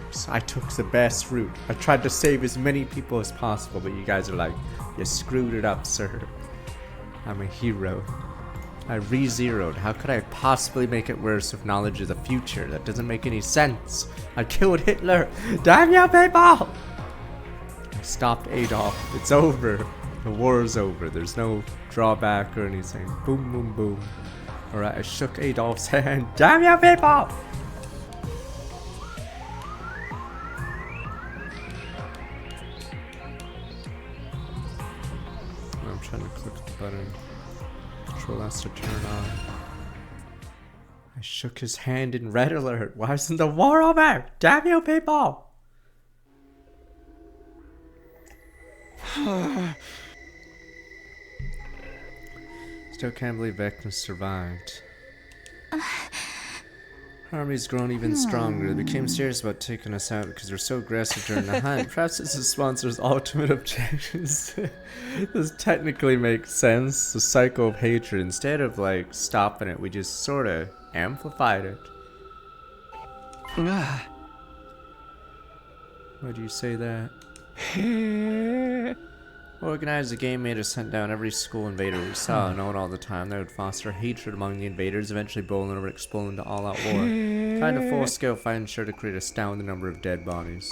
box. I took the best route. I tried to save as many people as possible, but you guys are like, you screwed it up, sir. I'm a hero. I re-zeroed. How could I possibly make it worse with knowledge of the future? That doesn't make any sense. I killed Hitler. Damn you people! I stopped Adolf. It's over. The war is over. There's no drawback or anything. Boom, boom, boom. Alright, I shook Adolf's hand. Damn you people! I'm trying to click the button. Control S to turn on. I shook his hand in red alert. Why isn't the war over? Damn you people! Still can't believe Vecna survived. Army's grown even stronger. They became serious about taking us out because they're so aggressive during the hunt. Perhaps this is sponsor's ultimate objections. This technically makes sense. The cycle of hatred. Instead of like stopping it, we just sort of amplified it. Why do you say that? Organized, the game made us hunt down every school invader we saw, known all the time. That would foster hatred among the invaders, eventually boiling over, exploding into all-out war. Kind of full-scale fighting sure to create a astounding number of dead bodies.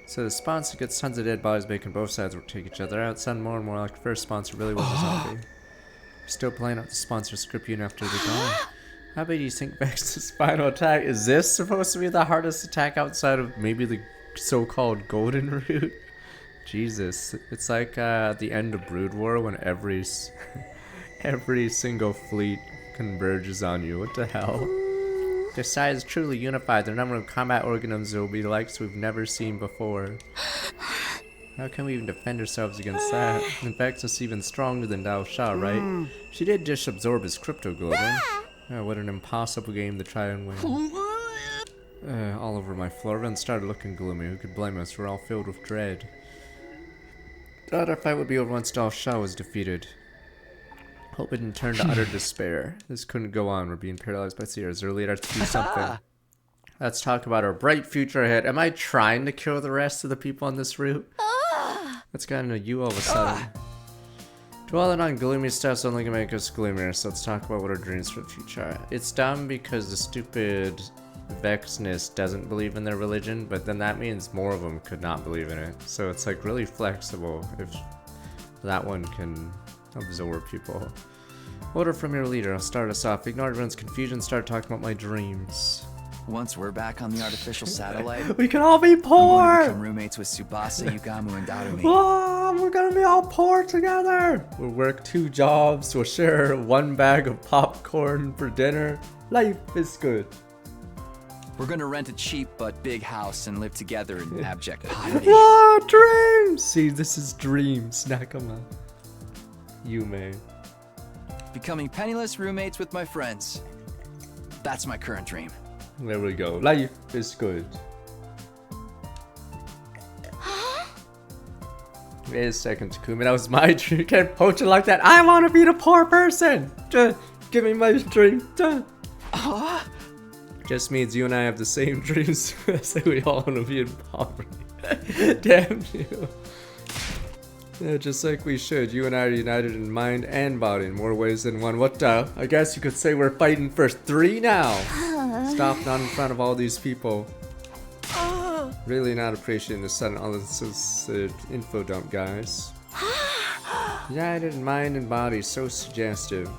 So the sponsor gets tons of dead bodies, making both sides work take each other out. Sound more and more like the first sponsor really was a zombie. We're still playing out the sponsor script even after they're gone. How big do you think Vex's final attack? Is this supposed to be the hardest attack outside of maybe the so-called golden route? Jesus, it's like the end of Brood War when every single fleet converges on you. What the hell? Their side is truly unified. Their number of combat organisms will be likes we've never seen before. How can we even defend ourselves against that? In fact, it's even stronger than Dao Sha, right? She did just absorb his crypto globin. Oh, what an impossible game to try and win. All over my floor. Everyone started looking gloomy. Who could blame us? We're all filled with dread. Thought our fight would be over once Dao Sha was defeated. Hope it didn't turn to utter despair. This couldn't go on. We're being paralyzed by fear. Is there really to do something? Let's talk about our bright future ahead. Am I trying to kill the rest of the people on this route? What's gotten to you all of a sudden? Dwelling on gloomy stuff's only gonna make us gloomier, so let's talk about what our dreams for the future are. It's dumb because the stupid Vexness doesn't believe in their religion, but then that means more of them could not believe in it. So it's like really flexible if that one can absorb people. Order from your leader. I'll start us off. Ignore everyone's confusion. Start talking about my dreams. Once we're back on the artificial satellite, we can all be poor. I'm going to become roommates with Tsubasa, Yugamu, and Darumi. Oh, we're gonna be all poor together. We'll work 2 jobs. We'll share 1 bag of popcorn for dinner. Life is good. We're gonna rent a cheap but big house and live together in abject poverty. Whoa, dreams! See, this is dreams, Nakama. Yume. Becoming penniless roommates with my friends. That's my current dream. There we go. Life is good. Wait a second, Takumi. That was my dream. You can't poach it like that. I want to be the poor person. Just give me my dream. Just means you and I have the same dreams. So we all want to be in poverty. Damn you. Yeah, just like we should. You and I are united in mind and body in more ways than one. What the? I guess you could say we're fighting for 3 now. Stop not in front of all these people. Really not appreciating the sudden all this is info dump, guys. United in mind and body, so suggestive.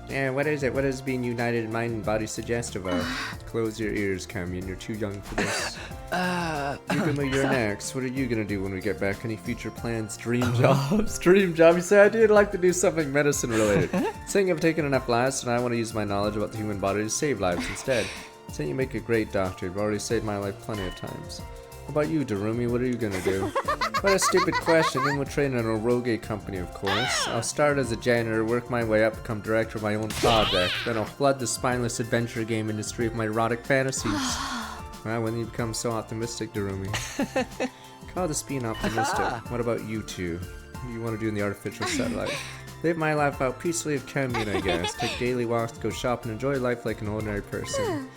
Yeah, what is it? What is being united in mind and body suggestive of? Close your ears, Kamian. You're too young for this. Yukima, you're next. What are you gonna do when we get back? Any future plans? Dream jobs? Dream job? You say I did like to do something medicine related. Saying I've taken enough lives and I want to use my knowledge about the human body to save lives instead. Saying you make a great doctor. You've already saved my life plenty of times. How about you, Darumi? What are you gonna do? What a stupid question. I'm gonna train in a Oroge company, of course. I'll start as a janitor, work my way up, become director of my own project. Then I'll flood the spineless adventure game industry with my erotic fantasies. Well, when you become so optimistic, Darumi. Call this being optimistic. What about you two? What do you want to do in the artificial satellite? Live my life out peacefully with Kamian, I guess. Take daily walks, go shop, and enjoy life like an ordinary person.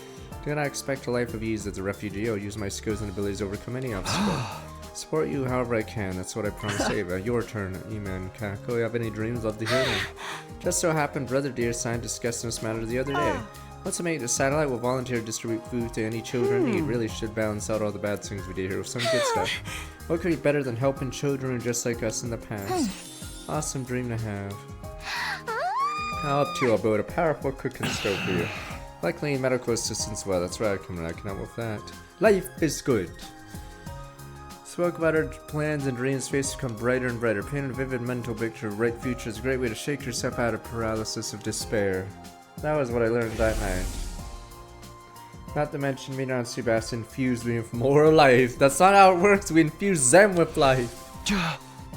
Do not expect a life of ease as a refugee. I'll use my skills and abilities to overcome any obstacle. Support you however I can. That's what I promised Ava. Your turn, Eman. Kako, you have any dreams? Love to hear them. Just so happened, Brother Deer signed discussing this matter the other day. Once I make the satellite, will volunteer to distribute food to any children in need. Really should balance out all the bad things we do here with some good stuff. What could be better than helping children just like us in the past? Awesome dream to have. Now up to, I'll build a powerful cooking stove for you. Luckily, medical assistance, well, that's right, I can help with that. Life is good. Spoke about our plans and dreams, face become brighter and brighter. Paint a vivid mental picture of bright future is a great way to shake yourself out of paralysis of despair. That was what I learned that night. Not to mention me and Sebastian infused me with more life. That's not how it works, we infuse them with life.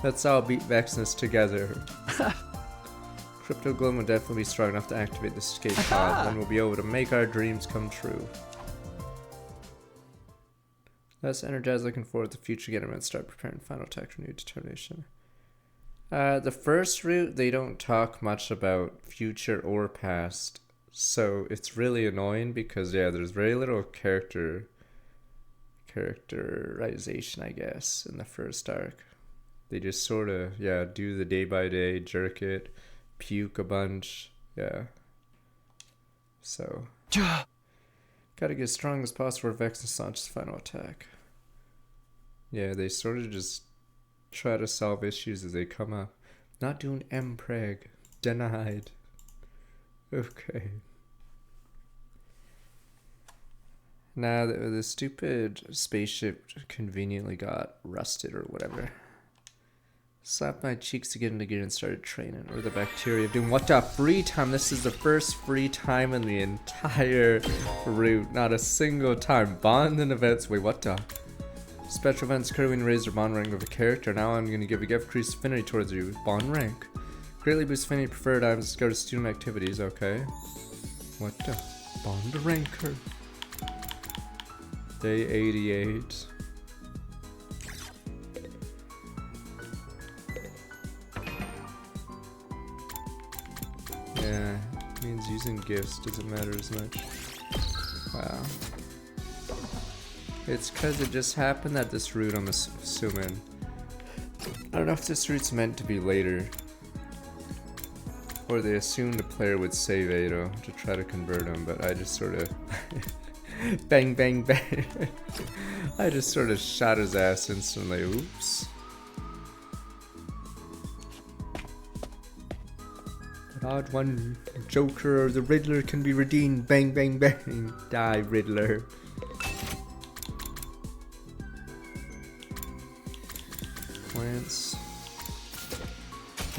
That's how I'll beat Vexness together. Crypto Gloom will definitely be strong enough to activate the escape pod, and we'll be able to make our dreams come true. Less energized, looking forward to the future. Get him and start preparing final attack for new determination. The first route, they don't talk much about future or past, so it's really annoying because yeah, there's very little characterization, I guess, in the first arc. They just sort of do the day by day, jerk it, puke a bunch, yeah. So gotta get as strong as possible for Vex and launch his final attack. Yeah, they sort of just try to solve issues as they come up. Not doing Mpreg. Denied. Okay. Now the stupid spaceship conveniently got rusted or whatever. Slapped my cheeks to get into gear and started training. Or the bacteria of doom. What the free time? This is the first free time in the entire route. Not a single time. Bond and events. Wait, what the? Special events occur when you raise your bond rank of a character. Now I'm going to give a gift increased affinity towards you with bond rank. Greatly boost affinity preferred items. Go to student activities. Okay. What the? Bond ranker. Day 88. Yeah, means using gifts doesn't matter as much. Wow. It's because it just happened that this route, I'm assuming. I don't know if this route's meant to be later. Or they assumed the player would save Ado to try to convert him, but I just sort of... bang, bang, bang. I just sort of shot his ass instantly. Oops. But odd one, Joker or the Riddler can be redeemed. Bang, bang, bang. Die, Riddler. Plants.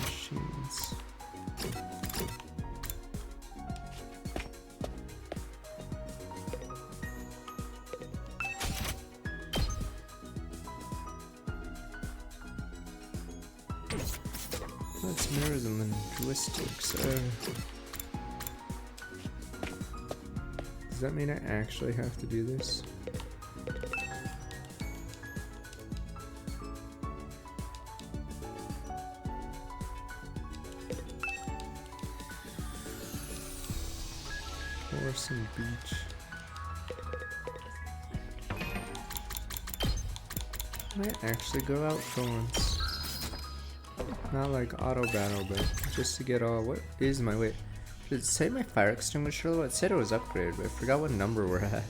Machines. That's mirrors and linguistics. Does that mean I actually have to do this? Orson Beach. Can I actually go out for once? Not like auto battle, but just to get all. What is my weight? Did it say my fire extinguisher? It said it was upgraded, but I forgot what number we're at.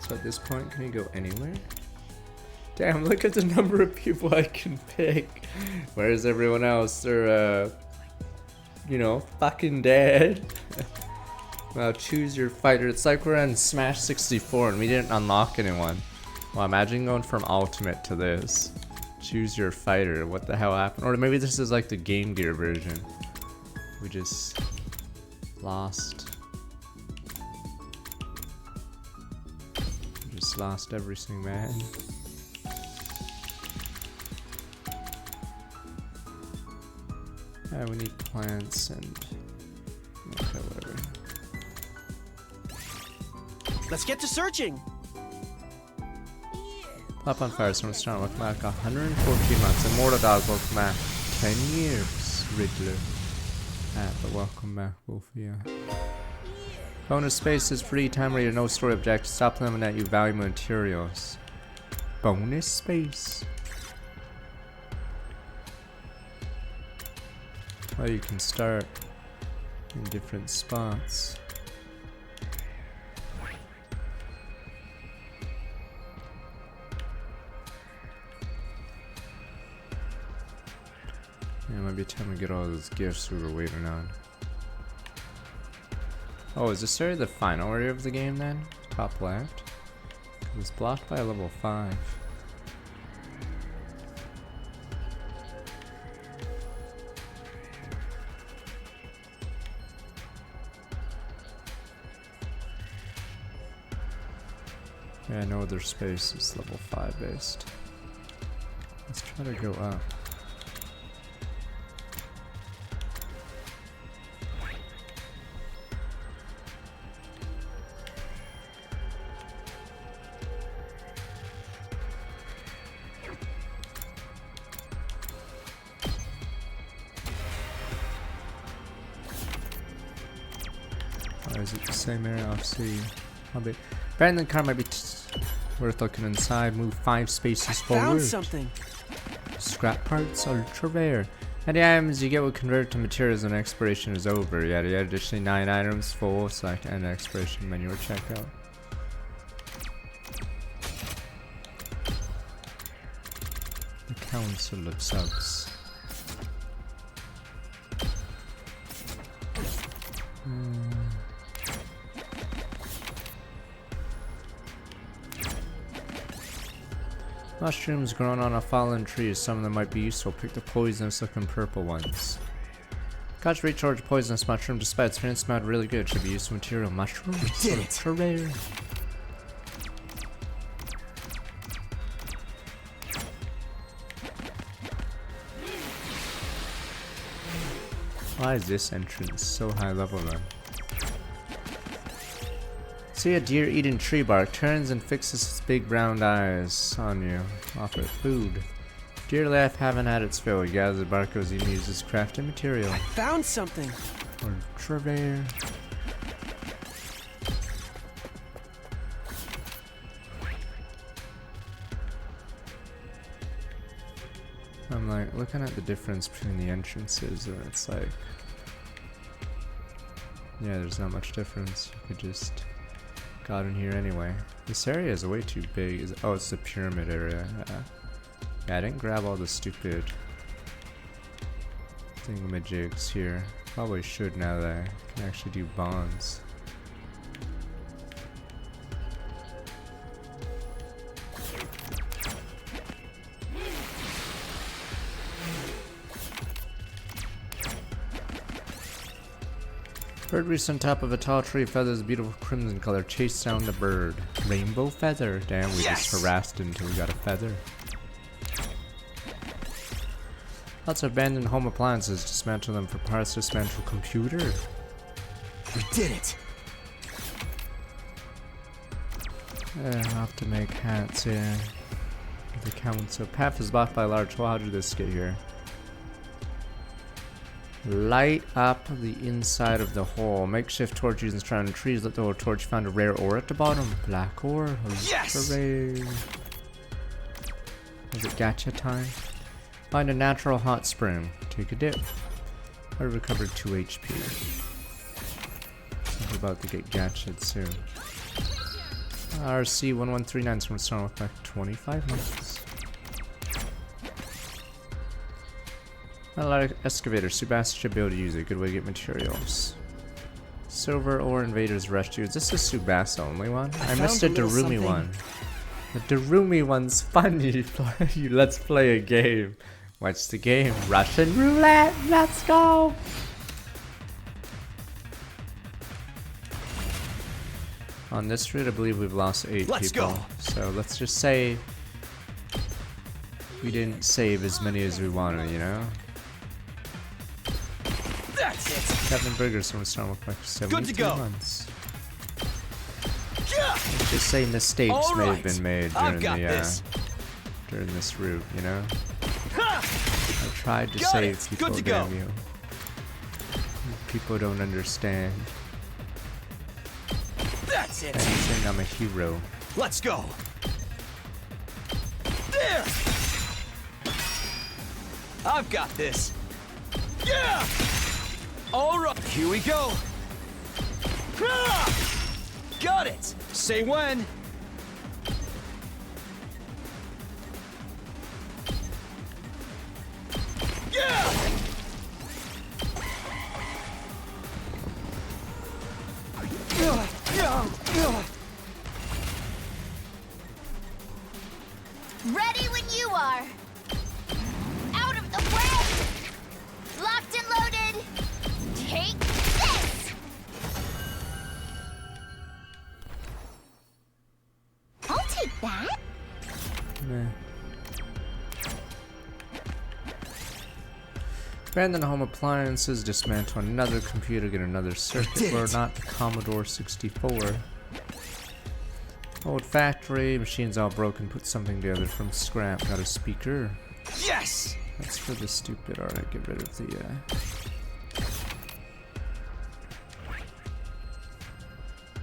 So at this point, can you go anywhere? Damn, look at the number of people I can pick. Where's everyone else? They're, you know, fucking dead. Well, choose your fighter. It's like we're on Smash 64 and we didn't unlock anyone. Well, imagine going from Ultimate to this. Choose your fighter. What the hell happened? Or maybe this is like the Game Gear version. We just lost. We just lost everything, man. Yeah, we need plants and okay, whatever. Let's get to searching. Up on Firestorm starting with back 114 months. Immortal Dog, welcome back. 10 years, Riddler. But welcome back, both of you. Bonus space is free time where you no story objectives. Stop them and that you value materials. Bonus space. Well, you can start in different spots. Yeah, it might be time to get all those gifts we were waiting on. Oh, is this area the final area of the game then? Top left? It was blocked by a level 5. Yeah, no other space is level 5 based. Let's try to go up. Or is it the same area? I'll see. Abandoned car might be worth looking inside. Move 5 spaces forward. Found something. Scrap parts, ultra rare. Any items you get will convert to materials when expiration is over. Yada yada. Additionally, 9 items full. Select end expiration menu or checkout. The Council of Subs. Mushrooms grown on a fallen tree. Some of them might be useful. Pick the poisonous looking purple ones. Got to recharge poisonous mushroom despite its appearance smelled really good. Should be useful material. Mushrooms. Did it. Hooray. Why is this entrance so high level then? See a deer eating tree bark, turns and fixes its big round eyes on you. Offer it food. Deer life haven't had its fill. You gather the bark as you use as crafting material. Found something. Ultra rare. I'm like looking at the difference between the entrances and it's like, yeah, there's not much difference. You could just got in here anyway. This area is way too big. Oh, it's the pyramid area. Yeah, I didn't grab all the stupid thingamajigs here. Probably should now that I can actually do bonds. Bird roosts on top of a tall tree, feathers beautiful crimson color. Chase down the bird. Rainbow feather. Damn, we just harassed it until we got a feather. Lots of abandoned home appliances. Dismantle them for parts. Dismantle computer. We did it. I'll have to make hats here. The council. Path is blocked by a large hole. How did this get here? Light up the inside of the hole. Makeshift torch using surrounding trees. Lit the whole torch. Found a rare ore at the bottom. Black ore. Yes! Hooray. Is it gacha time? Find a natural hot spring. Take a dip. I recovered 2 HP. So we're about to get gacha soon. RC1139 is from starting with back 25 months. Not a lot of excavators. Subasa should be able to use it. Good way to get materials. Silver ore invaders rushed you. Is this a Subasa only one? I missed a Darumi one. The Darumi one's fun. You let's play a game. What's the game? Russian roulette. Let's go. On this route, I believe we've lost 8 Let's people. go. So let's just say we didn't save as many as we wanted, you know? That's it. Captain Burgers from Star Wars like 72 go. months. Yeah. Let's just say mistakes All may right. have been made I've during got this. during this route, you know? Ha! I tried to Got save it. people, Good to go. damn you. People don't understand. That's it. I'm saying I'm a hero. Let's go. There. I've got this. Yeah. All right. Here we go. Ah! Got it. Say when. Yeah. Ready when you are. Out of the way. Locked and loaded. Take this. I'll take that. Meh. Abandon home appliances, dismantle another computer, get another circuit did board, it. not the Commodore 64. Old factory, machines all broken, put something together from scrap, got a speaker. Yes. That's for the stupid, alright, get rid of the,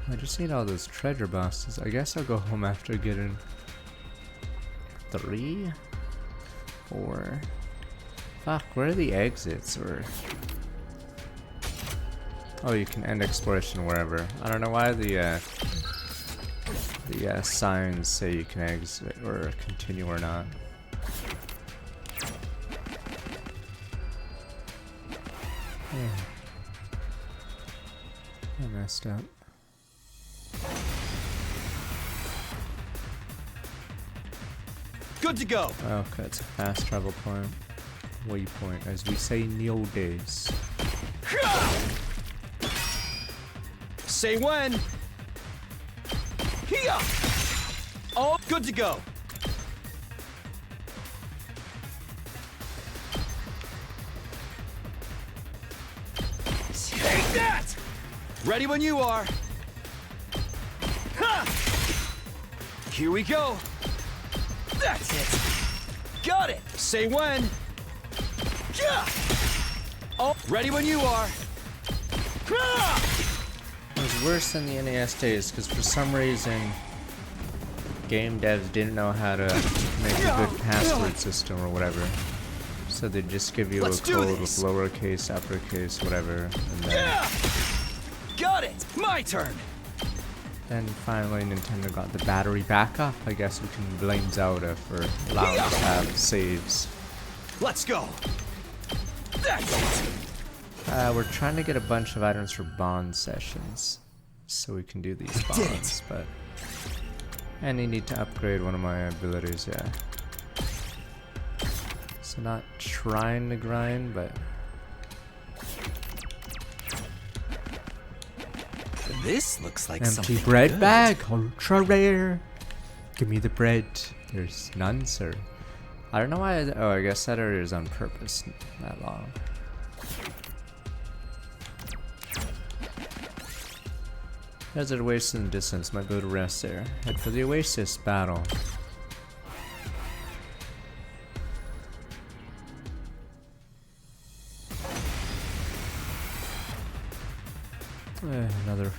I just need all those treasure boxes. I guess I'll go home after getting 3? 4. Fuck, where are the exits? Or oh, you can end exploration wherever. I don't know why the signs say you can exit or continue or not. I messed up. Good to go. Okay, it's a fast travel point. Waypoint, as we say in the old days. Say when. Here. All good to go. Take that. Ready when you are. Ha! Here we go. That's it. Got it. Say when. Yeah. Oh, ready when you are. Ah! It was worse than the NES days because for some reason game devs didn't know how to make a good password system or whatever. So they'd just give you Let's a do code with this. lowercase, uppercase, whatever. And Yeah. Got it. My turn. then finally Nintendo got the battery backup. I guess we can blame Zelda for allowing us to have saves. Let's go. That's it. We're trying to get a bunch of items for bond sessions, so we can do these We did bonds. But and you need to upgrade one of my abilities, yeah. So not trying to grind, but This looks like empty something bread good. bag, ultra rare. Give me the bread. There's none, sir. I don't know why. Oh, I guess that area is on purpose. That long. Desert Oasis in the distance. Might go to rest there. Head for the Oasis battle. Another.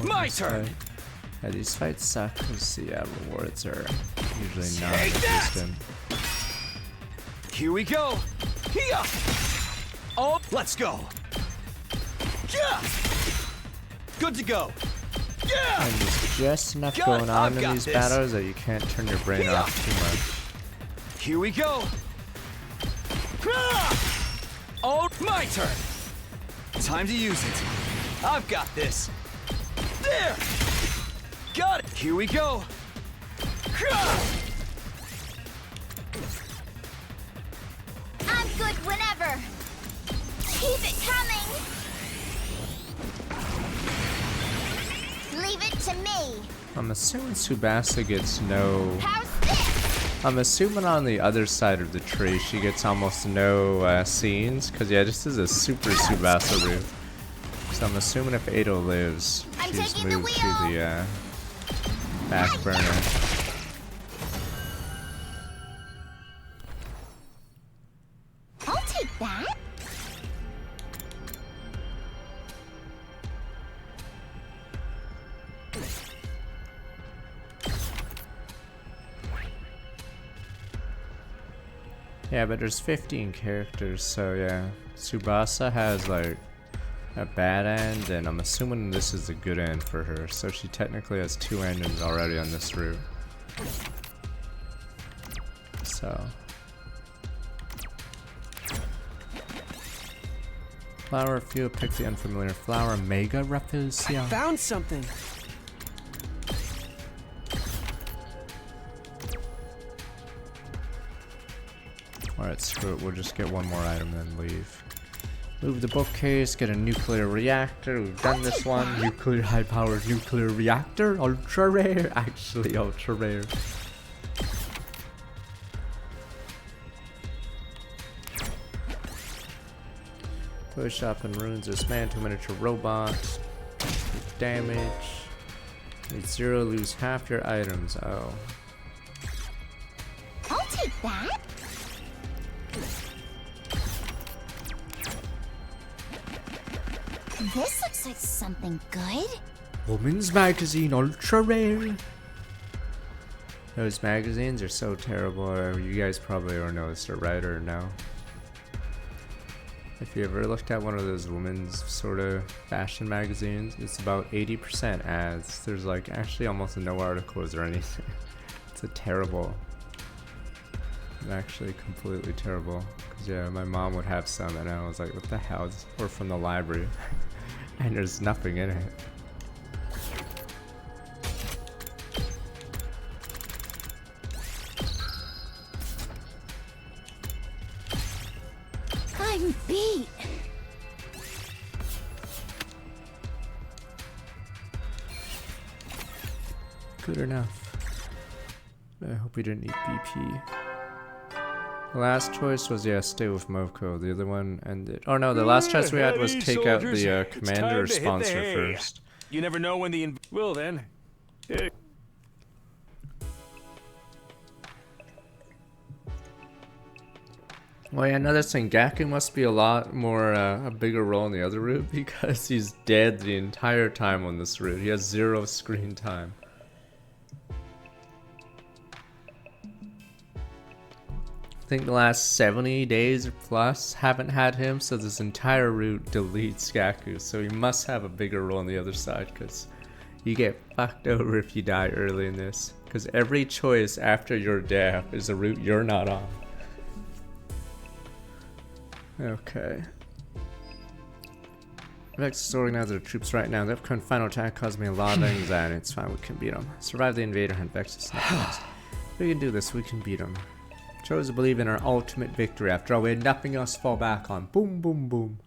My pointless turn. fight. Yeah, these fights suck because the rewards are usually Take that! non-existent. Here we go. Here. Oh, let's go. Yeah. Good to go. Yeah. And there's just enough Got going it. on I've in got these this. battles that you can't turn your brain Yeah. off too much. Here we go. Ah! Oh, my turn. Time to use it. I've got this. There. Got it. Here we go. Ah! I'm good whenever. Keep it coming. Leave it to me. I'm assuming Tsubasa gets no. How's this? I'm assuming on the other side of the tree she gets almost no scenes, because yeah, this is a super Tsubasa route. So I'm assuming if Ado lives, I'm she's taking the moved to wheel. the back burner. I'll take that. Yeah, but there's 15 characters, so yeah. Tsubasa has like a bad end, and I'm assuming this is a good end for her. So she technically has 2 endings already on this route. So. Flower few, pick the unfamiliar flower. Mega Rafflesia. Found something. Alright, screw it. We'll just get one more item then leave. Move the bookcase, get a nuclear reactor. We've done this one. Nuclear high-powered nuclear reactor. Ultra rare. Actually, ultra rare. Push up and ruins dismantle miniature robot. Damage. Need 0, lose half your items. Oh. I'll take that. This looks like something good. Woman's Magazine Ultra Rare. Those magazines are so terrible. You guys probably already noticed it, right, or no? If you ever looked at one of those women's sort of fashion magazines, it's about 80% ads. There's like actually almost no articles or anything. It's a terrible. Actually completely terrible. Cause yeah, my mom would have some and I was like, what the hell? We're from the library. And there's nothing in it. I'm beat. Good enough. I hope we didn't eat BP. The last choice was, yeah, stay with Moko. The other one ended. Oh no, the last choice we had was take out the commander or sponsor first. You never know when the well then. Well, yeah, another thing, Gaku must be a lot more, a bigger role in the other route because he's dead the entire time on this route. He has 0 screen time. I think the last 70 days or plus haven't had him, so this entire route deletes Gaku. So he must have a bigger role on the other side because you get fucked over if you die early in this. Because every choice after your death is a route you're not on. Okay. Vex is organizing their troops right now. The upcoming final attack caused me a lot of anxiety. It's fine, we can beat them. Survive the invader and Vex is not next. We can do this, we can beat them. Chose to believe in our ultimate victory. After all, we had nothing else to fall back on. Boom, boom, boom.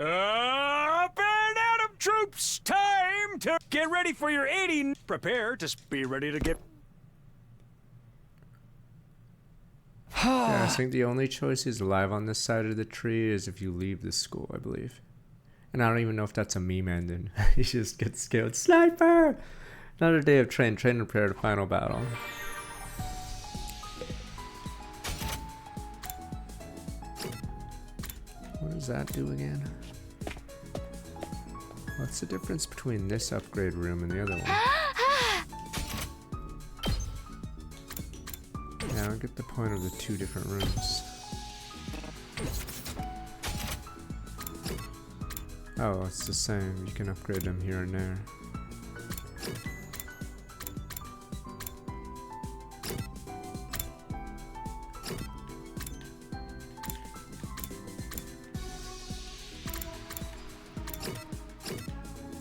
Up and out of troops! Time to get ready for your 80. Prepare to be ready to get. Yeah, I think the only choice he's alive on this side of the tree is if you leave the school, I believe. And I don't even know if that's a meme ending. He just gets killed. Sniper! Another day of train and prepare the final battle. What does that do again? What's the difference between this upgrade room and the other one? Yeah, I don't get the point of the 2 different rooms. Oh, it's the same. You can upgrade them here and there.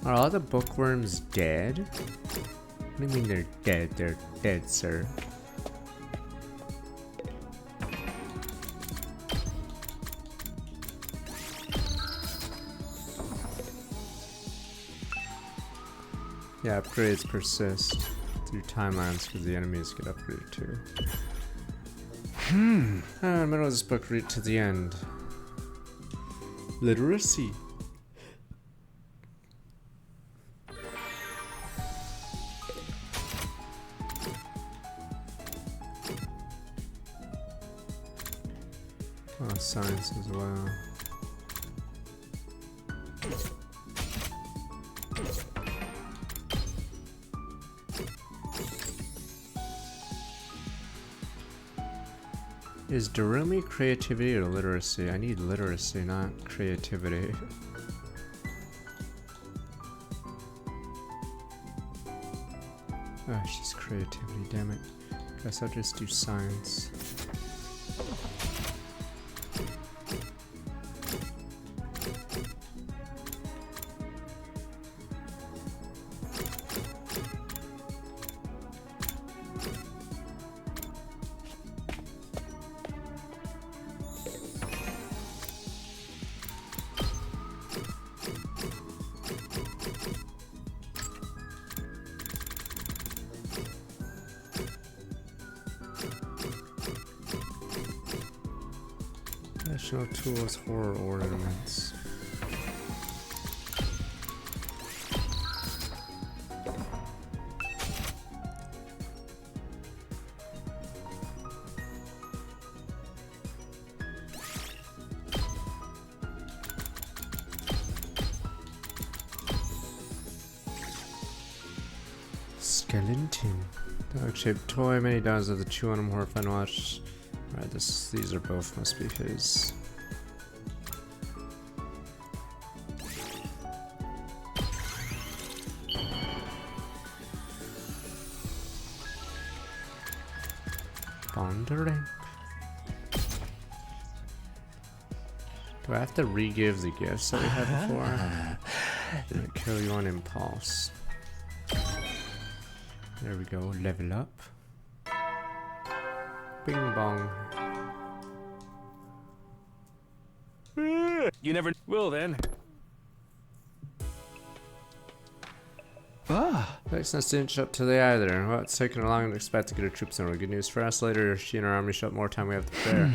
Are all the bookworms dead? What do you mean they're dead? They're dead, sir. Yeah, upgrades persist through timelines because the enemies get upgraded too. Middle of this book, read to the end. Literacy. Oh, science as well. Is Darumi creativity or literacy? I need literacy, not creativity. Oh, she's creativity, damn it. Guess I'll just do science. National tools, horror ornaments. Skeleton. Dog-shaped toy. Many dogs have the chew on them. Horrifying to watch. Alright, these are both must be his. Pondering. Do I have to re-give the gifts that we had before? Did it kill you on impulse? There we go, level up. Bing bong. You never will then. Thanks, not didn't show up today either. Well, it's taking longer than expected to get our troops in. Good news for us. Later, she and her army show up more time we have to spare.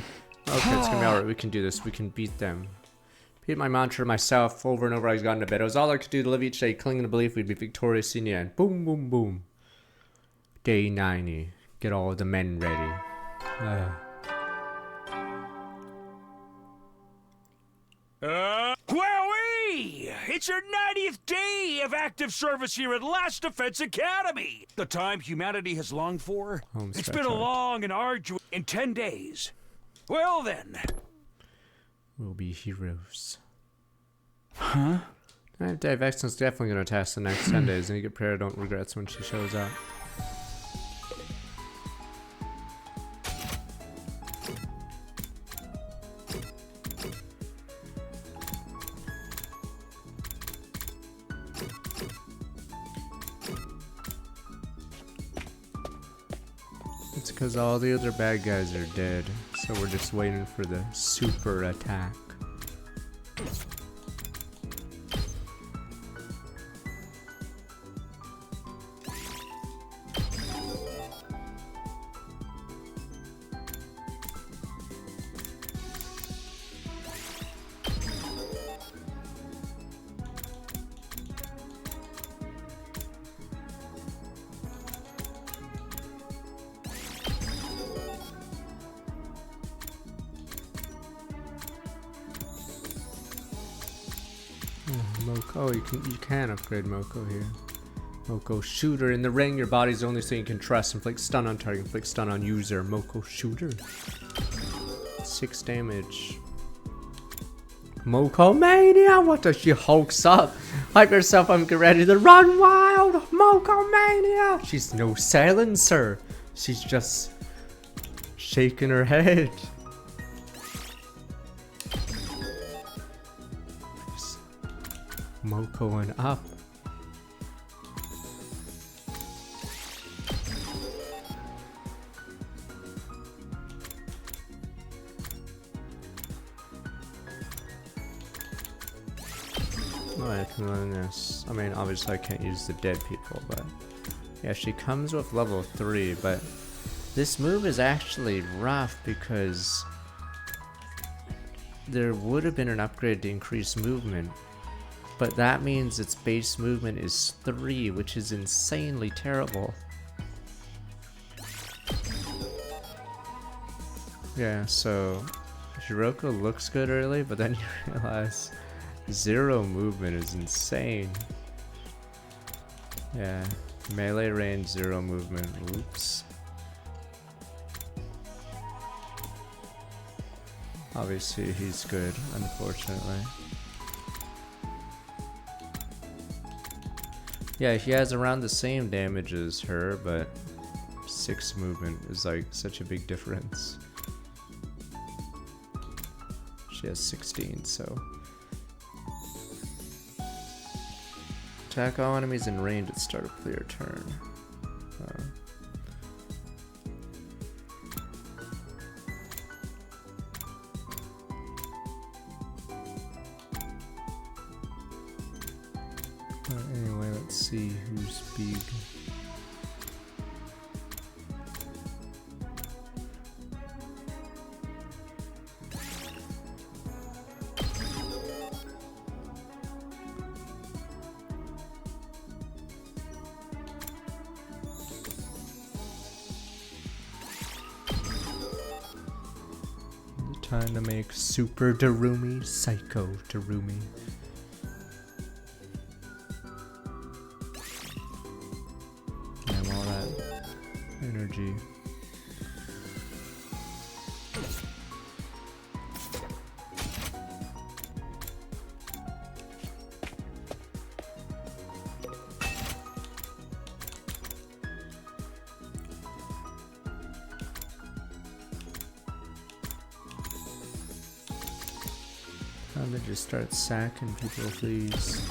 Okay, it's gonna be alright. We can do this. We can beat them. Repeat my mantra to myself over and over. I got into bed. It was all I could do to live each day, clinging to belief we'd be victorious in the end. Boom, boom, boom. Day 90. Get all the men ready. Wowee! It's your 90th day of active service here at Last Defense Academy! The time humanity has longed for. It's been a long and arduous... In 10 days. Well then. We'll be heroes. Huh? Dave Exton's definitely going to test the next 10 days, and you get prayer don't regrets when she shows up. It's because all the other bad guys are dead, so we're just waiting for the super attack. Moko, you can upgrade Moko here. Moko Shooter. In the ring, your body's the only thing you can trust. Inflict stun on target, inflict stun on user. Moko Shooter. 6 damage. Moko Mania! What does she hulks up? Hype yourself up and get ready to run wild! Moko Mania! She's no silencer. She's just shaking her head. Mokoing up. Oh, I can learn this. I mean, obviously I can't use the dead people, but yeah, she comes with level 3, but this move is actually rough because there would have been an upgrade to increase movement. But that means its base movement is 3, which is insanely terrible. Yeah, so Shiroko looks good early, but then you realize 0 movement is insane. Yeah, melee range, 0 movement. Oops. Obviously, he's good, unfortunately. Yeah, he has around the same damage as her, but 6 movement is like such a big difference. She has 16, so. Attack all enemies in range at the start of player turn. Anyway, let's see who's big. Time to make Super Darumi Psycho Darumi. Damn, all that energy. Time to just start sacking people with these.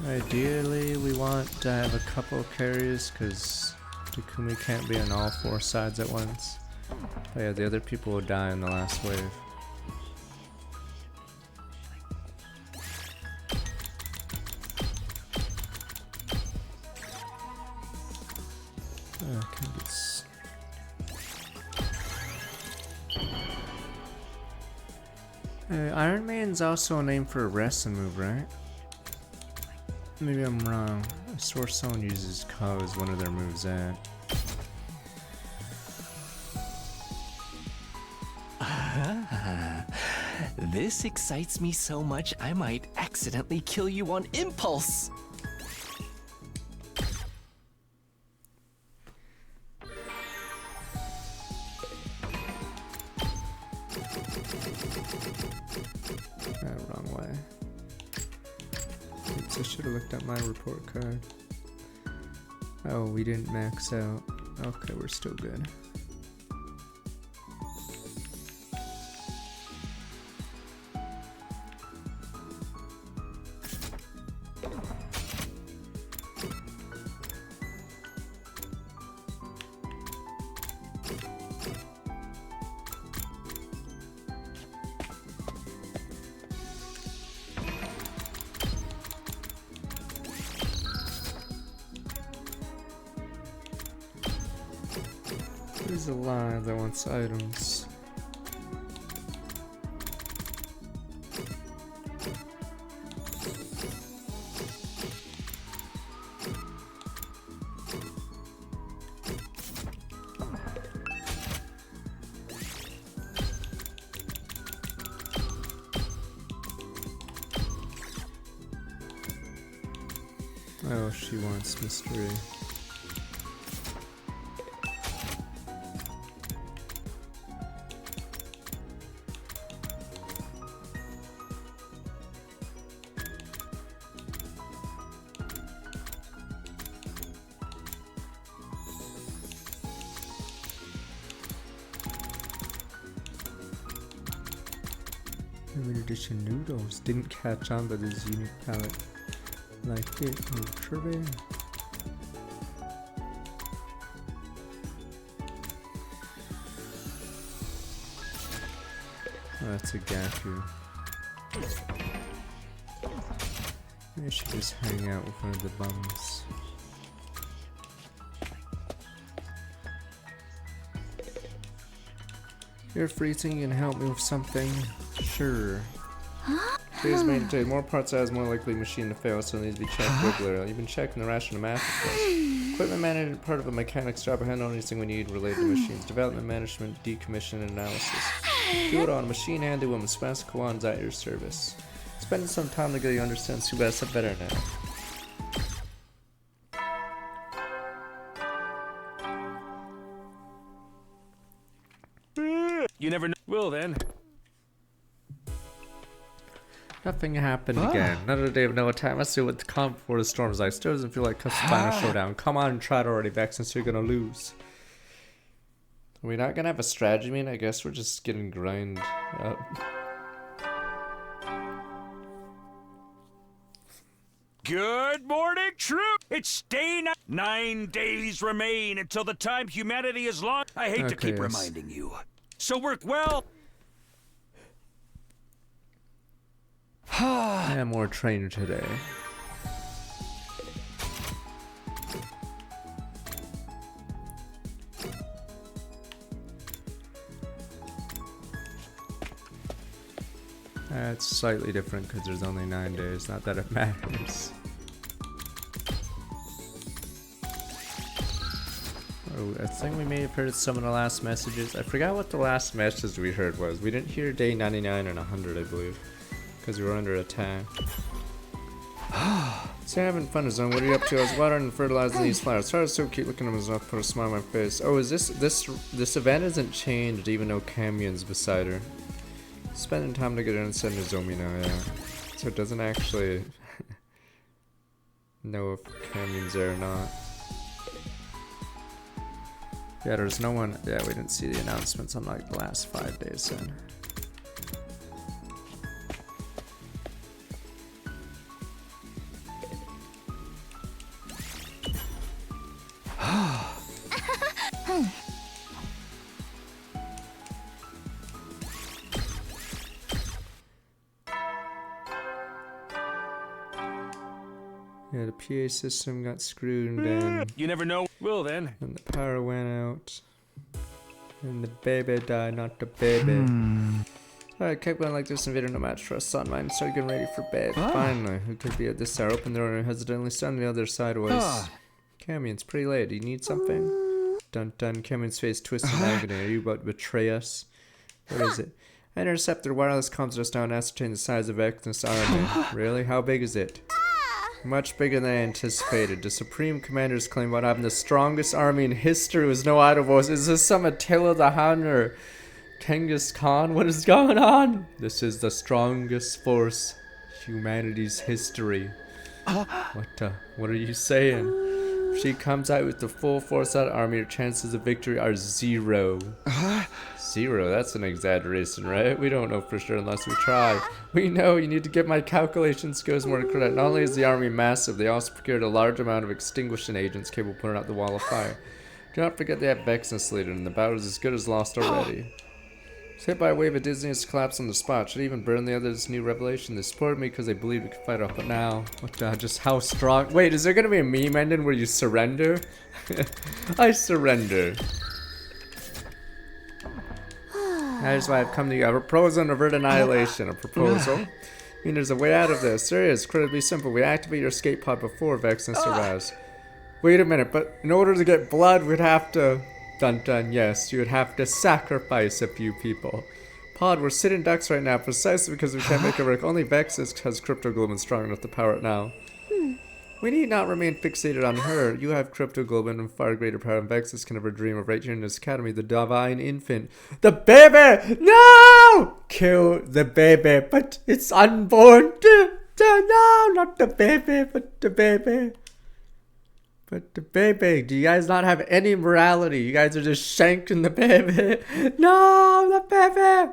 Ideally, we want to have a couple carries because Takumi can't be on all 4 sides at once. But yeah, the other people will die in the last wave. Iron Man's also a name for a wrestling move, right? Maybe I'm wrong. I swore someone uses Ko as one of their moves at. This excites me so much I might accidentally kill you on impulse. Wrong way. Oops, I should have looked at my report card. Oh, we didn't max out. Okay, we're still good. There's a line that wants items. Oh, she wants mystery. Limited edition noodles didn't catch on by this unique palette. Like it, ultra rare. Oh, that's a Gaku. Maybe I should just hang out with one of the bums. You're freezing, you can help me with something? Sure. Please maintain more parts has more likely machine to fail, so it needs to be checked regularly. You've been checking the ration of master test. Equipment management, part of a mechanic's job, handle anything we need related to machines. Development management, decommission, and analysis. Do it on a machine handy woman, Smash Kawan's at your service. Spending some time together, you understand Tsubasa better now. You never know. Well then. Nothing happened again. Another day of no attack. Let's see what the calm before the storm is like. Still doesn't feel like Final Showdown. Come on and try it already, Vex, since you're gonna lose. Are we not gonna have a strategy mean? I guess we're just getting grind up. Good morning, troop! It's day 9 days remain until the time humanity is lost. I hate to Okay, keep yes. reminding you. So work well. I am more trained today. It's slightly different because there's only 9 days, not that it matters. Oh, I think we may have heard some of the last messages. I forgot what the last message we heard was. We didn't hear day 99 and 100, I believe. Because we were under attack. So having fun, Zone. What are you up to? I was watering and fertilizing these flowers. Sorry, so cute looking at them enough to put a smile on my face. Oh, is this event isn't changed even though Camion's beside her. Spending time together and send Nozomi now, yeah. So it doesn't actually know if Camion's there or not. Yeah, there's no one. Yeah, we didn't see the announcements on like the last 5 days then. Yeah, the PA system got screwed and then You never know. Well then. and the power went out. And the baby died, not the baby. Alright, kept going like this and video no match for us. Sun mine started getting ready for bed. Finally, who could be at this hour? Opened the door and hesitantly stood on the other side was Cammy, it's pretty late. Do you need something? Dun dun. Cameron's face twisted in agony. Are you about to betray us? What is it? I intercept their wireless comms just now and ascertain the size of Exodus army. Really? How big is it? Much bigger than I anticipated. The Supreme Commanders claim about having the strongest army in history with no idle voice. Is this some Attila the Hun or Genghis Khan? What is going on? This is the strongest force humanity's history. What are you saying? If she comes out with the full force of that army, your chances of victory are 0. 0? That's an exaggeration, right? We don't know for sure unless we try. We know you need to get my calculation skills more correct. Not only is the army massive, they also procured a large amount of extinguishing agents capable of putting out the wall of fire. Do not forget they have Vexnus leader, and the battle is as good as lost already. Was hit by a wave of dizziness, collapsed on the spot. Should even burn the others' new revelation. They supported me because they believed we could fight off, but now, what the, just how strong? Wait, is there gonna be a meme ending where you surrender? I surrender. That is why I've come to you. A proposal and avert annihilation. A proposal. I mean, there's a way out of this. There is. Incredibly simple. We activate your escape pod before Vexnus arrives. Wait a minute, but in order to get blood, we'd have to... Dun dun, yes. You would have to sacrifice a few people. Pod, we're sitting ducks right now precisely because we can't make it work. Only Vexnus has cryptoglobin strong enough to power it now. We need not remain fixated on her. You have cryptoglobin and far greater power than Vexnus can ever dream of right here in this academy. The divine infant. The baby! No! Kill the baby, but it's unborn. No, not the baby, but the baby. But the baby. Do you guys not have any morality? You guys are just shanking the baby. No, the baby.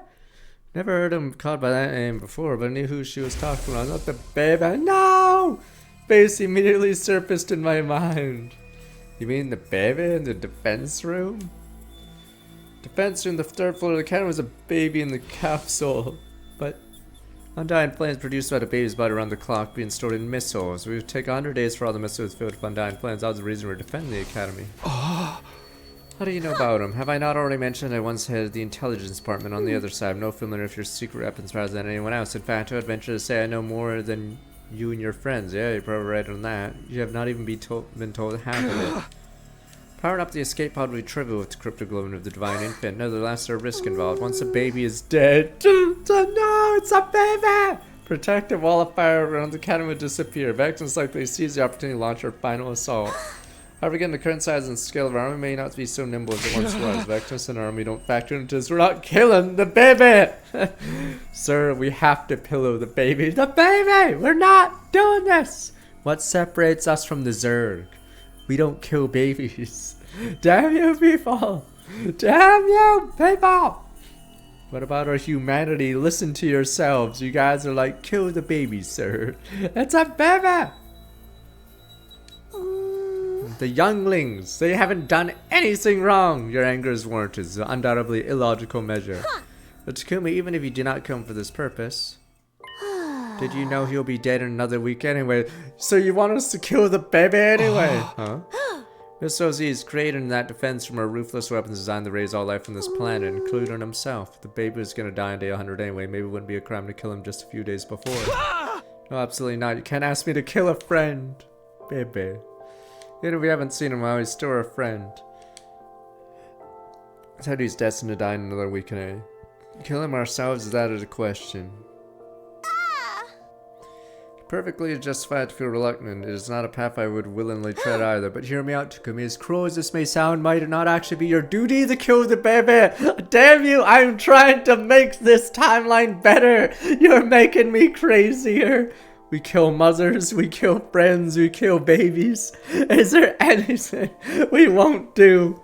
Never heard him called by that name before, but I knew who she was talking about. Not the baby. No! Face immediately surfaced in my mind. You mean the baby in the defense room? Defense room, the 3rd floor of the academy was a baby in the capsule. But Undying Flames produced by the baby's body around the clock being stored in missiles. We would take 100 days for all the missiles filled with Undying Flames. That was the reason we're defending the academy. How do you know about him? Have I not already mentioned I once headed the intelligence department on the other side? I'm no familiar with your secret weapons rather than anyone else. In fact, I would venture to say I know more than you and your friends. Yeah, you're probably right on that. You have not even been told half of it. Powering up the escape pod will be trivial with the cryptoglobin of the divine infant. Nevertheless, there's a risk involved. Once a baby is dead... No, it's a baby! Protective wall of fire around the cannon would disappear. Vectors likely seize the opportunity to launch our final assault. However, given the current size and scale of our army may not be so nimble as it once was. Vectors and our army don't factor into this. We're not killing the baby! Sir, we have to pillow the baby. The baby! We're not doing this! What separates us from the Zerg? We don't kill babies. Damn you people! Damn you people! What about our humanity? Listen to yourselves. You guys are like, kill the baby, sir. It's a baby! The younglings, they haven't done anything wrong. Your anger is warranted. It's an undoubtedly illogical measure. But Takumi, even if you do not come for this purpose, did you know he'll be dead in another week anyway? So you want us to kill the baby anyway? Huh? Mr. OZ is creating that defense from our ruthless weapons designed to raise all life on this planet, including himself. The baby is gonna die on day 100 anyway. Maybe it wouldn't be a crime to kill him just a few days before. No, absolutely not. You can't ask me to kill a friend. Baby. Even if we haven't seen him while he's still our friend. Said he's destined to die in another week and a. Kill him ourselves is out of the question. Perfectly justified to feel reluctant. It is not a path I would willingly tread either. But hear me out, Takumi. As cruel as this may sound, might it not actually be your duty to kill the baby? Damn you! I'm trying to make this timeline better. You're making me crazier. We kill mothers, we kill friends, we kill babies. Is there anything we won't do?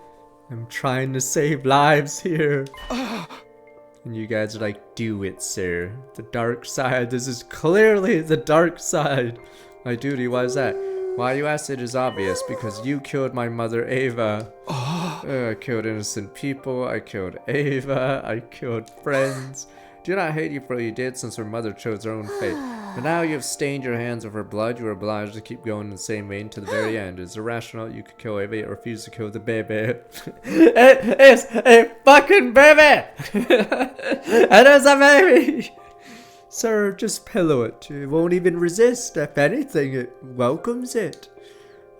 I'm trying to save lives here. And you guys are like, do it, sir. The dark side. This is clearly the dark side. My duty, why is that? Why you ask, it is obvious. Because you killed my mother, Ava. I killed innocent people. I killed Ava. I killed friends. Do not hate you for what you did, since her mother chose her own fate. But now you have stained your hands with her blood, you are obliged to keep going in the same vein to the very end. It is irrational that you could kill Ava, yet refuse to kill the baby. It is a fucking baby! It is a baby! Sir, just pillow it. It won't even resist. If anything, it welcomes it.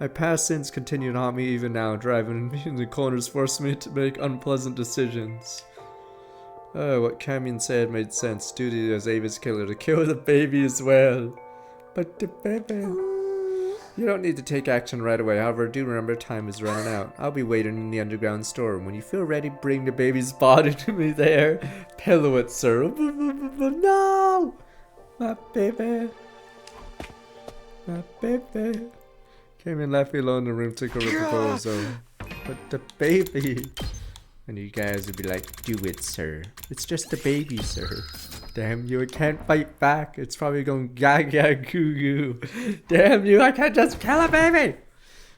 My past sins continue to haunt me even now. Driving in the corners forced me to make unpleasant decisions. What Camion said made sense. Duty as Ava's killer to kill the baby as well. But the baby... You don't need to take action right away. However, do remember time is running out. I'll be waiting in the underground store. When you feel ready, bring the baby's body to me there. Pillow it, sir. No! My baby. My baby. Camion left me alone in the room, took over the proposal. But the baby... And you guys would be like, do it, sir. It's just a baby, sir. Damn you, I can't fight back. It's probably going gaga goo goo. Damn you, I can't just kill a baby!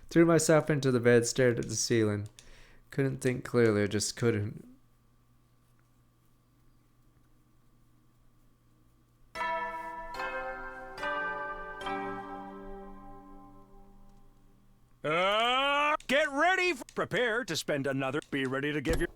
Threw myself into the bed, stared at the ceiling. Couldn't think clearly, I just couldn't. Get ready. Prepare to spend another. Be ready to give your.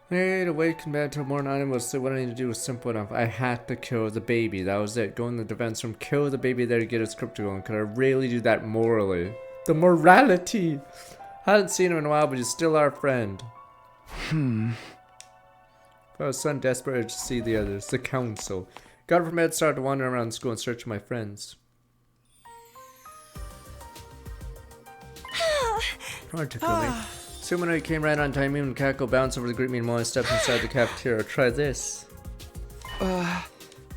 Hey, to wait combat until more animals. So what I need to do was simple enough. I had to kill the baby. That was it. Go in the defense room, kill the baby there to get his crypto going. Could I really do that morally? The morality. I hadn't seen him in a while, but he's still our friend. I was so desperate to see the others. The council. Got from bed, started to wander around school in search of my friends. Alright, Takumi. Sumino came right on time. Even Kako bounced over to greet me and Moe stepped inside the cafeteria. Try this.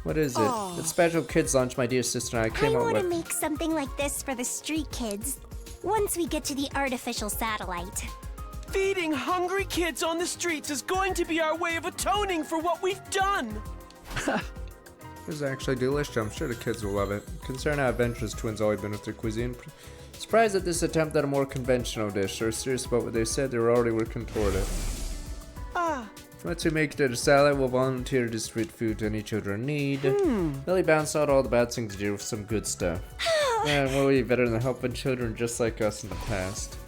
What is it? It's special kids lunch my dear sister and I came up with. I want to make something like this for the street kids. Once we get to the artificial satellite. Feeding hungry kids on the streets is going to be our way of atoning for what we've done. This is actually delicious. I'm sure the kids will love it. Considering how adventurous twins always been with their cuisine. Surprised at this attempt at a more conventional dish. They're serious about what they said. They were already working toward it. Once we make it a salad, we'll volunteer to distribute food to any children in need. Really balance out all the bad things to do with some good stuff. Man, we'll be better than helping children just like us in the past.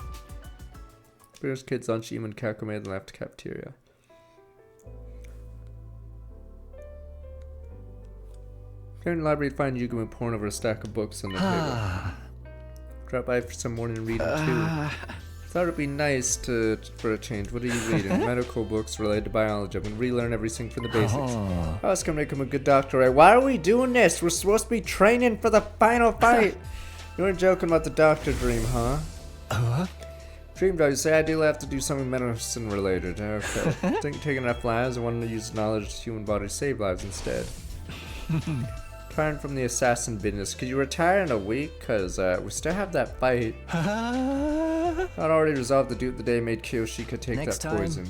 First kids lunch, Ema and Kako made and left the cafeteria. Here in the library, find Yugumi pouring over a stack of books on the table. Drop by for some morning reading too. Thought it'd be nice for a change. What are you reading? Medical books related to biology. I'm gonna relearn everything from the basics. I was gonna make him a good doctor, right? Why are we doing this? We're supposed to be training for the final fight. You weren't joking about the doctor dream, huh? Dream dog, you say I do have to do something medicine related. Okay. Think taking enough lives, I wanted to use knowledge of the human body to save lives instead. Retiring from the assassin business. Could you retire in a week? Cause we still have that fight. I'd already resolved to do it the day I made Kiyoshika take Next that time, poison.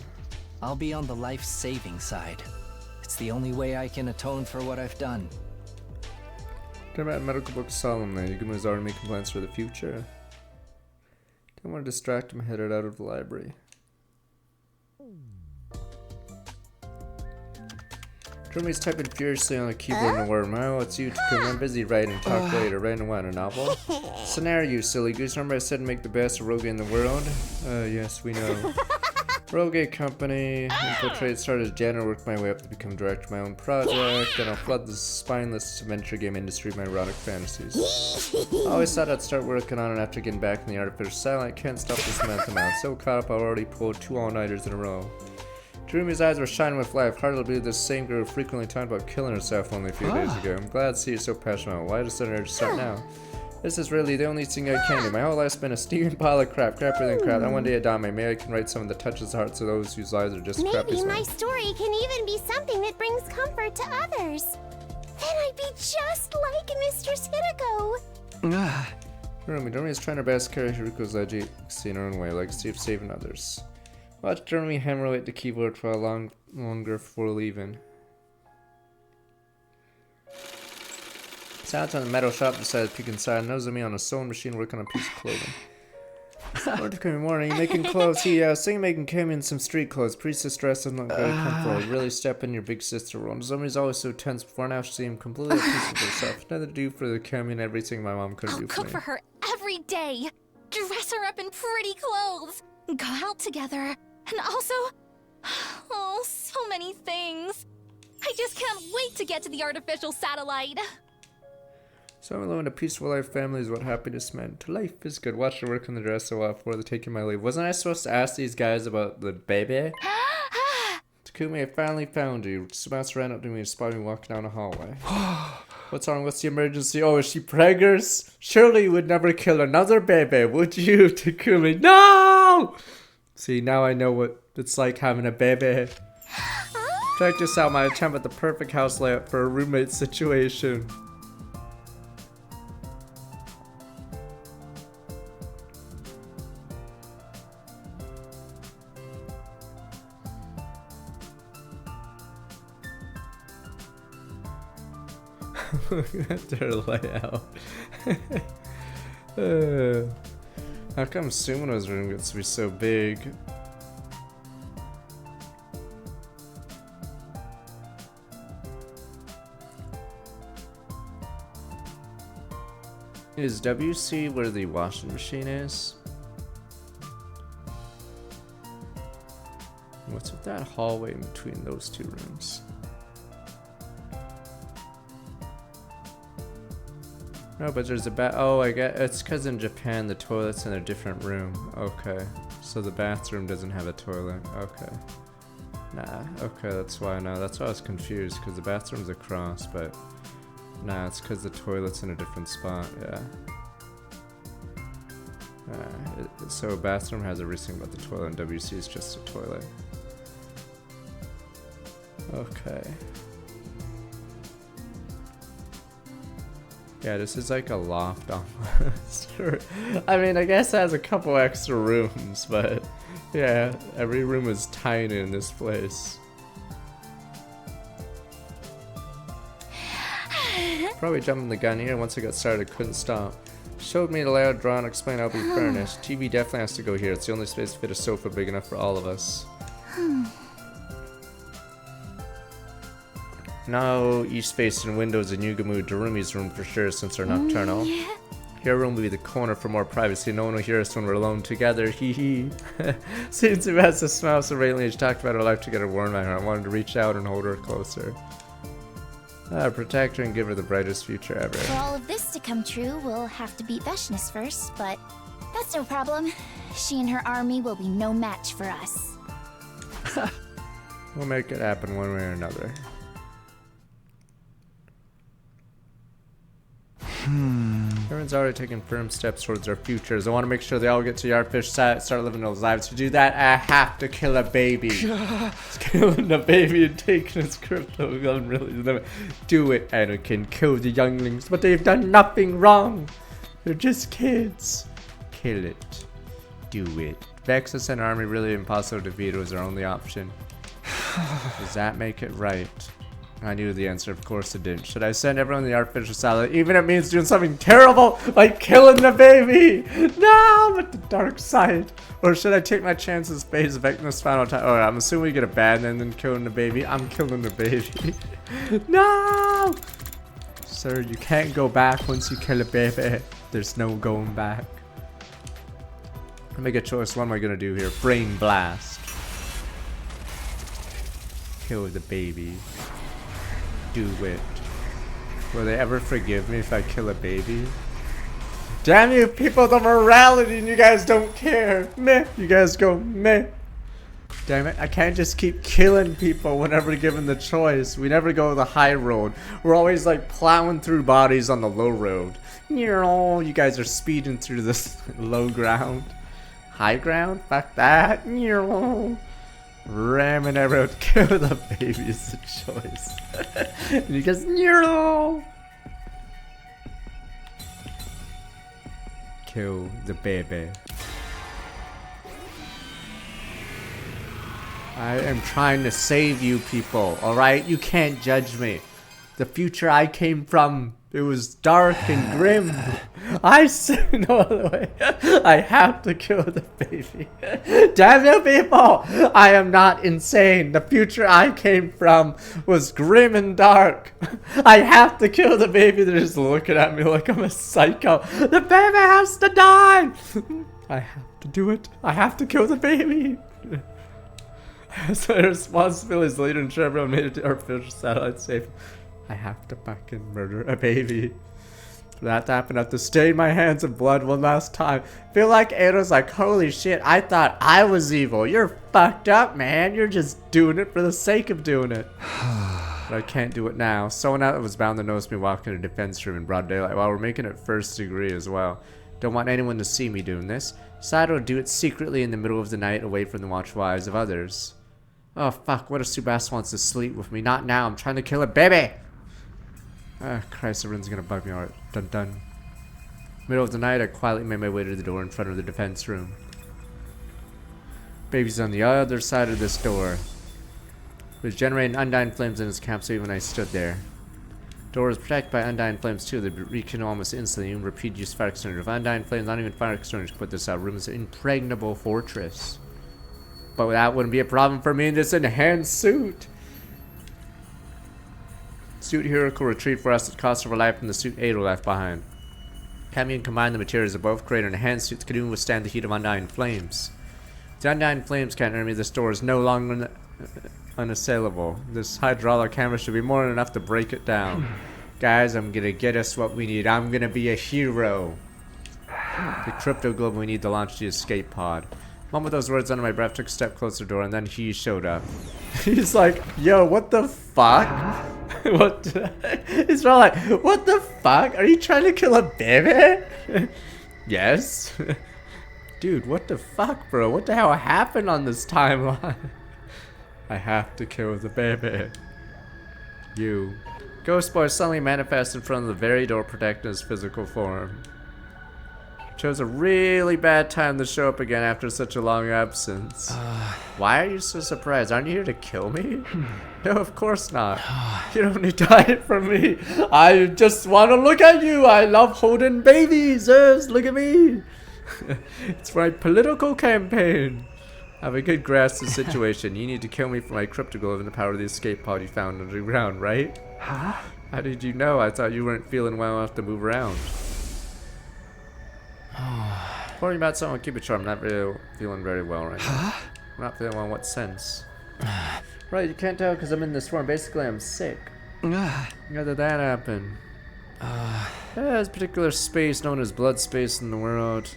I'll be on the life-saving side. It's the only way I can atone for what I've done. Turn about medical book solemnly. Yugumo's already making plans for the future. Don't want to distract him, headed out of the library. Jeremy's typing furiously on the keyboard in a word. Oh, it's you, Takumi. I'm busy writing. Talk later. Writing what? A novel? Scenario, you silly goose. Remember I said make the best Rogue in the world? Yes, we know. Rogue Company. Infiltrate. Started as janitor. Worked my way up to become director of my own project. Then I'll flood the spineless adventure game industry with my erotic fantasies. I always thought I'd start working on it after getting back in the artificial satellite. Can't stop this momentum now. So caught up I already pulled 2 all-nighters in a row. Dreamy's eyes were shining with life. Hard to believe this same girl frequently talked about killing herself only a few days ago. I'm glad to see you're so passionate. Why does it urge to start now? This is really the only thing I can do. My whole life's been a steaming pile of crap, crappier than crap. And one day, Adame, maybe I can write something that touches the hearts of those whose lives are just crappy. Maybe my story can even be something that brings comfort to others. Then I'd be just like Mistress Hideko. Jeremy is trying her best to carry Hiruko's legacy in her own way, legacy of saving others. Watch Jeremy hammer away at the keyboard for longer before leaving. Sounds on the metal shop decided to peek inside. Nose at me on a sewing machine working on a piece of clothing. Lord Takumi morning, you making clothes? Yeah, I was thinking making Kami in some street clothes. Priestess dress doesn't look very comfortable. You really step in your big sister role. Somebody's always so tense before, now she seemed completely at peace with herself. Nothing to do for the Kami and everything my mom couldn't do for me. I'll cook for her every day. Dress her up in pretty clothes. Go out together. And also, oh, so many things. I just can't wait to get to the artificial satellite. So alone, a peaceful life family is what happiness meant. Life is good. Watch her work on the dress a while before they're taking my leave. Wasn't I supposed to ask these guys about the baby? Takumi, I finally found you. Smash ran up to me and spotted me walking down the hallway. What's wrong? What's the emergency? Oh, is she preggers? Surely you would never kill another baby, would you, Takumi? No! See, now I know what it's like having a baby. Check this out, my attempt at the perfect house layout for a roommate situation. Look at their layout. How come Sumino's room gets to be so big? Is WC where the washing machine is? What's with that hallway in between those 2 rooms? No, but there's a oh, I get it's because in Japan the toilet's in a different room. Okay, so the bathroom doesn't have a toilet. Okay, nah. Okay, that's why. No, that's why I was confused because the bathroom's across, but nah, it's because the toilet's in a different spot. Yeah. So a bathroom has everything but the toilet, and WC is just a toilet. Okay. Yeah, this is like a loft almost. I mean, I guess it has a couple extra rooms, but yeah, every room is tiny in this place. Probably jumping the gun here. Once I got started, I couldn't stop. Showed me the layout, drawn, explained I'll be furnished. TV definitely has to go here. It's the only space to fit a sofa big enough for all of us. No east facing windows in Yugumo Darumi's room for sure, since they're nocturnal. Your room will be the corner for more privacy. No one will hear us when we're alone together. Hee hee. Since it has a smile so radiantly, she talked about her life together, warmed my heart. I wanted to reach out and hold her closer. Protect her and give her the brightest future ever. For all of this to come true, we'll have to beat Vashnis first, but that's no problem. She and her army will be no match for us. We'll make it happen one way or another. Everyone's already taking firm steps towards their futures. I want to make sure they all get to Yardfish, start living those lives. To do that, I have to kill a baby. Killing a baby and taking its crypto. I'm really do it, Anakin. Kill the younglings, but they've done nothing wrong. They're just kids. Kill it. Do it. Vexus and army really impossible to defeat was our only option. Does that make it right? I knew the answer, of course it didn't. Should I send everyone the artificial salad, even if it means doing something terrible, like killing the baby? No, but the dark side. Or should I take my chances, face Vecna's final time? Oh, I'm assuming we get a bad and then killing the baby. I'm killing the baby. No! Sir, you can't go back once you kill a baby. There's no going back. I'll make a choice. What am I gonna do here? Brain blast. Kill the baby. Do it. Will they ever forgive me if I kill a baby? Damn you people, the morality, and you guys don't care. Meh. You guys go meh. Damn it, I can't just keep killing people whenever given the choice. We never go the high road. We're always like plowing through bodies on the low road. You guys are speeding through this low ground. High ground? Fuck that. Ramming everyone. Kill the baby is the choice. And he goes, no. Kill the baby. I am trying to save you people, alright? You can't judge me. The future I came from, it was dark and grim. I said no other way. I have to kill the baby. Damn you people! I am not insane. The future I came from was grim and dark. I have to kill the baby. They're just looking at me like I'm a psycho. The baby has to die! I have to do it. I have to kill the baby. So the responsibility is leader and ensure everyone made it to our official satellite safe. I have to fucking murder a baby. For that to happen, I have to stain my hands in blood one last time. Feel like Ada's like, holy shit, I thought I was evil. You're fucked up, man. You're just doing it for the sake of doing it. But I can't do it now. Someone out was bound to notice me walking in a defense room in broad daylight while we're making it first degree as well. Don't want anyone to see me doing this. Decided to do it secretly in the middle of the night away from the watchful eyes of others. Oh fuck, what if Subas wants to sleep with me? Not now, I'm trying to kill a baby! Ah, Christ, everyone's gonna bug me. Alright, dun dun. Middle of the night, I quietly made my way to the door in front of the defense room. Baby's on the other side of this door. It was generating undying flames in its capsule when I stood there. Door was protected by undying flames too. They rekindle almost instantly and repeat use fire extinguisher. If undying flames, not even fire extinguishers could put this out. Room is an impregnable fortress. But that wouldn't be a problem for me in this enhanced suit. Suit hero could retrieve for us at the cost of our life and the suit Ada left behind. Can we combine the materials of both create an enhanced suit that can even withstand the heat of undying flames? If the undying flames can't hurt me, this door is no longer unassailable. This hydraulic hammer should be more than enough to break it down. Guys, I'm gonna get us what we need. I'm gonna be a hero. The crypto globe, we need to launch the escape pod. Mom with those words under my breath took a step closer to the door and then he showed up. He's like, yo, what the fuck? What? He's probably like, what the fuck? Are you trying to kill a baby? Yes. Dude, what the fuck, bro? What the hell happened on this timeline? I have to kill the baby. You. Ghost Boy suddenly manifests in front of the very door protecting his physical form. Chose a really bad time to show up again after such a long absence. Why are you so surprised? Aren't you here to kill me? No, of course not. You don't need to hide it from me. I just want to look at you. I love holding babies. Yes, look at me. It's my political campaign. I have a good grasp of the situation. You need to kill me for my cryptoglobe and the power of the escape pod you found underground, right? Huh? How did you know? I thought you weren't feeling well enough to move around. Worrying about someone, keep it short. I'm not really feeling very well right now. I'm not feeling well in what sense? Right, you can't tell because I'm in this form. Basically, I'm sick. How did that happen? There's a particular space known as blood space in the world.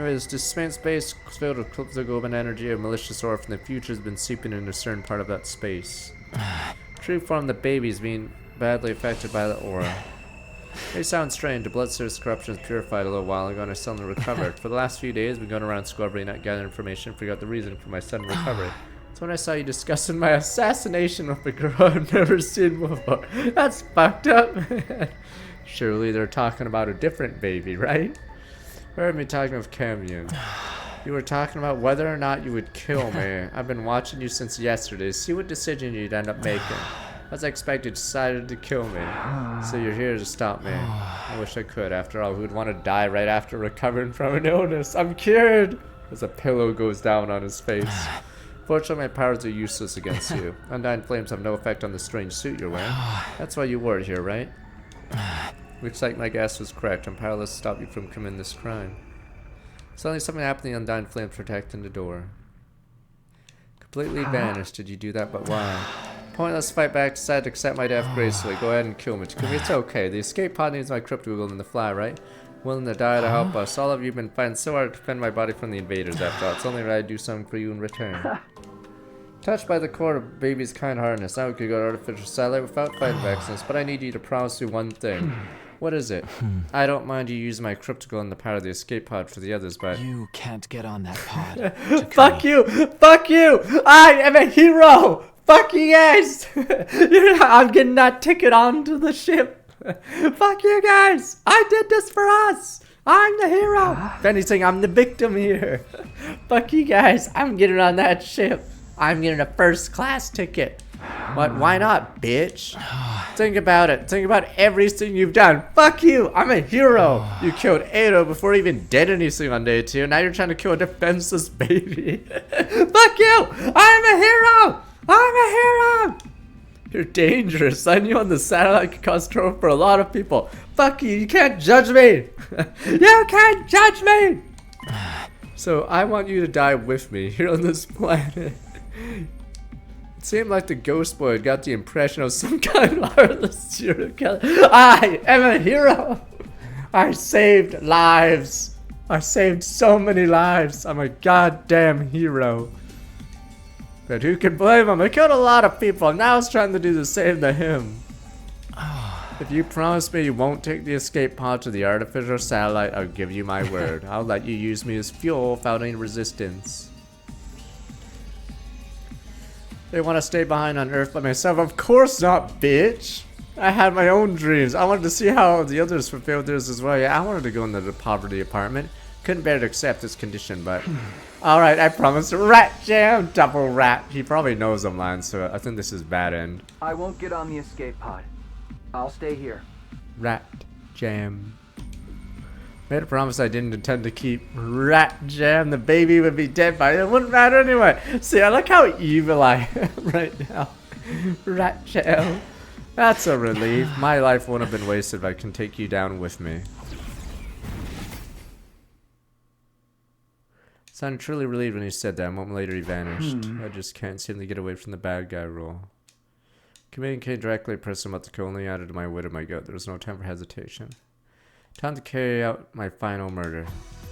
Anyways, this space filled with cryptogloban energy, a malicious aura from the future has been seeping into a certain part of that space. True form, the baby is being badly affected by the aura. May sound strange, the blood source corruption was purified a little while ago and I suddenly recovered. For the last few days, I've been going around school every night gathering information, figure out the reason for my sudden recovery. So when I saw you discussing my assassination with a girl I've never seen before, that's fucked up. Surely they're talking about a different baby, right? Heard me talking of Camion. You were talking about whether or not you would kill me. I've been watching you since yesterday. See what decision you'd end up making. As I expected, you decided to kill me. So you're here to stop me. I wish I could. After all, who'd want to die right after recovering from an illness? I'm cured! As a pillow goes down on his face. Fortunately, my powers are useless against you. Undying flames have no effect on the strange suit you're wearing. That's why you wore it here, right? Looks like my guess was correct. I'm powerless to stop you from committing this crime. Suddenly something happened to the undying flames protecting the door. Completely vanished. Did you do that? But why? Pointless to fight back. Decided to accept my death gracefully. Go ahead and kill me. It's okay. The escape pod needs my cryptogloban and the fly, right? Willing to die to help us. All of you have been fighting so hard to defend my body from the invaders after all. It's only right I do something for you in return. Touched by the core of baby's kind-heartedness, now we could go to artificial satellite without fighting vaccines, but I need you to promise me one thing. What is it? I don't mind you using my cryptogloban to power the escape pod for the others, but... You can't get on that pod. Fuck you! Fuck you! I am a hero! Fuck you guys! I'm getting that ticket onto the ship. Fuck you guys! I did this for us! I'm the hero! If anything, I'm the victim here. Fuck you guys! I'm getting on that ship. I'm getting a first class ticket. What? Why not, bitch? Think about it. Think about everything you've done. Fuck you! I'm a hero! You killed Ado before he even did anything on day 2. Now you're trying to kill a defenseless baby. Fuck you! I'm a hero! I'm a hero! You're dangerous. I knew on the satellite could cause trouble for a lot of people. Fuck you! You can't judge me! You can't judge me! So I want you to die with me here on this planet. It seemed like the ghost boy had got the impression of some kind of heartless serial killer. I am a hero! I saved lives! I saved so many lives! I'm a goddamn hero. But who can blame him? I killed a lot of people. Now I was trying to do the same to him. If you promise me you won't take the escape pod to the artificial satellite, I'll give you my word. I'll let you use me as fuel without any resistance. They want to stay behind on Earth by myself? Of course not, bitch! I had my own dreams. I wanted to see how the others fulfilled theirs as well. Yeah, I wanted to go into the poverty apartment. Couldn't bear to accept this condition, but... Alright, I promise. Rat Jam! Double rat. He probably knows I'm lying, so I think this is bad end. I won't get on the escape pod. I'll stay here. Rat Jam. Made a promise I didn't intend to keep. Rat Jam, the baby would be dead by it. Wouldn't matter anyway. See, I like how evil I am right now. Rat Jam. That's a relief. My life wouldn't have been wasted if I can take you down with me. Sounded truly relieved when he said that. A moment later he vanished. I just can't seem to get away from the bad guy rule. Communicating directly, pressing about the kill only added to my wit and my gut. There was no time for hesitation. Time to carry out my final murder.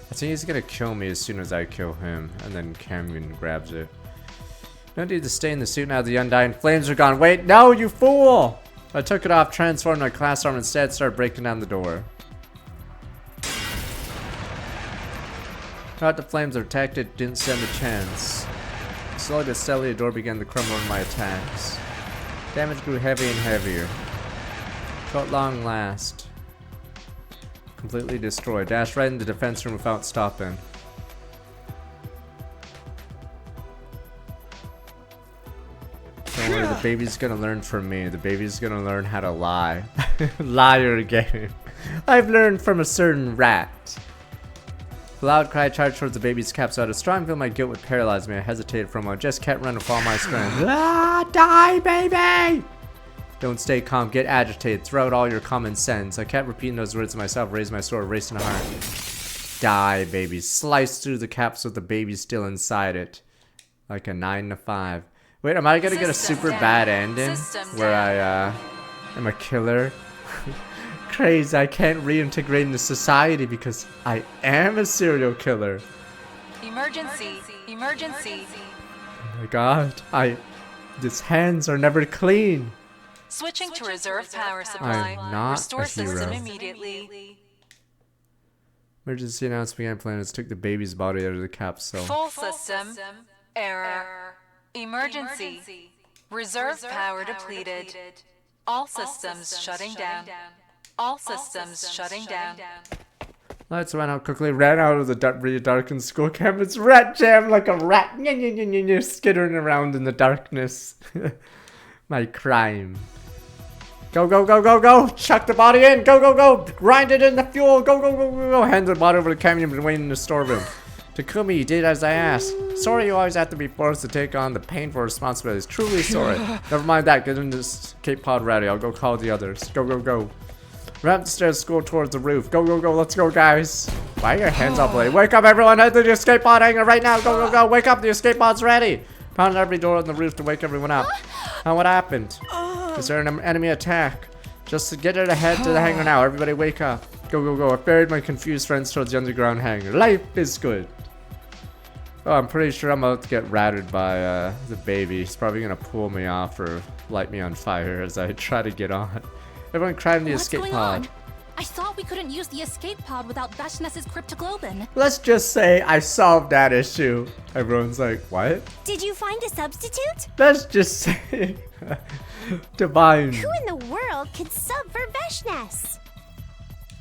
I think he's gonna kill me as soon as I kill him, and then Camion grabs it. No need to stay in the suit now the undying flames are gone. Wait, no, you fool! I took it off, transformed my class arm instead, started breaking down the door. Thought the flames are attacked, it didn't stand a chance. Slowly but steadily, the door began to crumble under my attacks. Damage grew heavy and heavier. Felt long last. Completely destroyed. Dashed right into the defense room without stopping. Don't worry, the baby's gonna learn from me. The baby's gonna learn how to lie. Liar game. I've learned from a certain rat. The loud cry charged towards the baby's cap, so I had a strong feeling my guilt would paralyze me. I hesitated for a moment, just kept running with all my strength. Ah, die, baby! Don't stay calm, get agitated, throw out all your common sense. I kept repeating those words to myself, raised my sword, racing the heart. Die, baby. Slice through the caps with the baby still inside it. Like a 9 to 5. Wait, am I gonna get a super bad ending? Where I am a killer? crazy. I can't reintegrate into society because I am a serial killer. Emergency! Emergency! Oh my god, his hands are never clean. Switching to reserve power supply. I'm not Restore a hero. system immediately. Emergency announced began planets took the baby's body out of the capsule. Full system. Error. Emergency. Reserve power depleted. All systems shutting down. All systems shutting down. Lights went out quickly, ran out of the really darkened school campus, rat jam like a rat, skittering around in the darkness. My crime. Go, go, go, go, go! Chuck the body in! Go, go, go! Grind it in the fuel! Go, go, go, go, go! Hand the body over to Cammy and been waiting in the storeroom. Takumi, you did as I asked. Sorry you always have to be forced to take on the painful responsibilities. Truly sorry. Never mind that, get in this escape pod ready. I'll go call the others. Go, go, go. Run up the stairs, go towards the roof. Go, go, go, let's go, guys. Why are your hands all bloody? Wake up, everyone, head to the escape pod hangar right now. Go, go, go, wake up, the escape pod's ready. Pound every door on the roof to wake everyone up. Now what happened? Is there an enemy attack? Just to get it ahead to the hangar now. Everybody wake up. Go, go, go. I ferried my confused friends towards the underground hangar. Life is good. Oh, I'm pretty sure I'm about to get ratted by the baby. He's probably going to pull me off or light me on fire as I try to get on. Everyone crowd in the escape pod. I thought we couldn't use the escape pod without Veshness's cryptoglobin. Let's just say I solved that issue. Everyone's like, what? Did you find a substitute? Let's just say Divine. Who in the world could sub for Veshness?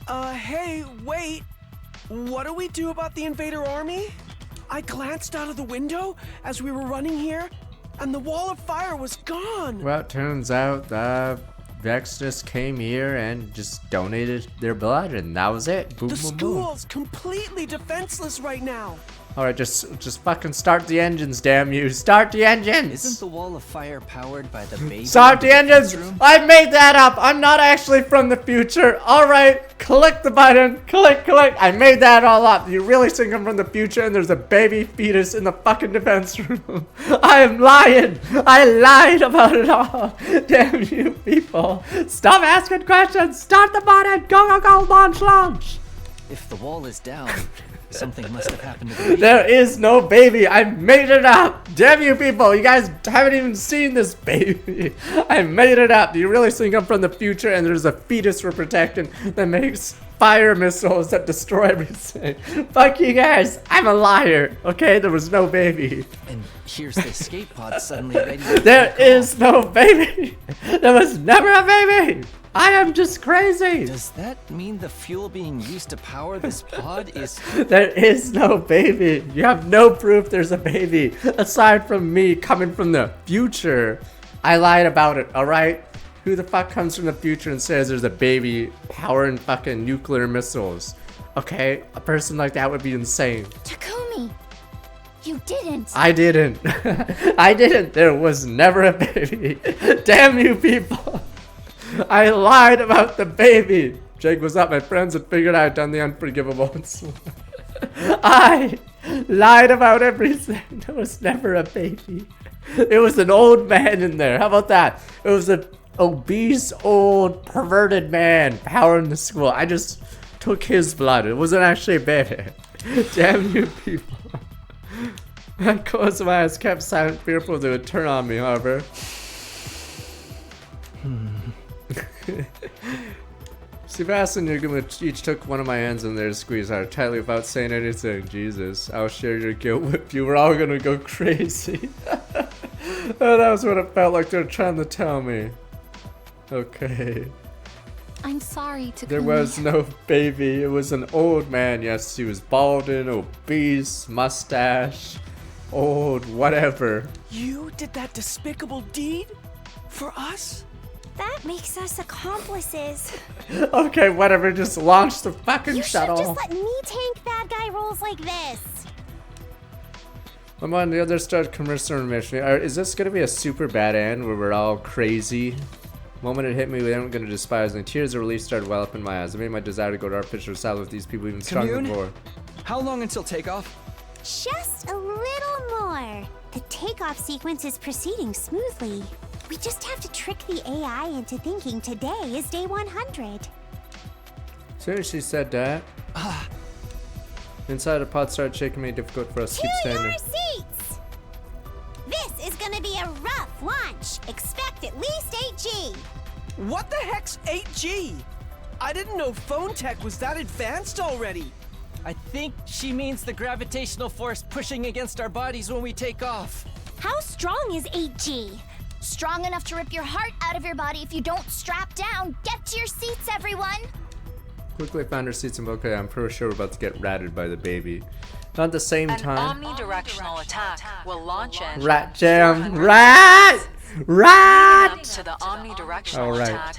Hey, wait. What do we do about the invader army? I glanced out of the window as we were running here, and the wall of fire was gone. Well, it turns out Vex just came here and just donated their blood, and that was it. Boom, The boom, boom. school's completely defenseless right now. Alright, just fucking start the engines, damn you. Start the engines! Isn't the wall of fire powered by the baby? Start in the engines! defense room? I made that up! I'm not actually from the future! Alright, click the button! Click, click! I made that all up! You really think I'm from the future and there's a baby fetus in the fucking defense room? I am lying! I lied about it all! Damn you people! Stop asking questions! Start the button! Go, go, go! Launch, launch! If the wall is down, something must have happened to the baby. There is no baby. I made it up. Damn you people. You guys haven't even seen this baby. I made it up. Do you really think I'm from the future and there's a fetus we're protecting that makes fire missiles that destroy everything? Fuck you guys. I'm a liar. Okay, there was no baby. And here's the escape pod suddenly ready to There take is off. no baby. There was never a baby. I am just crazy. Does that mean the fuel being used to power this pod is... There is no baby. You have no proof there's a baby. Aside from me coming from the future. I lied about it, alright? Who the fuck comes from the future and says there's a baby powering fucking nuclear missiles? Okay, a person like that would be insane. Takumi, you didn't. I didn't. I didn't. There was never a baby. Damn you people. I lied about the baby. Jake was up. My friends had figured I had done the unforgivable. I lied about everything. There was never a baby. It was an old man in there. How about that? It was an obese, old, perverted man powering the school. I just took his blood. It wasn't actually a baby. Damn you people. I closed my eyes, kept silent, fearful they would turn on me, however. Seabass and Yugama each took one of my hands in there to squeeze hard, tightly without saying anything. Jesus, I'll share your guilt with you. We're all gonna go crazy. Oh, that was what it felt like they were trying to tell me. Okay. I'm sorry, Takumi. There was no baby. It was an old man. Yes, he was balding, obese, mustache, old, whatever. You did that despicable deed? For us? That makes us accomplices. Okay, whatever. Just launch the fucking You should shuttle. just let me tank bad guy roles like this. I'm on the other start commercial mission. Is this gonna be a super bad end where we're all crazy? The moment it hit me, they weren't gonna despise me. Tears of relief started well up in my eyes. It made my desire to go to artificial salad with these people even stronger Commune? before. How long until takeoff? Just a little more. The takeoff sequence is proceeding smoothly. We just have to trick the AI into thinking today is day 100. As soon as she said that, inside the pod started shaking, made it difficult for us to keep To standing. your seats! This is gonna be a rough launch. Expect at least 8G. What the heck's 8G? I didn't know phone tech was that advanced already. I think she means the gravitational force pushing against our bodies when we take off. How strong is 8G? Strong enough to rip your heart out of your body if you don't strap down. Get to your seats, everyone. Quickly found our seats and okay, I'm pretty sure we're about to get ratted by the baby. Not at the same An time. omnidirectional attack will launch in Rat jam. Rat! Rat! Up to the omnidirectional All right. attack.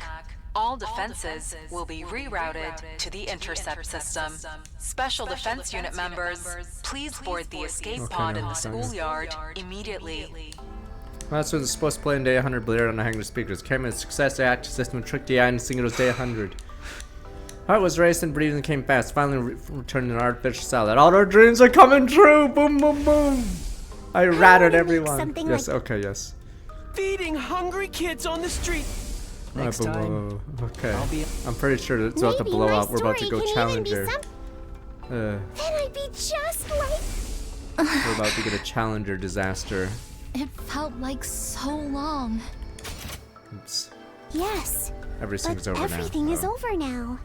All defenses will be rerouted to the intercept system. Special defense unit members, please board the escape pod in the schoolyard immediately. That's what it's supposed to play in day 100, blared on the hangar speakers. Camera's success, the active system tricked the eye and sing it was day 100. Heart was racing, breathing came fast, finally returning an artificial salad. All our dreams are coming true! Boom, boom, boom! I ratted everyone. something Yes, like- okay, yes. Feeding hungry kids on the street. Next Alright, time, okay. I'll be- I'm pretty sure it's about to Maybe blow my up. We're about to story go can challenger. even be Then I'd be just like... We're about to get a challenger disaster. It felt like so long. Oops. Yes, Everything's but over everything now. is over now.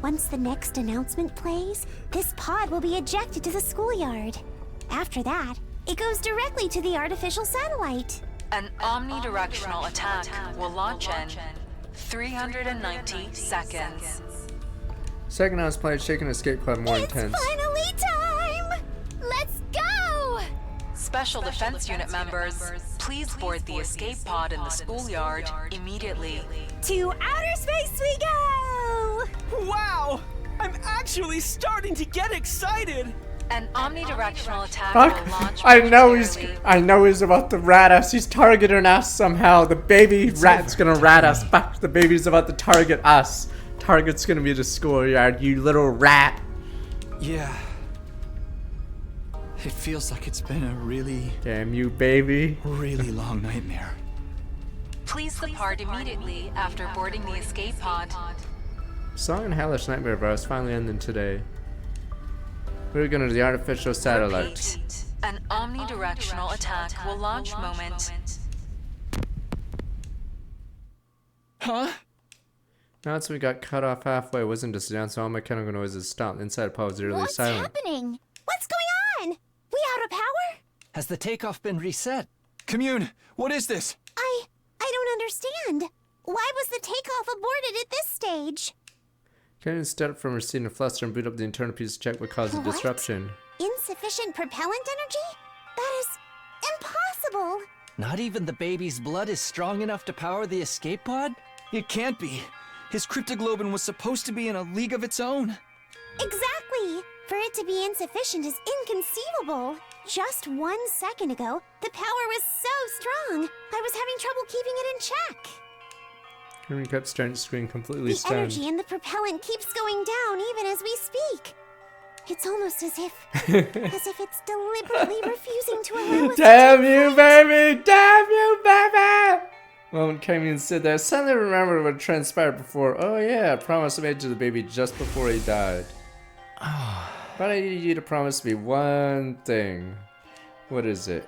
Once the next announcement plays, this pod will be ejected to the schoolyard. After that, it goes directly to the artificial satellite. An omnidirectional attack will launch in 390 seconds. Second house played shaking escape club more intense. Finally time! Let's go! Special defense unit members, please board the escape pod in the schoolyard immediately. To outer space we go! Wow! I'm actually starting to get excited. An omnidirectional attack Fuck! will launch I know he's momentarily. about to rat us. He's targeting us somehow. The baby rat's gonna rat us. Fuck! The baby's about to target us. Target's gonna be the schoolyard. You little rat. Yeah. It feels like it's been a really, Damn you, baby. really long nightmare. Please depart immediately after boarding the escape pod. Song and hellish nightmare of ours finally ending today. We're going to the artificial satellite. Repeat. An omnidirectional attack will launch moment. Huh? Now since we got cut off halfway, wasn't just down, so all mechanical noises stopped. Inside pod was eerily What's silent. happening? What's going on? We out of power? Has the takeoff been reset? Commune, what is this? I don't understand. Why was the takeoff aborted at this stage? Cannon stood up from her seat and flustered and boot up the internal piece to check what caused the What? disruption. Insufficient propellant energy? That is impossible. Not even the baby's blood is strong enough to power the escape pod? It can't be. His cryptoglobin was supposed to be in a league of its own. Exactly. For it to be insufficient is inconceivable. Just 1 second ago, the power was so strong, I was having trouble keeping it in check. Henry kept staring at the screen, completely The stunned. energy in the propellant keeps going down even as we speak. It's almost as if it's deliberately refusing to allow us Damn to you, baby! Damn you, baby! Moment came and stood there. Suddenly remembered what transpired before. Oh yeah, a promise I made to the baby just before he died. But I need you to promise me one thing. What is it?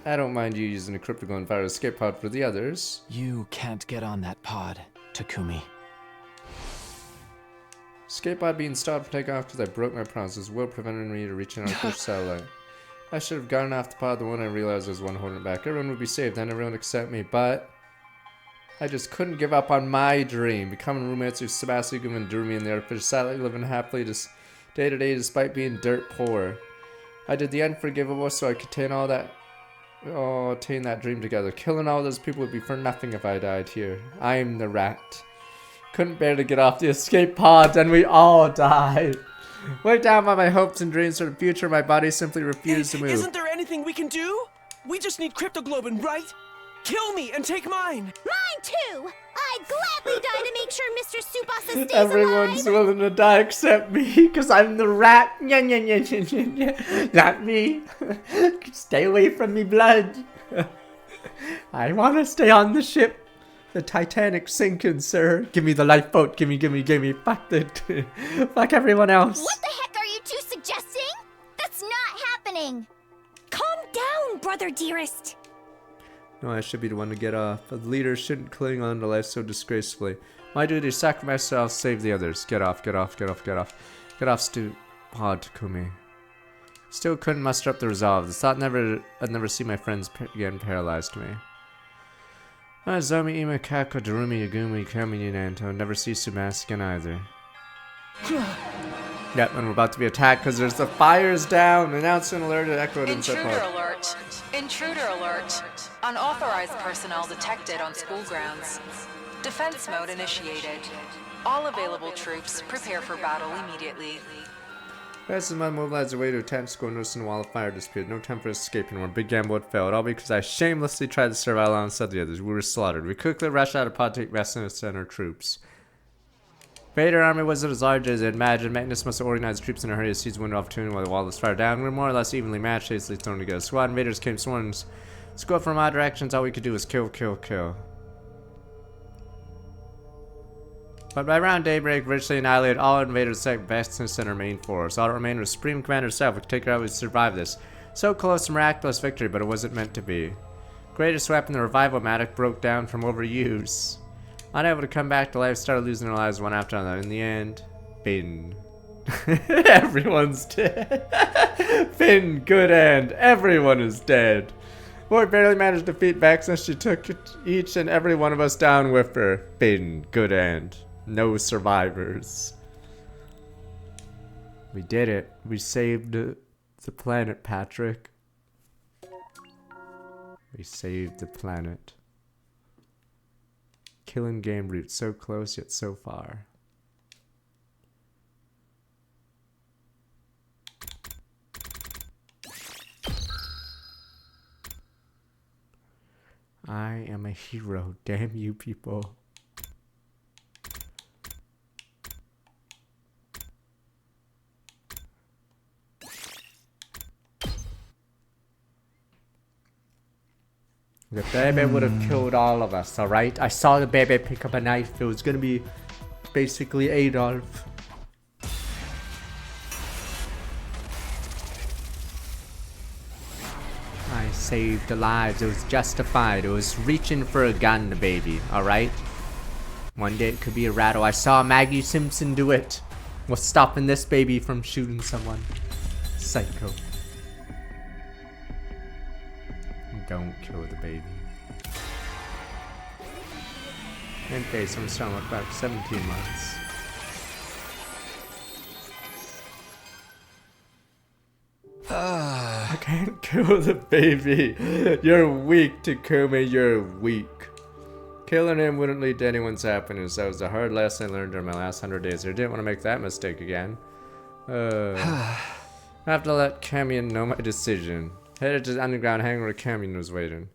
I don't mind you using the Cryptoglobin fire escape pod for the others. You can't get on that pod, Takumi. Escape pod being stopped for takeoff because I broke my promises will preventing me to reach an artificial satellite. I should have gotten off the pod the one I realized was one holding it back. Everyone would be saved, then everyone would accept me, but I just couldn't give up on my dream. Becoming roommates with Sebastian and Durmi in the artificial satellite, living happily just day to day despite being dirt poor. I did the unforgivable so I could attain that dream together. Killing all those people would be for nothing if I died here. I'm the rat. Couldn't bear to get off the escape pod and we all died. Weighed down by my hopes and dreams for the future, my body simply refused to move. Isn't there anything we can do? We just need cryptoglobin, right? Kill me and take mine. Mine too! I'd gladly die to make sure Mr. Tsubasa stays Everyone's alive! willing to die except me, because I'm the rat. Nya, nya, nya, nya, nya, nya. Not me. Stay away from me, blood. I want to stay on the ship. The Titanic sinking, sir. Give me the lifeboat. Gimme, gimme, gimme. Fuck fuck everyone else. What the heck are you two suggesting? That's not happening. Calm down, brother dearest. No, I should be the one to get off. But the leaders shouldn't cling on to life so disgracefully. My duty is sacrifice myself, save the others. Get off, get off, get off, get off. Get off, Takumi. Still couldn't muster up the resolve. The thought I'd never see my friends again paralyzed me. Zomi, Ima, Kako, Darumi, Yagumi, Kami, Nanto. Never see Sumas again either. Yep, and we're about to be attacked because there's the fires down. Announcement alerted, echoed and so Intruder forth. alert. Intruder alert. Unauthorized personnel detected on school grounds. Defense mode initiated. All available troops prepare for battle immediately. This is my mobilized away to attempt school noticing the wall of fire disappeared. No time for escaping where Big Gamble had failed. All because I shamelessly tried to survive alongside the others. We were slaughtered. We quickly rushed out of pod to take residence and our troops. Vader army wasn't as large as I imagined. Magnus must have organized troops in a hurry to seize window opportunity while the wall was fired down. We were more or less evenly matched, hastily thrown together. Squad invaders came swarming. Squad from all directions. All we could do was kill, kill, kill. But by around daybreak, virtually annihilated all invaders except vastness and our main force. All that remained was Supreme Commander herself. We could take her out, we'd survive this. So close to miraculous victory, but it wasn't meant to be. Greatest weapon, the revival-matic, broke down from overuse. Unable to come back to life, started losing their lives one after another. In the end, Finn. Everyone's dead. Finn, good end. Everyone is dead. Boy barely managed to defeat Vex, and she took each and every one of us down with her. Finn, good end. No survivors. We did it. We saved the planet, Patrick. We saved the planet. Killing game route, so close yet so far. I am a hero, damn you people. The baby would have killed all of us, alright? I saw the baby pick up a knife. It was gonna be basically Adolf. I saved lives. It was justified. It was reaching for a gun, the baby, alright? One day it could be a rattle. I saw Maggie Simpson do it. What's stopping this baby from shooting someone? Psycho. Don't kill the baby. And face, I'm starting to look back 17 months. I can't kill the baby. You're weak, Takumi. You're weak. Killing him wouldn't lead to anyone's happiness. That was a hard lesson I learned during my last 100 days. I didn't want to make that mistake again. I have to let Camion know my decision. Headed to the underground hangar where Camion was waiting.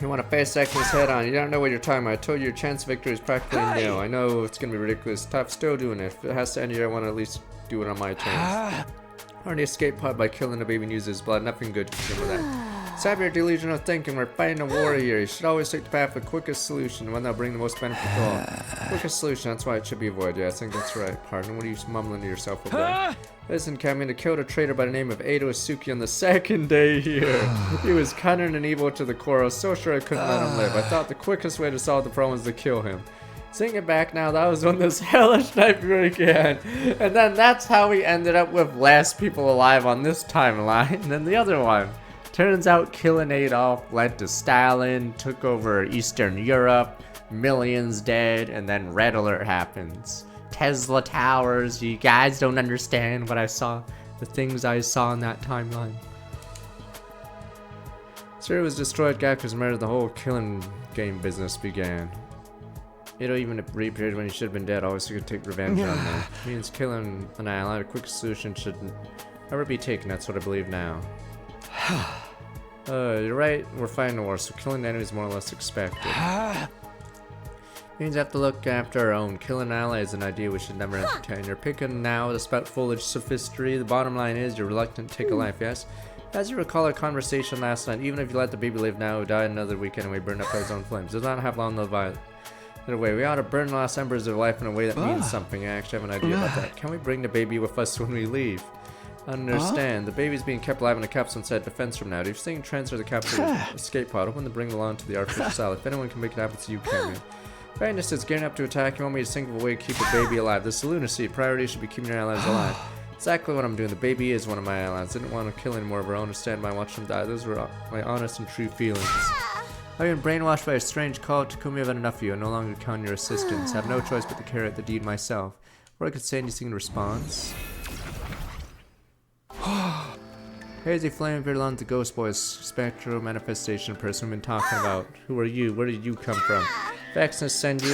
You want to face Ekman's head on. You don't know what you're talking about. I told you your chance of victory is practically nil. I know it's going to be ridiculous tough. Still doing it. If it has to end here, I want to at least do it on my terms. Already escaped pod by killing the baby and use his blood. Nothing good can come of that. Stop your delusional thinking. We're fighting a war here. You should always take the path of the quickest solution, the one that'll bring the most benefit to all. Quickest solution, that's why it should be avoided. Yeah, I think that's right. Pardon, what are you mumbling to yourself over there? Listen, Camion, killed a traitor by the name of Edo Isuki on the second day here. He was cunning and evil to the core. I was so sure I couldn't let him live. I thought the quickest way to solve the problem was to kill him. Thinking back now, that was when this hellish nightmare began. And then that's how we ended up with last people alive on this timeline than the other one. Turns out killing Adolf led to Stalin, took over Eastern Europe, millions dead, and then Red Alert happens. Tesla towers, you guys don't understand what I saw, the things I saw in that timeline. Syria was destroyed, Gaku's murder, the whole killing game business began. Edo even reappeared when he should have been dead, always could take revenge on them. Means killing Annihilate, a quick solution should never be taken, that's what I believe now. You're right, we're fighting a war, so killing the enemy is more or less expected. Means I have to look after our own. Killing an ally is an idea we should never entertain. You're picking now to spout foolish sophistry. The bottom line is you're reluctant to take a life, yes? As you recall our conversation last night, even if you let the baby live now, he would die another week anyway, burned up by his own flames. Does not have long lived by it. In a way, we ought to burn the last embers of life in a way that means something. I actually have an idea about that. Can we bring the baby with us when we leave? Understand. The baby's being kept alive in a capsule inside defense room now. If you're saying transfer the capsule escape pod, open the bring along to the artificial cell. If anyone can make it happen to you, can. Fairness is gearing up to attack. You want me to single away keep the baby alive. This is lunacy. Priority should be keeping your allies alive. Exactly what I'm doing. The baby is one of my allies. Didn't want to kill any more of her own or stand by and watch them die. Those were my honest and true feelings. I've been brainwashed by a strange call. Takumi, I've had enough of you. I no longer count on your assistance. I have no choice but to carry out the deed myself. Or I could say anything in response. Hazy flame appeared along the Ghost Boy's spectral manifestation person we've been talking about. Who are you? Where did you come from? Vexness send you?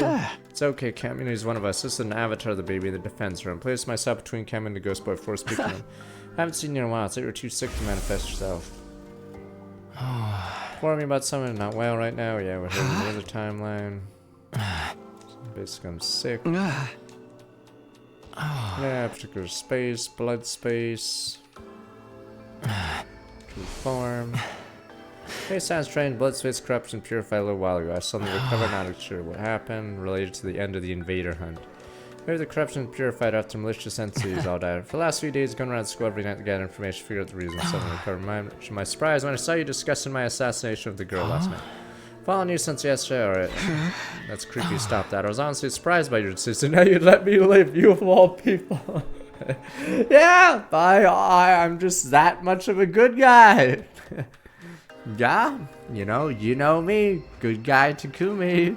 It's okay, Cameron is one of us. This is an avatar of the baby in the defense room. Place myself between Cameron and the Ghost Boy before speaking to him. I haven't seen you in a while. It's like you're too sick to manifest yourself. Inform me about someone not well right now. Yeah, we're heading the other timeline. Basically, I'm sick. Yeah, particular space, blood space. True form. Hey, sounds trained. Blood space corruption purified a little while ago. I suddenly recovered, not sure what happened. Related to the end of the invader hunt. Maybe the corruption purified after malicious entities all died. For the last few days, going around the school every night to gather information, figure out the reason. Suddenly recovered. To my surprise, when I saw you discussing my assassination of the girl last night. Following you since yesterday, alright. That's creepy, stop that. I was honestly surprised by your decision. Now you'd let me live, you of all people. Yeah, I'm just that much of a good guy. Yeah, you know me. Good guy Takumi.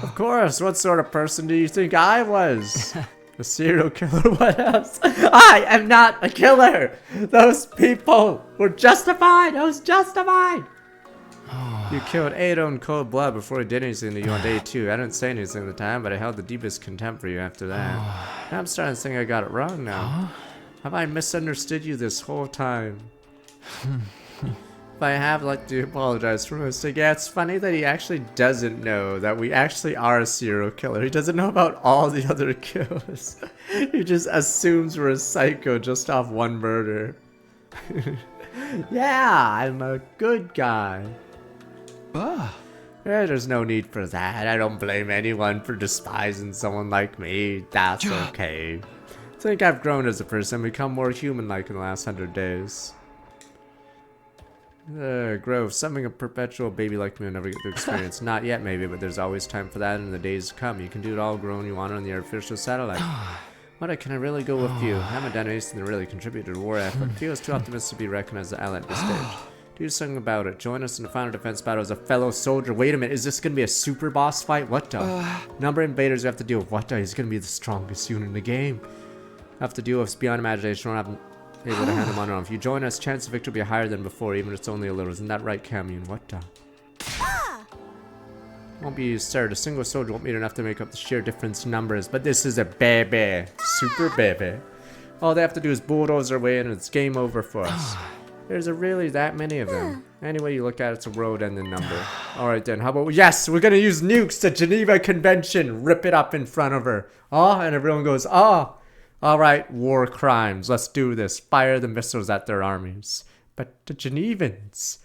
Of course, what sort of person do you think I was? A serial killer? What else? I am not a killer! Those people were justified! I was justified! You killed Ado in cold blood before he did anything to you on day 2. I didn't say anything at the time, but I held the deepest contempt for you after that. Now I'm starting to think I got it wrong now. Have I misunderstood you this whole time? If I have, I'd like to apologize for my mistake. Yeah, it's funny that he actually doesn't know that we actually are a serial killer. He doesn't know about all the other kills. He just assumes we're a psycho just off one murder. Yeah, I'm a good guy. Yeah, there's no need for that. I don't blame anyone for despising someone like me. That's okay. I think I've grown as a person, become more human-like in the last 100 days. Grove, something a perpetual baby like me will never get to experience. Not yet, maybe, but there's always time for that in the days to come. You can do it all grown you want on the artificial satellite. What, can I really go with you? I haven't done anything to really contribute to the war effort. It feels too optimistic to be recognized as an ally at this stage. Do something about it. Join us in the final defense battle as a fellow soldier. Wait a minute, is this gonna be a super boss fight? What the? Number of invaders we have to deal with. What the? He's gonna be the strongest unit in the game. Have to deal with beyond imagination. We're not able to hand him on. If you join us, chance of victory will be higher than before, even if it's only a little. Isn't that right, Camion? What the? Won't be absurd. A single soldier won't be enough to make up the sheer difference in numbers, but this is a baby. Super baby. All they have to do is bulldoze their way in and it's game over for us. There's really that many of them. Any way you look at it, it's a road-ending number. Alright then, how about... Yes! We're gonna use nukes! The Geneva Convention! Rip it up in front of her. Oh, and everyone goes, oh! Alright, war crimes. Let's do this. Fire the missiles at their armies. But the Genevans...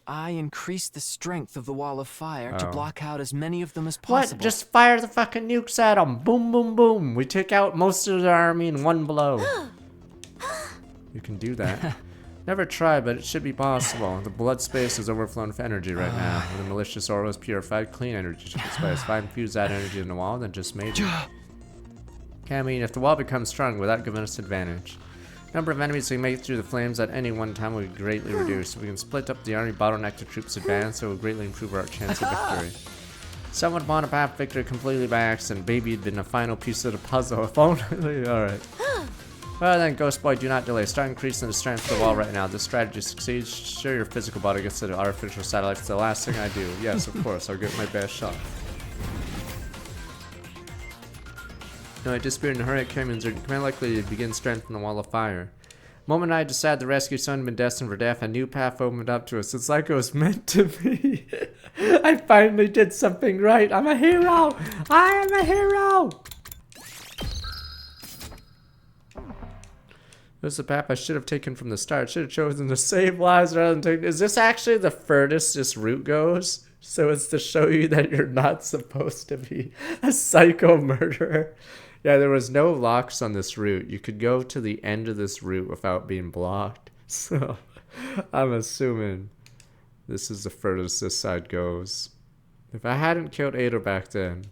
I increased the strength of the wall of fire to block out as many of them as possible. What? Just fire the fucking nukes at them. Boom, boom, boom. We take out most of their army in one blow. You can do that. Never tried, but it should be possible. The blood space is overflowing with energy right now. When the malicious aura is purified, clean energy took its place. If I infuse that energy in the wall, then just maybe. I mean, if the wall becomes strong, will that give us advantage? Number of enemies we can make through the flames at any one time will be greatly reduced. If we can split up the army, bottleneck the troops advance, it will greatly improve our chance of victory. Someone won a path victory completely by accident. Baby had been a final piece of the puzzle. If only. Alright. Well then, Ghost Boy, do not delay. Start increasing the strength of the wall right now. This strategy succeeds. Share your physical body against the artificial satellite. It's the last thing I do. Yes, of course. I'll get my best shot. No, I disappeared in a hurry at Camions are command likely to begin strengthening the wall of fire. The moment I decided the rescue son had been destined for death, a new path opened up to us. It's like it was meant to be. I finally did something right. I'm a hero. I am a hero. This is a path I should have taken from the start. Should have chosen to save lives rather than take. Is this actually the furthest this route goes? So it's to show you that you're not supposed to be a psycho murderer. Yeah, there was no locks on this route. You could go to the end of this route without being blocked. So I'm assuming this is the furthest this side goes. If I hadn't killed Ada back then,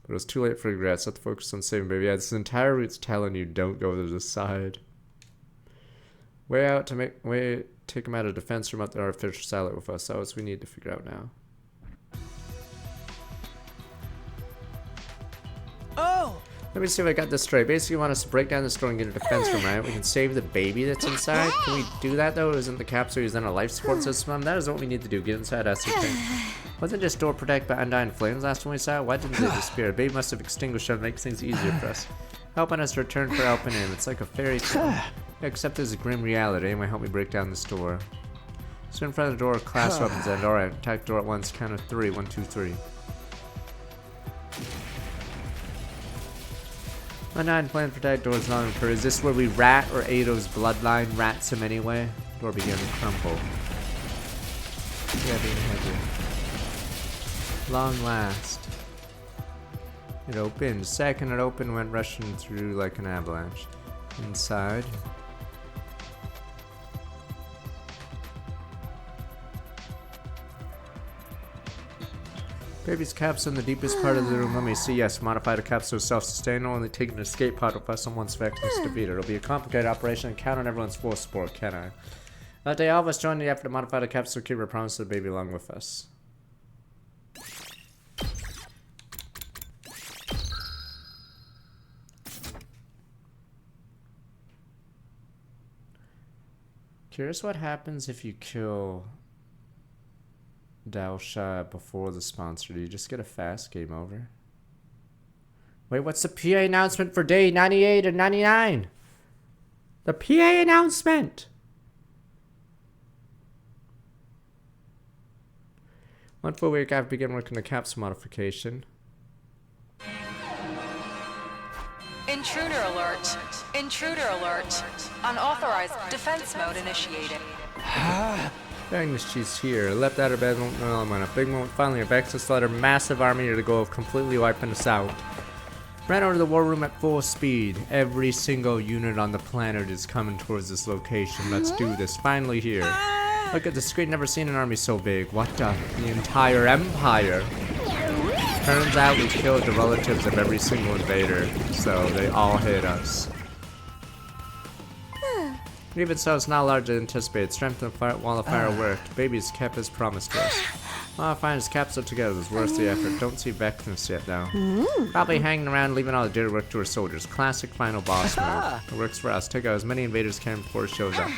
but it was too late for regrets, I have to focus on saving baby. Yeah, this entire route's telling you don't go to this side. Way out to take him out of defense room at the artificial satellite with us. That's what we need to figure out now. Oh! Let me see if I got this straight. Basically, you want us to break down the store and get a defense room, right? We can save the baby that's inside. Can we do that, though? Isn't the capsule using a life support system? That is what we need to do. Get inside us. Wasn't this door protected by undying flames last time we saw it? Why didn't they disappear? The baby must have extinguished them. Makes things easier for us. Helping us return for helping him. It's like a fairy tale. Except it's a grim reality. Anyway, help me break down this door. So in front of the door, class weapons end. Alright, attack the door at once. Count of 3. 1, 2, 3. Undying plan for that door's not occur. Is this where we rat or Ado's bloodline rats him anyway? Door began to crumble. Yeah, being heavy. Long last. It opened. The second it opened, went rushing through like an avalanche. Inside. Baby's capsule in the deepest part of the room. Let me see. Yes, modify the capsule self-sustain. Only take an escape pod with us and once Vector is defeated. It'll be a complicated operation and count on everyone's full support, can I? That day, all of us join the effort to modify the capsule. Keep our promise to the baby along with us. Curious what happens if you kill Dalsha before the sponsor. Do you just get a fast game over? Wait, what's the PA announcement for day 98 and 99? The PA announcement! One full week I've begun working the capsule modification. Intruder alert. Intruder alert. Unauthorized defense mode initiated. Magnus, she's here. Left out of bed moment. A big moment finally. A Vexus led her massive army to the goal of completely wiping us out. Ran over to the war room at full speed. Every single unit on the planet is coming towards this location. Let's do this. Finally here. Look at the screen. Never seen an army so big. What the entire empire. Turns out we killed the relatives of every single invader, so they all hit us. Even so, it's not larger than anticipated. Strength of the wall of fire worked. Baby's kept his promise to us. Modifying his capsule together was worth the effort. Don't see Vecnus yet, though. Probably hanging around, leaving all the dirty work to her soldiers. Classic final boss move. It works for us. Take out as many invaders can before it shows up.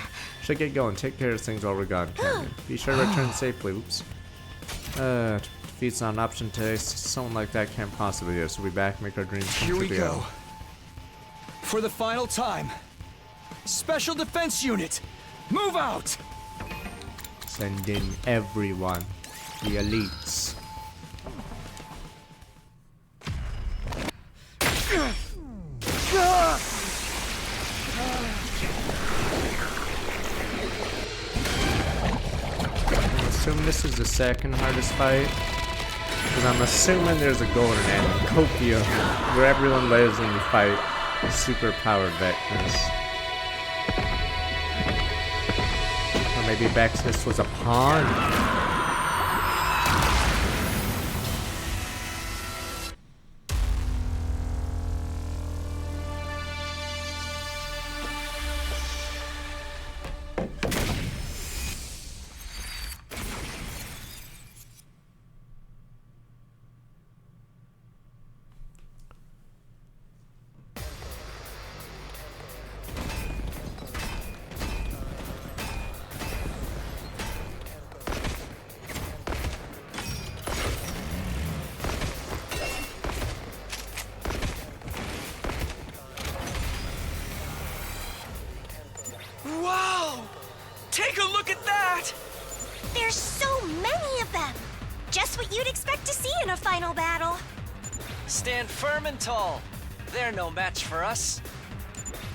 Should get going. Take care of things while we're gone, Canyon. Be sure to return safely. Oops. Defeat's not an option today. Someone like that can't possibly do it. So we'll be back, make our dreams come true. Here we go. For the final time. Special Defense Unit, move out! Send in everyone. The elites. I'm assuming this is the second hardest fight. Because I'm assuming there's a golden end, Copia, where everyone lives when you fight the super powered Vecnus. Or maybe Vecnus was a pawn. Wow! Take a look at that! There's so many of them! Just what you'd expect to see in a final battle. Stand firm and tall. They're no match for us.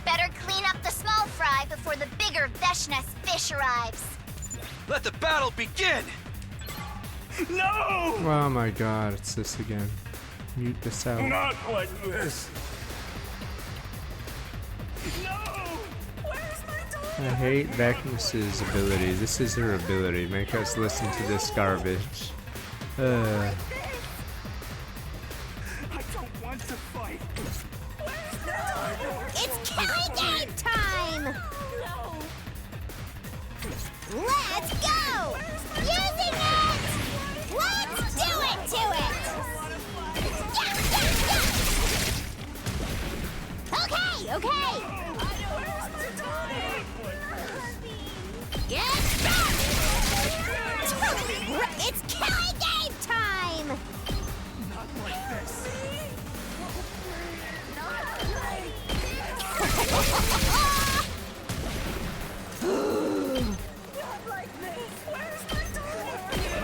Better clean up the small fry before the bigger Veshnes fish arrives. Let the battle begin! No! Oh my god, it's this again. Mute this out. Not like this. No! I hate Vecnus's ability. This is her ability. Make us listen to this garbage. I don't want to fight. It's killing game time! Let's go! Using it! Let's do it to it! Yeah! Okay! Get back! It's killing game time! Not like this.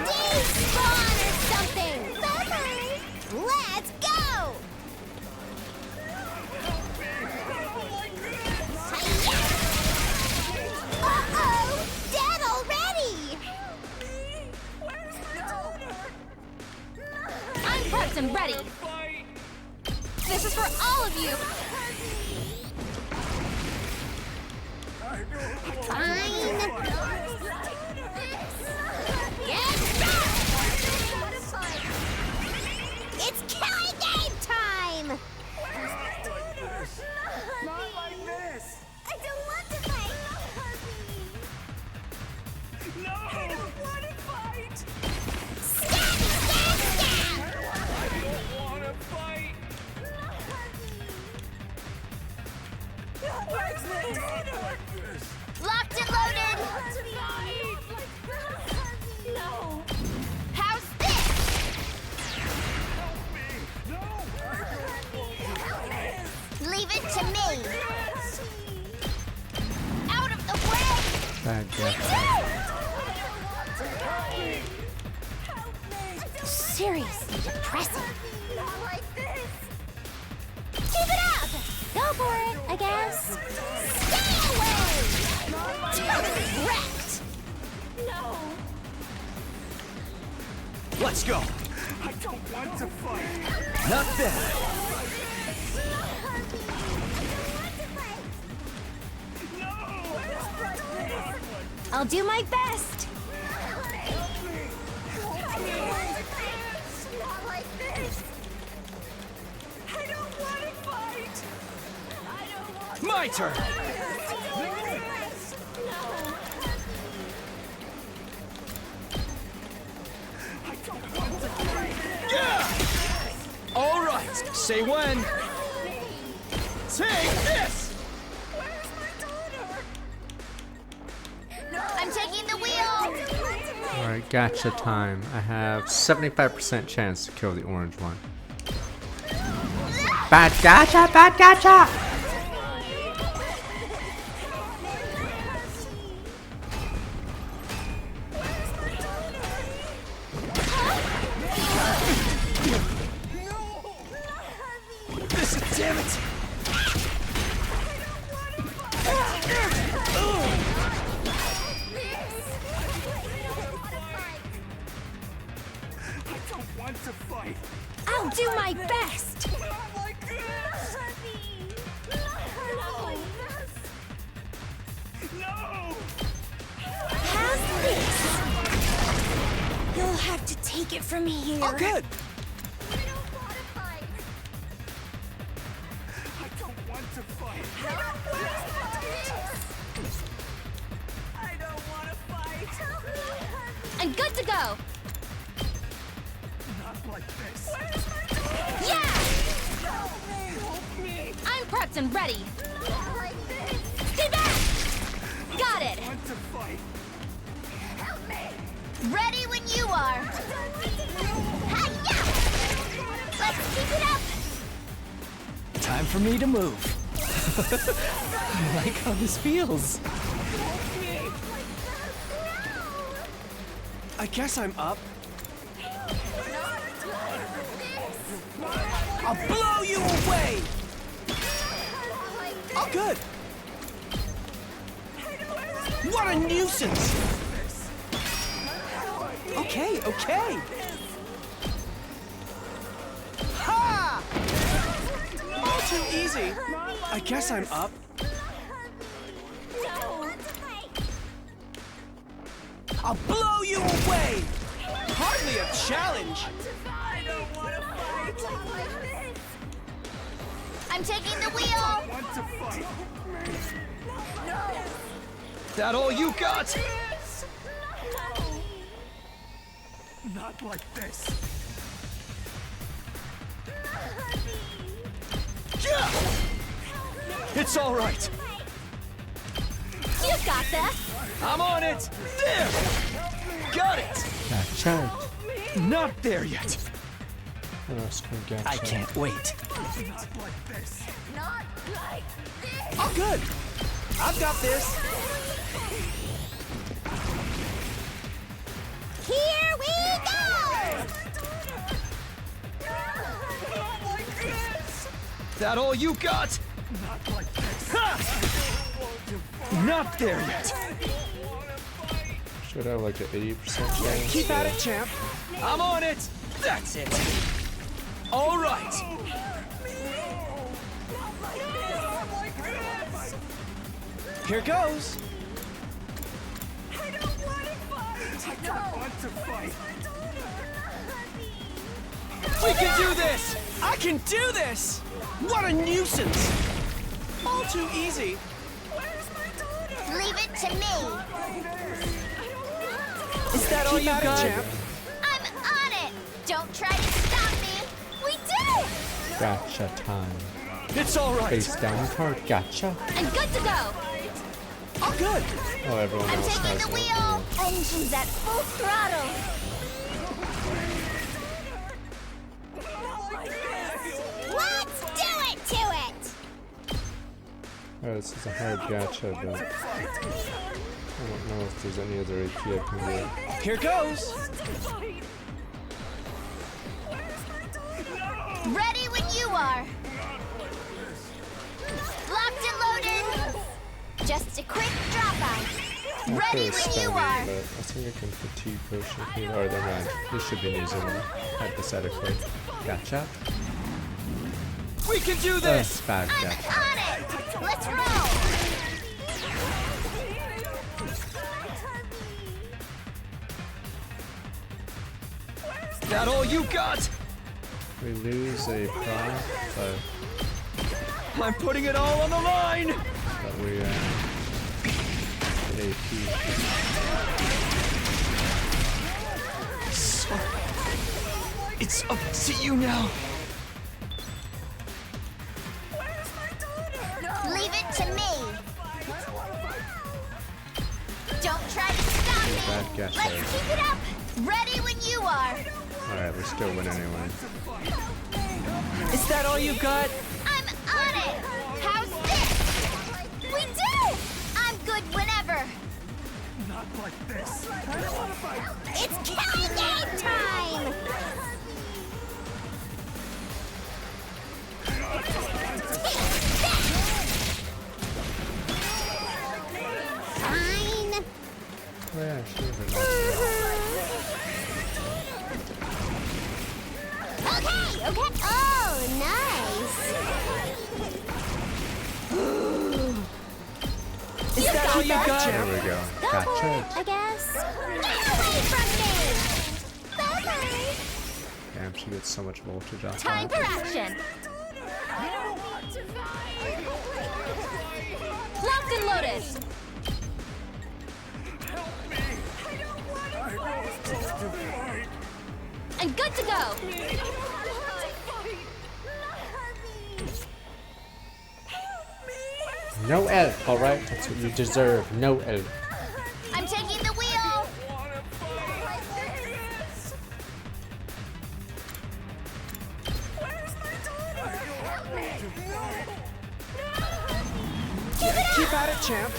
Despawn or something! Let's go! Uh-oh! Dead already! I'm prepped and ready. This is for all of you. Fine! Get back! It's killing game time! Not like this. I don't want to fight! No! I don't want to fight. Stab! Stab! Stab! I don't want to fight. Locked and loaded. How's this? Leave it to me. Out of the way. Bad guess. Seriously depressing. Keep it up! Go for it, I guess. Stay away! Totally wrecked! Let's go! I don't want to fight. Not bad. I'll do my best. My turn! Yeah! All right, say when. Take this! I'm taking the wheel. Alright, gotcha time. I have 75% chance to kill the orange one. Bad gotcha! Bad gotcha! This is damn it! I don't want to fight. I'll do my best. Not like this. No! How's this? You'll have to take it from here. Oh, good! I don't want to fight. I don't want to fight. I'm good to go. Not like this. Yeah! I'm prepped and ready. Stay back! Got it. I want to fight. Ready when you are. Hi-ya! Let's keep it up. Time for me to move. I like how this feels. I guess I'm up. I'll blow you away! I'll Oh, good. What a nuisance! Okay, okay. Ha! All too easy. I guess I'm up. I'll blow you away! Hardly a challenge! I'm taking the wheel! That all you got? Not like this. Yeah! It's all right. You got this! I'm on it. There. Got it. Gotcha. Not there yet. What else can we get? I can't wait. Oh, good. I've got this. Here we go! That all you got? Ha! Not there yet. Should have like an 80% chance. Keep at it, champ. I'm on it. That's it. All right. Here goes. We can do this. I can do this! What a nuisance! All too easy. Leave it to me! Is that all you got, champ? I'm on it! Don't try to stop me! We did it! Gotcha time. It's all right. Face down card. Gotcha. And good to go! Oh, good. Oh, everyone I'm else taking has the it. wheel! Engines at full throttle! Let's do it to it! Oh, this is a hard gotcha, but I don't know if there's any other AP I can get. Here goes. Ready when you are! Locked and loaded! Just a quick drop out! Ready when you are! But I think I can fatigue potion here. Or never mind. This should be using them, hypothetically. Gotcha. We can do this. Bad I'm gotcha. on it! Let's roll! That all you got? We lose a prime, but I'm putting it all on the line. we get AP. So, it's up to you now. Leave it to me! Don't try to stop me! Bad guess Let's there. keep it up! Ready when you are! Alright, we still win anyway. Is that all you got? I'm on it! How's this? We did it! I'm good whenever! Not like this. It's killing game time! Fine. Oh yeah, sure. Okay, okay. Oh, nice. Is that all you got, There champ? we go. Go for Gotcha. it, I guess. Get away from me! Bye-bye. Damn, she gets so much voltage off Time that. for action! Locked and loaded! And good to go! No elf, alright? That's what you deserve. No elf. I'm taking the wheel! Keep at it, champ.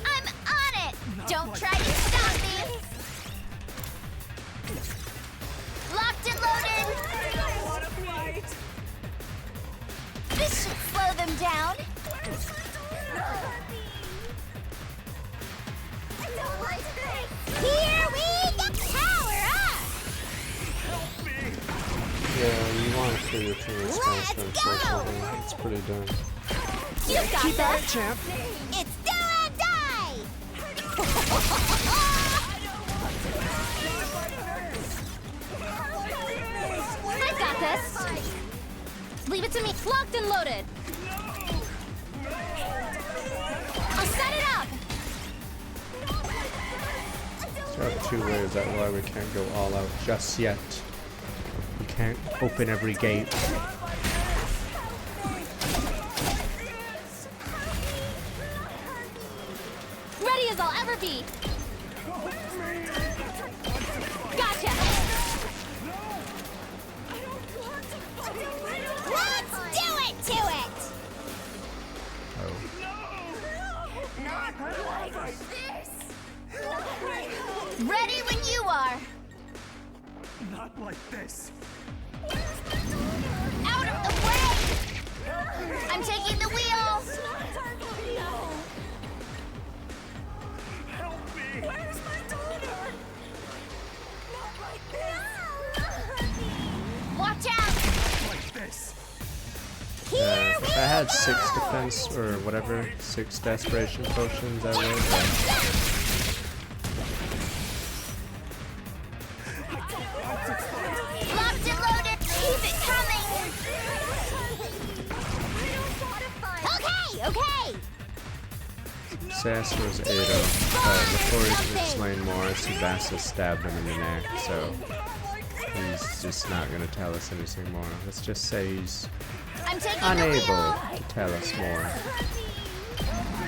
I'm on it! Don't try to stop me! Locked and loaded! This should slow them down! Here we go! Power up! Yeah, you want to feel your teammates unfortunately. It's pretty dumb. You got Keep at it, this! champ. It's do or die! I got this! Leave it to me. Locked and loaded! I'll set it up! There are two ways that why we can't go all out just yet. We can't open every gate. Ready as I'll ever be! Gotcha! Let's do it to it! Ready when you are. Not like this. Out of the way! I'm taking the wheel! Help me. Where's my daughter? Not like this! Watch out! Like this. If I had 6 defense or whatever, 6 desperation potions, I would. Locked and loaded! Keep it coming! Okay, okay! Sass was 8-0, but before he could explain more, Subasa stabbed him in the neck, so he's just not gonna tell us anything more. Let's just say he's I'm taking unable the wheel! to tell us more.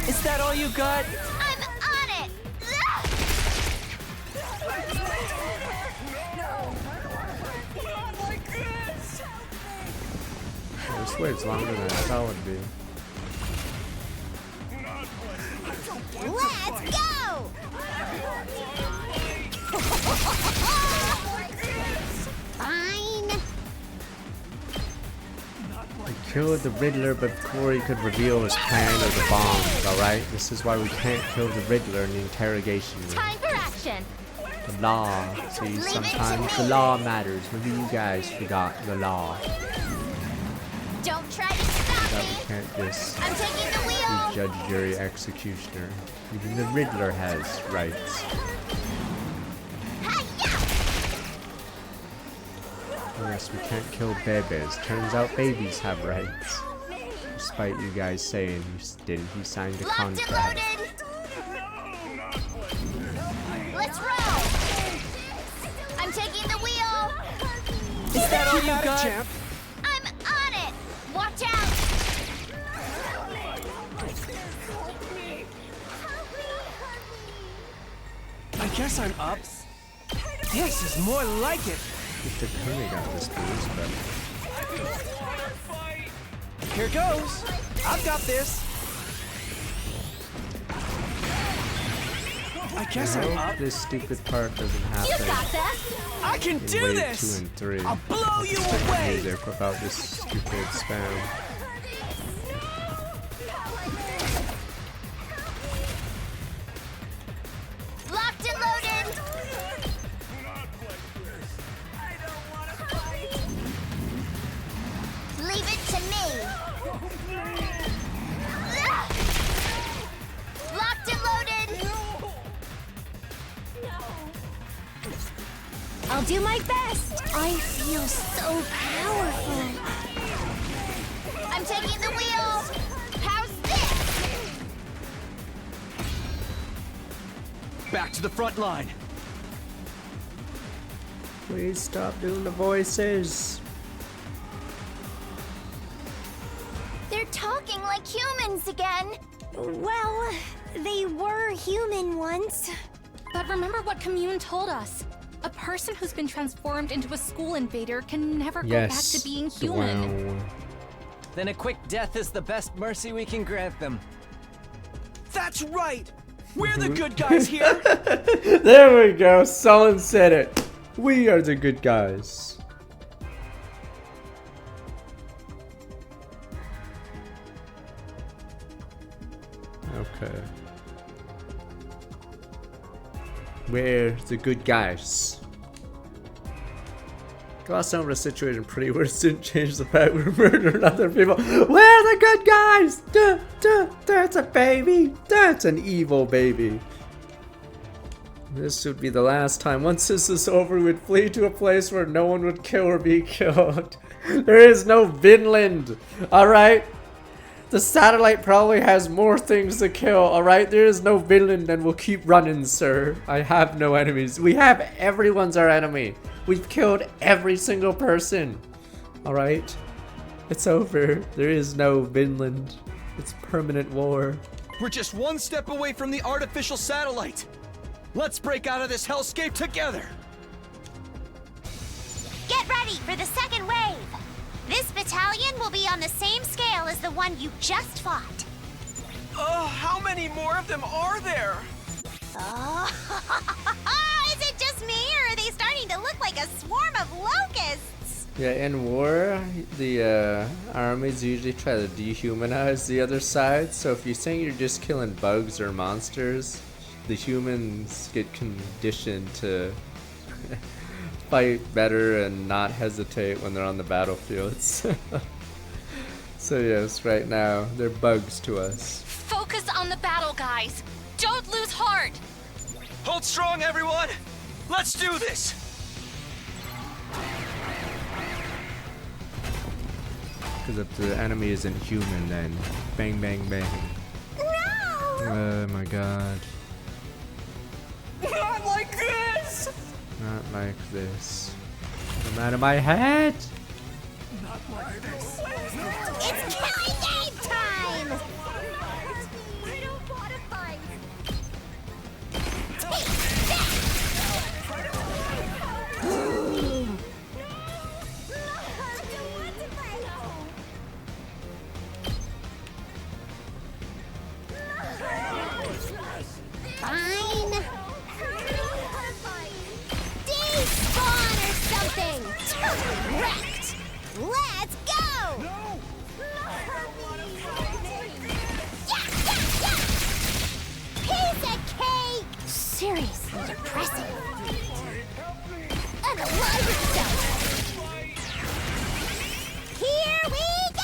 Is that all you got? I'm on it! This wait's longer than I thought it would be. Let's go! Fine. We killed the Riddler before he could reveal his plan of the bombs, alright? This is why we can't kill the Riddler in the interrogation room. Time for action! The law. See, sometimes the law matters. Maybe you guys forgot the law. Don't try to stop That me! we can't just I'm taking the be wheel! judge, jury, executioner. Even the Riddler has rights. Yes, we can't kill babies. Turns out babies have rights. Despite you guys saying he signed a Locked and contract. loaded! Let's roll! I'm taking the wheel! Is that all you got, champ? I'm on it! Watch out! I guess I'm up. This is more like it. If the Penny got this boost, but Here goes. I've got this. I guess I I'm hope up. this stupid part doesn't happen. You got this! I can in do wave this. 2 and 3. I'll blow you Stick with away. music without this stupid spam. Locked and loaded! Leave it to me! Locked and loaded! I'll do my best. I feel so powerful. I'm taking the wheel! How's this? Back to the front line. Please stop doing the voices. They're talking like humans again! Well, they were human once. But remember what Commune told us. A person who's been transformed into a school invader can never go back to being human. Wow. Then a quick death is the best mercy we can grant them. That's right. We're the good guys here. There we go. Someone said it. We are the good guys. Okay. We're the good guys. Glossed over the situation pretty worse, didn't change the fact we're murdering other people. We're the good guys! Duh, duh, that's a baby! That's an evil baby. This would be the last time. Once this is over, we would flee to a place where no one would kill or be killed. There is no Vinland, alright? The satellite probably has more things to kill, alright? There is no Vinland and we'll keep running, sir. I have no enemies. We have everyone's our enemy. We've killed every single person. Alright? It's over. There is no Vinland. It's permanent war. We're just one step away from the artificial satellite. Let's break out of this hellscape together. Get ready for the second wave. This battalion will be on the same scale as the one you just fought. How many more of them are there? Oh, is it just me, or are they starting to look like a swarm of locusts? Yeah, in war, the armies usually try to dehumanize the other side. So if you think you're just killing bugs or monsters, the humans get conditioned to fight better and not hesitate when they're on the battlefields. So yes, right now, they're bugs to us. Focus on the battle, guys. Don't lose heart. Hold strong, everyone. Let's do this. Because if the enemy isn't human, then bang, bang, bang. No! Oh my god. Not like this! Not like this. Come out of my head! Not like this. It's killing game time! I don't want to fight. Fine. Despawn or something! Wrecked! Let's go! Piece of cake! Seriously depressing. Unalive yourself! Here we go!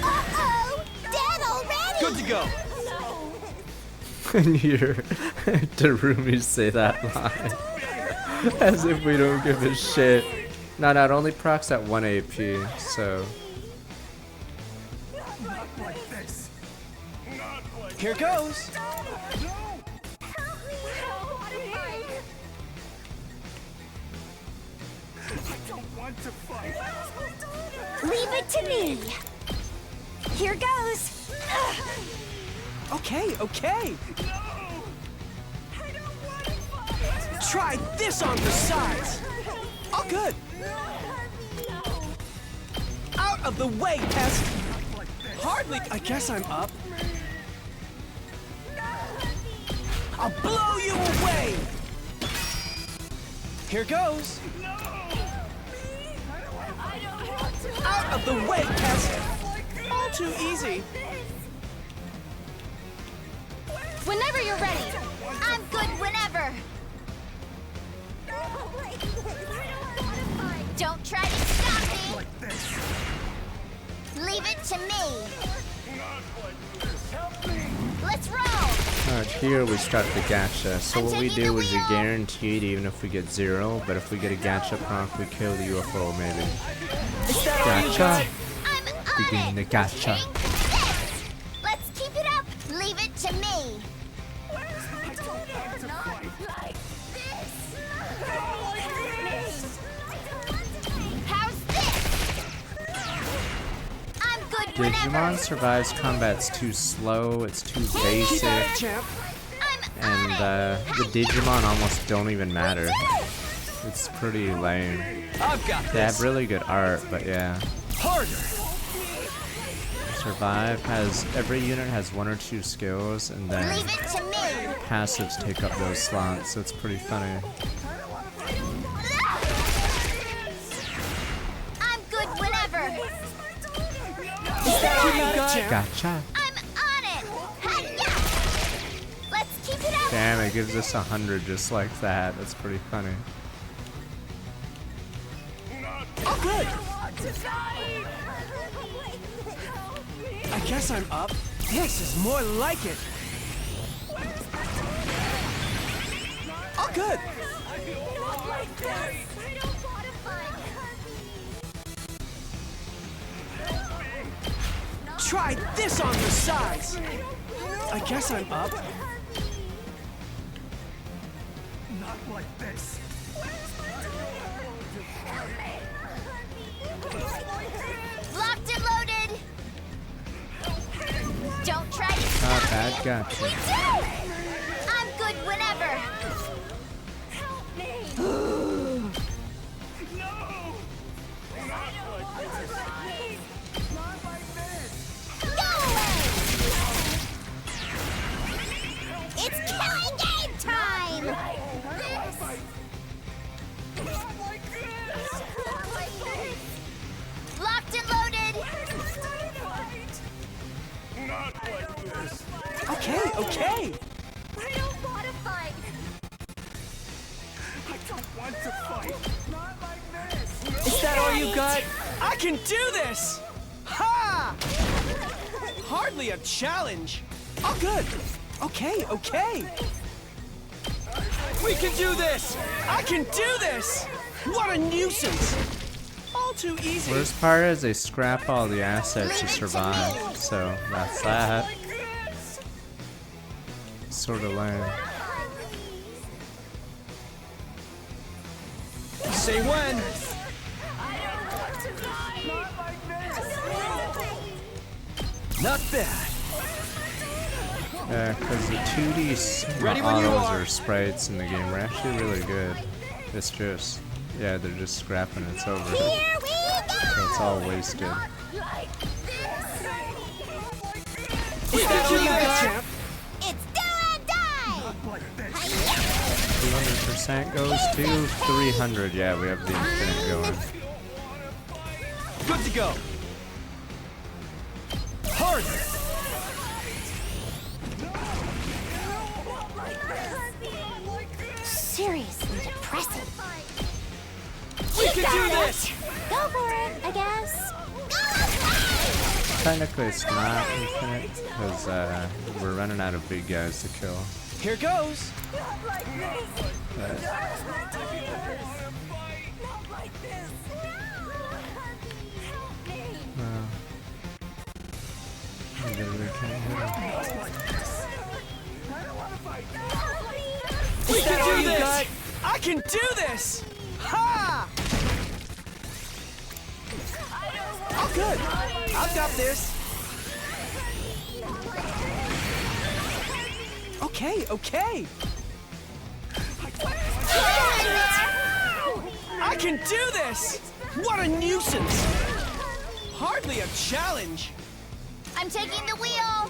Uh-oh! Dead already! Good to go. And hear Darumi say that line. As if we don't give a shit. No, it only procs at 1 AP, so. Here goes. Leave it to me. Here goes. Okay, okay. Try this on the sides. Oh, good. Out of the way, pest. Hardly. I guess I'm up. I'll blow you away. Here goes. Out of the way, pest. All too easy. Whenever you're ready. I'm good whenever. Don't try to stop me. Leave it to me. Let's roll. Alright, here we start the gacha. So what we do is we guaranteed even if we get 0, but if we get a gacha proc, we kill the UFO maybe. Gacha. I'm Begin on the it. gacha. Take this. Let's keep it up. Leave it to me. How's this? I'm good Digimon whenever. survives combat's too slow, it's too basic, Champ. and the Digimon almost don't even matter. It's pretty lame. I've got They have this. really good art, but yeah. Harder. Survive has, every unit has 1 or 2 skills, and then Leave it to me. passives take up those slots, so it's pretty funny. I'm good whenever. Is that all you got? Gotcha. I'm on it. Hi-ya. Let's keep it up. Damn, it gives us 100 just like that. That's pretty funny. Oh, good. I guess I'm up. This is more like it. Oh, good. Try this on the sides. I guess I'm up. Not like this. Locked and loaded. Don't try to Not stop bad, me. gotcha. We do. I'm good whenever. Go away. It's killing game time. Locked and loaded. Okay, okay. I don't want to fight. Is that all you got? I can do this! Ha! Hardly a challenge. Oh, good. Okay, okay. We can do this! I can do this! What a nuisance! All too easy. Worst part is they scrap all the assets to survive, so that's that. Sort of lame. Say when. Not bad. Yeah, because the 2D Ready when you autos are. or sprites in the game are actually really good. It's just, yeah, they're just scrapping, it's over. So Here we go. it's all wasted. Is that all you got, champ? It's do or die. 200% goes to 300. Yeah, we have the infinite going. Good to go. Harder. Seriously depressing. We can do this! Go for it, I guess. Technically, it's not infinite because we're running out of big guys to kill. Here goes. I literally can't hit him. We can do this! I can do this! Ha! Oh, good. I've got this. Okay, okay. I can do this! What a nuisance! Hardly a challenge. I'm taking the wheel.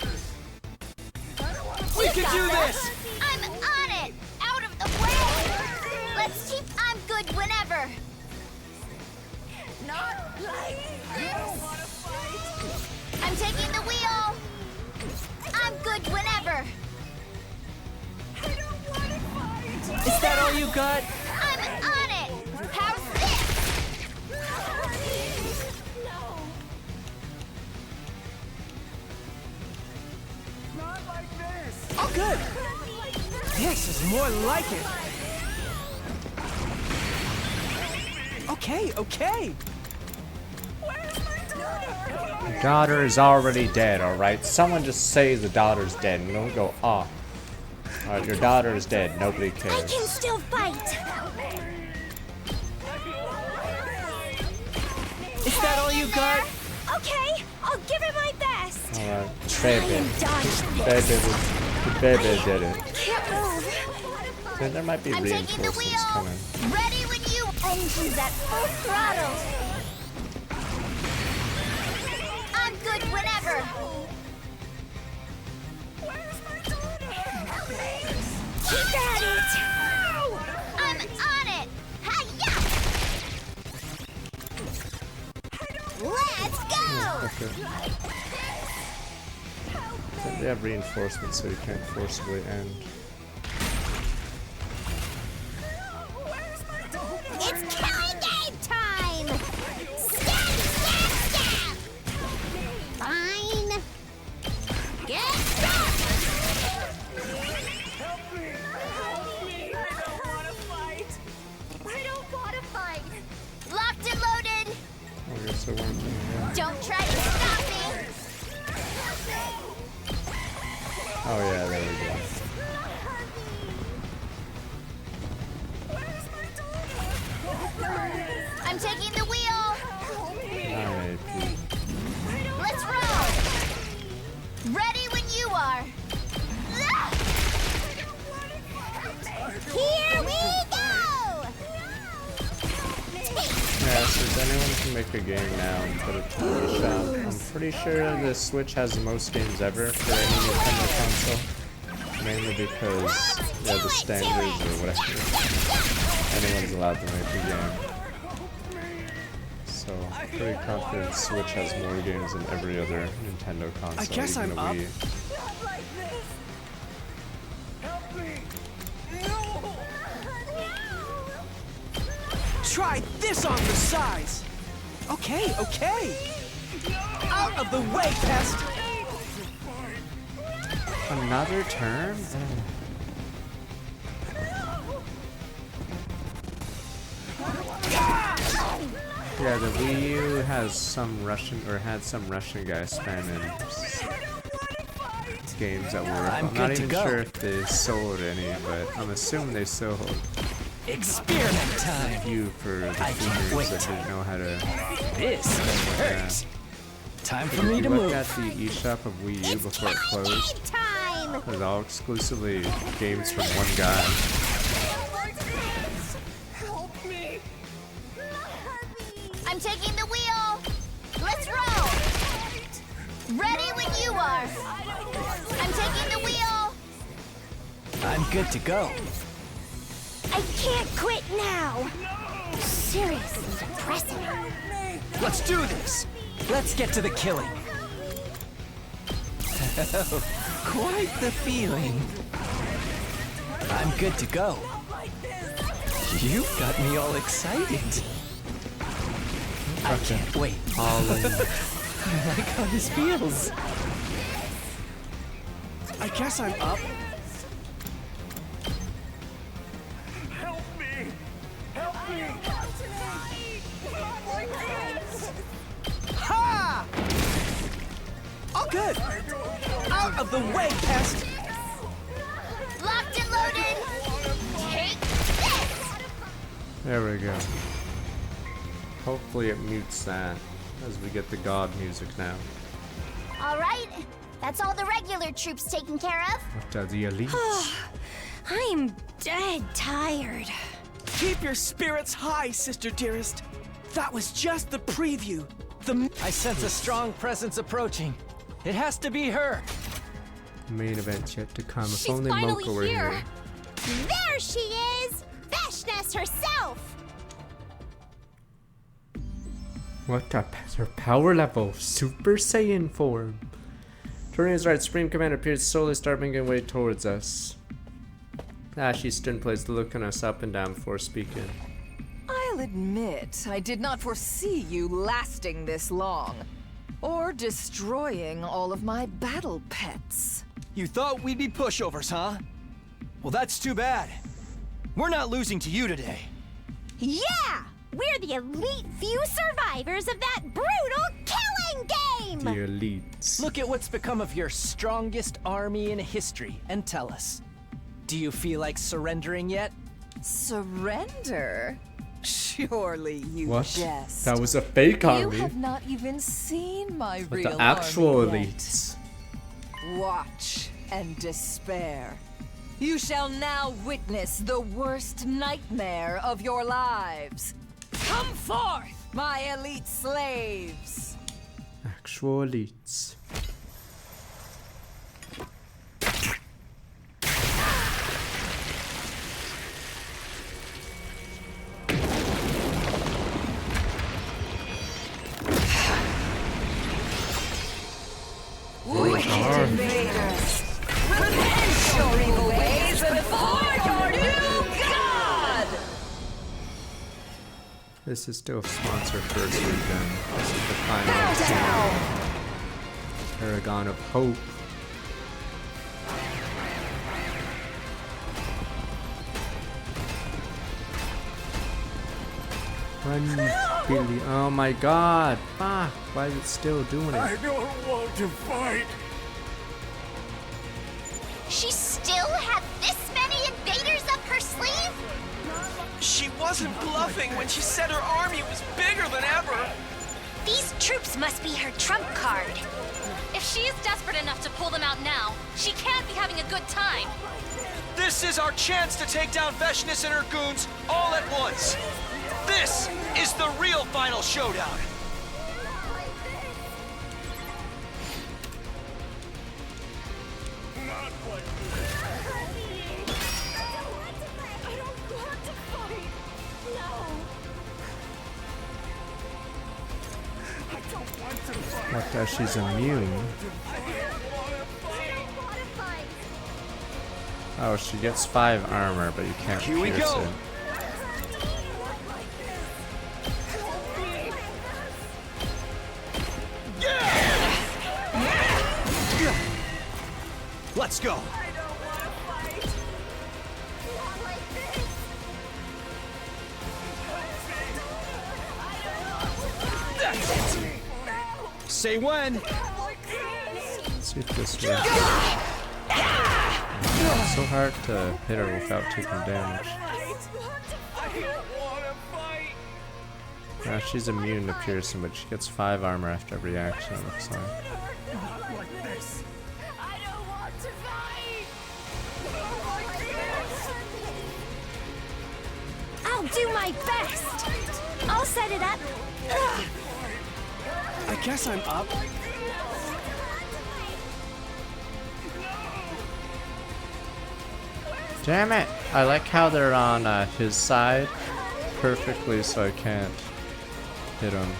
We can do this! I'm on it. Out of the way. Let's keep. I'm good whenever. Not like this. I'm taking the wheel. I'm good whenever. Is that all you got? I'm on it. How's this? Oh, good. This is more like it. Okay, okay. Your daughter is already dead, alright? Someone just say the daughter's dead and don't go, oh. Alright, your daughter is dead. Nobody I can cares. still fight. Is that all you got? Okay, I'll give it my best. Alright. Try and dodge this. Baby did it. Can't move. There might be I'm taking the reinforcements wheel. coming. Ready when you. Engines at full throttle. I'm good whenever. Keep at it. I'm on it. Hi-ya! Let's go. Okay. They have reinforcements, so you can't forcibly end. It's killing game time! Stab, stab, stab! Fine. Get back! Help me! I don't want to fight. I don't want to fight. Locked and loaded. I guess I won't. Yeah. Don't try to stop me. Oh yeah, there we go. I'm taking the wheel. Alright, Pete. Let's roll. Ready when you are. Here we go. Yeah, so if anyone can make a game now and put it to the shop, I'm pretty sure the Switch has the most games ever for any Nintendo console. Mainly because, yeah, the standards or whatever. Anyone's allowed to make a game. So, I'm pretty confident Switch has more games than every other Nintendo console. I guess even I'm the up. Wii. Try this on for size. Okay, okay. Out of the way, pest. Another turn? Yeah, the Wii U has some Russian, or had some Russian guys spamming games that were. I'm not even sure if they sold any, but I'm assuming they sold Experiment time. few for the gamers that didn't know how to. This hurts. Time for If me you to look move. at the eShop of Wii U before it closed, Game time! it was all exclusively games from one guy. I'm taking the wheel. Let's roll. Ready when you are. I'm taking the wheel. I'm good to go. I can't quit now! Seriously depressing. Let's do this. Let's get to the killing. Quite the feeling. I'm good to go. You got me all excited. I can't wait. All in. I like how this feels. I guess I'm up. Ha! All good. Out of the way, pest. Locked and loaded. Take this. There we go. Hopefully it mutes that as we get the God music now. All right. That's all the regular troops taken care of. What are the elites? I'm dead tired. Keep your spirits high, sister dearest. That was just the preview. I sense a strong presence approaching. It has to be her. Main event yet to come. If She's only finally Mocha were here. here. There she is! Veshness herself! What up? Her power level, Super Saiyan form. Torian's right, Supreme Command appears to slowly start making way towards us. She stood in place looking us up and down before speaking. I'll admit, I did not foresee you lasting this long. Or destroying all of my battle pets. You thought we'd be pushovers, huh? Well, that's too bad. We're not losing to you today. Yeah! We're the elite few survivors of that brutal killing game! The elites. Look at what's become of your strongest army in history and tell us. Do you feel like surrendering yet? Surrender? Surely you What? jest. That was a fake You army. have not even seen my But real the actual army yet. elites. Watch and despair. You shall now witness the worst nightmare of your lives. Come forth, my elite slaves! Actual elites. Wicked invaders! Repent your evil ways before your new god! This is still sponsored first weekend. This is the final Paragon of Hope. Billy. Oh my god. Fuck. Why is it still doing it? I don't want to fight. She still had this many invaders up her sleeve? She wasn't bluffing when she said her army was bigger than ever. These troops must be her trump card. If she's desperate enough to pull them out now, she can't be having a good time. This is our chance to take down Veshnis and her goons all at once. This is the real final showdown. What does she's immune? Oh, she gets 5 armor, but you can't Here we pierce go. it. Let's go. That's it. Say when. Let's see if this works. It's so hard to hit her without taking damage. Yeah, she's immune to piercing, but she gets 5 armor after every action, it looks like. I'll do my best. I'll set it up. Ugh. I guess I'm up. Damn it! I like how they're on his side perfectly, so I can't hit him.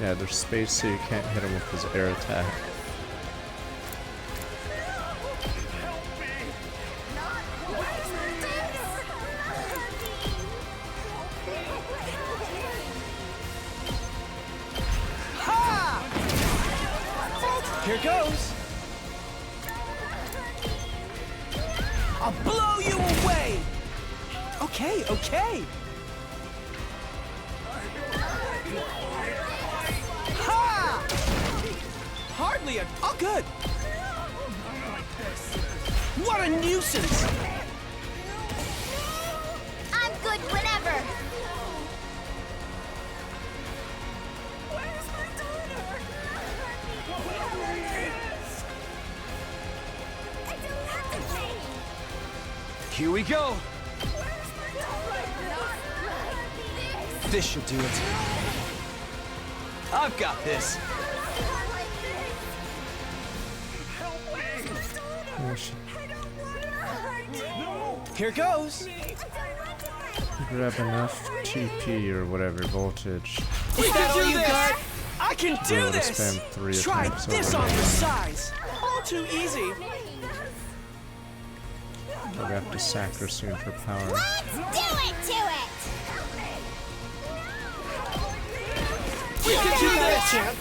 Yeah, there's space so you can't hit him with his air attack. Here goes. I'll blow you away. Okay, okay. Ha! Hardly a... Oh, good. What a nuisance. I'm good whenever. Here we go. This should do it. I've got this. Yeah, she Here goes. grab enough TP or whatever voltage. Is that all you got? I can Be do able to this. spam 3 Try attacks this over on and your over. size. All too easy. But we have to sack her soon for power. Let's do it to it. We can do this, champ.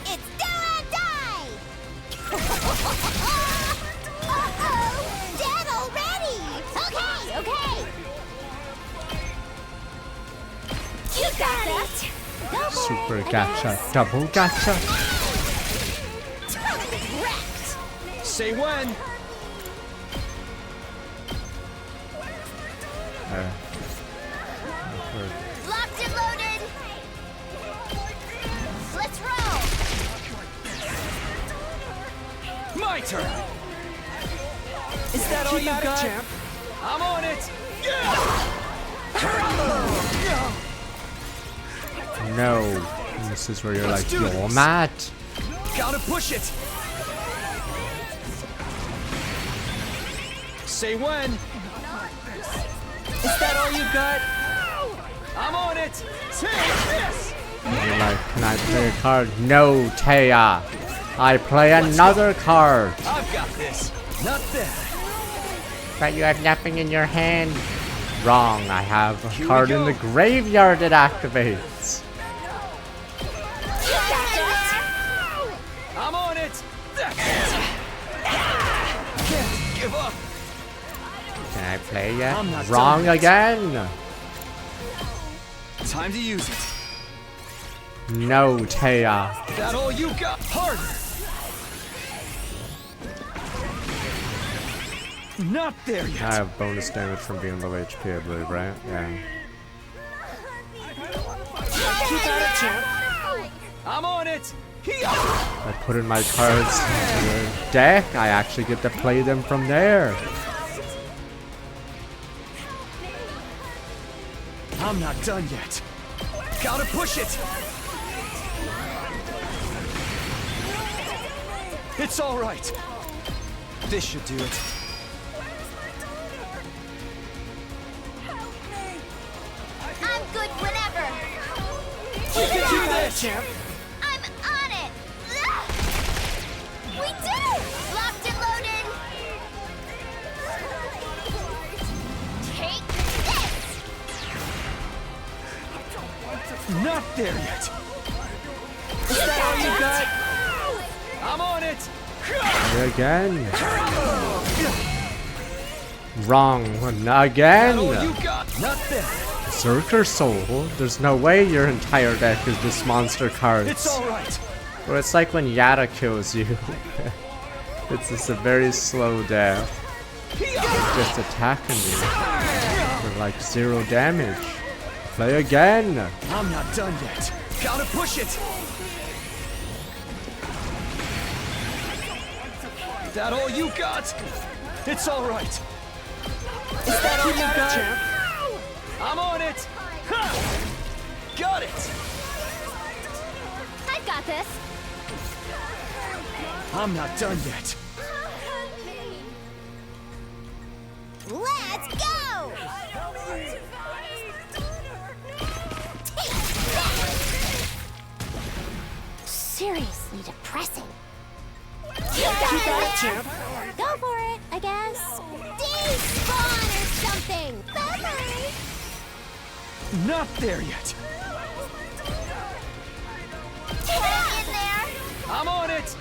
It's do or die. Uh-oh, dead already. Okay, okay. You got it. Super gacha, double gacha. Wrecked. Say when. Locked and loaded. Let's roll. My turn. Is that all you got? Champ? I'm on it. No. This is where you're Let's like, do you're this." mad. Gotta push it. Say when. Is that all you got? I'm on it. Take this. You're like, can I play a card? No, Taya. I play another card. I've got this. Not that. But you have nothing in your hand. Wrong. I have a Here we card in go. the graveyard that activates. I'm on it. That's it. Can't give up. Can I play yet? I'm not Wrong done yet. again. Time to use it. No, Taya. That all you got? Harder. Not there I yet. have bonus damage from being low HP, I believe, right? Yeah. Keep at it, champ. I'm on it. I put in my cards in the deck. I actually get to play them from there. I'm not done yet. Gotta push it. It's all right. This should do it. I'm good whenever. We can do this. Champ. I'm on it. We did it. Locked and loaded. Take this. Not there yet. Is that all you got? I'm on it. Again. Wrong one That all again. you got? Not there. Berserker Soul. There's no way your entire deck is just monster cards. It's all right. Well, it's like when Yada kills you. It's just a very slow death. Just attacking you for like 0 damage. Play again. I'm not done yet. Gotta push it. That all you got? It's all right. Is that all you got? Champ. I'm on it. Ha! Got it. I got this. I'm not done yet. Let's go. Seriously depressing. You got Keep at it. it, champ. Go for it, I guess. Despawn or something. Bye-bye. Not there yet. Hang in there. I'm on it.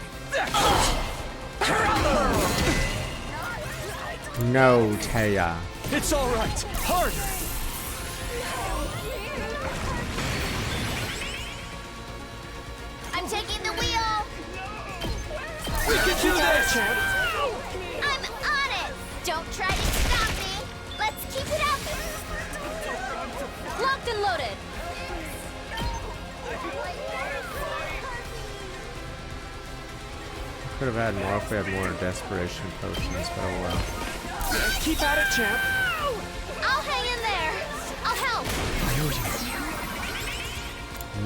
No, Taya. It's all right. Harder. I'm taking the wheel. We can do this. Champ. I'm on it. Don't try to stop me. Let's keep it up. Locked and loaded. Could have had more if we had more desperation potions, but oh well. Keep at it, champ. I'll hang in there. I'll help.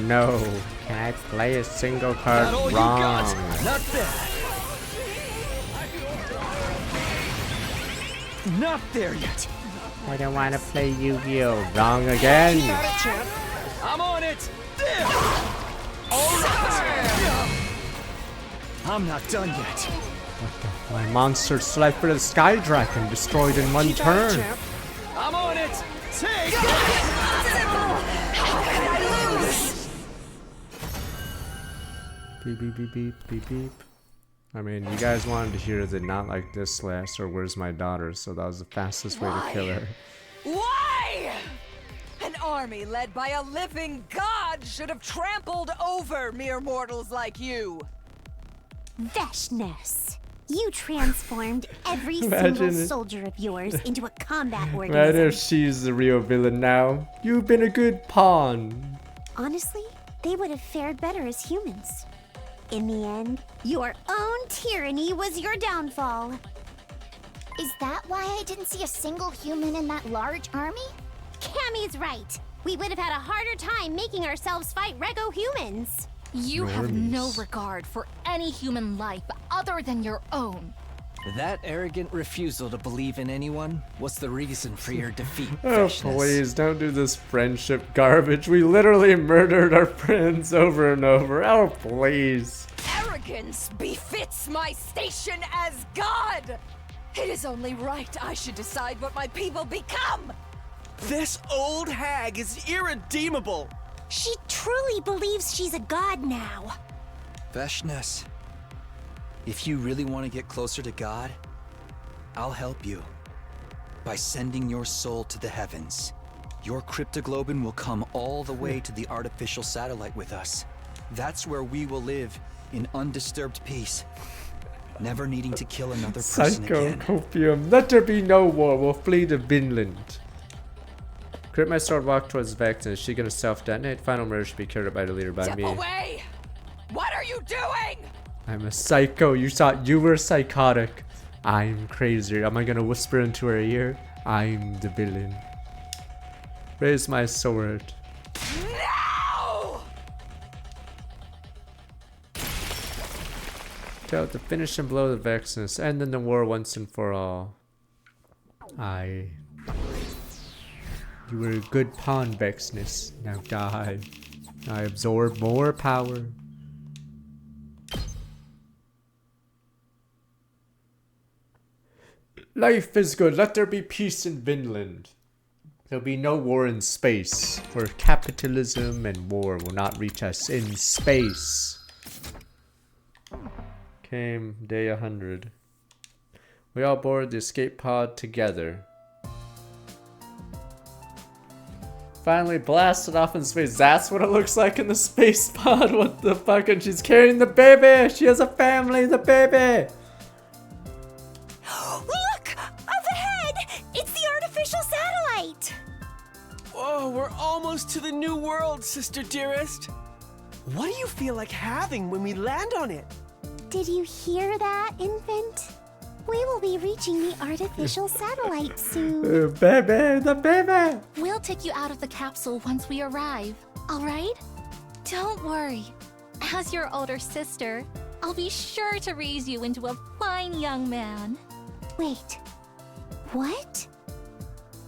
No. Can I play a single card? That all you Wrong. got? Not bad. Not there yet. I don't want to play Yu-Gi-Oh! Wrong again. Keep at it, champ. I'm on it. There. All right. I'm not done yet. My monster slept for the Sky Dragon, destroyed in one Keep at it, turn. champ. I'm on it. Take it. Beep, beep, beep, beep, beep, beep. I mean, you guys wanted to hear the not like this last or where's my daughter, so that was the fastest way to kill her. Why? An army led by a living god should have trampled over mere mortals like you. Veshness. You transformed every Imagine single it. soldier of yours into a combat Imagine organism. if she's the real villain now. You've been a good pawn. Honestly, they would have fared better as humans. In the end, your own tyranny was your downfall. Is that why I didn't see a single human in that large army? Cammy's right. we would have had a harder time making ourselves fight Rego humans. You have no regard for any human life other than your own. That arrogant refusal to believe in anyone was the reason for your defeat, Oh, Fishness. please, don't do this friendship garbage. We literally murdered our friends over and over. Oh, please. Arrogance befits my station as God! It is only right I should decide what my people become! This old hag is irredeemable. She truly believes she's a god now. Veshness, if you really want to get closer to God, I'll help you. By sending your soul to the heavens, your cryptoglobin will come all the way to the artificial satellite with us. That's where we will live in undisturbed peace, never needing to kill another person again. Psychocopium. Let there be no war. We'll flee to Vinland. Crit my sword, walk towards Vex, and is she gonna self-detonate? Final murder should be carried out by the leader by Step me. away! What are you doing? I'm a psycho. You thought you were psychotic. I'm crazy. Am I gonna whisper into her ear? I'm the villain. Raise my sword. No! Tell to finish and blow the Vexness, end in the war once and for all. You were a good pawn, Vexness. Now die. I absorb more power. Life is good. Let there be peace in Vinland. There'll be no war in space, where capitalism and war will not reach us in space. Came day 100. We all board the escape pod together. Finally blasted off in space. That's what it looks like in the space pod. What the fuck? And she's carrying the baby. She has a family, the baby. Look! Up ahead! It's the artificial satellite! Oh, we're almost to the new world, sister dearest. What do you feel like having when we land on it? Did you hear that, infant? We will be reaching the artificial satellite soon. Baby, the baby. We'll take you out of the capsule once we arrive, all right? Don't worry. As your older sister, I'll be sure to raise you into a fine young man. Wait, what?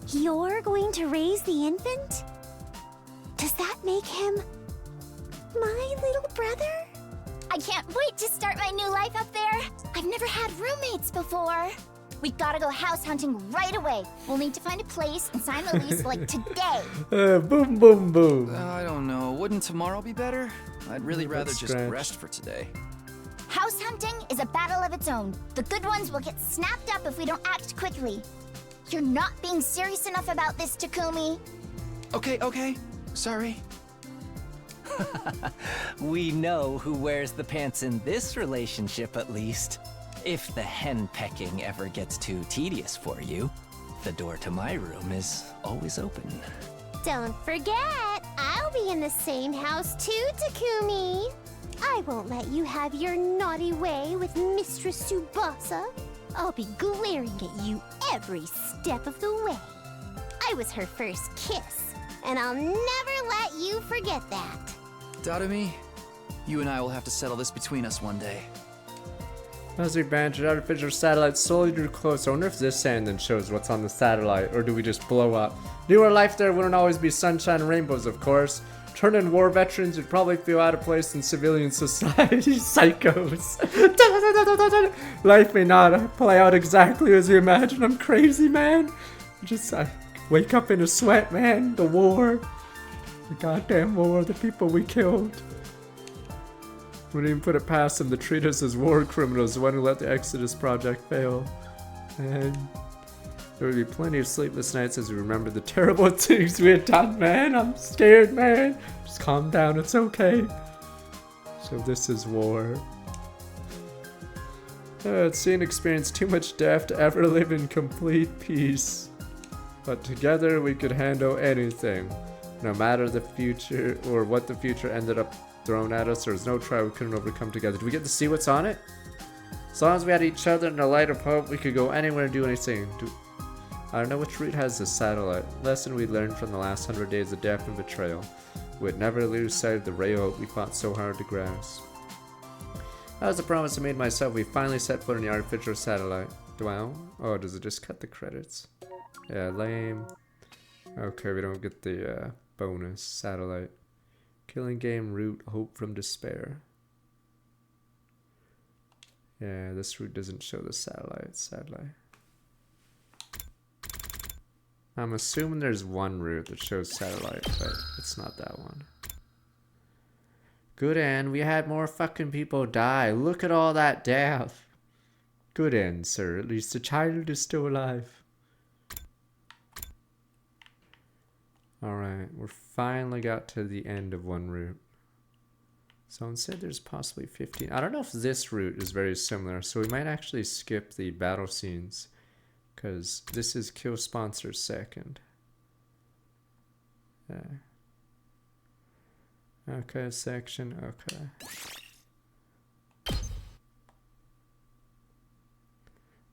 You're going to raise the infant? Does that make him my little brother? I can't wait to start my new life up there. I've never had roommates before. We gotta go house hunting right away. We'll need to find a place and sign the lease like today. Boom, boom, boom. I don't know. Wouldn't tomorrow be better? I'd really rather just scratch. rest for today. House hunting is a battle of its own. The good ones will get snapped up if we don't act quickly. You're not being serious enough about this, Takumi. Okay. Sorry. We know who wears the pants in this relationship, at least. If the hen pecking ever gets too tedious for you, the door to my room is always open. Don't forget, I'll be in the same house too, Takumi. I won't let you have your naughty way with Mistress Tsubasa. I'll be glaring at you every step of the way. I was her first kiss, and I'll never let you forget that. Dadami, you and I will have to settle this between us one day. As we bantered, artificial satellite slowly drew close. I wonder if this sand then shows what's on the satellite, or do we just blow up? Knew our life there wouldn't always be sunshine and rainbows, of course. Turned in war veterans would probably feel out of place in civilian society. Psychos. Life may not play out exactly as you imagine. I'm crazy, man. I wake up in a sweat, man. The war. The goddamn war. The people we killed. Wouldn't even put it past them to treat us as war criminals, the one who let the Exodus project fail. And there would be plenty of sleepless nights as we remember the terrible things we had done, man. I'm scared, man. Just calm down, it's okay. So this is war. I'd seen and experienced too much death to ever live in complete peace. But together we could handle anything. No matter the future or what the future ended up thrown at us, there was no trial we couldn't overcome together. Do we get to see what's on it? As long as we had each other and a light of hope, we could go anywhere and do anything. I don't know which route has the satellite. Lesson we learned from the last 100 days of death and betrayal. We would never lose sight of the ray of hope we fought so hard to grasp. That was the promise I made myself. We finally set foot on the artificial satellite. Do I own? Oh, does it just cut the credits? Yeah, lame. Okay, we don't get the bonus satellite. Killing game route, hope from despair. Yeah, this route doesn't show the satellite, sadly. I'm assuming there's one route that shows satellite, but it's not that one. Good end. We had more fucking people die. Look at all that death. Good end, sir. At least the child is still alive. Alright, we're finally got to the end of one route. So instead there's possibly 15. I don't know if this route is very similar, so we might actually skip the battle scenes. Because this is kill sponsor second. Okay, section, okay.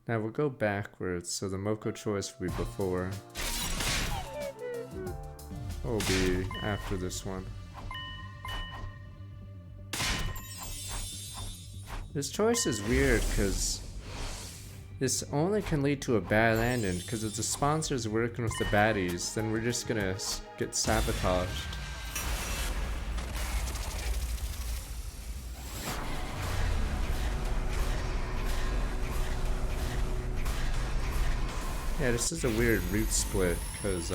Now we'll go backwards, so the Moko choice will be before. Will be after this one. This choice is weird because this only can lead to a bad ending, because if the sponsor's working with the baddies, then we're just gonna get sabotaged. Yeah, this is a weird route split, because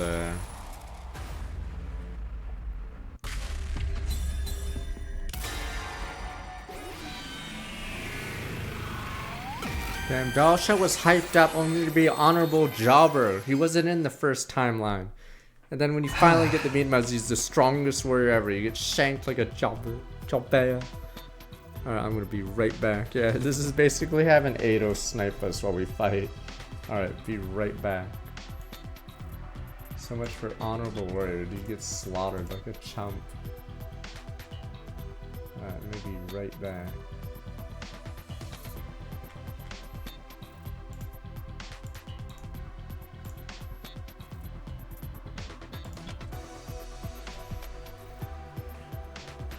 damn, Dalsha was hyped up only to be an honorable jobber. He wasn't in the first timeline. And then when you finally get to meet him as he's the strongest warrior ever, you get shanked like a jobber. Alright, I'm gonna be right back. Yeah, this is basically having Ado snipe us while we fight. Alright, be right back. So much for honorable warrior. He gets slaughtered like a chump. Alright, I'm gonna be right back.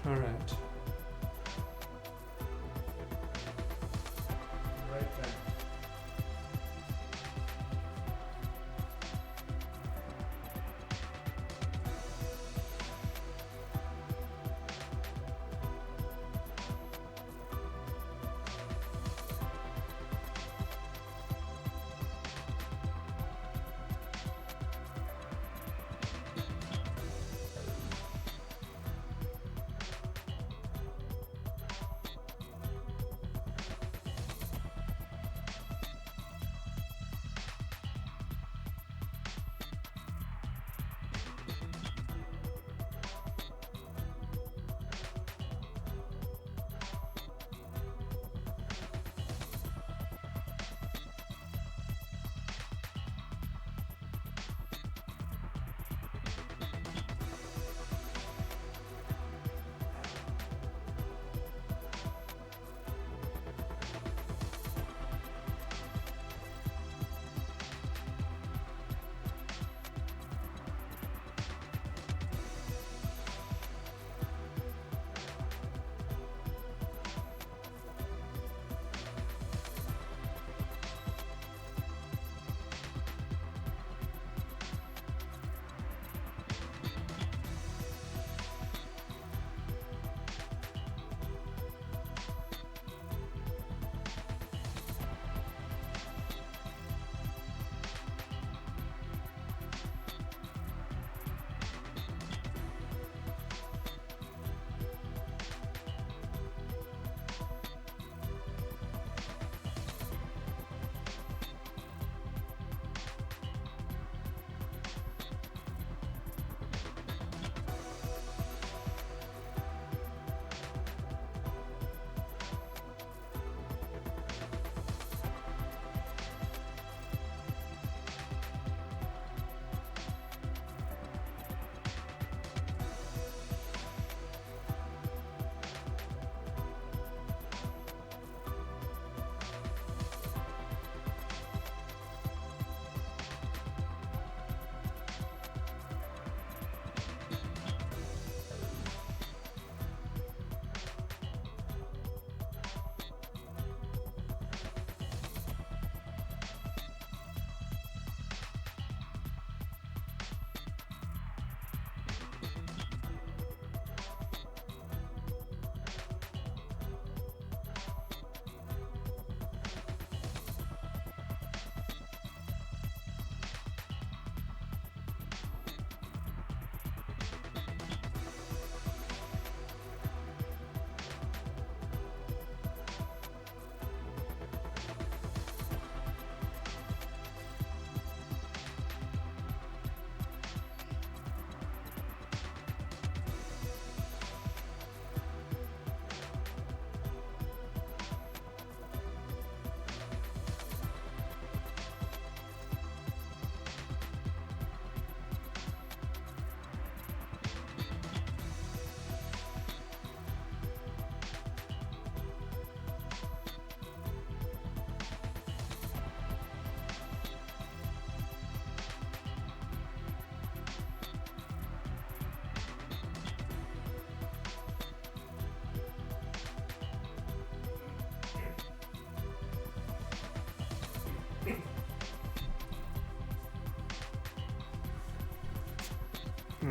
All right. Right back.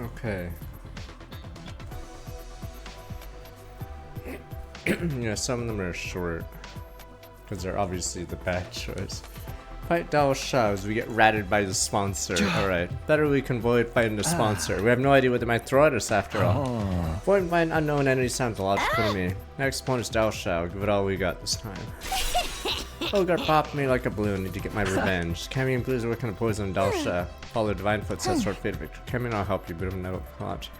Okay. Yeah, some of them are short. Because they're obviously the bad choice. Fight Dao Sha as we get ratted by the sponsor. Alright. Better we can avoid fighting the sponsor. We have no idea what they might throw at us after all. Avoiding by an unknown enemy sounds logical to me. Next opponent is Dao Sha. We'll give it all we got this time. Ogre popped me like a balloon. Need to get my revenge. Cammy and Blues are working to poison Dao Sha. Follow Divine Footsteps toward fate victory. Cammy and I'll help you, but no, watch.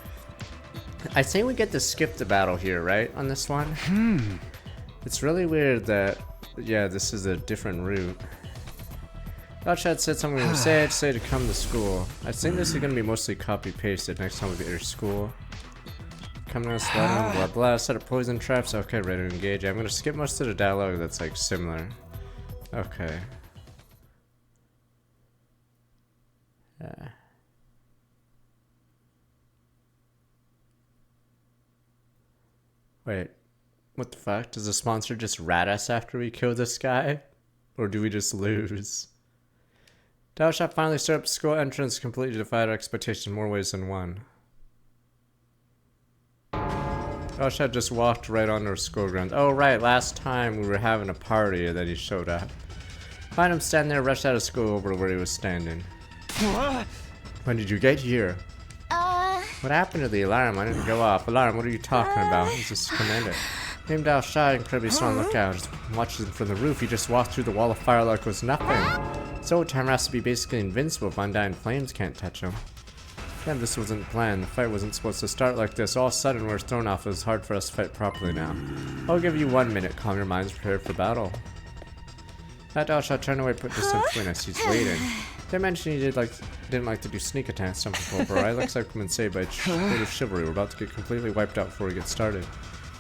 I say we get to skip the battle here, right? On this one? It's really weird that, yeah, this is a different route. Dao Sha said something we say to come to school. I think this is going to be mostly copy-pasted next time we get your school. Come to us, blah blah, set up poison traps. Okay, ready to engage. I'm going to skip most of the dialogue that's like similar. Okay. Yeah. Wait, what the fuck? Does the sponsor just rat us after we kill this guy? Or do we just lose? Dao Sha finally set up school entrance, completely defied our expectation in more ways than one. Dao Sha just walked right onto our school grounds. Oh right, last time we were having a party and then he showed up. Find him standing there, rushed out of school over to where he was standing. When did you get here? What happened to the alarm? I didn't go off. Alarm, what are you talking about? He's just commander. Named Dao Sha, incredibly strong lookout. Just watching from the roof, he just walked through the wall of fire like it was nothing. So Timer has to be basically invincible if undying flames can't touch him. Damn, this wasn't planned. The fight wasn't supposed to start like this. All of a sudden, we're thrown off. It was hard for us to fight properly now. I'll give you 1 minute. Calm your minds, prepare for battle. That Dao Sha turned away, put this in between us. He's waiting. They mentioned he didn't like to do sneak attacks. Something before, right? Looks like we've been saved by a code of chivalry. We're about to get completely wiped out before we get started.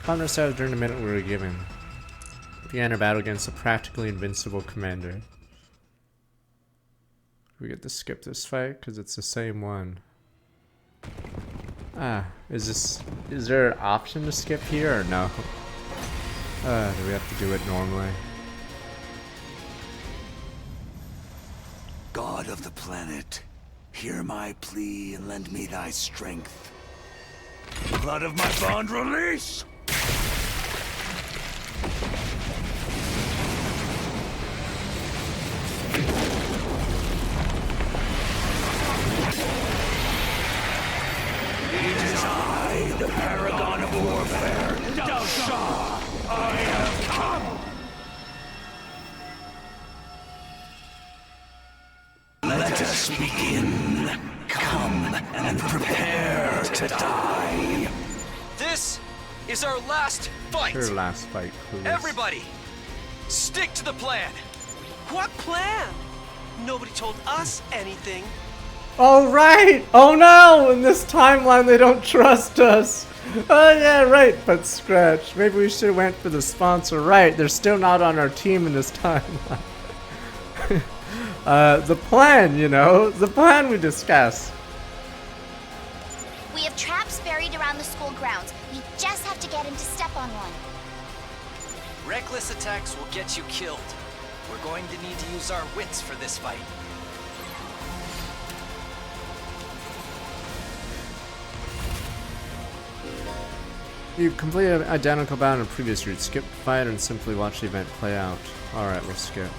Calm ourselves during the minute we were given. We enter battle against a practically invincible commander. We get to skip this fight because it's the same one. Is there an option to skip here or no? Do we have to do it normally? God of the planet, hear my plea and lend me thy strength. Blood of my bond release! It is I, the paragon of warfare, Dao Sha! I have come! Let us begin. Come and prepare to die. This is our last fight. Your last fight, please. Everybody, stick to the plan. What plan? Nobody told us anything. Oh right! Oh no! In this timeline they don't trust us! Oh yeah, right, but scratch. Maybe we should have went for the sponsor. Right, they're still not on our team in this timeline. The plan, you know? The plan we discussed. We have traps buried around the school grounds. We just have to get him to step on one. Reckless attacks will get you killed. We're going to need to use our wits for this fight. You completed an identical battle in a previous route. Skip the fight and simply watch the event play out. Alright, we'll skip.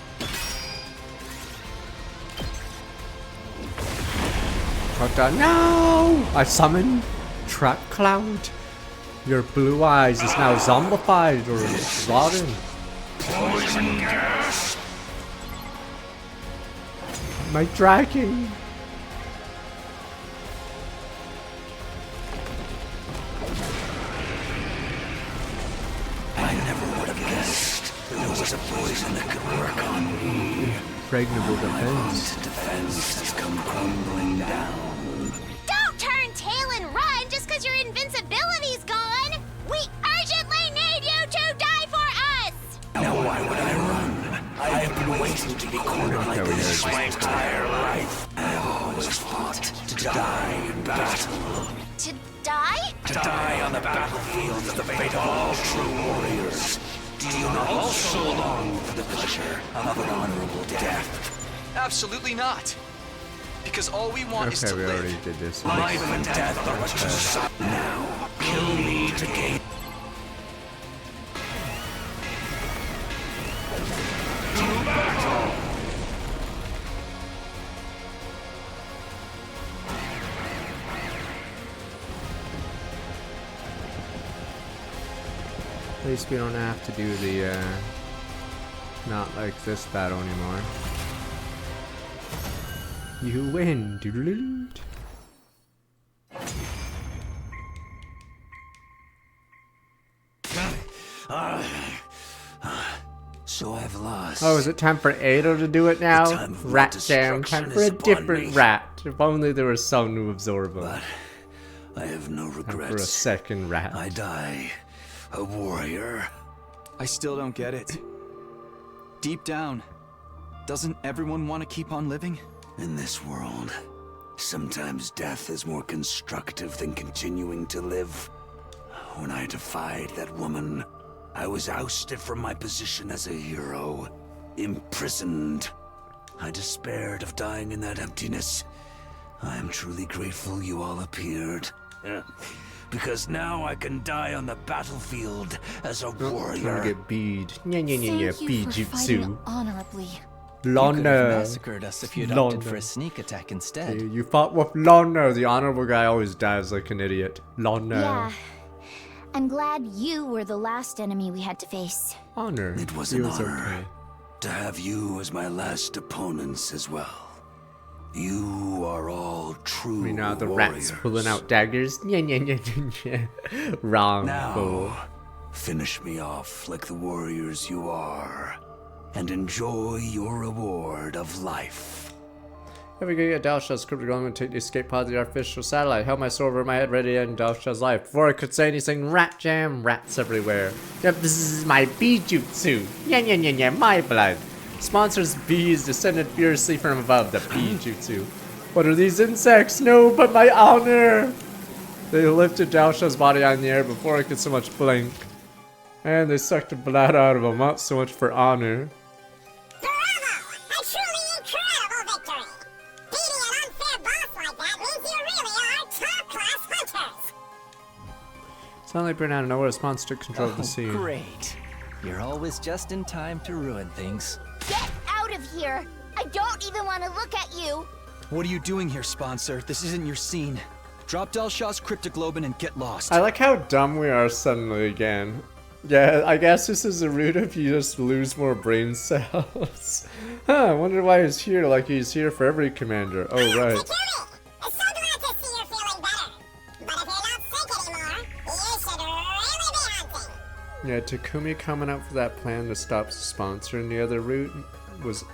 No! I summon Trap Cloud. Your blue eyes is now zombified or rotten. Poison gas! My dragon. I never would have guessed there was a poison that could work on me. Impregnable defense. Defense has come crumbling down. Don't turn tail and run just because your invincibility's gone! We urgently need you to die for us! Now why would I run? I have been waiting to be cornered like this my entire life. I have always fought to die in battle. To die? To die on the battlefield is the fate of all true warriors. Do you not also long for the pleasure of an honorable death? Absolutely not. Because all we want is Okay, to we live. already did this. Life and death are to decide now. Kill me to gain. At least we don't have to do the, not like this battle anymore. You win, doodle. So I've lost. Oh, is it time for Ado to do it now? time of Rat my jam, time destruction for a is upon different me. rat. If only there was some to absorb them. But I have no Time for a regrets. second rat. I die a warrior. I still don't get it. Deep down, doesn't everyone want to keep on living? In this world, sometimes death is more constructive than continuing to live. When I defied that woman, I was ousted from my position as a hero, imprisoned. I despaired of dying in that emptiness. I am truly grateful you all appeared. Because now I can die on the battlefield as a Trying warrior. to get bead. Yeah, Thank you for fighting Bijutsu. honorably. You could have Lana. massacred us if you'd opted Lana. for a sneak attack instead. You fought with Lana. The honorable guy always dies like an idiot. Lana. Yeah. I'm glad you were the last enemy we had to face. Honor. It was He an was honor okay. to have you as my last opponents as well. You are all true I mean, now the warriors. rat's pulling out daggers. Yeah, yeah, yeah, yeah, yeah. Wrong, fool. Now, finish me off like the warriors you are, and enjoy your reward of life. If we could get Dalshaw's cryptic golem and take the escape pod to the artificial satellite, held my sword over my head ready to end Dalshaw's life. Before I could say anything, rat jam, rats everywhere. Yep, this is my Bijutsu. Yeah, yeah, yeah, yeah, my blood. Sponsors bees descended furiously from above, the Bijutsu. What are these insects? No, but my honor! They lifted Dalshaw's body on the air before I could so much blink. And they sucked the blood out of him, not so much for honor. Bravo! A truly incredible victory! Beating an unfair boss like that means you really are top-class hunters! Suddenly, appeared out of nowhere, a sponsor took control of the Oh, scene. great. You're always just in time to ruin things. Get out of here! I don't even want to look at you! What are you doing here, sponsor? This isn't your scene. Drop Delshaw's Cryptoglobin and get lost. I like how dumb we are suddenly again. Yeah, I guess this is the root if you just lose more brain cells. Huh, I wonder why he's here like he's here for every commander. Oh, right. Takumi! I'm so glad to see you're feeling better. But if you're not sick anymore, you should really be hunting. Yeah, Takumi coming up for that plan to stop sponsoring the other route was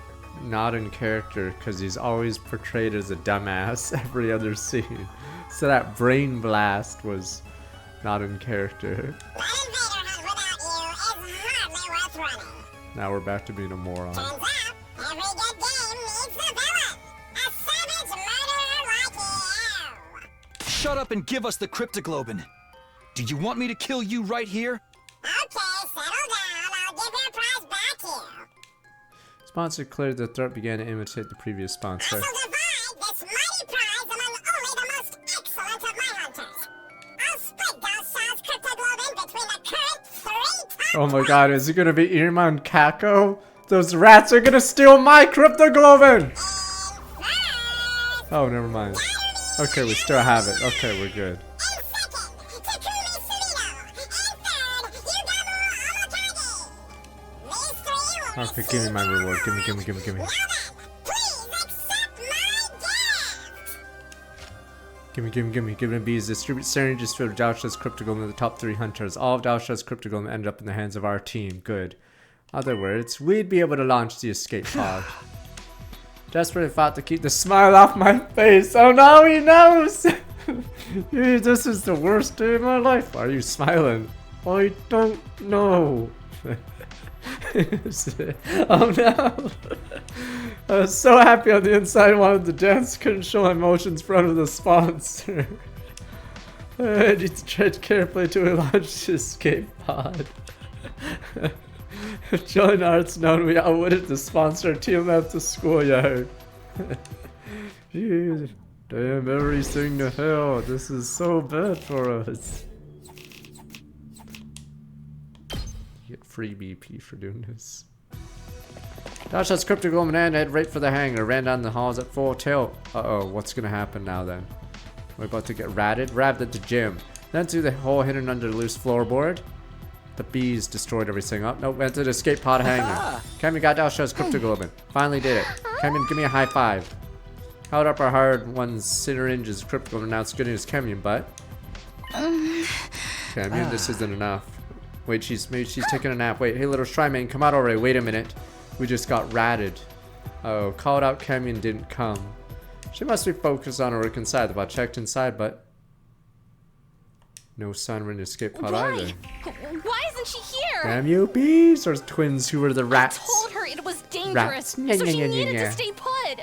not in character because he's always portrayed as a dumbass every other scene. So that brain blast was not in character. That invader hunt without you is hardly worth running. Now we're back to being a moron. Turns out, every good game needs a villain. A savage murderer like you. Shut up and give us the Cryptoglobin. Do you want me to kill you right here? Okay, settle down. I'll give your prize back here. Sponsor cleared the throat, began to imitate the previous I sponsor. shall divide this mighty prize among only the most excellent of my hunters. I'll split Dalshaw's Cryptoglobin between the current 3 top Oh my god, is it gonna be Irma and Kako? Those rats are gonna steal my Cryptoglobin! Oh, never mind. Okay, we still have it. Okay, we're good. Okay, give me my reward. Give me. Give me bees. Distribute syringes filled with Dalshaw's Cryptoglobin to the top 3 hunters. All of Dalshaw's Cryptoglobin ended up in the hands of our team. Good. Other words, we'd be able to launch the escape pod. Desperately fought to keep the smile off my face. Oh no, he knows! This is the worst day of my life. Why are you smiling? I don't know. Oh no! I was so happy on the inside, wanted to dance, couldn't show my emotions in front of the sponsor. I need to tread carefully to launch the escape pod. If Join Arts known we outwitted the sponsor team at the schoolyard. Jeez. Damn everything to hell. This is so bad for us. You get free BP for doing this. Dasha's cryptic woman and head right for the hangar. Ran down the halls at full tilt. Uh-oh, what's gonna happen now then? We're about to get ratted. Grabbed at the gym. Then through the hole hidden under the loose floorboard. The bees destroyed everything up. Nope, went to the escape pod hangar. Cammy got Dasha's cryptoglobin. Finally did it. Cammy, give me a high five. Held up our hard one's syringes cryptoglobin. Now it's good news, Cammy, but. Cammy, this isn't enough. Wait, maybe she's taking a nap. Wait, hey little Strymane, come out already. Wait a minute. We just got ratted. Oh, called out Cammy and didn't come. She must be focused on her work inside. The bot checked inside, but no sign of an escape pod either. Why isn't she here? Damn you bees! Or twins who were the rats. I told her it was dangerous, so she needed to stay put.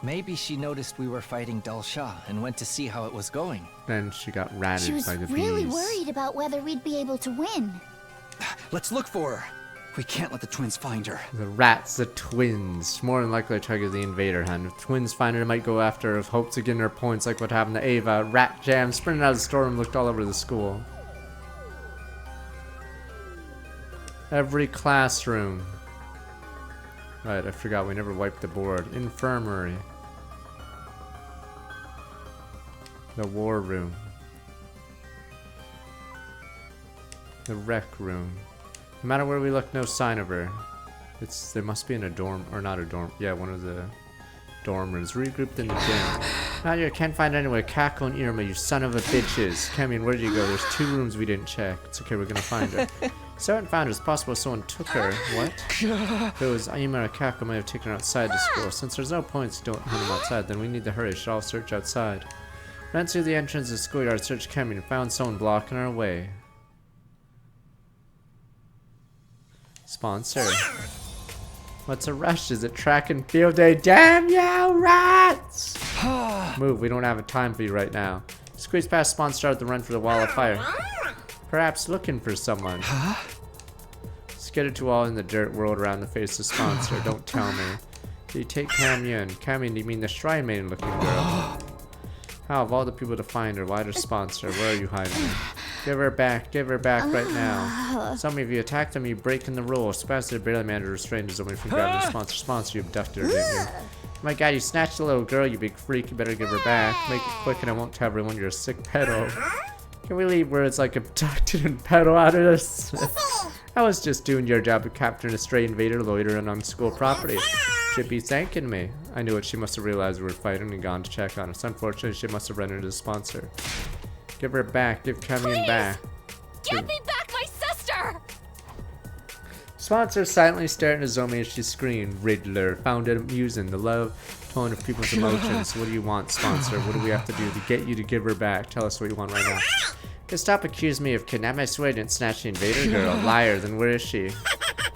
Maybe she noticed we were fighting Dal Shah and went to see how it was going. Then she got ratted by the bees. She was really worried about whether we'd be able to win. Let's look for her. We can't let the twins find her. The rats, the twins. More than likely to target the invader hun. If twins find her, they might go after her with hopes of getting her points like what happened to Ava. Rat Jam sprinted out of the storeroom, looked all over the school. Every classroom. Right, I forgot we never wiped the board. Infirmary. The war room. The rec room. No matter where we look, no sign of her. There must be in a dorm, or not a dorm. Yeah, one of the dorm rooms. Regrouped in the gym. Not here, can't find anywhere. Cackle and Irma, you son of a bitches. Cammy, where did you go? There's 2 rooms we didn't check. It's okay, we're gonna find her. So I haven't found her. It's possible someone took her. What? If it was Irma or Cackle, might have taken her outside the school. Since there's no points to don't hunt them outside, then we need to hurry. Should all search outside. Ran through the entrance of the schoolyard, searched Cammy, and found someone blocking our way. Sponsor. What's a rush? Is it track and field day? Damn you, rats! Move, we don't have time for you right now. Squeeze past sponsor, start the run for the wall of fire. Perhaps looking for someone. Skidded to all in the dirt, whirled around the face of sponsor. Don't tell me. Do you take Cammy? Cammy, do you mean the Strymane looking girl? How of all the people to find her, why the sponsor? Where are you hiding her? Give her back right now. Some of you attacked them, you breaking the rules. Spencer barely managed to restrain his only from grabbing the sponsor. Sponsor, you abducted her, didn't you? My god, you snatched the little girl, you big freak. You better give her back. Make it quick and I won't tell everyone you're a sick pedo. Can we leave words like abducted and pedo out of this? I was just doing your job of capturing a stray invader loitering on school property. Should be thanking me. I knew it. She must have realized we were fighting and gone to check on us. Unfortunately, she must have run into the sponsor. Give her back. Give Cammy back. Give me back my sister! Sponsor silently stared at Nozomi as she screamed. Riddler found it amusing. The love tone of people's emotions. What do you want, sponsor? What do we have to do to get you to give her back? Tell us what you want right now. Can stop accusing me of kidnapping. I swear I didn't snatch the invader girl. Liar, then where is she?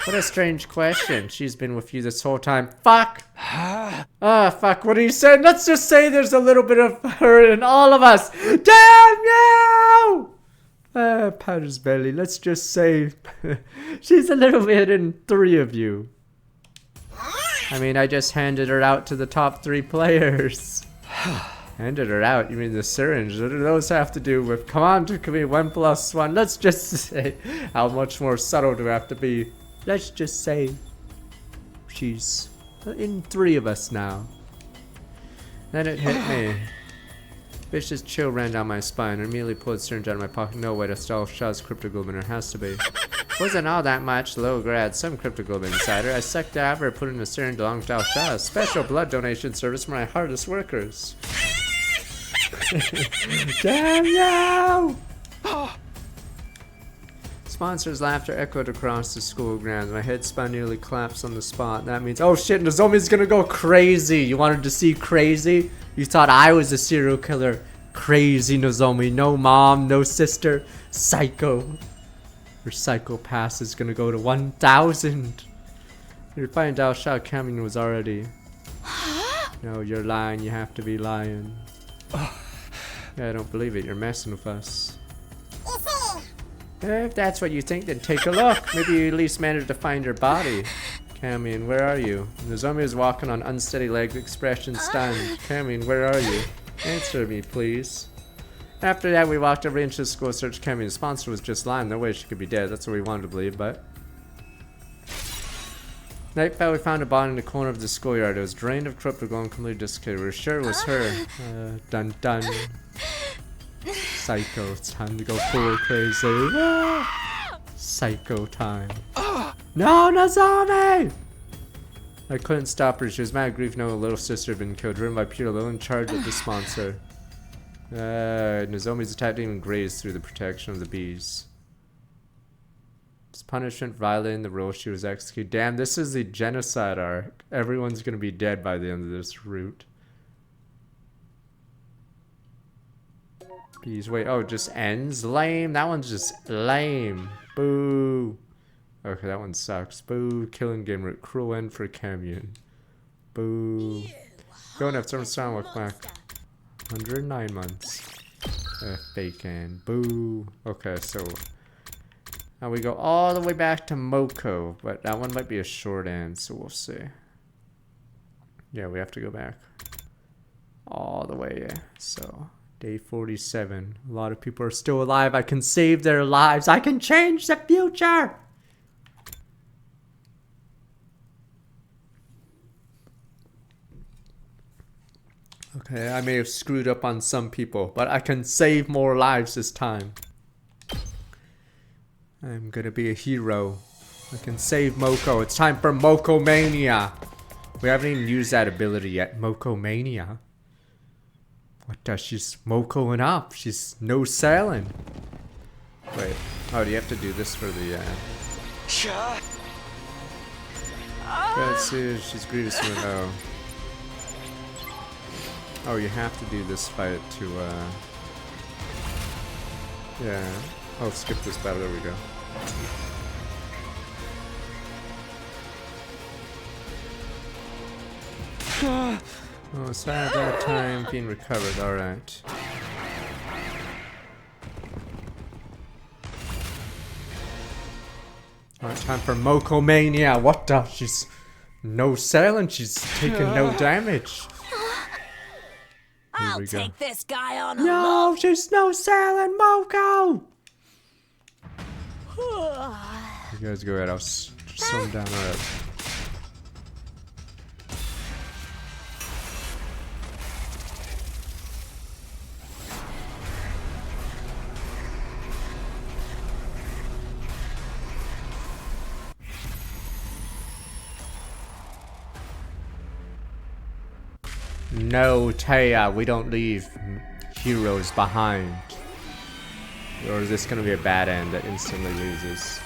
What a strange question. She's been with you this whole time. Fuck! Fuck, what are you saying? Let's just say there's a little bit of her in all of us. Damn you! Powder's belly. Let's just say she's a little bit in 3 of you. I mean, I just handed her out to the top 3 players. Handed her out? You mean the syringe? What do those have to do with? Come on, to be 1 + 1. Let's just say, how much more subtle do we have to be? Let's just say she's in 3 of us now. Then it hit me. Vicious chill ran down my spine. I immediately pulled the syringe out of my pocket. No way, that's Dal Shah's cryptoglobin. It has to be. Wasn't all that much. Low grad, some cryptoglobin inside her. I sucked it out of her, put it in a syringe along with Dal Shah. Special blood donation service for my hardest workers. Damn you! Sponsor's laughter echoed across the school grounds. My head spun, nearly collapsed on the spot. That means, oh shit, Nozomi's gonna go crazy. You wanted to see crazy? You thought I was a serial killer. Crazy Nozomi. No mom, no sister. Psycho. Your psychopath is gonna go to 1,000. You're finding Dal Shah Cammy was already. No, you're lying. You have to be lying. Yeah, I don't believe it. You're messing with us. If that's what you think, then take a look. Maybe you at least managed to find her body. Camien, where are you? Nozomi is walking on unsteady legs, expression stunned. Camien, where are you? Answer me, please. After that, we walked every inch of the school, searched Camien. The sponsor was just lying. No way she could be dead. That's what we wanted to believe, but... Night fell, we found a body in the corner of the schoolyard. It was drained of cryptoglow and completely desiccated. We were sure it was her. Dun dun. Psycho, it's time to go full crazy. Psycho time. No, Nozomi! I couldn't stop her. She was mad at grief knowing her little sister had been killed, driven by Peter Lil in charge of the sponsor. Nozomi's attack didn't even graze through the protection of the bees. As punishment for violating the rules, she was executed. Damn, this is the genocide arc. Everyone's gonna be dead by the end of this route. Bees, wait, oh, it just ends? Lame, that one's just lame. Boo. Okay, that one sucks. Boo, killing game route. Cruel end for Camien. Boo. Going up, someone's trying to look back. 109 months. Fake end. Boo. Okay, so now we go all the way back to Moko, but that one might be a short end, so we'll see. Yeah, we have to go back all the way, yeah. So day 47. A lot of people are still alive. I can save their lives. I can change the future. Okay, I may have screwed up on some people, but I can save more lives this time. I'm gonna be a hero. I can save Moko. It's time for Moko Mania. We haven't even used that ability yet. Moko Mania. What does she's Mokoing up? She's no selling. Wait. Oh, do you have to do this for the let's see if she's greeted or no. Oh, you have to do this fight to yeah. Oh, skip this battle. There we go. Oh, it's not that time being recovered. All right. All right, time for Moko Mania. What the? She's no selling. She's taking no damage. I'll take this guy on a No, she's no selling Moko. You guys go ahead. I'll just slow him down. All right. No, Taya, we don't leave heroes behind. Or is this gonna be a bad end that instantly loses?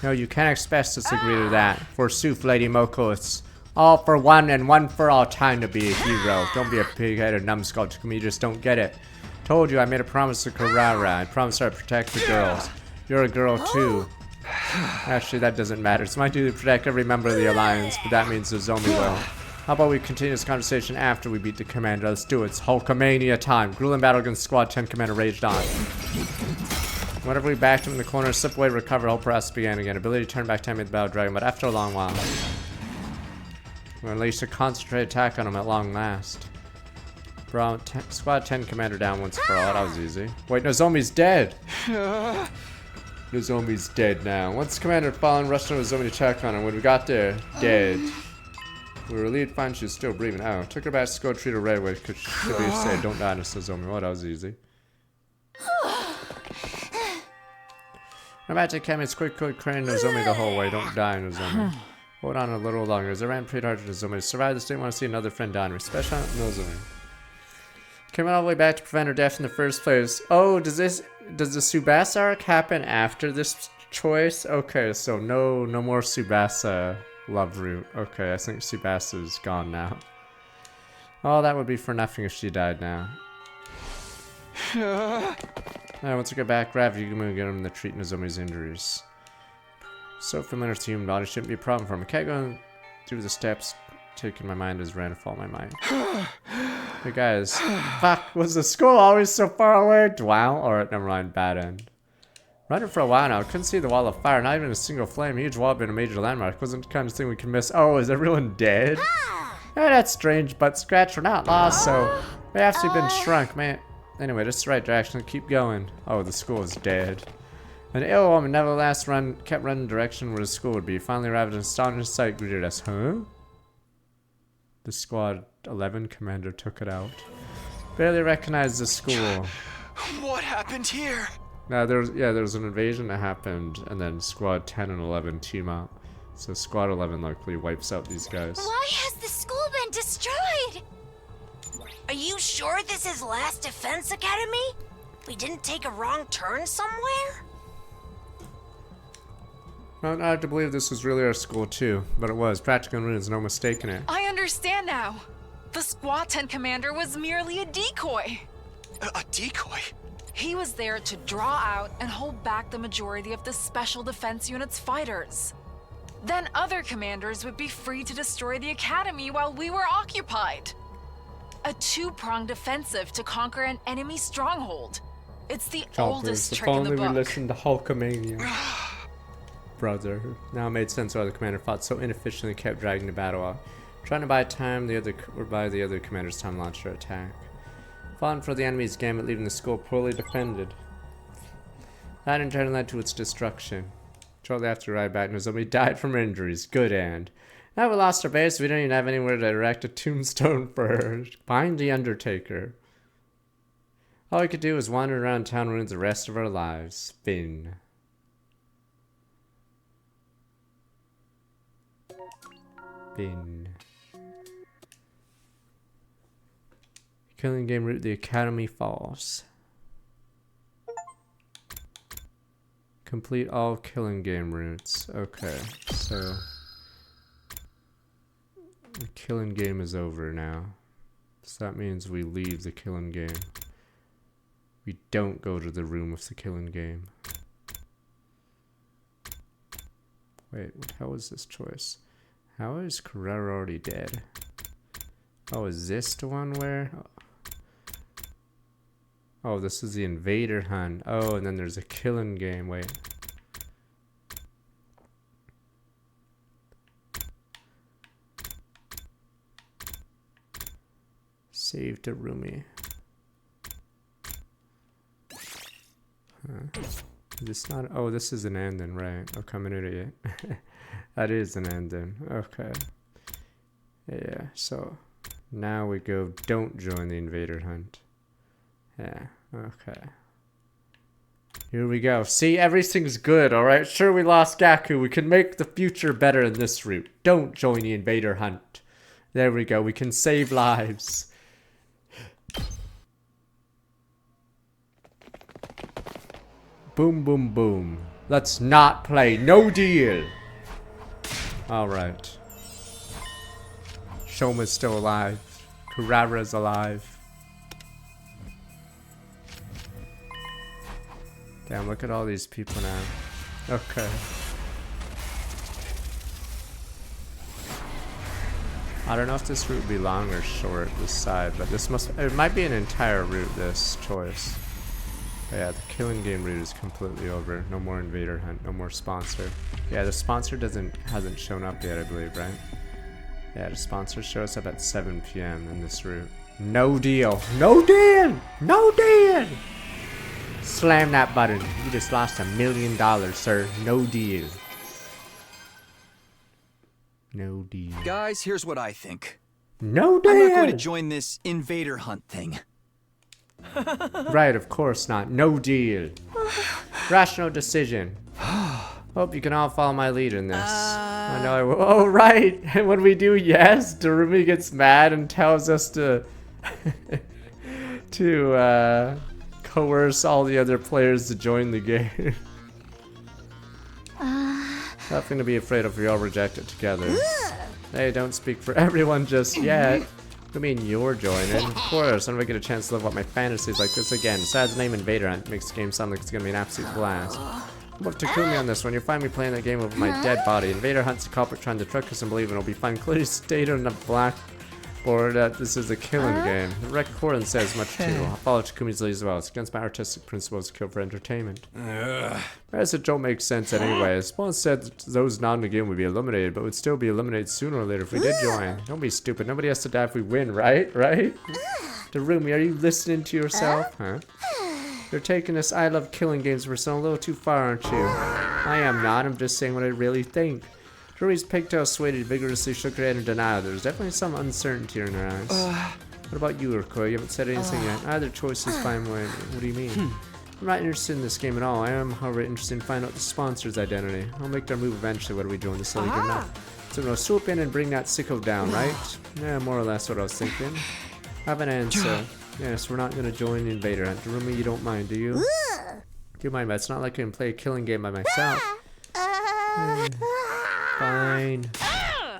No, you can't expect us to agree to that. Forsooth, Lady Moko, it's all for one and one for all time to be a hero. Don't be a pig-headed numbskull to me, you just don't get it. Told you I made a promise to Karara. I promised her I'd protect the girls. You're a girl too. Actually, that doesn't matter. It's my duty to protect every member of the Alliance, but that means Nozomi will. How about we continue this conversation after we beat the commander? Let's do it. It's Hulkamania time. Grueling battle against Squad 10 commander raged on. Whenever we backed him in the corner, slip away, recover, whole process began again. Ability to turn back time made the battle dragon, but after a long while. We unleashed a concentrated attack on him at long last. Squad 10 commander down once for all. That was easy. Wait, Nozomi's dead! Nozomi's dead now. Once the commander had fallen, rushed on Nozomi to check on him. When we got there, dead. We were relieved to find she was still breathing. Oh, took her back to school, treat her right away, because she should be said, don't die, Nozomi. Well, that was easy. Imagine Camien's quick crane Nozomi the whole way. Don't die, Nozomi. Hold on a little longer. As I ran pretty hard to Nozomi to survive this, didn't want to see another friend die. Especially Nozomi. Came all the way back to prevent her death in the first place. Oh, does the Tsubasa arc happen after this choice? Okay, so no more Tsubasa love route. Okay, I think Tsubasa's gone now. Oh, that would be for nothing if she died now. Once we get back, Rav, you can get him to treat Nozomi's injuries. So familiar to the human body shouldn't be a problem for him. I can't go through the steps. Taking my mind as ran to fall my mind. Hey guys, fuck, was the school always so far away? Wow, alright, never mind, bad end. Running for a while now, couldn't see the wall of fire, not even a single flame. Huge wall being a major landmark. Wasn't the kind of thing we could miss. Oh, is everyone dead? Yeah, that's strange, but Scratch, we're not lost, so we have to been shrunk, man. Anyway, this is the right direction. Keep going. Oh, the school is dead. An ill woman nevertheless kept running the direction where the school would be. Finally arrived at an astonishing sight greeted us. Huh? The Squad 11 commander took it out. Barely recognized the school. What happened here? There was an invasion that happened, and then Squad 10 and 11 team up. So Squad 11 likely wipes out these guys. Why has the school been destroyed? Are you sure this is Last Defense Academy? We didn't take a wrong turn somewhere? Not hard to believe this was really our school too, but it was. Practical ruins, no mistaking it. I understand now. The Squad 10 commander was merely a decoy. A decoy? He was there to draw out and hold back the majority of the Special Defense Unit's fighters. Then other commanders would be free to destroy the academy while we were occupied. A two-pronged offensive to conquer an enemy stronghold. It's the oldest trick in the book. If only we listened to Hulkamania. Brother. Now it made sense why the commander fought so inefficiently and kept dragging the battle out. Trying to buy time, the other commander's time launched their attack. Falling for the enemy's gambit, leaving the school poorly defended. That in turn led to its destruction. Shortly after we arrived back, Nozomi died from injuries. Good end. Now we lost our base, we don't even have anywhere to erect a tombstone for her. Find the Undertaker. All we could do was wander around town ruins the rest of our lives. Finn. Finn. Killing game route, the Academy Falls. Complete all killing game routes. Okay, so the killing game is over now. So that means we leave the killing game. We don't go to the room with the killing game. Wait, what the hell is this choice? How is Carrera already dead? Oh, is this the one where... Oh, this is the invader hunt. Oh, and then there's a killing game. Wait. Save to Rumi. Huh. Is this not? Oh, this is an ending, right? Oh, I'm an idiot. That is an ending. Okay. Yeah, so now we go, don't join the invader hunt. Yeah, okay. Here we go. See, everything's good, alright? Sure, we lost Gaku. We can make the future better in this route. Don't join the invader hunt. There we go. We can save lives. Boom, boom, boom. Let's not play. No deal. Alright. Shoma's still alive. Carrera's alive. Damn, look at all these people now. Okay. I don't know if this route would be long or short, this side, but this it might be an entire route, this choice. But yeah, the killing game route is completely over. No more invader hunt, no more sponsor. Yeah, the sponsor hasn't shown up yet, I believe, right? Yeah, the sponsor shows up at 7 PM in this route. No deal. No deal! No deal! Slam that button. You just lost $1 million, sir. No deal. No deal. Guys, here's what I think. No deal! I'm not going to join this invader hunt thing. Right, of course not. No deal. Rational decision. Hope you can all follow my lead in this. I know I will. Oh, right. And when we do yes, Darumi gets mad and tells us to coerce all the other players to join the game. Nothing to be afraid of, we all reject it together. Hey, don't speak for everyone just yet. I mean, you're joining. Of course, I'm gonna get a chance to live out my fantasies like this again. Besides the name Invader Hunt makes the game sound like it's gonna be an absolute blast. Look to Takumi on this one. You'll find me playing that game with my dead body. Invader Hunt's a culprit trying to trick us and believe it'll be fine. Clearly stated in the black or that this is a killing game. The recording says much too. I follow Takumi's lead as well. It's against my artistic principles to kill for entertainment. As it don't make sense anyway. Spawn said those not in the game would be eliminated, but would still be eliminated sooner or later if we did join. Don't be stupid. Nobody has to die if we win, right? Right? Darumi, are you listening to yourself? Huh? You're taking this I love killing games persona a little too far, aren't you? I am not. I'm just saying what I really think. Darumi's pigtail swayed vigorously, shook her head in denial. There's definitely some uncertainty in her eyes. What about you, Urko? You haven't said anything yet. Either choice is fine. What do you mean? I'm not interested in this game at all. I am, however, interested in finding out the sponsor's identity. I'll make their move eventually whether we join this league or not. So we'll swoop in and bring that sicko down, right? Yeah, more or less what I was thinking. I have an answer. Yes, we're not going to join the Invader Hunt. Darumi, you don't mind, do you? Do you mind, but it's not like I can play a killing game by myself. Fine.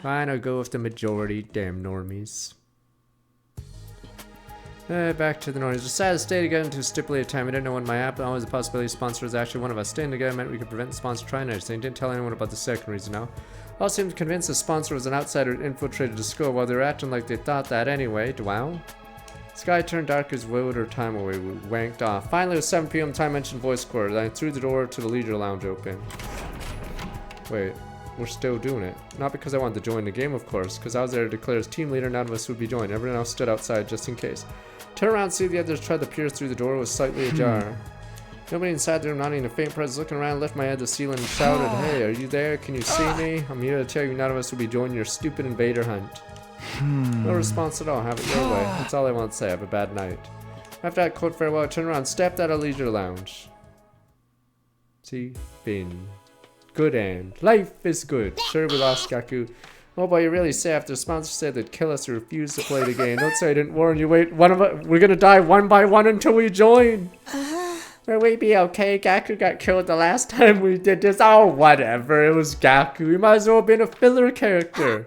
Fine, I'll go with the majority. Damn normies. Back to the normies. Decided to stay together until stipulated time. We didn't know when might happen. Always a possibility the sponsor was actually one of us. Staying together meant we could prevent the sponsor trying anything. Didn't tell anyone about the second reason now. All seemed convinced the sponsor was an outsider who infiltrated the school while they were acting like they thought that anyway. Wow. Sky turned dark as we willed our time away. We wanked off. Finally, it was 7 p.m. time mentioned voice quarters. I threw the door to the leisure lounge open. Wait, we're still doing it. Not because I wanted to join the game, of course, because I was there to declare as team leader, none of us would be joined. Everyone else stood outside just in case. Turn around, see the others tried to pierce through the door, was slightly ajar. Nobody inside the room, not even a faint presence. Looking around, lifted my head to the ceiling and shouted, "Hey, are you there? Can you see me? I'm here to tell you none of us will be joining your stupid invader hunt." No response at all. Have it your way. That's all I want to say. Have a bad night. After that cold farewell, I turned around, stepped out of leisure lounge. See? Bin. Good end. Life is good. Sure, we lost Gaku. Oh boy, you really say after the sponsor said they'd kill us or refuse to play the game. Don't say I didn't warn you. Wait, we're gonna die one by one until we join. Will we be okay? Gaku got killed the last time we did this. Oh, whatever. It was Gaku. He might as well have been a filler character.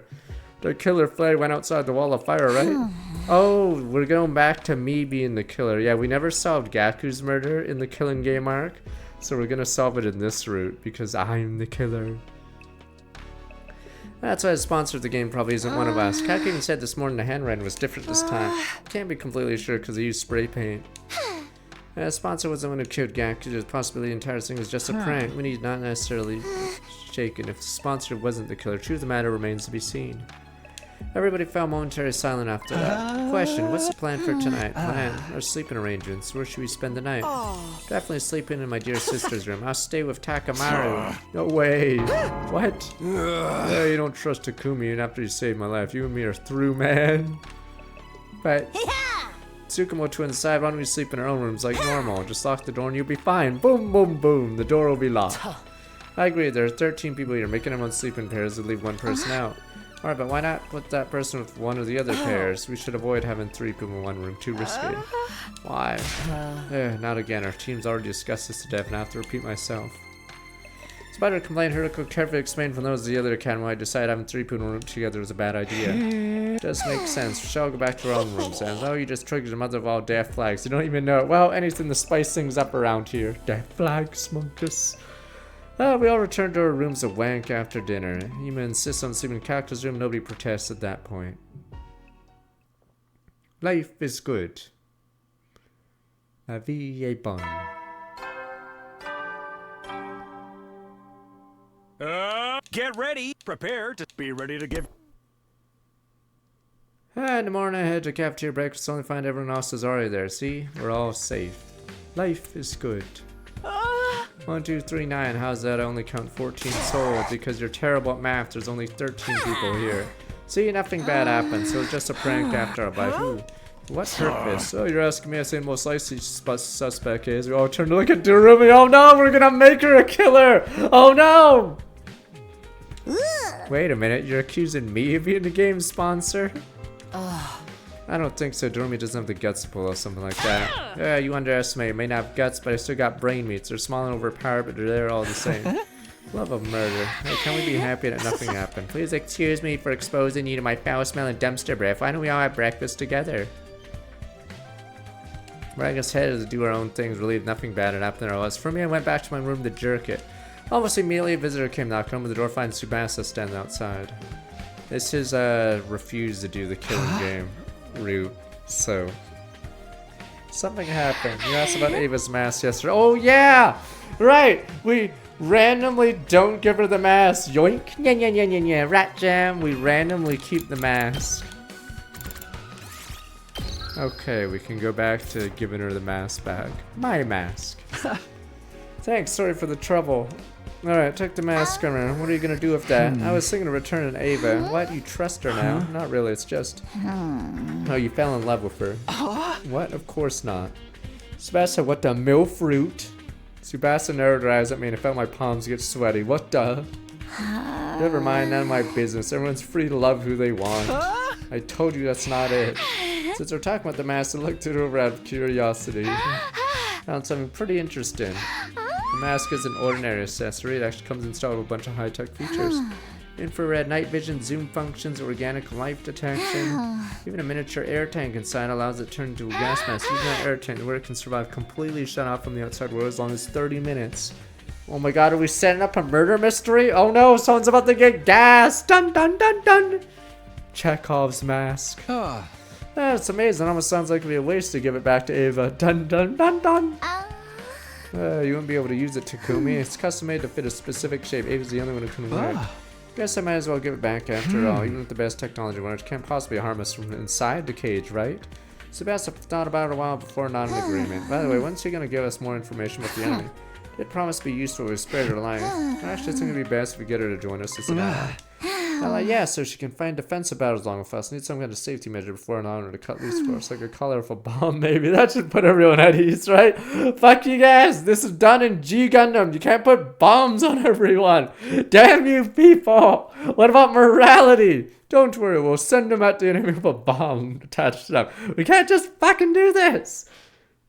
The killer flag went outside the wall of fire, right? Oh, we're going back to me being the killer. Yeah, we never solved Gaku's murder in the killing game arc. So we're gonna solve it in this route because I'm the killer. That's why the sponsor of the game probably isn't one of us. Gaku even said this morning the handwriting was different this time. Can't be completely sure because he used spray paint. The sponsor was the one who killed Gaku. There's possibly the entire thing was just a prank. We need not necessarily shaken. If the sponsor wasn't the killer, truth of the matter remains to be seen. Everybody fell momentarily silent after that. Question, what's the plan for tonight? Plan, our sleeping arrangements. Where should we spend the night? Definitely sleeping in my dear sister's room. I'll stay with Takamaru. No way. What? Yeah, you don't trust Takumi, and after you saved my life, you and me are through, man. But Tsukumo to inside, why don't we sleep in our own rooms like normal? Just lock the door and you'll be fine. Boom, boom, boom. The door will be locked. I agree, there are 13 people here. Making everyone sleep in pairs would leave one person out. Alright, but why not put that person with one of the other pairs? We should avoid having 3 people in one room. Too risky. Why? Not again. Our team's already discussed this to death, and I have to repeat myself. Despite her complaint, Hiroko carefully explained from those of the other academy why I decided having 3 people in a room together was a bad idea. It does make sense. We shall go back to our own rooms, and oh, you just triggered the mother of all death flags. You don't even know it. Well, anything to spice things up around here. Death flags, Monkus. We all returned to our rooms a wank after dinner. Yuma insists on sleeping in Cactus' room. Nobody protests at that point. Life is good. La vie est bonne. Get ready. Prepare to be ready to give. In the morning I head to cafeteria breakfast, only find everyone else is already there. See? We're all safe. Life is good. 1, 2, 3, 9. How's that? I only count 14 souls because you're terrible at math. There's only 13 people here. See, nothing bad happened, so it's just a prank after our bite. Ooh, what purpose? Oh, you're asking me. I say most likely suspect is. We all turn to look at Darumi. Oh no, we're gonna make her a killer. Oh no! Wait a minute, you're accusing me of being the game's sponsor? I don't think so. Darumi doesn't have the guts to pull off something like that. Yeah, you underestimate. May not have guts, but I still got brain meats. They're small and overpowered, but they're there all the same. Love of murder. Hey, can we be happy that nothing happened? Please excuse me for exposing you to my foul-smelling dumpster breath. Why don't we all have breakfast together? Wagging his head to do our own things, relieved nothing bad had happened to us. For me, I went back to my room to jerk it. Almost immediately, a visitor came knocking on the door, finding Tsubasa standing outside. This is refuse to do the killing game route, so something happened. You asked about Ava's mask yesterday. Oh yeah! Right! We randomly don't give her the mask. Yoink! Nya nya nya nya nya. Rat jam! We randomly keep the mask. Okay, we can go back to giving her the mask back. My mask. Thanks, sorry for the trouble. Alright, take the mask from her. What are you gonna do with that? I was thinking of returning Ava. What? You trust her now? Not really, it's just... Oh, you fell in love with her. What? Of course not. Sebastian, what the MILF fruit? Sebastian narrowed her eyes at me and I felt my palms get sweaty. What the? Never mind, none of my business. Everyone's free to love who they want. I told you that's not it. Since we're talking about the mask, I looked it over out of curiosity. Found something pretty interesting. The mask is an ordinary accessory. It actually comes installed with a bunch of high-tech features. Infrared night vision, zoom functions, organic life detection. Even a miniature air tank inside allows it to turn into a gas mask. Using that air tank, where it can survive completely shut off from the outside world as long as 30 minutes. Oh my god, are we setting up a murder mystery? Oh no, someone's about to get gassed! Dun dun dun dun! Chekhov's mask. That's amazing. It almost sounds like it'd be a waste to give it back to Ava. Dun dun dun dun! You won't be able to use it, Takumi. It's custom made to fit a specific shape. Ava's the only one who can wear it. Guess I might as well give it back after all. Even with the best technology, it can't possibly harm us from inside the cage, right? Sebastian thought about it a while before not an agreement. By the way, when's she gonna give us more information about the enemy? It promised to be useful if we spared her life. Actually, it's gonna be best if we get her to join us. Yeah, so she can find defensive battles along with us. Need some kind of safety measure before allowing her to cut loose for us, like a colorful bomb, maybe. That should put everyone at ease, right? Fuck you guys, this is done in G Gundam. You can't put bombs on everyone. Damn you people. What about morality? Don't worry, we'll send them at the enemy with a bomb attached to them. We can't just fucking do this.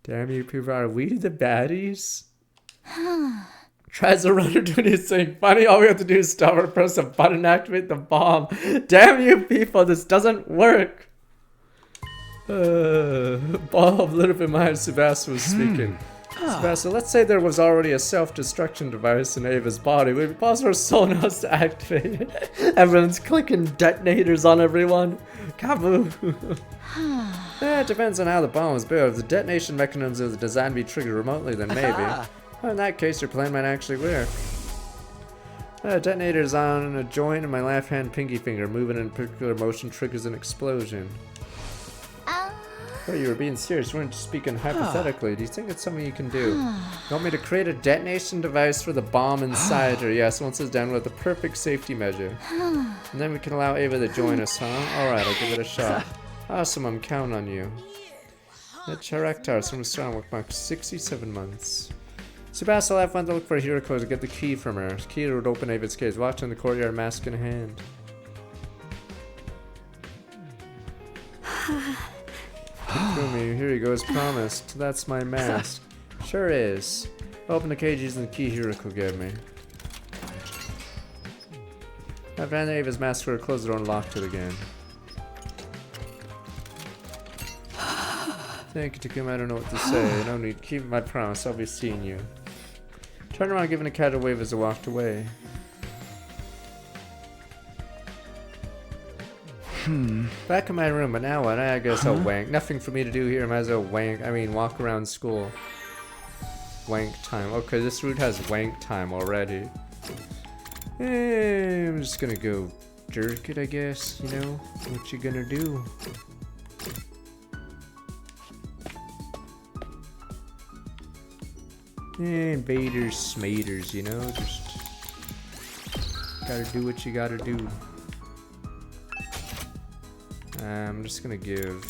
Damn you people, are we the baddies? Tries to run her doing anything funny. All we have to do is stop her, press a button, and activate the bomb. Damn you people, this doesn't work. Ball of little bit mind, Sebastian was speaking. Sebastian, let's say there was already a self-destruction device in Ava's body. Would it be possible for someone else to activate it? Everyone's clicking detonators on everyone. Kaboo. It depends on how the bomb was built. If the detonation mechanism is designed to be triggered remotely, then maybe. Well, in that case, your plan might actually work. Detonator's on a joint in my left hand pinky finger. Moving in a particular motion triggers an explosion. Oh, you were being serious. You weren't speaking hypothetically. Do you think it's something you can do? You want me to create a detonation device for the bomb inside her? Yes, once it's done with the perfect safety measure. And then we can allow Ava to join us, huh? Alright, I'll give it a shot. Awesome, I'm counting on you. Charaktar, someone starting with mark 67 months. Sebastian left went to look for Hiroko to get the key from her. The key would open Ava's cage. Watch in the courtyard, mask in hand. Takumi, here you go as promised. That's my mask. Sure is. Open the cage using the key Hiroko gave me. I found Ava's mask for her, closed the door and locked it again. Thank you, Takumi. I don't know what to say. No need. Keep my promise. I'll be seeing you. Turned around, giving a cat a wave as I walked away. Back in my room, but now what? I guess I'll wank. Nothing for me to do here. Might as well wank. I mean, walk around school. Wank time. Okay, this route has wank time already. I'm just gonna go jerk it, I guess. You know? What you gonna do? Invaders, smaters, you know, just gotta do what you gotta do. I'm just gonna give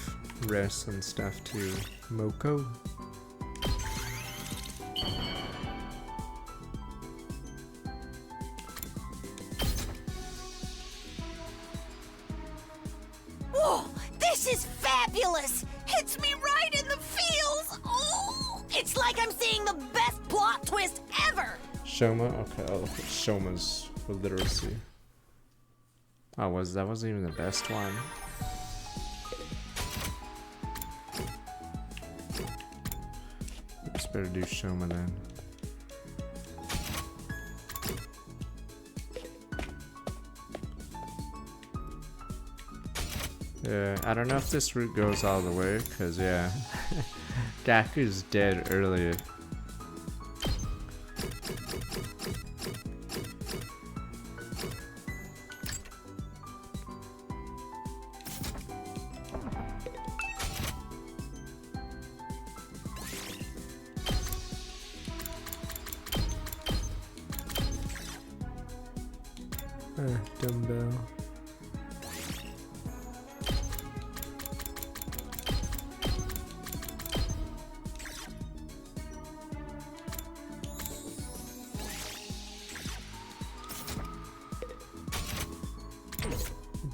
rest and stuff to Moko. Whoa, this is fabulous! Hits me right in the feels! Oh, it's like I'm seeing the best plot twist ever! Shoma? Okay, I'll look at Shoma's for literacy. Oh, that wasn't even the best one. Just better do Shoma then. Yeah, I don't know if this route goes all the way, because yeah, Gaku's dead earlier. Dumbbell.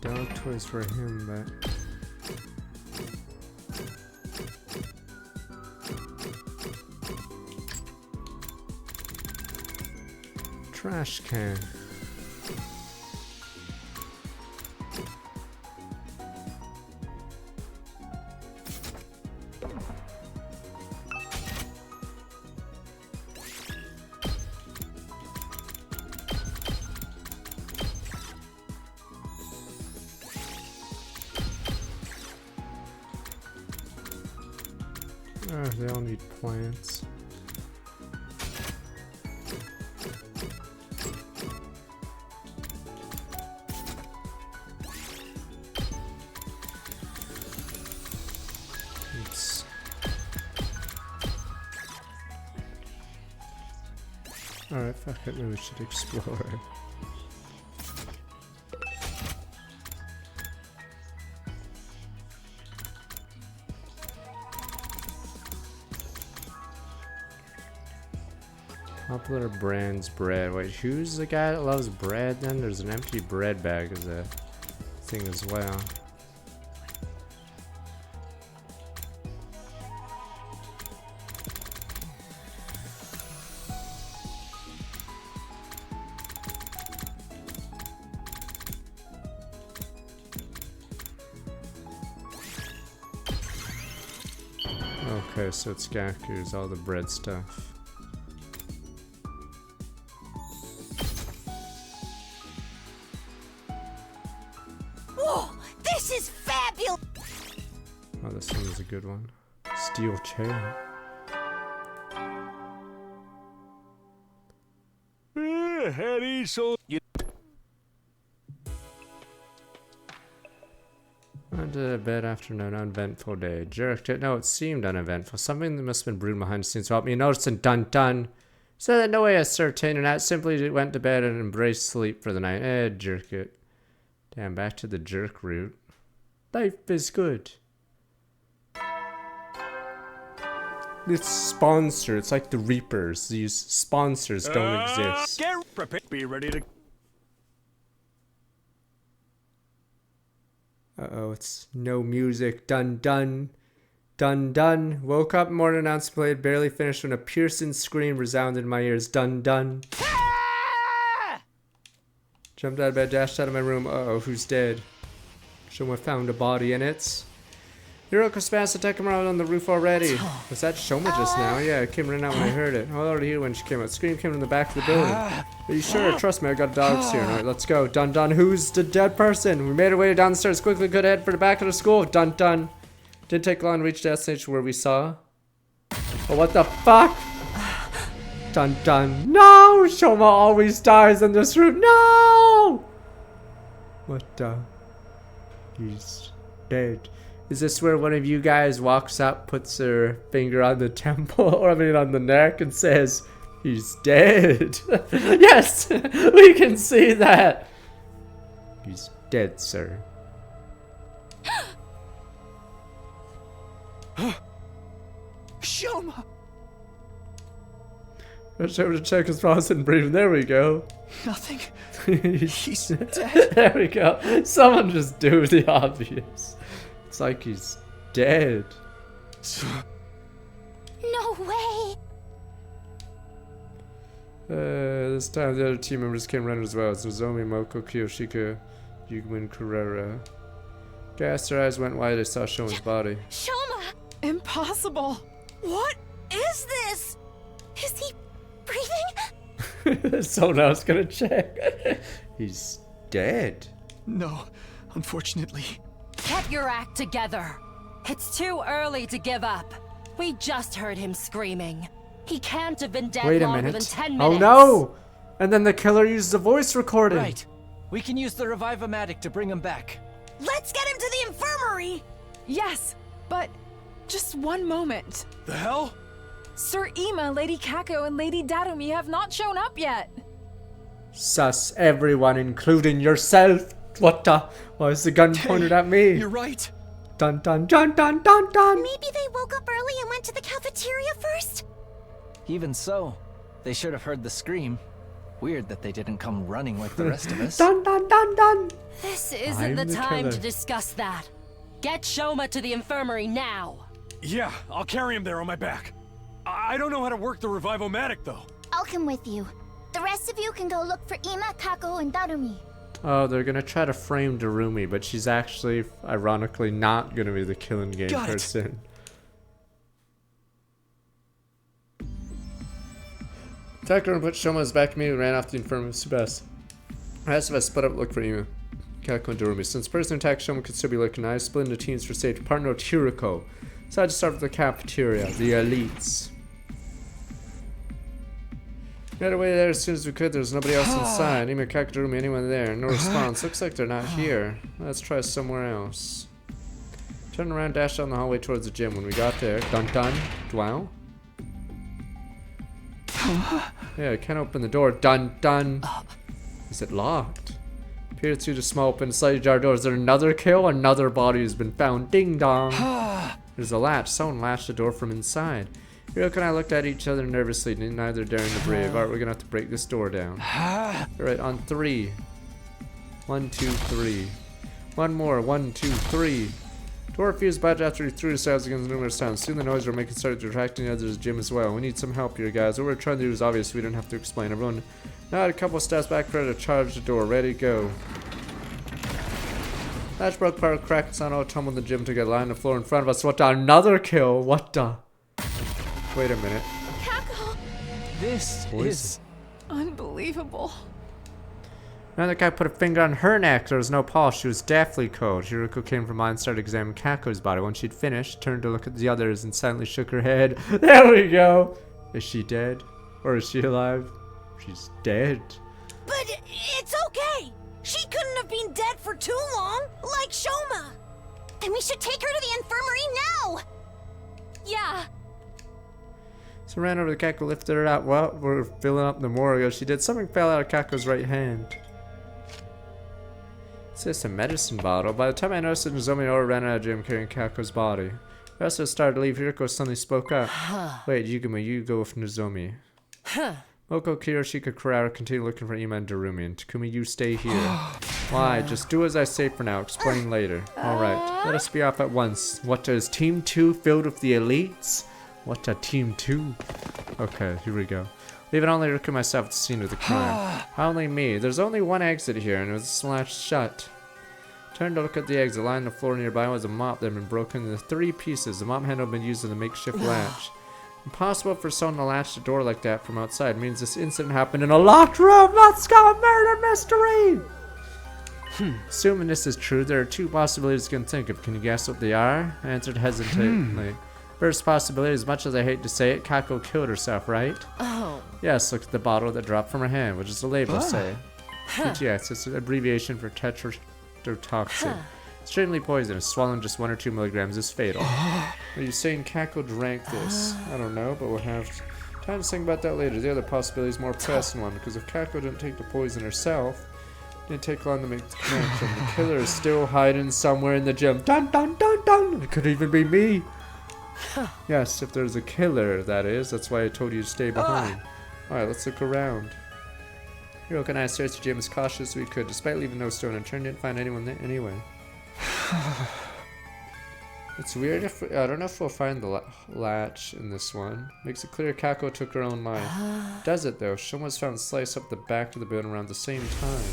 Dog toys for him, but trash can. Oh, they all need plants. Oops. Alright, fuck it, maybe we should explore. Popular brands bread. Wait, who's the guy that loves bread then? There's an empty bread bag as a thing as well. Okay, so it's Gaku's, all the bread stuff. Oh, this one is a good one. Steel chair. Harry, so you Went to bed after an uneventful day. Jerked it. No, it seemed uneventful. Something that must have been brewing behind the scenes without me noticing. Dun dun. So that no way ascertain, and I simply went to bed and embraced sleep for the night. Jerk it. Damn, back to the jerk route. Life is good. It's sponsor. It's like the Reapers. These sponsors don't exist. Get prepared. Be ready to. Uh-oh, it's no music. Dun dun. Dun dun. Woke up, morning announcement played, barely finished when a piercing scream resounded in my ears. Dun dun. Jumped out of bed, dashed out of my room. Uh-oh, who's dead? Shoma found a body in it. Hiroko smashed the Tekkamura on the roof already. Was that Shoma just now? Yeah, it came running out when I heard it. I was already here when she came out. Scream came from the back of the building. Are you sure? Trust me, I got dogs here. Alright, let's go. Dun dun. Who's the dead person? We made our way down the stairs quickly. Could head for the back of the school. Dun dun. Didn't take long to reach the destination where we saw. Oh, what the fuck? Dun dun. No! Shoma always dies in this room. No! What the? He's dead. Is this where one of you guys walks up, puts their finger on the temple, or I mean on the neck, and says, he's dead? Yes! We can see that! He's dead, sir. Shoma! Rush over to check his pulse and breathing. There we go. Nothing. He's dead. There we go. Someone just do the obvious. It's like he's dead. No way! This time the other team members came running as well. It's Nozomi, Moko, Kiyoshika, Yugumin, Carrera. Gasped, their eyes went wide. They saw Shoma's body. Shoma! Impossible! What is this? Is he breathing? Someone else gonna check. He's dead. No, unfortunately. Get your act together. It's too early to give up. We just heard him screaming. He can't have been dead Wait a longer minute. than 10 Oh minutes. no! And then the killer used the voice recording. Right. We can use the Revive-O-Matic to bring him back. Let's get him to the infirmary! Yes, but just one moment. The hell? Sir Ima, Lady Kako, and Lady Darumi have not shown up yet. Sus, everyone, including yourself. What the? Why is the gun pointed at me? You're right. Dun dun dun dun dun dun. Maybe they woke up early and went to the cafeteria first? Even so, they should have heard the scream. Weird that they didn't come running like the rest of us. Dun dun dun dun. This isn't I'm the the time killer. to discuss that. Get Shoma to the infirmary now. Yeah, I'll carry him there on my back. I don't know how to work the Revive-O-Matic, though. I'll come with you. The rest of you can go look for Ima, Kako, and Darumi. Oh, they're gonna try to frame Darumi, but she's actually, ironically, not gonna be the killing game Got it. person. Takara put Shoma's back immediately ran off the infirmary to best. The rest of us split up to look for Ima, Kako, and Darumi. Since the person who attacked Shoma could still be looking, I split into teams for safety. Partner Chiriko. So I had to start with the cafeteria, the elites. We got away there as soon as we could. There was nobody else inside. Ima, Kako, Darumi, anyone there? No response. Looks like they're not here. Let's try somewhere else. Turned around, dashed down the hallway towards the gym. When we got there, dun dun, wow. Yeah, I can't open the door. Dun dun. Is it locked? Peered through the small open slightly ajar door. Is there another kill? Another body has been found. Ding dong. There's a latch. Someone latched the door from inside. Hiroko and I looked at each other nervously, neither daring to breathe. Alright, we're gonna have to break this door down. Alright, on 3. 1, 2, 3. One more. 1, 2, 3. Door refused budge after he threw his sails against numerous times. Soon the noise we're making started attracting the others to the gym as well. We need some help here, guys. What we're trying to do is obvious. We don't have to explain. Everyone now had a couple steps back, ready to charge the door. Ready to go. Latch broke, part of cracked, sound all tumbled in the gym to get line on the floor in front of us. What the? Another kill? What the? Wait a minute. Kako! This Poison. is Unbelievable. Another guy put a finger on her neck. There was no pulse. She was deathly cold. Hiroko came from mine and started examining Kako's body. When she'd finished, turned to look at the others and silently shook her head. There we go. Is she dead? Or is she alive? She's dead. But it's okay. She couldn't have been dead for too long, like Shoma. Then we should take her to the infirmary now! Yeah. So ran over to Kako, lifted her out. Well, we're filling up the morgue. She did. Something fell out of Kako's right hand. It's just a medicine bottle. By the time I noticed it, Nozomi and Ora ran out of the gym carrying Kako's body. The rest of us started to leave. Hiroko suddenly spoke up. Wait, Yuguma, you go with Nozomi. Moko, Kiyoshika, Kurara continue looking for Ima and Darumi, and Takumi, you stay here. Why? Just do as I say for now. Explain later. Alright, let us be off at once. What is Team 2 filled with the elites? What a Team 2? Okay, here we go. Leaving only Riku and myself at the scene of the crime. Only me. There's only one exit here, and it was slashed shut. Turned to look at the exit. Lying on the floor nearby was a mop that had been broken into 3 pieces. The mop handle had been used as a makeshift latch. Impossible for someone to latch the door like that from outside. It means this incident happened in a locked room. Let's go, murder mystery! Assuming this is true, there are 2 possibilities you can think of. Can you guess what they are? I answered hesitantly. First possibility, as much as I hate to say it, Kako killed herself, right? Oh. Yes, look at the bottle that dropped from her hand. What does the label say? TTX, it's an abbreviation for tetrodotoxin. Extremely poisonous. Swallowing just 1 or 2 milligrams is fatal. Are you saying Kako drank this? I don't know, but we'll have time to think about that later. The other possibility is more pressing one, because if Kako didn't take the poison herself, it didn't take long to make the connection. The killer is still hiding somewhere in the gym. Dun dun dun dun! It could even be me. Yes, if there's a killer, that is. That's why I told you to stay behind. Alright, let's look around. Hiroko and I searched the gym as cautious as we could, despite leaving no stone unturned. Didn't find anyone there anyway. It's weird if I don't know if we'll find the latch in this one. Makes it clear Kako took her own life. Does it though? Shoma was found sliced up the back of the building around the same time.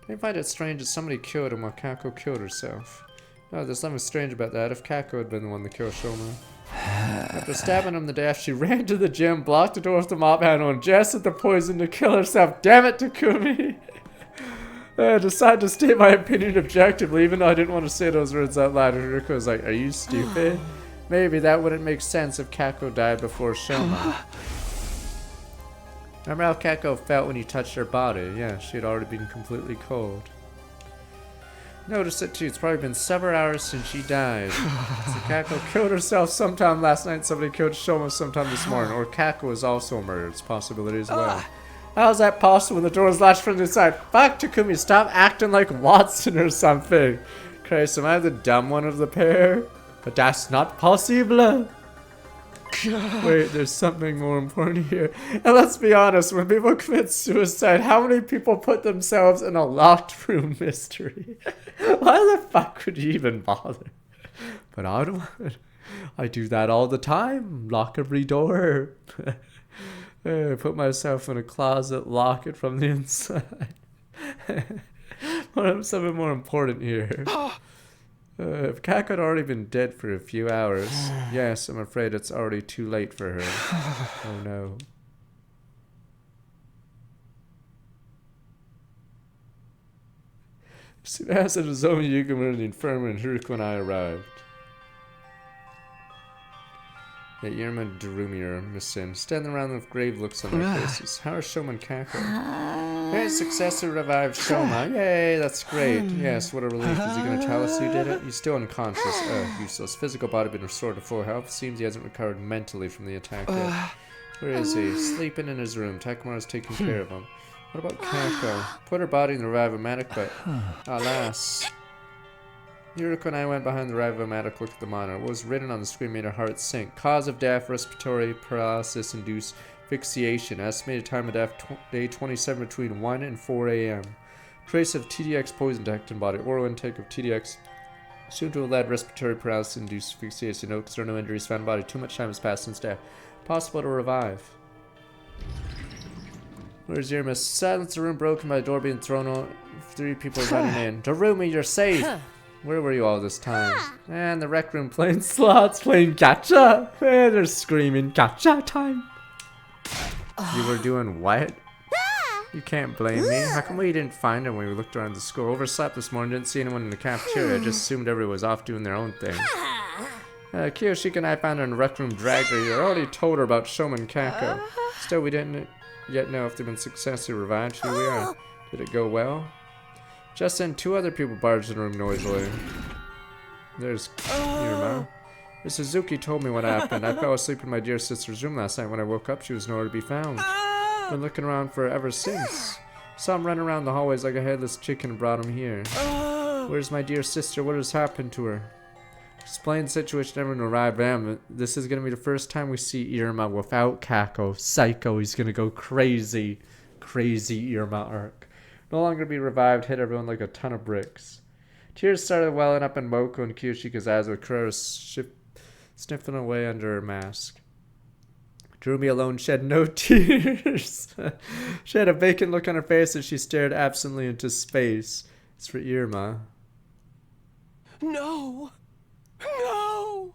I find it strange that somebody killed him while Kako killed herself. No, there's something strange about that. If Kako had been the one to kill Shoma. After stabbing him to death, she ran to the gym, blocked the door with the mop handle, and ingested the poison to kill herself. Damn it, Takumi! I decided to state my opinion objectively, even though I didn't want to say those words out loud. And Rico was like, are you stupid? Maybe that wouldn't make sense if Kako died before Shoma. Remember how Kako felt when you touched her body? Yeah, she had already been completely cold. Noticed it too. It's probably been several hours since she died. So Kako killed herself sometime last night. Somebody killed Shoma sometime this morning. Or Kako was also murdered. It's a possibility as well. How's that possible when the door is latched from the inside? Fuck, Takumi, stop acting like Watson or something. Christ, am I the dumb one of the pair? But that's not possible. Wait, there's something more important here. And let's be honest, when people commit suicide, how many people put themselves in a locked room mystery? Why the fuck would you even bother? But I do that all the time. Lock every door. Put myself in a closet, lock it from the inside. Something more important here. If Kako had already been dead for a few hours, yes, I'm afraid it's already too late for her. Oh no. Soon as Nozomi, Yugimura, the infirmary, and Hiriko and I arrived. Yeah, Irma and Darumi are missing. Standing around with grave looks on their faces. How are Shoma and Kako? Hey, successor revived Shoma. Yay, that's great. Yes, what a relief. Is he going to tell us who did it? He's still unconscious. Useless. Physical body been restored to full health. Seems he hasn't recovered mentally from the attack yet. Where is he? Sleeping in his room. Takamura's taking care of him. What about Kako? Put her body in the Revivomatic, but alas. Yuriko and I went behind the Revivomatic, looked at the monitor. What was written on the screen made her heart sink. Cause of death, respiratory paralysis induced asphyxiation. Estimated time of death, day 27 between 1 and 4 a.m. Trace of TDX poison detected in body. Oral intake of TDX soon to have led respiratory paralysis induced asphyxiation. No external injuries found in body. Too much time has passed since death. Possible to revive. Where's Irma? Silence the room broken by the door being thrown on. 3 people running in. Darumi, you're safe! Where were you all this time? And the rec room playing slots, playing gacha. Man, they're screaming gacha time. You were doing what? You can't blame me. How come we didn't find him when we looked around the school? Overslept this morning, didn't see anyone in the cafeteria. Just assumed everyone was off doing their own thing. Kiyoshika and I found her in the rec room, dragged her. You already told her about Shoma and Kako. Still, we didn't yet know if they've been successfully revived. Here we are. Did it go well? Just then, 2 other people barged in the room noisily. There's Irma. Miss Suzuki told me what happened. I fell asleep in my dear sister's room last night. When I woke up, she was nowhere to be found. Been looking around for her ever since. Saw him run around the hallways like a headless chicken and brought him here. Where's my dear sister? What has happened to her? Explain the situation, everyone arrived. This is going to be the first time we see Irma without Kako. Psycho, he's going to go crazy. Crazy Irma arc. No longer be revived, hit everyone like a ton of bricks. Tears started welling up in Moko and Kiyoshika's eyes with Kuroro sniffing away under her mask. Darumi alone shed no tears. She had a vacant look on her face as she stared absently into space. It's for Irma. No! No!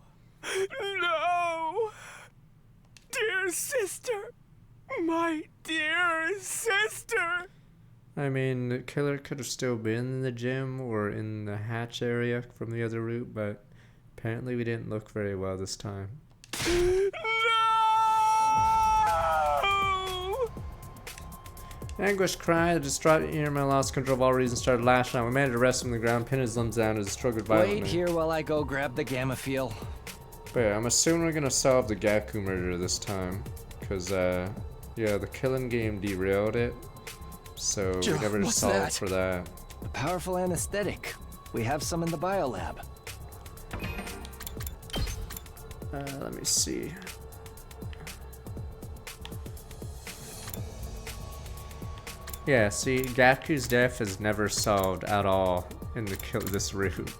No! Dear sister! My dear sister! I mean, the killer could have still been in the gym or in the hatch area from the other route, but apparently we didn't look very well this time. No! Anguish cried, the distraught Irma lost control of all reason, started lashing out. We managed to wrestle him on the ground, pin his limbs down as he struggled violently. Wait here while I go grab the gamma feel. But yeah, I'm assuming we're gonna solve the Gaku murder this time. Because, yeah, the killing game derailed it. So we never solved for that. A powerful anesthetic. We have some in the biolab. Let me see. Yeah, see, Gaku's death is never solved at all in this route.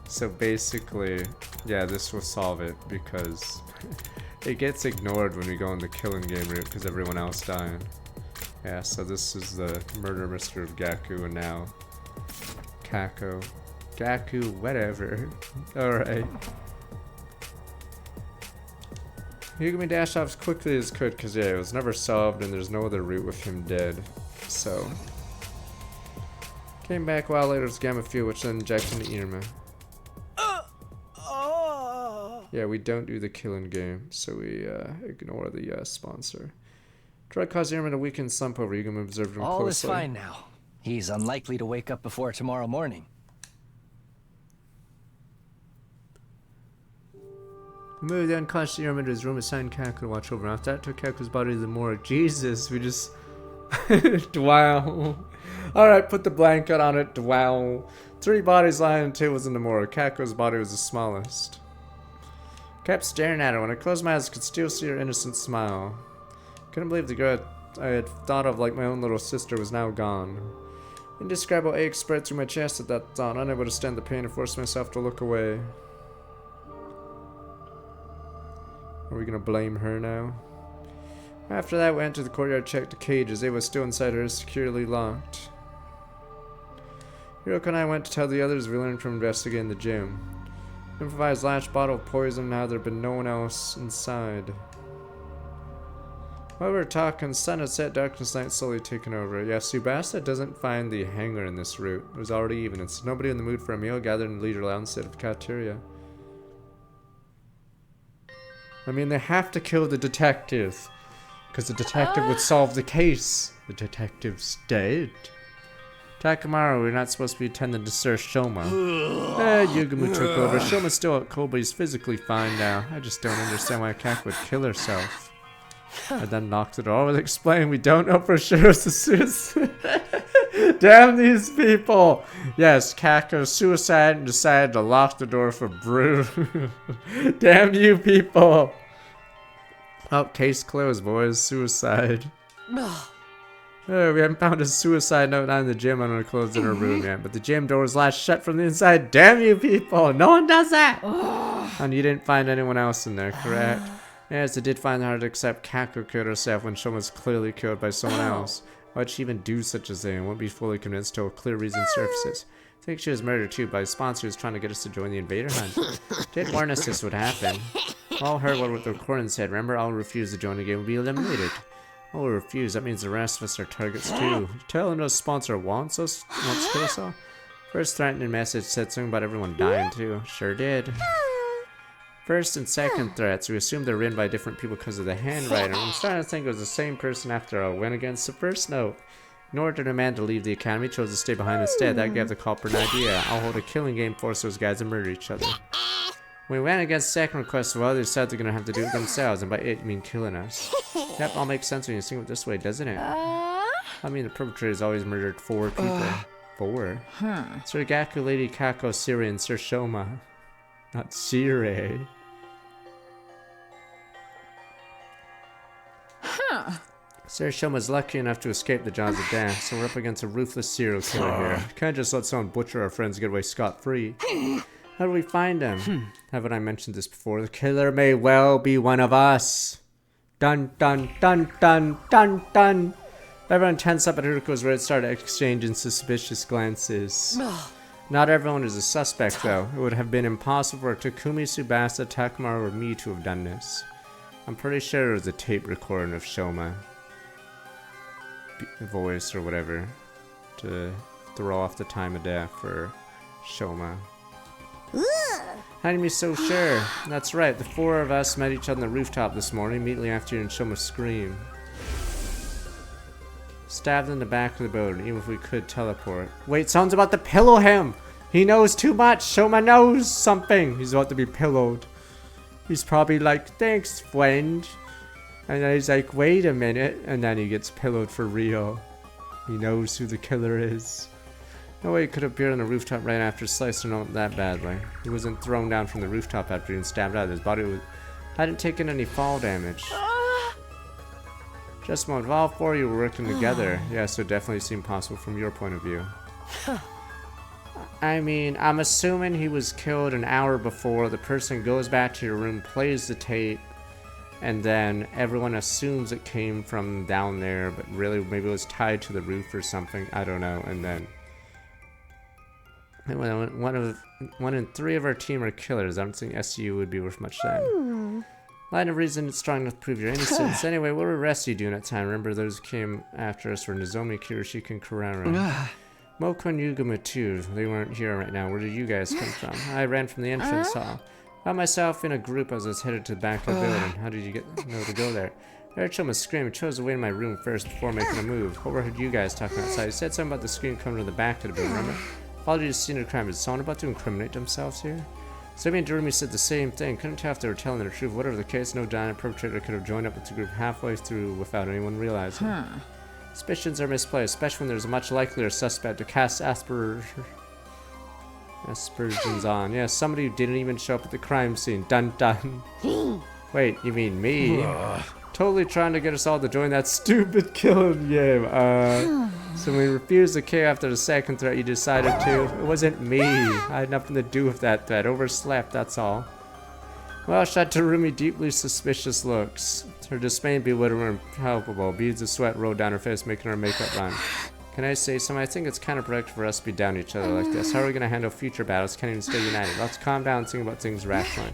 So basically, yeah, this will solve it because it gets ignored when we go in the killing game route because everyone else died. Yeah, so this is the murder mystery of Gaku and now Kako. Gaku, whatever. Alright. Yugami dashed off as quickly as could because, yeah, it was never solved and there's no other route with him dead. So, Came back a while later with Gamma Fuel, which then injected into Irma. Yeah, we don't do the killing game, so we ignore the sponsor. Drug caused Irma to weaken slump over. You can observe him All closely. is fine now. He's unlikely to wake up before tomorrow morning. We moved the unconscious Irma to his room, assigned Kaku to watch over him. After that, took Kaku's body to the morgue. Jesus, we just... Wow. Alright, put the blanket on it. Wow. 3 bodies lying on tables in the morgue. Kaku's body was the smallest. Kept staring at her. When I closed my eyes, I could still see her innocent smile. Couldn't believe the girl I had thought of like my own little sister was now gone. Indescribable ache spread through my chest at that thought. Unable to stand the pain, I forced myself to look away. Are we gonna blame her now? After that, we entered the courtyard, checked the cages. They were still inside her, securely locked. Hiroko and I went to tell the others we learned from investigating the gym. Improvised last bottle of poison, now there had been no one else inside. While we were talking, sun had set, darkness night slowly taken over. Yeah, Tsubasa doesn't find the hangar in this route. It was already even. It's nobody in the mood for a meal gathered in the leader lounge instead of the cafeteria. I mean, they have to kill the detective. Because the detective would solve the case. The detective's dead. Takamaru, we're not supposed to be attending to Sir Shoma. Yugumu took over. Shoma's still at Kobe. He's physically fine now. I just don't understand why Kaku would kill herself. I then knocked the door. I will explain. We don't know for sure it's a suicide. Damn these people. Yes, Kaku suicide and decided to lock the door for Brew. Damn you people. Oh, case closed, boys. Suicide. Oh, we haven't found a suicide note on the gym. I'm gonna close in her room yet, but the gym door is latched shut from the inside. Damn you people! No one does that. And you didn't find anyone else in there, correct? Yes, I did find it hard to accept Kaku killed herself when Shoma's clearly killed by someone else. Why'd she even do such a thing? I won't be fully convinced till a clear reason surfaces. I think she was murdered too by sponsors trying to get us to join the invader hunt. Did warn us this would happen. All heard what the recording said. Remember, all who refuse to join the game will be eliminated. All who refuse, that means the rest of us are targets too. Tell him no sponsor wants to kill us all. First threatening message said something about everyone dying too. Sure did. First and second threats, we assumed they were written by different people because of the handwriting. I'm starting to think it was the same person after I went against the first note. In order to demand to leave the academy, chose to stay behind instead. That gave the culprit an idea. I'll hold a killing game, force those guys to murder each other. When we went against the second request, well, they decided they're gonna have to do it themselves, and by it, you mean killing us. Yep, all makes sense when you think of it this way, doesn't it? I mean, the perpetrator's always murdered 4 people. 4? Sir Gaku, Lady Kako, Siri, and Sir Shoma. Not Siri. Sir Shoma's lucky enough to escape the jaws of death, so we're up against a ruthless serial killer here. Can't just let someone butcher our friends get away scot-free. How do we find him? Haven't I mentioned this before? The killer may well be one of us. Dun dun dun dun dun dun. Everyone tensed up at Hiroko's word, started exchanging suspicious glances. Not everyone is a suspect, though. It would have been impossible for Takumi, Tsubasa, Takamaru, or me to have done this. I'm pretty sure it was a tape recording of Shoma. Voice or whatever. To throw off the time of death for Shoma. How can you be so sure? That's right, the 4 of us met each other on the rooftop this morning, immediately after hearing Shoma scream. Stabbed in the back of the building, even if we could teleport. Wait, someone's about to pillow him! He knows too much! Shoma knows something! He's about to be pillowed. He's probably like, thanks, friend. And then he's like, wait a minute. And then he gets pillowed for real. He knows who the killer is. No way he could appear on the rooftop right after slicing him that badly. He wasn't thrown down from the rooftop after being stabbed out. His body hadn't taken any fall damage. Just a moment, all 4 of you were working together. Yeah, so it definitely seemed possible from your point of view. I mean, I'm assuming he was killed an hour before. The person goes back to your room, plays the tape, and then everyone assumes it came from down there, but really maybe it was tied to the roof or something. I don't know. And then one in 3 of our team are killers. I don't think SU would be worth much then. Line of reason it's strong enough to prove your innocence. Anyway, what were the rest of you doing at the time? Remember those who came after us were Nozomi, Kiyoshika, and Kurara. Moko and Yuguma too. They weren't here right now. Where did you guys come from? I ran from the entrance hall. Found myself in a group as I was headed to the back of the building. How did you know to go there? Erichum was screaming. Chose to wait in my room first before making a move. Overheard you guys talking outside. You said something about the scream coming to the back of the building, remember? Followed you to the scene of the crime. Is someone about to incriminate themselves here? Zombie and Durumi said the same thing. Couldn't tell if they were telling the truth. Whatever the case, no giant perpetrator could have joined up with the group halfway through without anyone realizing. Suspicions are misplaced, especially when there's a much likelier suspect to cast aspersions on. Yeah, somebody who didn't even show up at the crime scene. Dun dun. Wait, you mean me? Totally trying to get us all to join that stupid killing game. So when we refused to kill after the second threat, you decided to. It wasn't me. I had nothing to do with that threat. Overslept, that's all. Well, shot Durumi deeply suspicious looks. Her dismay and bewilderment were palpable. Beads of sweat rolled down her face, making her makeup run. Can I say something? I think it's kind of productive for us to be down to each other like this. How are we going to handle future battles? Can't even stay united. Let's calm down and think about things rationally.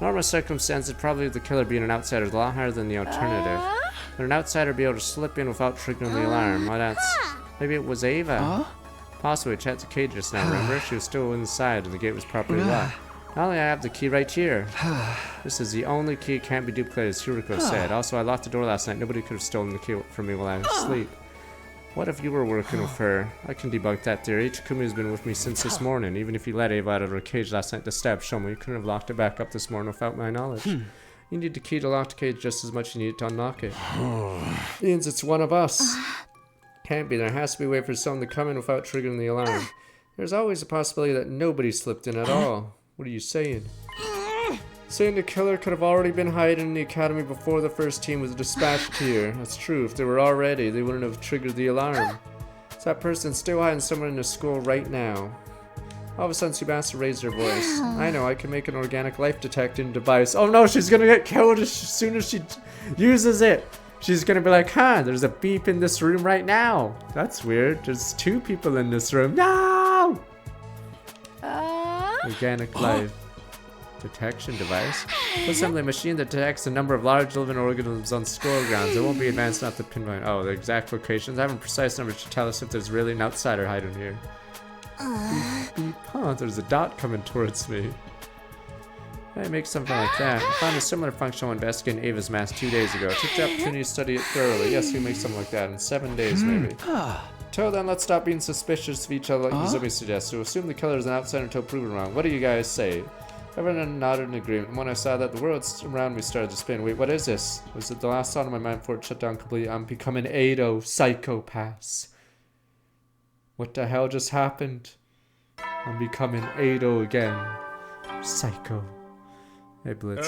Normal circumstances, probably the killer being an outsider is a lot higher than the alternative. Would an outsider be able to slip in without triggering the alarm? Well, that's... Maybe it was Ava. Possibly. Chat to Kate just now, remember? She was still inside and the gate was properly locked. Not only I have the key right here. This is the only key, can't be duplicated, as Hiriko said. Also, I locked the door last night. Nobody could have stolen the key from me while I was asleep. What if you were working with her? I can debunk that theory. Takumi has been with me since this morning. Even if you let Ava out of her cage last night to stab Shoma, you couldn't have locked it back up this morning without my knowledge. You need the key to lock the cage just as much as you need it to unlock it. Means it's one of us. Can't be. There has to be a way for someone to come in without triggering the alarm. There's always a possibility that nobody slipped in at all. What are you saying? Saying the killer could have already been hiding in the academy before the first team was dispatched here. That's true. If they were already, they wouldn't have triggered the alarm. Is that person still hiding somewhere in the school right now? All of a sudden, Tsubasa raised her voice. I know, I can make an organic life detecting device. Oh no, she's gonna get killed as soon as she uses it. She's gonna be like, there's a beep in this room right now. That's weird. There's 2 people in this room. No! Organic life detection device. Assembly machine that detects the number of large living organisms on school grounds. It won't be advanced enough to pinpoint. Oh, the exact locations. Having precise numbers to tell us if there's really an outsider hiding here. Beep, beep. There's a dot coming towards me. I make something like that. I found a similar function while investigating Ava's mask 2 days ago. I took the opportunity to study it thoroughly. Yes, we make something like that in 7 days, maybe. Till then, let's stop being suspicious of each other like Izumi suggests. So assume the killer is an outsider until proven wrong. What do you guys say? Everyone nodded in agreement. And when I saw that, the world around me started to spin. Wait, what is this? Was it the last thought in my mind before it shut down completely? I'm becoming Ado, psychopaths. What the hell just happened? I'm becoming Ado again. Psycho. Hey, Blitz.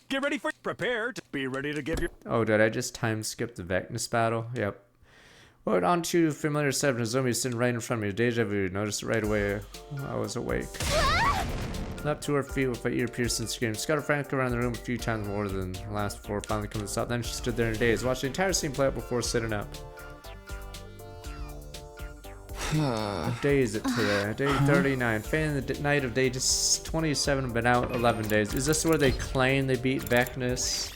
Get ready for... Prepare to be ready to give your... Oh, did I just time skip the Vecnus battle? Yep. Well, on to familiar set of Nozomi sitting right in front of me. Deja vu. Noticed it right away. I was awake. Leapt to her feet with an ear-piercing scream. Scuttled frantically around the room a few times more than the last before finally coming to stop. Then she stood there in a daze, watched the entire scene play out before sitting up. What day is it today? Day 39. Fan the night of day 27, been out 11 days. Is this where they claim they beat Vecnus?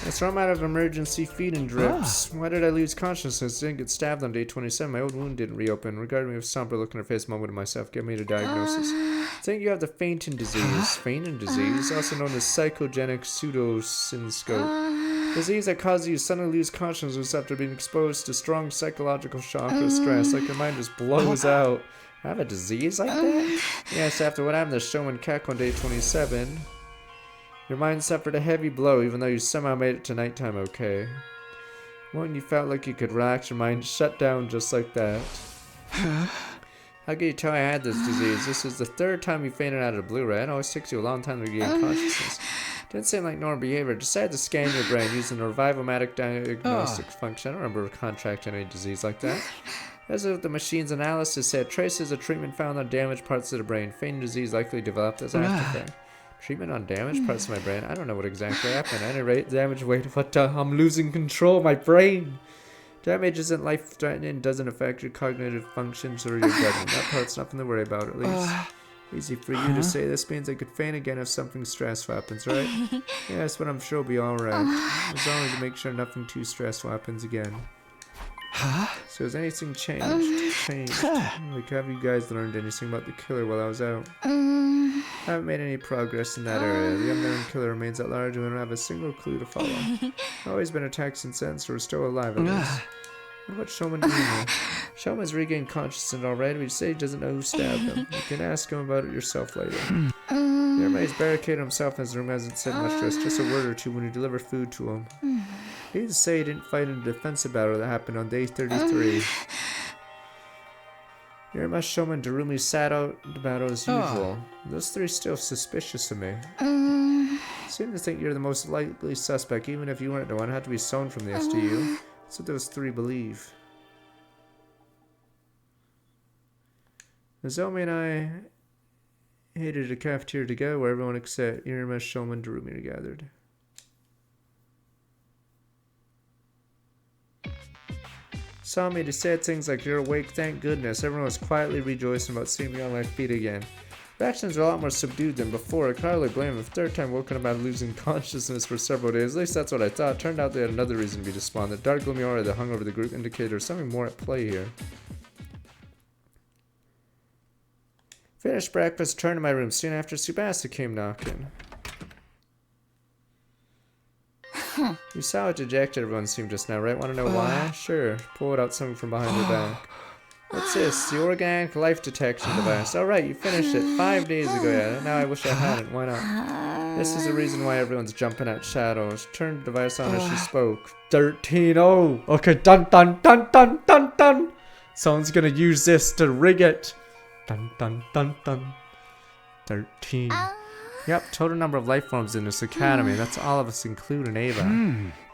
That's why I'm out of emergency feeding drips. Why did I lose consciousness? Didn't get stabbed on day 27. My old wound didn't reopen. Regarded me with somber look in her face, mumbled to myself, give me the diagnosis. I think you have the fainting disease. Fainting disease, also known as psychogenic pseudosyncope. Disease that causes you to suddenly lose consciousness after being exposed to strong psychological shock or stress, like your mind just blows out. I have a disease like that? Yes, after what happened to Showman Kek on day 27. Your mind suffered a heavy blow even though you somehow made it to nighttime okay. When you felt like you could relax, your mind shut down just like that. How can you tell I had this disease? This is the 3rd time you fainted out of the blue, right? It always takes you a long time to regain consciousness. Didn't seem like normal behavior. Decided to scan your brain using the revivomatic diagnostic function. I don't remember contracting any disease like that. As of the machine's analysis said, traces of treatment found on damaged parts of the brain. Fainting disease likely developed as after effect. Treatment on damaged parts of my brain? I don't know what exactly happened. At any rate, damage, wait, what I'm losing control of my brain. Damage isn't life-threatening, doesn't affect your cognitive functions or your judgment. That part's nothing to worry about, at least. Easy for you to say. This means I could faint again if something stressful happens, right? Yes, but I'm sure it'll be alright. As long as you make sure nothing too stressful happens again. Huh? So has anything changed? Like, have you guys learned anything about the killer while I was out? I haven't made any progress in that area. The unknown killer remains at large and we don't have a single clue to follow. Always been attacked since then, so we're still alive at least. What about Showman Dreamer? Showman's regained consciousness alright, but he said he doesn't know who stabbed him. You can ask him about it yourself later. Everybody's barricaded himself in his room, hasn't said much to us, just a word or two when we deliver food to him. He didn't say he didn't fight in a defensive battle that happened on day 33. Irma, Showman, Darumi sat out the battle as usual. Those three still suspicious of me. Seem to think you're the most likely suspect, even if you weren't the one. Had to be sown from the SDU. That's what those three believe. Nozomi and I hated a cafeteria together where everyone except Irma, Showman, Darumi are gathered. Saw me to say things like, "You're awake, thank goodness." Everyone was quietly rejoicing about seeing me on my feet again. Reactions were a lot more subdued than before. I can't really blame him. Third time woken up out of losing consciousness for several days. At least that's what I thought. Turned out they had another reason to be despondent. Dark gloomy aura that hung over the group indicated there was something more at play here. Finished breakfast, turned to my room soon after Tsubasa came knocking. You saw how dejected everyone seemed just now, right? Want to know why? Sure. Pulled out something from behind her back. What's this? The organic life detection device. Alright, you finished it 5 days ago, yeah. Now I wish I hadn't. Why not? This is the reason why everyone's jumping at shadows. Turned the device on as she spoke. 13. Oh! Okay, dun dun dun dun dun dun! Someone's gonna use this to rig it. Dun dun dun dun. 13. Yep, total number of life forms in this academy. That's all of us, including Ava.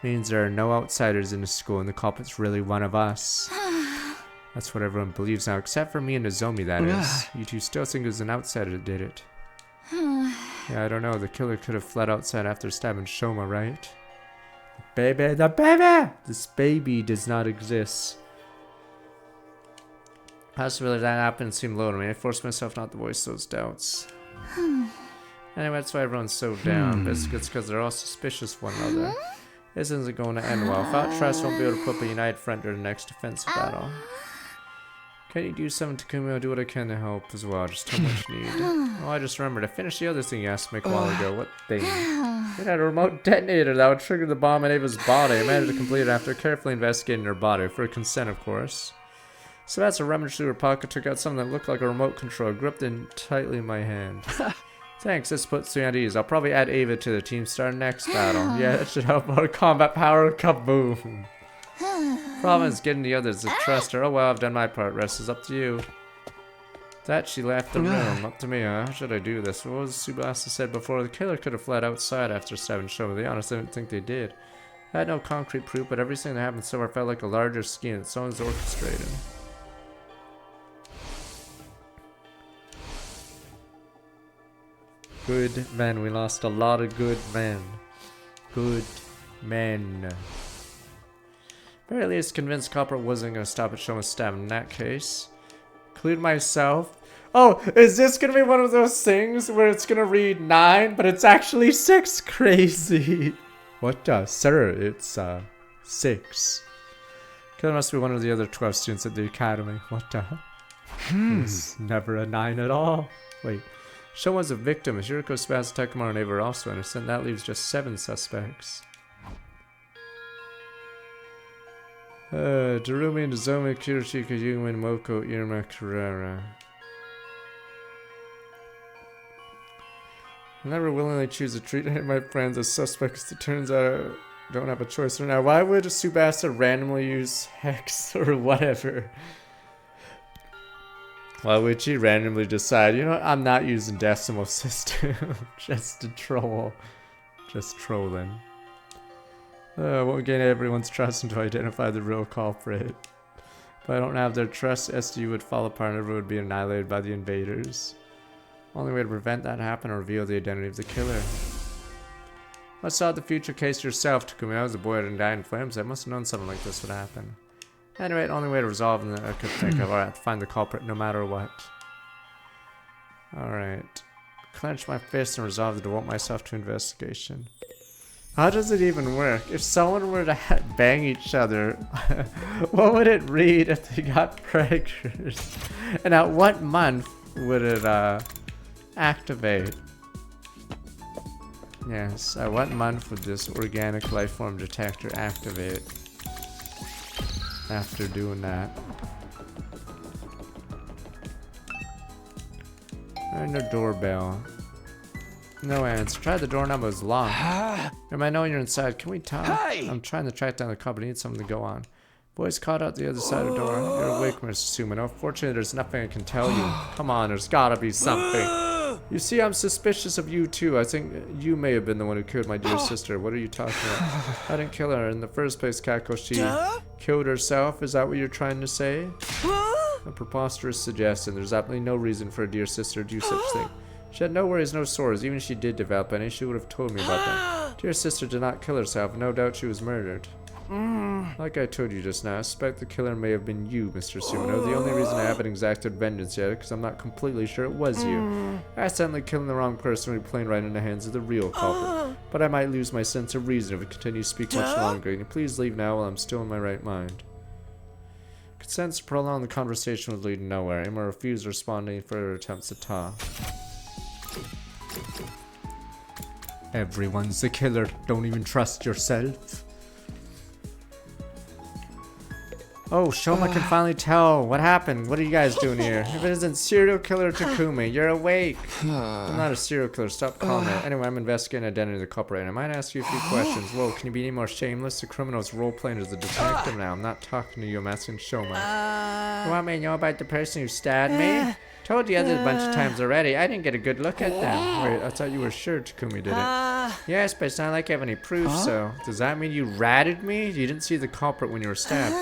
Means there are no outsiders in the school, and the culprit's really one of us. That's what everyone believes now, except for me and Nozomi, that is. You two still think it was an outsider that did it. Yeah, I don't know. The killer could have fled outside after stabbing Shoma, right? The baby! This baby does not exist. Possibility that happened seemed low to me. I forced myself not to voice those doubts. Anyway, that's why everyone's so down. Basically, it's because they're all suspicious of one another. This isn't going to end well. Without trust, won't be able to put up a united front during the next defensive battle. Can you do something, Takumi? I'll do what I can to help as well. Just how much you need. Oh, I just remembered. I finished the other thing you asked me a while ago. What thing? It had a remote detonator that would trigger the bomb in Ava's body. I managed to complete it after carefully investigating her body. For consent, of course. So that's a rummage through her pocket, took out something that looked like a remote control, gripped it tightly in my hand. Thanks, this puts me at ease. I'll probably add Ava to the team starting next battle. Yeah, that should help our combat power. Kaboom! Problem is getting the others to trust her. Oh well, I've done my part. Rest is up to you. That she left the room. Up to me, huh? How should I do this? What was Tsubasa said before? The killer could have fled outside after stabbing Shoma. To be honest, I didn't think they did. I had no concrete proof, but everything that happened so far felt like a larger scheme that someone's orchestrated. Good men. We lost a lot of good men. Good men. Very least convinced Copper wasn't going to stop at Shoma's stab in that case. Include myself. Oh, is this going to be one of those things where it's going to read 9, but it's actually 6? Crazy. What, sir? It's, 6. Killer must be one of the other 12 students at the academy. What, It's never a 9 at all. Wait. Shoma's a victim. Shiriko, Tsubasa, Takamaru, and Ava are also innocent. That leaves just 7 suspects. Darumi, Nozomi, Kiroshika, Yumin, Moko, Irma, Carrera. I never willingly choose to treat any of my friends as suspects. It turns out I don't have a choice right now. Why would Tsubasa randomly use Hex or whatever? Why would she randomly decide, you know what, I'm not using decimal system just to troll. Just trolling. Won't gain everyone's trust until I identify the real culprit. If I don't have their trust, SDU would fall apart and everyone would be annihilated by the invaders. Only way to prevent that happening is reveal the identity of the killer. Let's solve the future case yourself, Takumi. I was a boy that didn't die in flames. I must have known something like this would happen. Anyway, the only way to resolve it that I could think of. Alright, find the culprit no matter what. Alright. Clench my fist and resolve to devote myself to investigation. How does it even work? If someone were to bang each other, what would it read if they got preggers? And at what month would it activate? Yes, at what month would this organic life form detector activate after doing that? And a doorbell. No answer. Try the door number is locked. Am I know you're inside? Can we talk? Hey! I'm trying to track down the cop. I need something to go on. Voice caught out the other side of the door. You're awake, Mr. Sumo. Unfortunately, there's nothing I can tell you. Come on, there's gotta be something. You see, I'm suspicious of you too. I think you may have been the one who killed my dear sister. What are you talking about? I didn't kill her in the first place, Kako. She killed herself. Is that what you're trying to say? A preposterous suggestion. There's absolutely no reason for a dear sister to do such thing. She had no worries, no sores. Even if she did develop any, she would have told me about them. Dear sister did not kill herself. No doubt she was murdered. Like I told you just now, I suspect the killer may have been you, Mr. Sumo. The only reason I haven't exacted vengeance yet is because I'm not completely sure it was you. Accidentally killing the wrong person would be playing right in the hands of the real culprit. But I might lose my sense of reason if I continue to speak much longer. Can you please leave now while I'm still in my right mind? Consent to prolong the conversation would lead nowhere. Emma refused to respond to any further attempts to talk. Everyone's a killer. Don't even trust yourself. Oh, Shoma can finally tell. What happened? What are you guys doing here? If it isn't serial killer Takumi, you're awake. I'm not a serial killer. Stop calling it. Anyway, I'm investigating the identity of the culprit, and I might ask you a few questions. Whoa, can you be any more shameless? The criminal's role-playing as a detective now. I'm not talking to you. I'm asking Shoma. You want me to know about the person who stabbed me? Told the others a bunch of times already. I didn't get a good look at them. Wait, I thought you were sure Takumi did it. Yes, but it's not like I have any proof, so... Does that mean you ratted me? You didn't see the culprit when you were stabbed.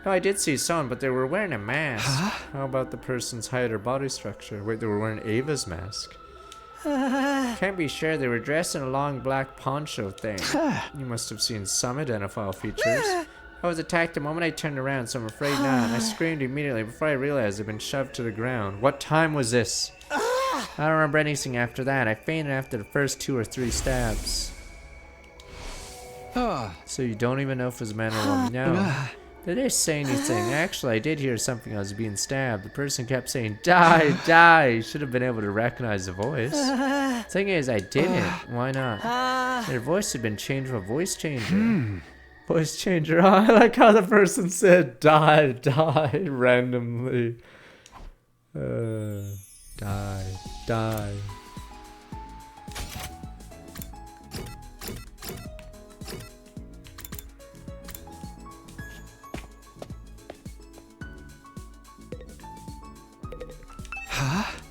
No, I did see someone, but they were wearing a mask. How about the person's height or body structure? Wait, they were wearing Ava's mask. Can't be sure. They were dressed in a long black poncho thing. You must have seen some identifiable features. I was attacked the moment I turned around, so I'm afraid not. I screamed immediately before I realized I'd been shoved to the ground. What time was this? I don't remember anything after that. I fainted after the first 2 or 3 stabs. So you don't even know if it was a man or woman? No. Did they say anything? Actually, I did hear something. I was being stabbed. The person kept saying, die, die. You should have been able to recognize the voice. Thing is, I didn't. Why not? Their voice had been changed from a voice changer. Voice changer. Oh, I like how the person said, die, die, randomly. Die, die.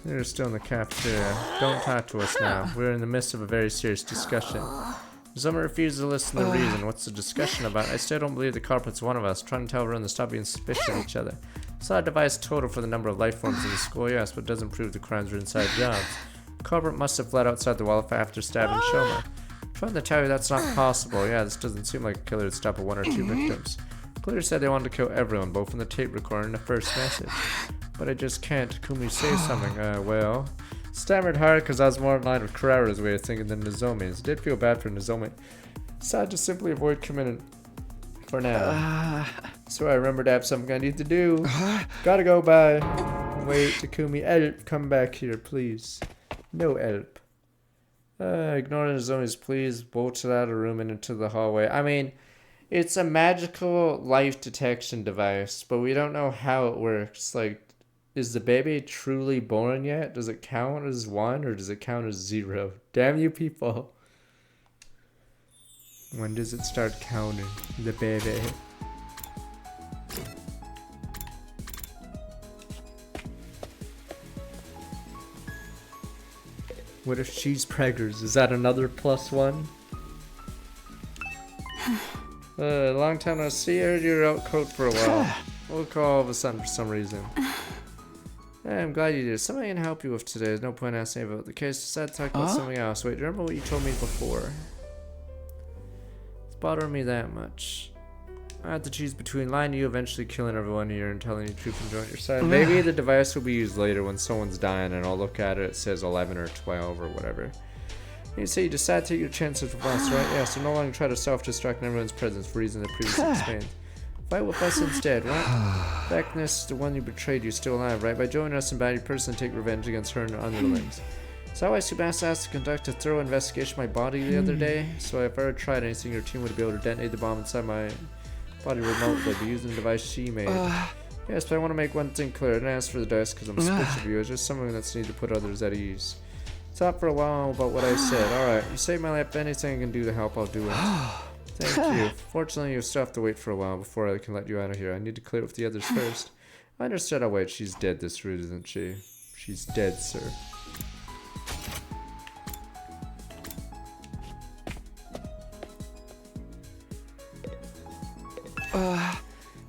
They're still in the cafeteria. Don't talk to us now. We're in the midst of a very serious discussion. Someone refuses to listen to the reason. What's the discussion about? I still don't believe the culprit's one of us. Trying to tell everyone to stop being suspicious of each other. Saw a device total for the number of life forms in the school, yes, but it doesn't prove the crimes are inside jobs. The culprit must have fled outside the wall after stabbing Shoma. I'm trying to tell you that's not possible. Yeah, this doesn't seem like a killer would stop at 1 or 2 victims. Clear said they wanted to kill everyone, both in the tape recorder and the first message. But I just can't. Takumi say something. Well... Stammered hard because I was more in line with Carrera's way of thinking than Nozomi's. Did feel bad for Nozomi. Decided to simply avoid committing for now. So I remembered I have something I need to do. Gotta go, bye. Wait, Takumi, help. Come back here, please. No help. Ignoring Nozomi's pleas, bolted out of the room and into the hallway. I mean, it's a magical life detection device, but we don't know how it works. Like, is the baby truly born yet? Does it count as 1 or does it count as 0? Damn you people. When does it start counting? The baby. What if she's preggers? Is that another +1? Long time no see. I heard you were out cold for a while. Woke all of a sudden for some reason. I'm glad you did. Something I can help you with today. There's no point asking about the case. Decided to talk about something else. Wait, do you remember what you told me before? It's bothering me that much. I have to choose between lying to you, eventually killing everyone here, and telling you the truth and joining your side. Maybe the device will be used later when someone's dying and I'll look at it. It says 11 or 12 or whatever. You say you decide to take your chances with us, right? Yeah, so no longer try to self-destruct in everyone's presence for reasons that previously explained. Fight with us instead, right? Vecnus, the one you betrayed, you're still alive, right? By joining us in battle, you personally take revenge against her and her underlings. Is that why Tsubasa asked to conduct a thorough investigation of my body the other day? So if I ever tried anything, your team would be able to detonate the bomb inside my body remotely by using the device she made. Yes, but I want to make one thing clear. I didn't ask for the dice because I'm suspicious of you. It's just something that's needed to put others at ease. Thought for a while about what I said. Alright, you saved my life. Anything I can do to help, I'll do it. Thank you. Fortunately, you still have to wait for a while before I can let you out of here. I need to clear it with the others first. I understood. I'll wait. She's dead this route, isn't she? She's dead, sir.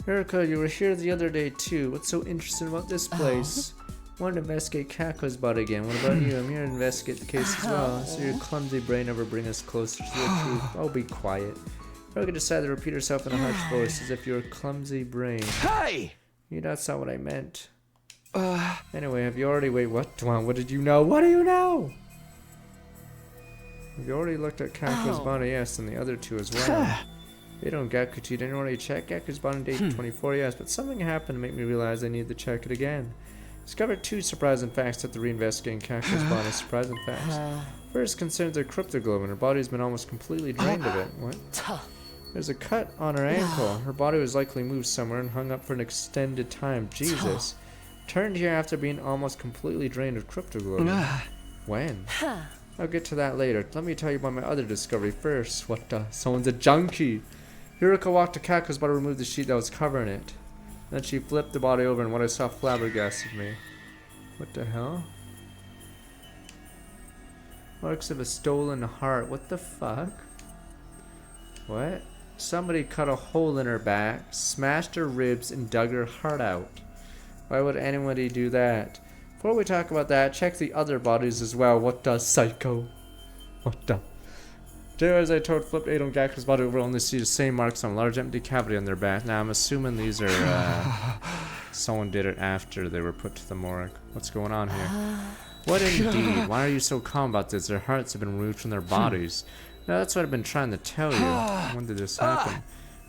Erica, you were here the other day too. What's so interesting about this place? Wanted to investigate Kako's body again. What about you? I'm here to investigate the case as well. So your clumsy brain ever bring us closer to the truth. Oh, be quiet. Erica decided to repeat herself in a hushed voice as if you're a clumsy brain. Hey! That's not what I meant. Anyway, have you already... Wait, what? Dwan, what did you know? What do you know? Have you already looked at Kako's body? Yes, and the other two as well. They don't Gakuchi, didn't already check Gaku's body on day 24, yes, but something happened to make me realize I need to check it again. Discovered two surprising facts after reinvestigating Kako's body. Surprising facts. First concerns her cryptoglobin. Her body's been almost completely drained of it. What? There's a cut on her ankle. Her body was likely moved somewhere and hung up for an extended time. Jesus. Turned here after being almost completely drained of cryptoglobin. When? I'll get to that later. Let me tell you about my other discovery first. What the? Someone's a junkie. Hiroko walked to Kako's body and removed the sheet that was covering it. Then she flipped the body over and what I saw flabbergasted me. What the hell? Marks of a stolen heart. What the fuck? What? Somebody cut a hole in her back, smashed her ribs, and dug her heart out. Why would anybody do that? Before we talk about that, check the other bodies as well. What the psycho? What the? As I told flipped Adon Gaku's body over, only see the same marks on a large empty cavity on their back. Now I'm assuming these are someone did it after they were put to the morgue. What's going on here? What indeed? Why are you so calm about this? Their hearts have been removed from their bodies. Now that's what I've been trying to tell you. When did this happen?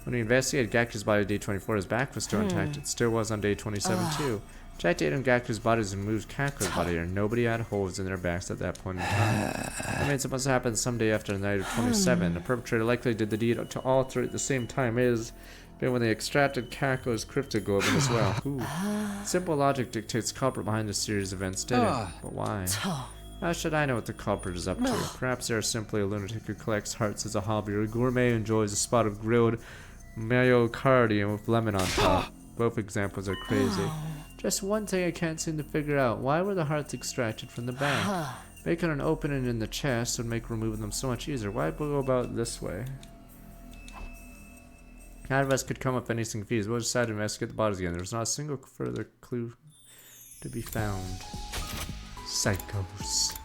When we investigated Gaku's body day 24, his back was still intact. It still was on day 27 too. Checked Adon Gaku's bodies and moved Kako's body here. Nobody had holes in their backs at that point in time. That means it must have happened some day after the night of 27. The perpetrator likely did the deed to all three at the same time. It is when they extracted Kako's cryptoglobin as well. Ooh. Simple logic dictates the culprit behind this series of events didn't. But why? How should I know what the culprit is up to? Perhaps they are simply a lunatic who collects hearts as a hobby, or a gourmet who enjoys a spot of grilled myocardium with lemon on top. Both examples are crazy. Just one thing I can't seem to figure out. Why were the hearts extracted from the back? Making an opening in the chest would make removing them so much easier. Why go about this way? None of us could come up anything confused. We'll decide to investigate the bodies again. There's not a single further clue to be found. Psychos.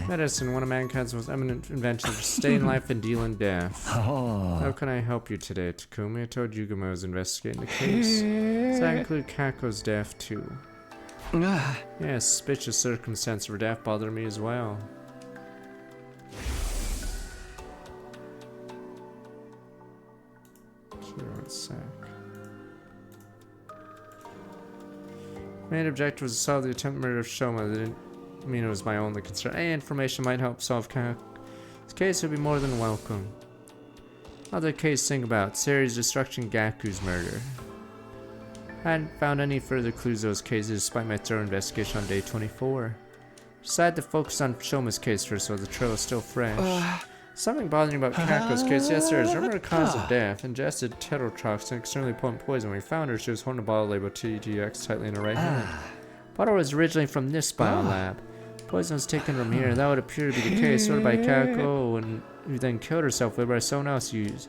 Medicine, one of mankind's most eminent inventions for staying life and dealing death. How can I help you today, Takumi? I told Yugamo I was investigating the case. Does that include Kako's death too? Yeah, suspicious circumstance of her death bothered me as well. Sure, one sec. Main objective was to solve the attempted murder of Shoma. They didn't mean it was my only concern. Any information might help solve Kako's case would be more than welcome. Other case thing about Sari's destruction, Gaku's murder. I hadn't found any further clues to those cases despite my thorough investigation on day 24. Decided to focus on Shoma's case first so the trail is still fresh. Something bothering about Kako's case. Yes, there is. Remember her cause of death. Ingested tetrodotoxin, an extremely potent poison. When we found her, she was holding a bottle labeled TGX tightly in her right hand. Bottle was originally from this biolab. Poison was taken from here. That would appear to be the case. Sorted by Kako, and who then killed herself with by someone else used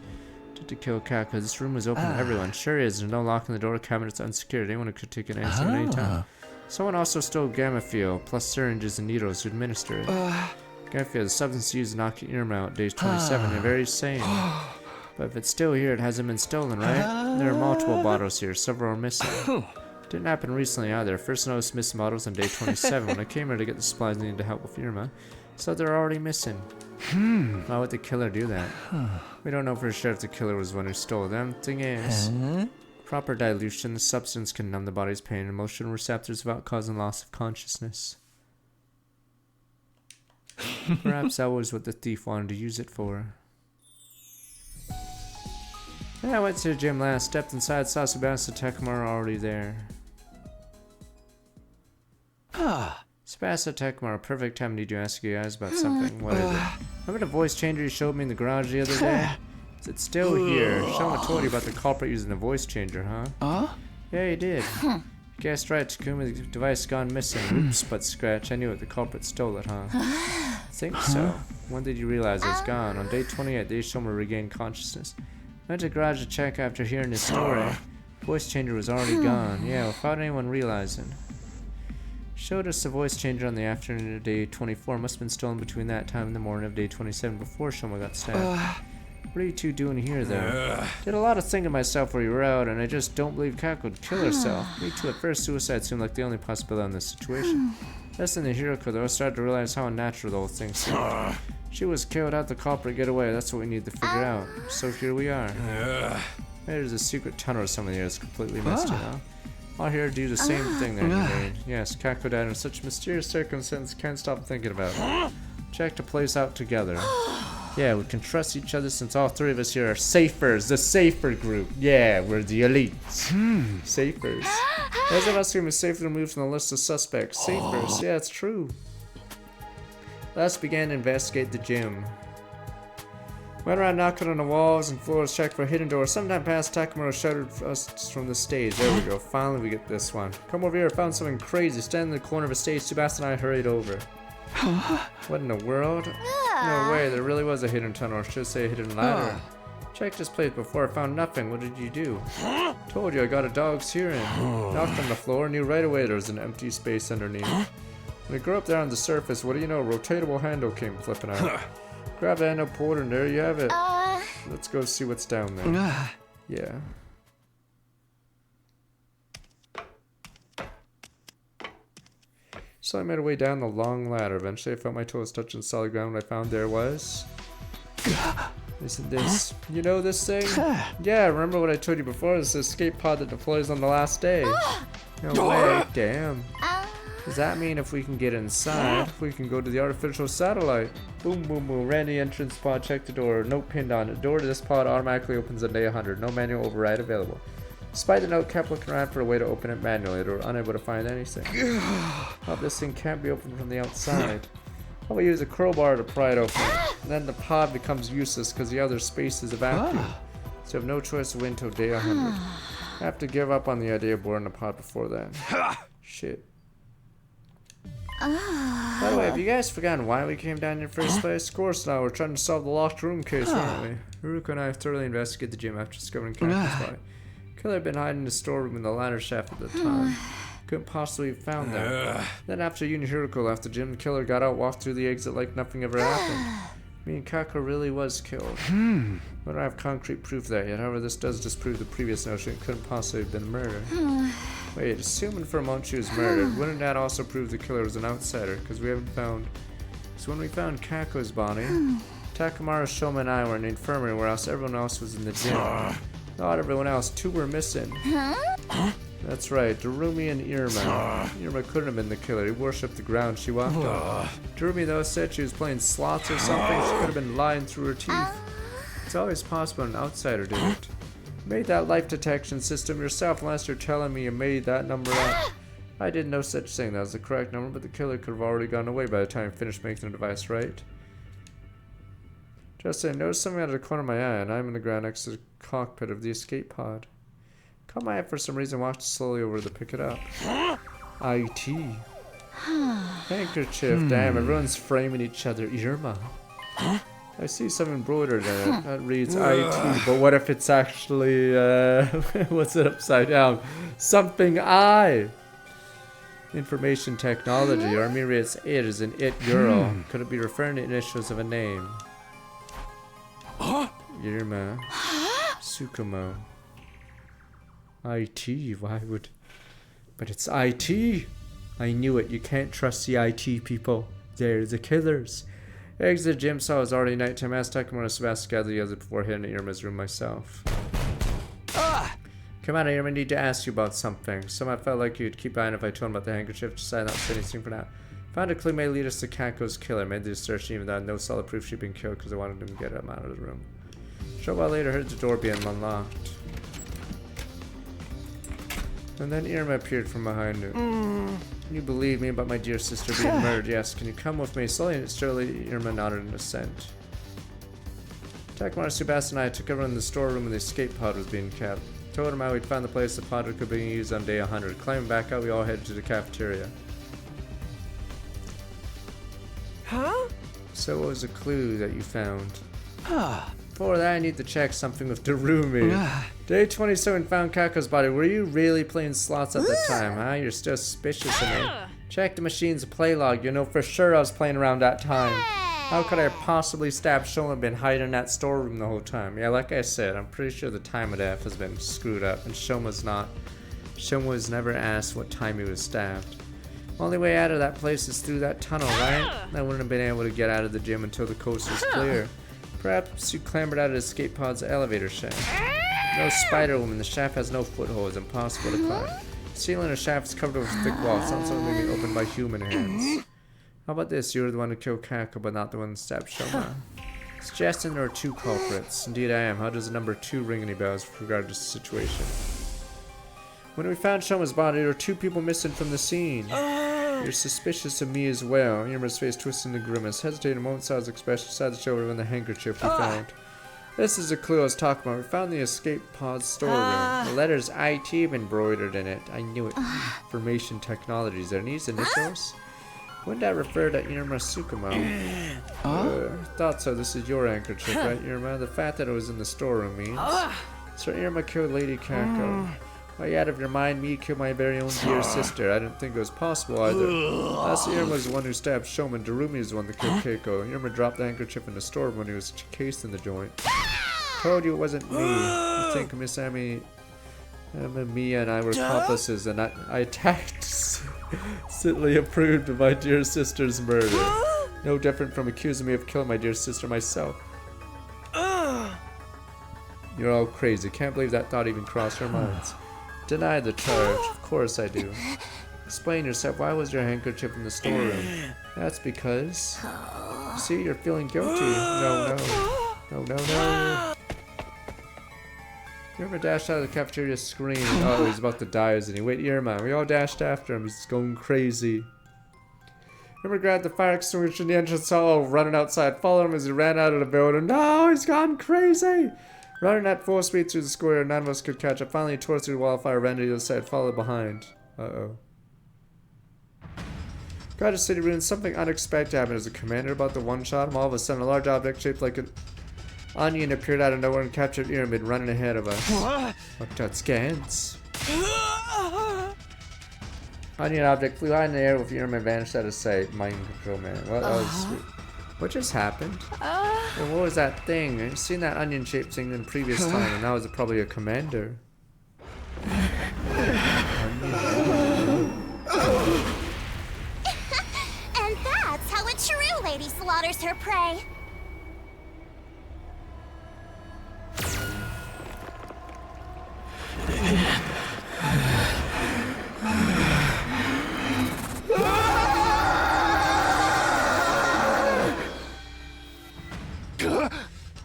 to kill Kako. This room was open to everyone. Sure is. There's no lock on the door. Cabinet's unsecured. Anyone could take an answer at any time. Someone also stole Gammafiel, plus syringes and needles to administer it. Gammafiel, the substance used to knock your ear out, day 27. They're very sane. But if it's still here, it hasn't been stolen, right? There are multiple bottles here. Several are missing. Didn't happen recently either. First noticed missing models on day 27 when I came here to get the supplies needed to help with Irma. So they're already missing. Why would the killer do that? We don't know for sure if the killer was the one who stole them. Thing is, proper dilution, the substance can numb the body's pain and emotional receptors without causing loss of consciousness. Perhaps that was what the thief wanted to use it for. Yeah, I went to the gym last, stepped inside, saw Sebastian Tekmar already there. Sebastian Tekmar, perfect time to ask you guys about something. What is it? Remember the voice changer you showed me in the garage the other day? Is it still here? Someone told you about the culprit using the voice changer, huh? Yeah, he did. You guessed right, Takumi, the device gone missing. Oops, but scratch. I knew it, the culprit stole it, huh? I think so. When did you realize it was gone? On day 28, they showed me regain consciousness. Went to the garage to check after hearing his story. Voice changer was already gone. Yeah, without anyone realizing. Showed us the voice changer on the afternoon of day 24. Must have been stolen between that time and the morning of day 27 before someone got stabbed. What are you two doing here, though? Did a lot of thinking myself while you were out, and I just don't believe Kako would kill herself. Me too. At first, suicide seemed like the only possibility in this situation. Less than the Hiroko, though, I started to realize how unnatural the whole thing seemed. She was killed, had the culprit get away. That's what we need to figure out. So here we are. There's a secret tunnel or something here that's completely missed, you know? All here to do the same thing that you made. Yes, Kako died in such mysterious circumstances, can't stop thinking about it. Check the place out together. Yeah, we can trust each other since all three of us here are safers, the safer group. Yeah, we're the elites. Safers. Those of us who are safely removed from the list of suspects. Safers, yeah, it's true. Thus began to investigate the gym. Went around knocking on the walls and floors, checked for hidden doors. Sometime past, Takamura shuttered us from the stage. There we go, finally we get this one. Come over here, found something crazy. Standing in the corner of a stage, Sebastian and I hurried over. What in the world? No way, there really was a hidden tunnel, or should I say a hidden ladder. Checked this place before, I found nothing. What did you do? Told you, I got a dog's hearing. Knocked on the floor, knew right away there was an empty space underneath. When I grew up there on the surface, what do you know, a rotatable handle came flipping out. Grab the handle, pull it, and there you have it. Let's go see what's down there. Yeah. So I made my way down the long ladder. Eventually I felt my toes touching solid ground. What I found there was... Isn't this... You know this thing? Yeah, remember what I told you before? This escape pod that deploys on the last day. No way, damn. Does that mean if we can get inside, we can go to the artificial satellite? Boom, boom, boom. Ran the entrance pod, check the door. Note pinned on it. Door to this pod automatically opens on day 100. No manual override available. Despite the note, kept looking around for a way to open it manually. They were unable to find anything. Oh, this thing can't be opened from the outside. How about we use a crowbar to pry it open? And then the pod becomes useless because the other space is a vacuum. So you have no choice to wait until day 100. I have to give up on the idea of boarding the pod before that. Shit. By the way, have you guys forgotten why we came down in the first place? Of course now, we're trying to solve the locked room case, weren't we? Haruko and I thoroughly investigated the gym after discovering Kaku's body. Killer had been hiding in the storeroom in the ladder shaft at the time. Couldn't possibly have found that. Then after you and Haruko left the gym, the killer got out, walked through the exit like nothing ever happened. Me and Kako really was killed. We don't have concrete proof of that yet, however this does disprove the previous notion it couldn't possibly have been murder. Wait, assuming for a moment she was murdered, wouldn't that also prove the killer was an outsider? Because we haven't found... So when we found Kako's body, Takamura, Shoma, and I were in the infirmary where else everyone else was in the gym. Not everyone else, 2 were missing. That's right, Darumi and Irma. Irma couldn't have been the killer, he worshipped the ground she walked on. Darumi though said she was playing slots or something, she could have been lying through her teeth. It's always possible an outsider did it. You made that life detection system yourself unless you're telling me you made that number up. I did no such thing, that was the correct number, but the killer could have already gone away by the time I finished making the device, right? Just saying, noticed something out of the corner of my eye, and I'm in the ground next to the cockpit of the escape pod. Caught my eye for some reason, walked slowly over to pick it up. IT. Handkerchief, damn, everyone's framing each other. Irma. I see something embroidered in it. That reads IT, but what if it's actually, what's it upside down? Something I. Information technology, or maybe it's it as in it girl. Could it be referring to initials of a name? Irma. Tsukumo. IT, why would... But it's IT. I knew it. You can't trust the IT people. They're the killers. Exit gym saw it was already nighttime. Asked Takemura Sebastian to gather the others before heading to Irma's room myself. Come on, Irma, I need to ask you about something. I felt like you'd keep buying if I told him about the handkerchief. Decided not to say anything for now. Found a clue may lead us to Kako's killer. Made the search even though I had no solid proof she'd been killed because I wanted him to get him out of the room. A short while later, heard the door being unlocked. And then Irma appeared from behind it. Can you believe me about my dear sister being murdered? Yes. Can you come with me? Slowly and surely, Irma nodded in assent. Takemura, Sebastian, and I took everyone in the storeroom when the escape pod was being kept. Told him how we'd found the place the pod could be used on day 100. Climbing back out, we all headed to the cafeteria. Huh? So what was the clue that you found? Before that, I need to check something with Darumi. Day 27 found Kako's body. Were you really playing slots at the time, huh? You're still suspicious of me. Check the machine's play log. You know for sure I was playing around that time. How could I have possibly stabbed Shoma and been hiding in that storeroom the whole time? Yeah, like I said, I'm pretty sure the time of death has been screwed up, and Shoma's never asked what time he was stabbed. Only way out of that place is through that tunnel, right? I wouldn't have been able to get out of the gym until the coast was clear. Perhaps you clambered out of the escape pod's elevator shaft. No spider woman, the shaft has no foothold, it's impossible to climb. The ceiling of the shaft is covered with thick walls, not something being opened by human hands. How about this? You were the one who killed Kako, but not the one who stabbed Shoma. Suggesting there are two culprits. Indeed I am. How does the number 2 ring any bells with regard to this situation? When we found Shoma's body, there were 2 people missing from the scene. You're suspicious of me as well. Irma's face twisted into grimace. Hesitated a moment, saw his expression, decided to show everyone the handkerchief we found. This is the clue I was talking about. We found the escape pod storeroom. The letters IT embroidered in it. I knew it. Information technologies. There needs initials? Wouldn't that refer to Irma Tsukumo? Thought so. This is your handkerchief, right, Irma? The fact that it was in the storeroom means. So Irma killed Lady Kako. Are you out of your mind? Me killed my very own dear sister. I didn't think it was possible either. Last Irma was the one who stabbed Shoma. Darumi is the one that killed Keiko. Irma dropped the handkerchief in the storeroom when he was cased in the joint. Told you it wasn't me. You think Miss Amy, Mia and I were accomplices, and I attacked Sidley approved of my dear sister's murder. No different from accusing me of killing my dear sister myself. You're all crazy. Can't believe that thought even crossed your minds. Deny the charge. Of course I do. Explain yourself. Why was your handkerchief in the storeroom? That's because... See, you're feeling guilty. No. Irma dashed out of the cafeteria screaming. Oh, he's about to die, isn't he? Wait, Irma. We all dashed after him. He's going crazy. Irma grabbed the fire extinguisher from the entrance hall, running outside. Followed him as he ran out of the building. No, he's gone crazy! Running at full speed through the square, none of us could catch up. Finally, he tore through the wildfire, ran to the other side, followed behind. Uh-oh. Garden City ruins. Something unexpected happened as the commander about to one-shot him. All of a sudden, a large object shaped like an onion appeared out of nowhere and captured Irma, running ahead of us. Looked at scans. Onion object flew high in the air with Irma and vanished out of sight. Mind control, man. Well, that was sweet. What just happened? Well, what was that thing? I've seen that onion-shaped thing in the previous time, and that was probably a commander. And that's how a true lady slaughters her prey.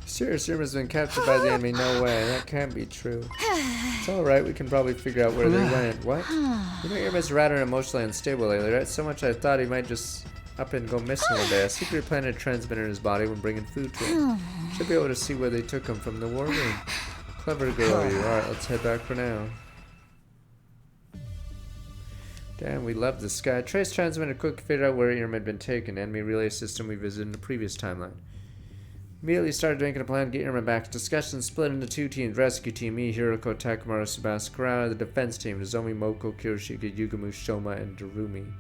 Serious Irma's been captured by the enemy. No way. That can't be true. It's alright. We can probably figure out where they went. What? You know Irma's rather emotionally unstable lately, right? So much I thought he might just up and go missing one day. I secretly planted a transmitter in his body when bringing food to him. Should be able to see where they took him from the war room. Clever girl you. Alright, let's head back for now. Damn, we love this guy. Trace transmitter quick figured out where Irma had been taken. Enemy relay system we visited in the previous timeline. Immediately started making a plan to get Irma back. Discussion split into 2 teams. Rescue team, me, Hiroko, Takemura, Sebastian. The defense team, Nozomi, Moko, Kiyoshika, Yugumu, Shoma, and Darumi.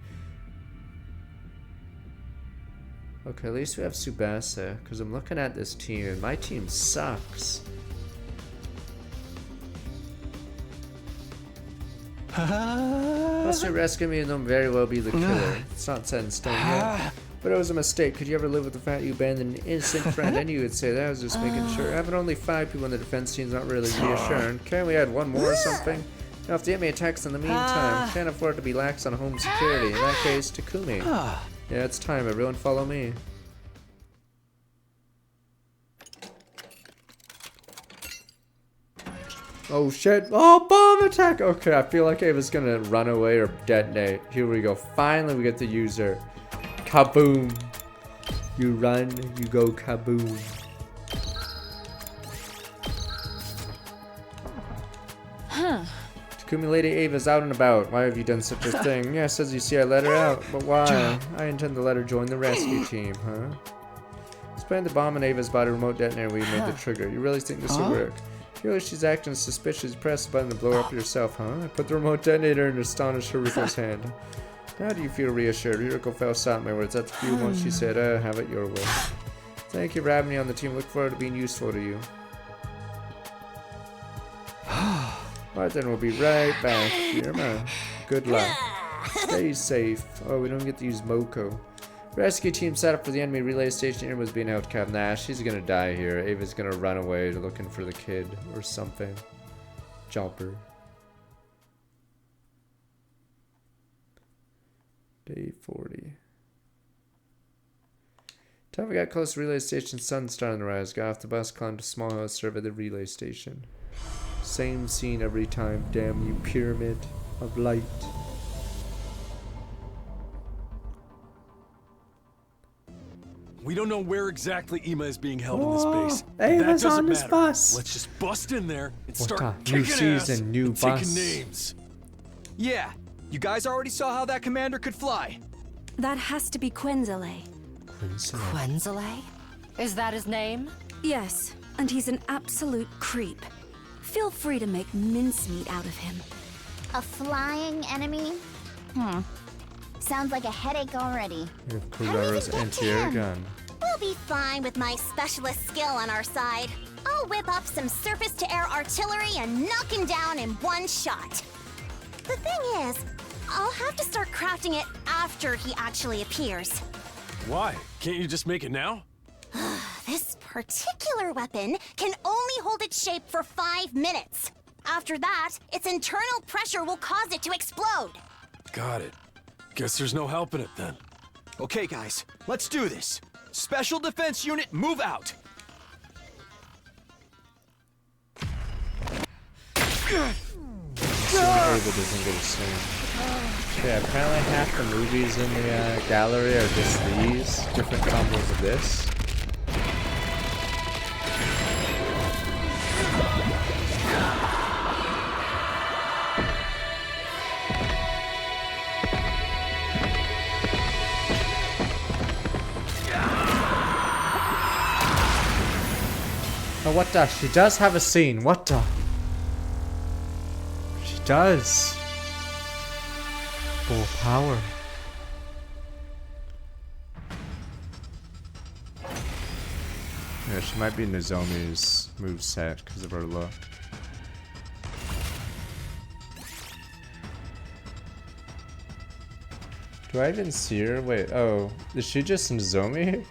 Okay, at least we have Tsubasa, because I'm looking at this team, and my team sucks. Plus, you rescued me and them very well be the killer. It's not set in stone yet. But it was a mistake. Could you ever live with the fact you abandoned an innocent friend? I knew you'd say that. I was just making sure. Having only 5 people in the defense team's not really reassuring. Can't we add 1 more or something? You'll have to get me a text in the meantime. Can't afford to be lax on home security. In that case, Takumi. Yeah, it's time. Everyone follow me. Oh shit. Oh, bomb attack. Okay, I feel like Ava's gonna run away or detonate. Here we go. Finally, we get to use her. Kaboom. You run, you go kaboom. Huh. Takumi, Lady Ava's out and about. Why have you done such a thing? Yes, as you see, I let her out. But why? I intend to let her join the rescue team, huh? Explain the bomb in Ava's body remote detonator we made the trigger. You really think this will work? Feel she's acting suspicious. Press the button to blow her up yourself, huh? I put the remote detonator in astonished Hiriko's hand. How do you feel reassured? Hiriko fell silent my words. That's a few once she said, have it your way. Thank you for having me on the team. Look forward to being useful to you. Alright then, we'll be right back. Here, man. Good luck. Stay safe. Oh, we don't get to use Moko. Rescue team set up for the enemy relay station. Aaron was being held captive. Nah, she's gonna die here. Ava's gonna run away looking for the kid or something. Jumper. Day 40. Time we got close to relay station, sun starting to rise. Got off the bus, climbed a small house, served at the relay station. Same scene every time. Damn you, pyramid of light. We don't know where exactly Ima is being held in this base. Ava's on this bus. Let's just bust in there and What start the? New kicking ass season, new and bus. taking names. Yeah, you guys already saw how that commander could fly. That has to be Quenzele. Quenzele? Is that his name? Yes, and he's an absolute creep. Feel free to make mincemeat out of him. A flying enemy? Sounds like a headache already. We have Kurora's anti-air gun. We'll be fine with my specialist skill on our side. I'll whip up some surface-to-air artillery and knock him down in one shot. The thing is, I'll have to start crafting it after he actually appears. Why? Can't you just make it now? This particular weapon can only hold its shape for 5 minutes. After that, its internal pressure will cause it to explode. Got it. Guess there's no helping it then. Okay, guys, let's do this. Special Defense Unit, move out. Ava doesn't get a scene. Okay, apparently half the movies in the gallery are just these different combos of this. Oh, what the? She does have a scene. What the? She does. Full power. Yeah, she might be Nozomi's moveset because of her look. Do I even see her? Wait, oh. Is she just Nozomi?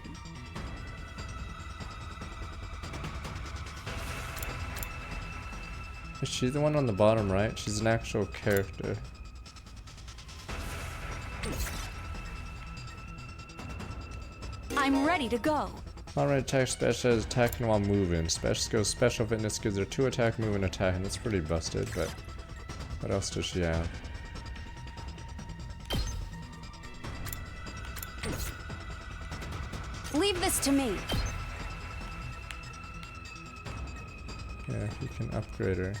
Is she the one on the bottom right? She's an actual character. I'm ready to go. Long-range attack special is attacking while moving. Special skills, special fitness gives her 2 attack, move, and attack. And that's pretty busted, but what else does she have? Leave this to me. Yeah, you can upgrade her.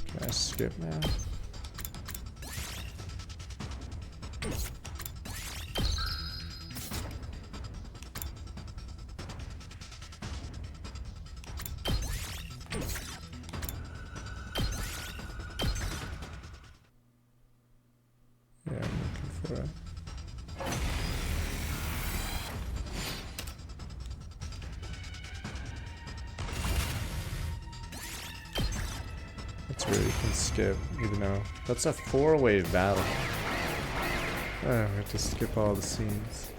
Can I skip now? Yeah, I'm looking for it. skip, even though that's a 4-way battle. Oh, we have to skip all the scenes.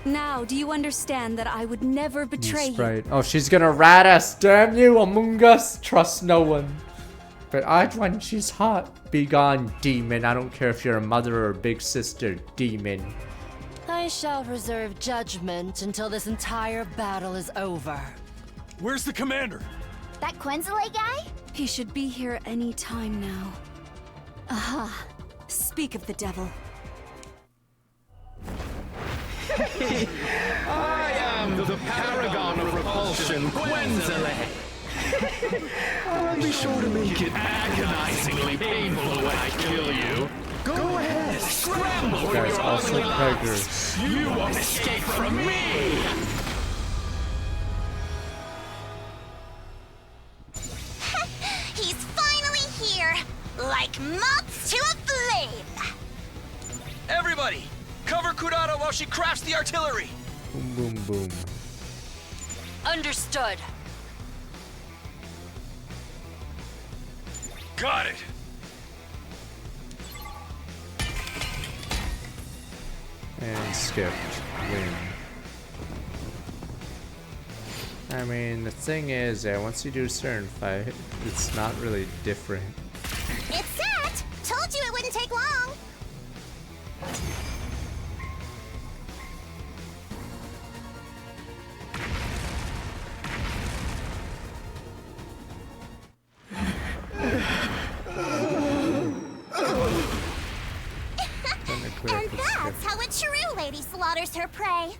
Now, do you understand that I would never betray you? Sprite. Oh, she's gonna rat us. Damn you, Among Us. Trust no one. But Adwan, she's hot. Be gone, demon. I don't care if you're a mother or a big sister, demon. I shall reserve judgment until this entire battle is over. Where's the commander? That Quenzile guy? He should be here any time now. Aha. Speak of the devil. I am the paragon of repulsion, Quenzile. I'll be sure to make it agonizingly painful when I kill you. Go ahead, scramble for your ugly lumps. You won't escape from me. He's finally here, like moths to a flame. Everybody, cover Kurata while she crafts the artillery. Boom, boom, boom. Understood. Got it. And skipped. Win. I mean, the thing is that once you do a certain fight, it's not really different. It's set! Told you it wouldn't take long. And that's how a true lady slaughters her prey.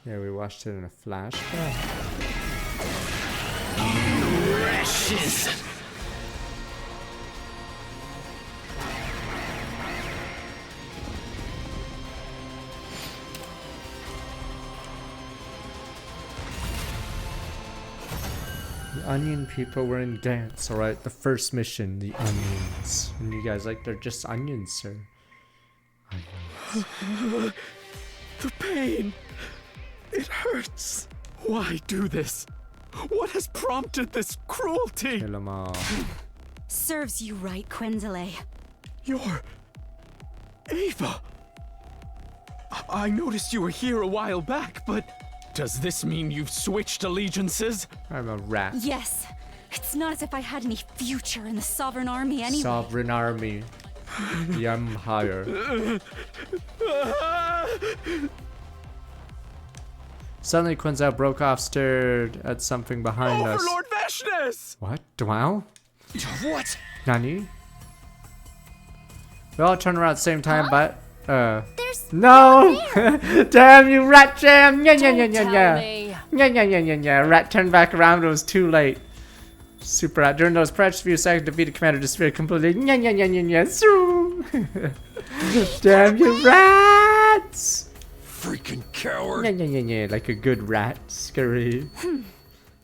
Yeah, we watched it in a flashback. Wretches! The onion people were in dance, alright? The first mission, the onions. And you guys like, they're just onions, sir. Onions. The pain. It hurts. Why do this? What has prompted this cruelty? Kill 'em all. Serves you right, Quenzile. You're... Ava. I noticed you were here a while back, but... Does this mean you've switched allegiances? I'm a rat. Yes. It's not as if I had any future in the Sovereign Army anyway. Sovereign Army. The Empire. Suddenly, Quenzile broke off, stared at something behind us. Overlord Vashnes! What? Dwell? What? Nani? We all turned around at the same time, but... No! Damn you, Rat Jam! Yeah, yeah, yeah, yeah, yeah. Yeah, yeah, yeah, yeah, yeah. Rat turned back around, it was too late. Super Rat, during those precious few seconds, defeated Commander disappeared completely. Yeah, yeah, yeah, yeah, yeah. Damn you, rats! Freaking coward. Yeah, yeah, yeah, yeah, like a good rat, scurry.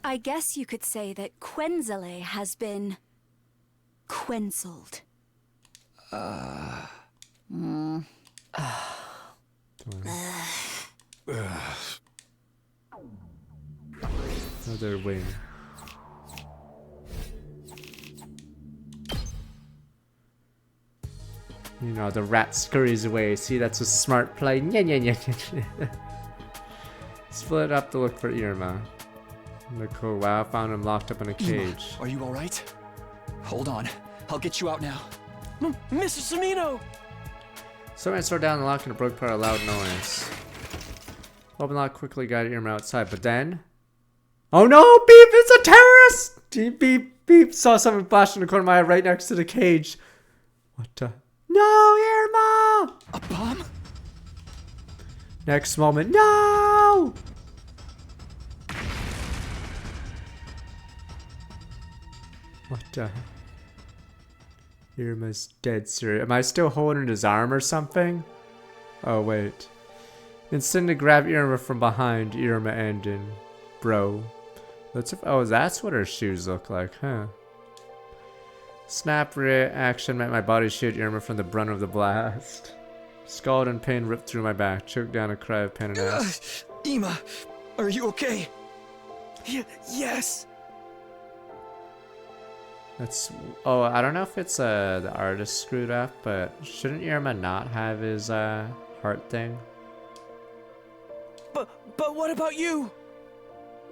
I guess you could say that Quenzile has been... Quenzled. Another win. You know, the rat scurries away. See, that's a smart play. Yeah, yeah, yeah, yeah. Split up to look for Irma. Nicole, wow, found him locked up in a cage. Are you alright? Hold on. I'll get you out now. Mr. Samino! Someone slowed down the lock and it broke apart a loud noise. Open lock quickly guided Irma outside, but then... Oh no! Beep! It's a terrorist! Beep, beep, beep. Saw something flash in the corner of my eye right next to the cage. What the... No, Irma! A bomb? Next moment, no! What the... Irma's dead, sir. Am I still holding his arm or something? Oh, wait. Instantly grab Irma from behind. Irma ending. Bro. Oh, that's what her shoes look like, huh? Snap reaction meant my body shoot Irma from the brunt of the blast. Scald and pain ripped through my back. Choked down a cry of pain and ass. Ima, are you okay? Yes. That's. Oh, I don't know if it's the artist screwed up, but shouldn't Irma not have his heart thing? But what about you?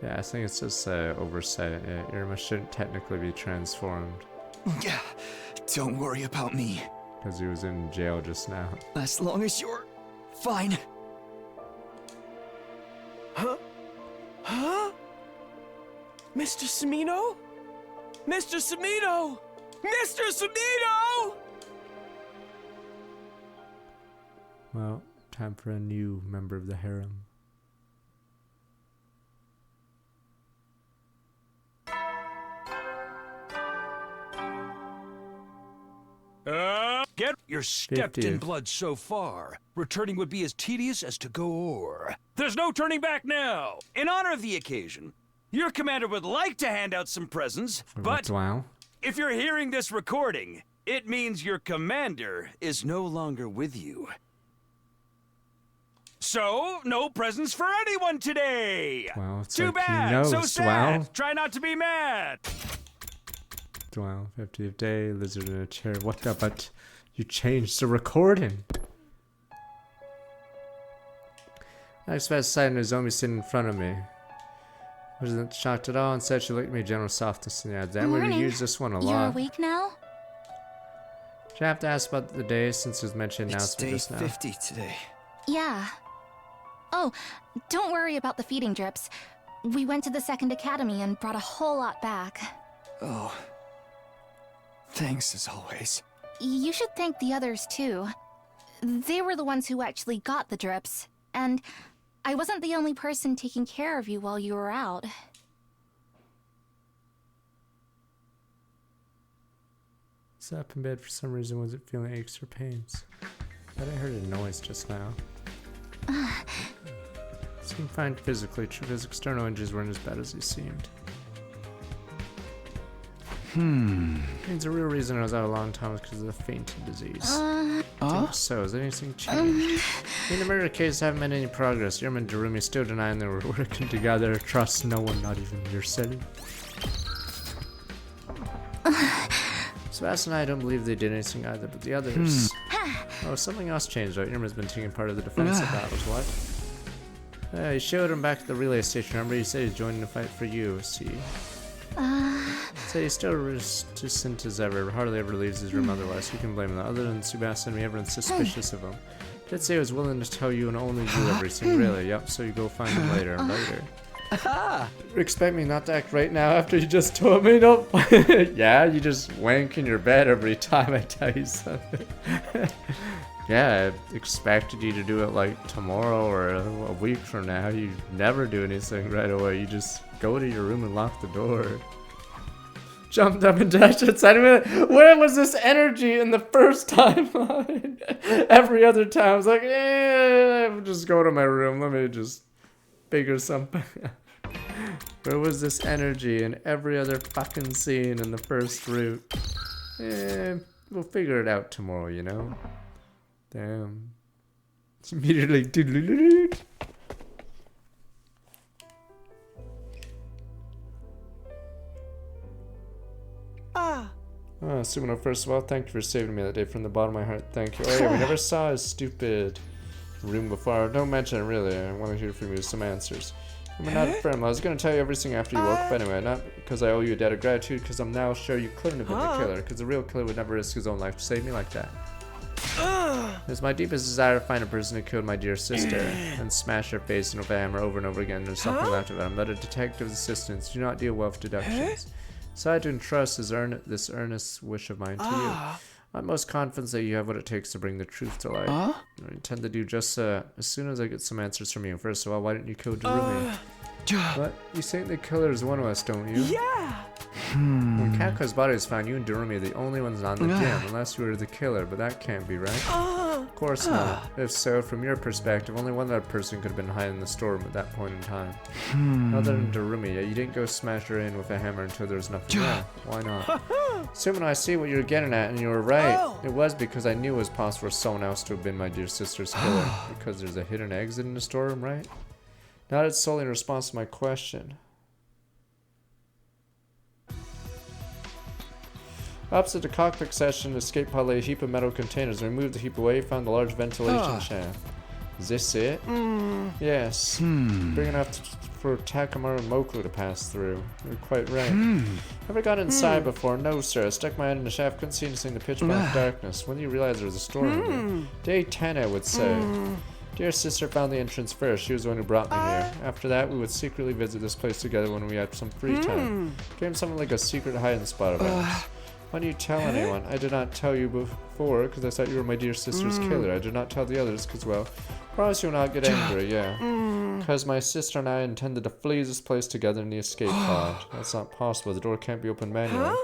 Yeah, I think it's just oversight. Yeah, Irma shouldn't technically be transformed. Yeah, don't worry about me. Because he was in jail just now. As long as you're fine. Huh? Mr. Samino? Mr. Samino! Mr. Samino! Well, time for a new member of the harem. Get you're stepped in blood so far. Returning would be as tedious as to go o'er. There's no turning back now. In honor of the occasion, your commander would like to hand out some presents, but wow. If you're hearing this recording, it means your commander is no longer with you. So, no presents for anyone today. Wow, it's too like he bad. knows, So sad. wow. Try not to be mad. Wow, 50th day, lizard in a chair. What the? But you changed the recording. I expect sight Nozomi sitting in front of me. Wasn't shocked at all. Instead, she looked at me, general softness in the eyes. Then we're gonna use this one a lot. You're awake now? Did I have to ask about the day since it was mentioned announcement just now? It's day 50 today. Yeah. Oh, don't worry about the feeding drips. We went to the second academy and brought a whole lot back. Oh. Thanks as always. You should thank the others too. They were the ones who actually got the drips, and I wasn't the only person taking care of you while you were out. Sat up in bed for some reason, wasn't feeling aches or pains. But I heard a noise just now. Seemed fine physically. True, his external injuries weren't as bad as he seemed. Means the real reason I was out a long time was because of the fainting disease. I think so. Has anything changed? In the murder case, haven't made any progress. Irma and Darumi still denying they were working together. Trust no one, not even yourself. Sebastian and I don't believe they did anything either, but the others. Oh, something else changed though. Irma's been taking part of the defensive battles. What? He showed him back at the relay station. Remember, he said he's joining the fight for you. See. So he's still resistant as ever, hardly ever leaves his room otherwise. Who can blame him? Other than Sebastian, we everyone's suspicious of him. Did say he was willing to tell you and only you everything, really. Yep, so you go find him later. Expect me not to act right now after you just told me? Nope. Yeah, you just wank in your bed every time I tell you something. Yeah, I expected you to do it like tomorrow or a week from now. You never do anything right away. You just go to your room and lock the door. Jumped up and dashed outside of it. Where was this energy in the first timeline? Every other time I was like, just go to my room. Let me just figure something out. Where was this energy in every other fucking scene in the first route? We'll figure it out tomorrow, you know? Damn. It's immediately doodle. Sumino, first of all, thank you for saving me that day from the bottom of my heart. Thank you. Oh yeah, we never saw his stupid room before. Don't mention it, really. I want to hear from you some answers. I'm not a friend. I was going to tell you everything after you woke up anyway. Not because I owe you a debt of gratitude, because I'm now sure you couldn't have been the killer. Because the real killer would never risk his own life to save me like that. It's my deepest desire to find a person who killed my dear sister and smash her face into a hammer over and over again. There's something left of it. I'm but a detective's assistant. Do not deal well with deductions. So I to entrust this earnest wish of mine to you. I'm most confident that you have what it takes to bring the truth to light. I intend to do just as soon as I get some answers from you. First of all, why didn't you kill Darumi? But you think the killer is one of us, don't you? Yeah! When Kako's body was found, you and Darumi are the only ones on the gym, unless you were the killer, but that can't be right. course not. If so, from your perspective, only one other person could have been hiding in the storeroom at that point in time. Other than Darumi, you didn't go smash her in with a hammer until there was nothing there. Why not? Assuming I see what you're getting at, and you were right. It was because I knew it was possible for someone else to have been my dear sister's killer. Because there's a hidden exit in the storeroom, right? Not it's solely in response to my question. Opposite the cockpit section, the escape pod lay a heap of metal containers. I removed the heap away, found a large ventilation shaft. Is this it? Yes. Big enough for Takamaru and Moku to pass through. You're quite right. Ever got inside before? No, sir. I stuck my head in the shaft, couldn't see anything in the pitch black darkness. When did you realize there was a storeroom here? Day 10, I would say. Dear sister found the entrance first. She was the one who brought me here. After that, we would secretly visit this place together when we had some free time. Became something like a secret hiding spot of ours. Why do you tell anyone? I did not tell you before because I thought you were my dear sister's killer. I did not tell the others because, well, promise you will not get angry, yeah. Because my sister and I intended to flee this place together in the escape pod. That's not possible. The door can't be opened manually.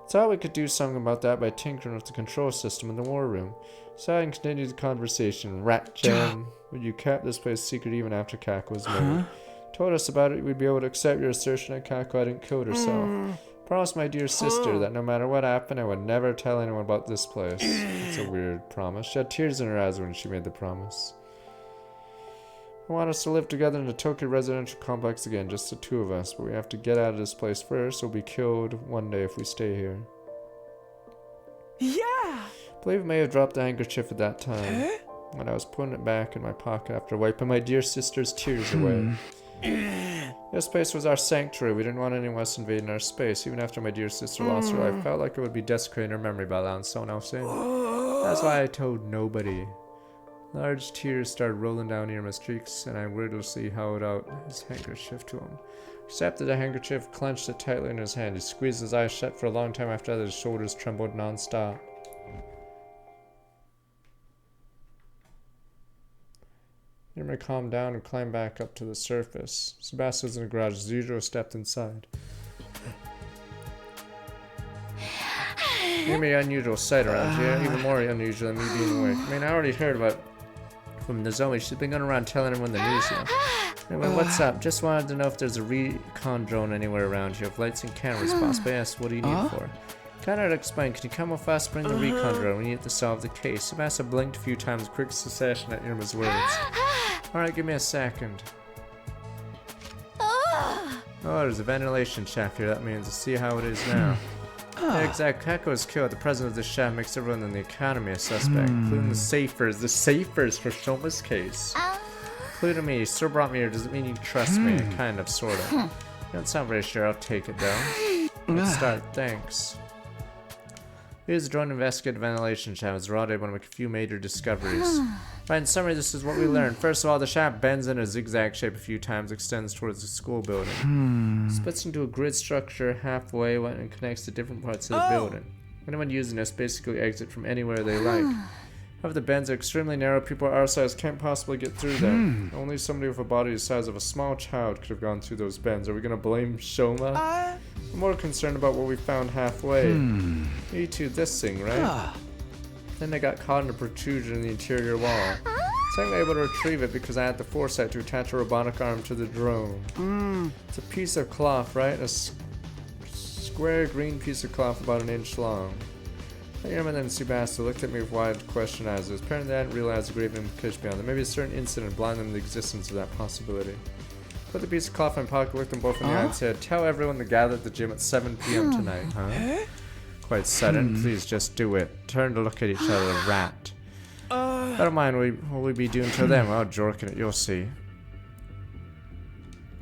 Thought we could do something about that by tinkering with the control system in the war room. So I continued the conversation. Rat Jen, you kept this place secret even after Kako was murdered. Told us about it, we'd be able to accept your assertion that Kako hadn't killed herself. Promised my dear sister that no matter what happened, I would never tell anyone about this place. It's a weird promise. She had tears in her eyes when she made the promise. I want us to live together in the Tokyo residential complex again, just the two of us, but we have to get out of this place first. We'll be killed one day if we stay here. Yeah! I believe I may have dropped the handkerchief at that time, when I was putting it back in my pocket after wiping my dear sister's tears away. This place was our sanctuary. We didn't want anyone else invading our space. Even after my dear sister lost her life, I felt like it would be desecrating her memory by allowing someone else in. That's why I told nobody. Large tears started rolling down Irma's cheeks, and I wordlessly held out his handkerchief to him. He accepted the handkerchief, clenched it tightly in his hand. He squeezed his eyes shut for a long time after that. His shoulders trembled non-stop. Irma calmed down and climbed back up to the surface. Sebastian was in the garage as usual, stepped inside. Maybe an unusual sight around here, even more unusual than me being awake. I mean, I already heard about from Nozomi. She's been going around telling everyone the news here. Anyway, what's up? Just wanted to know if there's a recon drone anywhere around here, if lights and cameras possibly. Yes, what do you need for? Cannot explain. Can you come with us? Bring the recon drone. We need to solve the case. Sebastian blinked a few times, quick succession at Irma's words. Alright, give me a second. Oh, there's a ventilation shaft here. That means to see how it is now. Yeah, exactly. Kako was killed. The president of this shaft makes everyone in the academy a suspect, including the Safers. The Safers for Shoma's case. Including me. Sir brought me here. Does it mean you trust me? Kind of, sort of. You don't sound very sure. I'll take it, though. Let's start. Thanks. Here's the drone investigated ventilation shaft. It's Rade one of a few major discoveries. Right, in summary, this is what we learned. First of all, the shaft bends in a zigzag shape a few times, extends towards the school building. Splits into a grid structure halfway and connects to different parts of the building. Anyone using this basically exit from anywhere they like. However, the bends are extremely narrow. People our size can't possibly get through them. Only somebody with a body the size of a small child could have gone through those bends. Are we gonna blame Shoma? I'm more concerned about what we found halfway. Me too, this thing, right? Then they got caught in a protrusion in the interior wall. So I'm able to retrieve it because I had the foresight to attach a robotic arm to the drone. It's a piece of cloth, right? A square green piece of cloth about an inch long. Irma and Subasa looked at me with wide question eyes. Apparently they hadn't realized the grave implication beyond them. Maybe a certain incident blinded them to the existence of that possibility. Put the piece of cloth in my pocket, looked them both in the eye and said, tell everyone to gather at the gym at 7 p.m. tonight, huh? Quite sudden. Please just do it. Turn to look at each other, rat. I don't mind what we be doing till then. Well, jorking it, you'll see.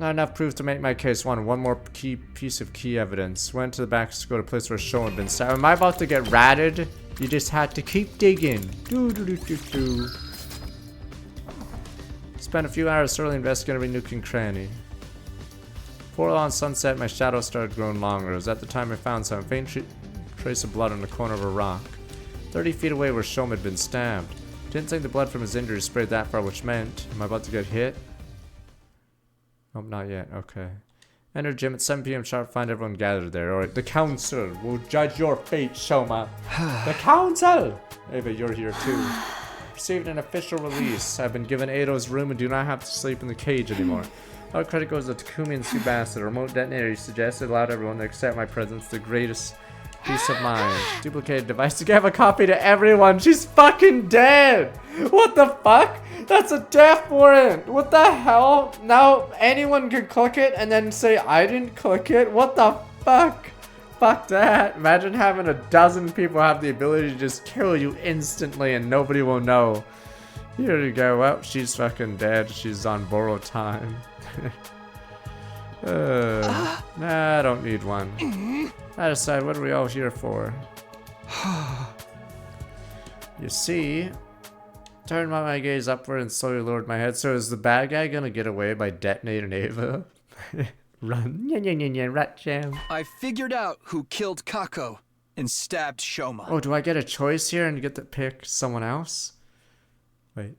Not enough proof to make my case. One more piece of key evidence. Went to the back to go to a place where Show had been stabbed. Am I about to get ratted? You just had to keep digging. Spent a few hours thoroughly investigating every nook and cranny. Before on sunset, my shadow started growing longer. It was at the time I found some faint trace of blood on the corner of a rock. 30 feet away where Shom had been stabbed. Didn't think the blood from his injuries sprayed that far, which meant... Am I about to get hit? Nope, not yet. Okay. Enter gym at 7 p.m. sharp. Find everyone gathered there. Alright, the council will judge your fate, Shoma. The council! Ava, you're here too. received an official release. I've been given Eido's room and do not have to sleep in the cage anymore. All credit goes to Takumi and Tsubasa. The remote detonator you suggested allowed everyone to accept my presence. The greatest peace of mind. Duplicated device to give a copy to everyone. She's fucking dead. What the fuck? That's a death warrant. What the hell? Now anyone can click it and then say I didn't click it. What the fuck? Fuck that. Imagine having a dozen people have the ability to just kill you instantly and nobody will know. Here you go. Well, she's fucking dead. She's on borrowed time. Nah, I don't need one. I decide, what are we all here for? You see, turn my gaze upward and slowly lowered my head. So is the bad guy gonna get away by detonating Ava? Run, rat jam. I figured out who killed Kako and stabbed Shoma. Oh, do I get a choice here and get to pick someone else? Wait.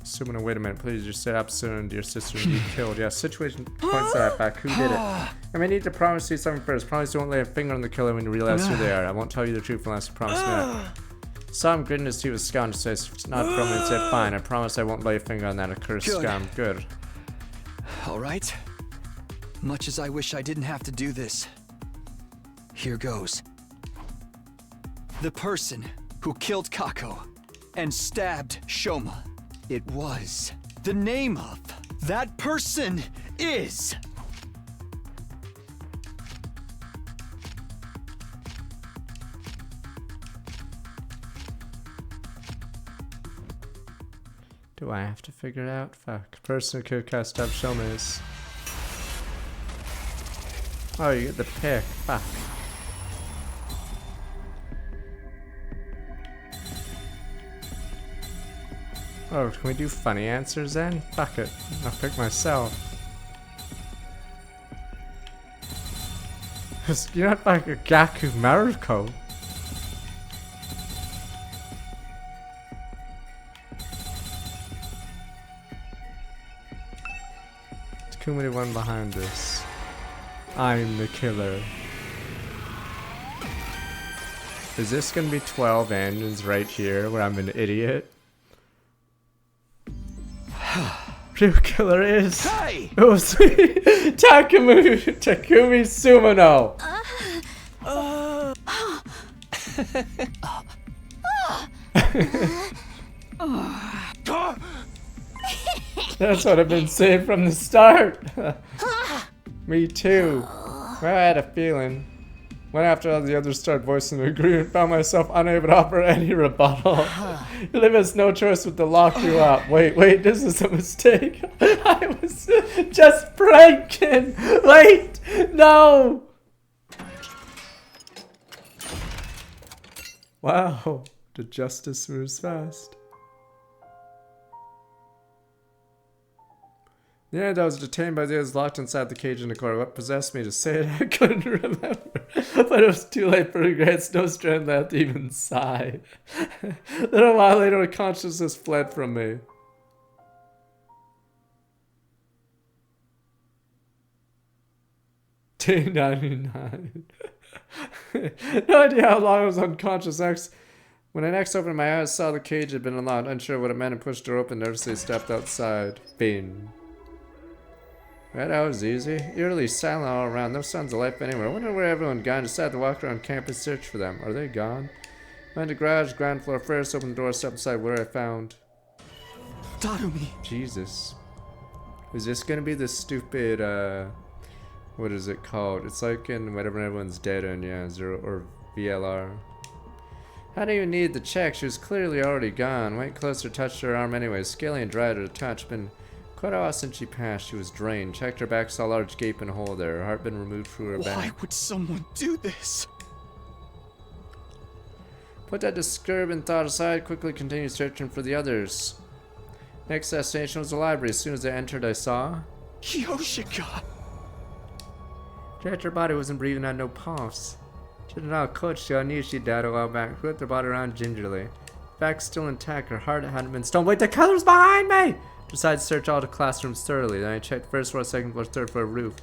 Summoner, wait a minute, please just sit up soon. Your sister will be killed. Yeah, situation points that back. Who did it? I may need to promise you something first. Promise you won't lay a finger on the killer when you realize who they are. I won't tell you the truth unless you promise me that. Some goodness he was scum to say it's not from me and said fine. I promise I won't lay a finger on that accursed scum. Good. Alright. Much as I wish I didn't have to do this. Here goes. The person who killed Kako and stabbed Shoma. It was. The name of that person is... Do I have to figure it out? Fuck. Person who could cast up Shoma is... Oh, you get the pick. Fuck. Oh, can we do funny answers then? Fuck it. I'll pick myself. You're not like a Gaku Maruko. Takumi one behind this. I'm the killer. Is this gonna be 12 engines right here where I'm an idiot? Real killer is. Hey! Oh, sweet. Takumi Summono. That's what I've been saying from the start. Me too. Well, I had a feeling. Went after all the others started voicing agreement, found myself unable to offer any rebuttal. You leave us no choice but to lock you up. Wait, this is a mistake. I was just pranking. Wait, no. Wow, the justice moves fast. The end, I was detained by the others locked inside the cage in the corner. What possessed me to say it, I couldn't remember. But it was too late for regrets. No strength left to even sigh. A little while later, consciousness fled from me. $2.99. No idea how long I was unconscious. When I next opened my eyes, saw the cage had been unlocked. Unsure what it meant, and pushed the door open. Nervously stepped outside. Bing. Right, that was easy. Eerily silent all around. No signs of life anywhere. I wonder where everyone gone. Decided to walk around campus, search for them. Are they gone? Went to garage, ground floor first. Opened the door, stepped inside. What I found? Darumi. Jesus. Is this gonna be the stupid? What is it called? It's like in whatever everyone's dead in, yeah, Zero or VLR. How do you need the check? She was clearly already gone. Went closer, touched her arm anyway. Scaly and dried her to touch. Been quite a while since she passed. She was drained. Checked her back, saw a large gaping hole there. Her heart been removed through her back. Why would someone do this? Put that disturbing thought aside, quickly continued searching for the others. Next destination was the library. As soon as I entered, I saw... Yoshika! Checked her body, wasn't breathing, had no pulse. General Coach Yonishi died a while back. Who their body around gingerly. Back still intact, her heart hadn't been stolen. Wait, the killer's behind me! Decided to search all the classrooms thoroughly. Then I checked first floor, second floor, third floor, roof.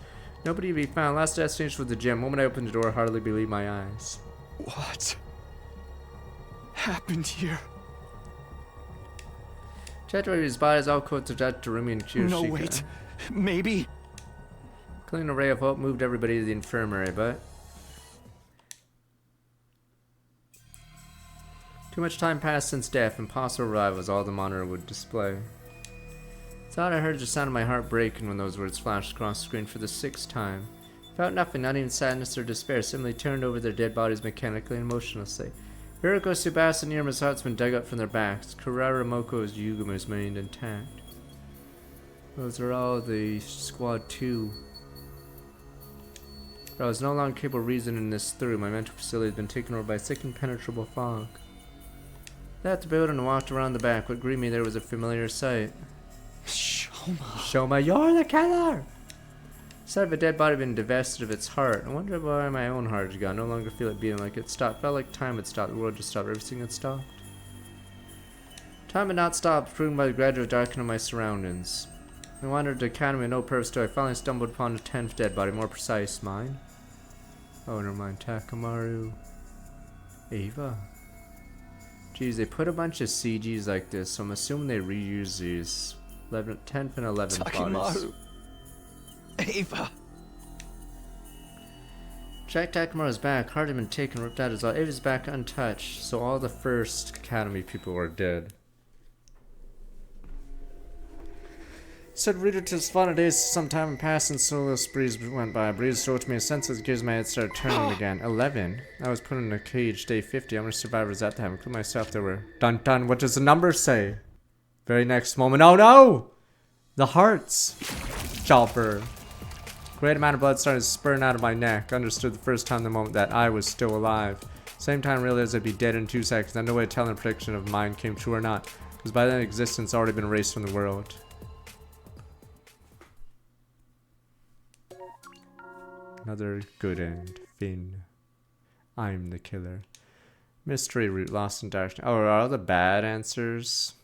Nobody to be found. Last destination was the gym. The moment I opened the door, I hardly believed my eyes. What happened here? Checked where his body is all coats of Jet, Tarumi, and Kirishika. No, wait. Maybe. Clean a ray of hope moved everybody to the infirmary, but too much time passed since death, and possible arrival was all the monitor would display. Thought I heard the sound of my heart breaking when those words flashed across the screen for the 6th time. Felt nothing, not even sadness or despair, simply turned over their dead bodies mechanically and motionlessly. Hiroko, Tsubasa, and Irma's hearts been dug up from their backs. Kurara, Moko's, Yuguma's remained intact. Those are all the Squad 2. But I was no longer capable of reasoning this through. My mental facility had been taken over by a thick impenetrable fog. Left the building and walked around the back. What greeted me there was a familiar sight. Shoma, you're the killer! Instead of a dead body being divested of its heart, I wonder why my own heart had gone. No longer feel it beating like it stopped. Felt like time had stopped. The world just stopped. Everything had stopped. Time had not stopped, proven by the gradual darkening of my surroundings. I wandered the academy with no purpose till I finally stumbled upon the 10th dead body. More precise, mine. Oh, never mind. Takamaru. Ava. Geez, they put a bunch of CGs like this, so I'm assuming they reuse these 10th and 11th bodies. Ava. Jack Takamaru's back, heart had been taken, ripped out as well. Ava's back untouched, so all the first academy people were dead. Said reader to his final days, some time had passed and so this breeze went by. A breeze stroked me, a sense of the gears in my head started turning again. 11. I was put in a cage, day 50. How many survivors at that time? Including myself, there were. Dun dun, what does the number say? Very next moment, oh no! The hearts! Chopper. Great amount of blood started spurting out of my neck. Understood the first time the moment that I was still alive. Same time realized I'd be dead in 2 seconds. I had no way of telling the prediction of mine came true or not. Because by then existence had already been erased from the world. Another good end. Finn. I'm the killer. Mystery route lost in darkness. Oh, are all the bad answers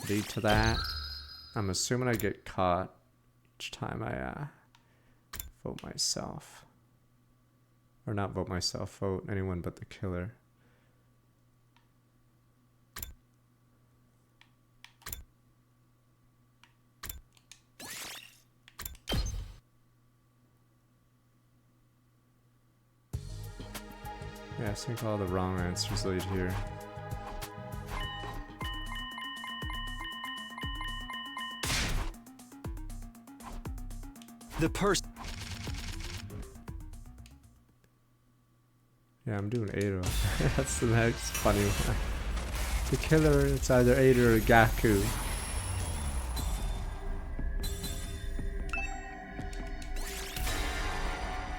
lead to that? I'm assuming I get caught each time I vote myself. Or not vote myself, vote anyone but the killer. Yeah, I think all the wrong answers lead here. The person. Yeah, I'm doing Ada. That's the next funny one. The killer, it's either Ada or Gaku.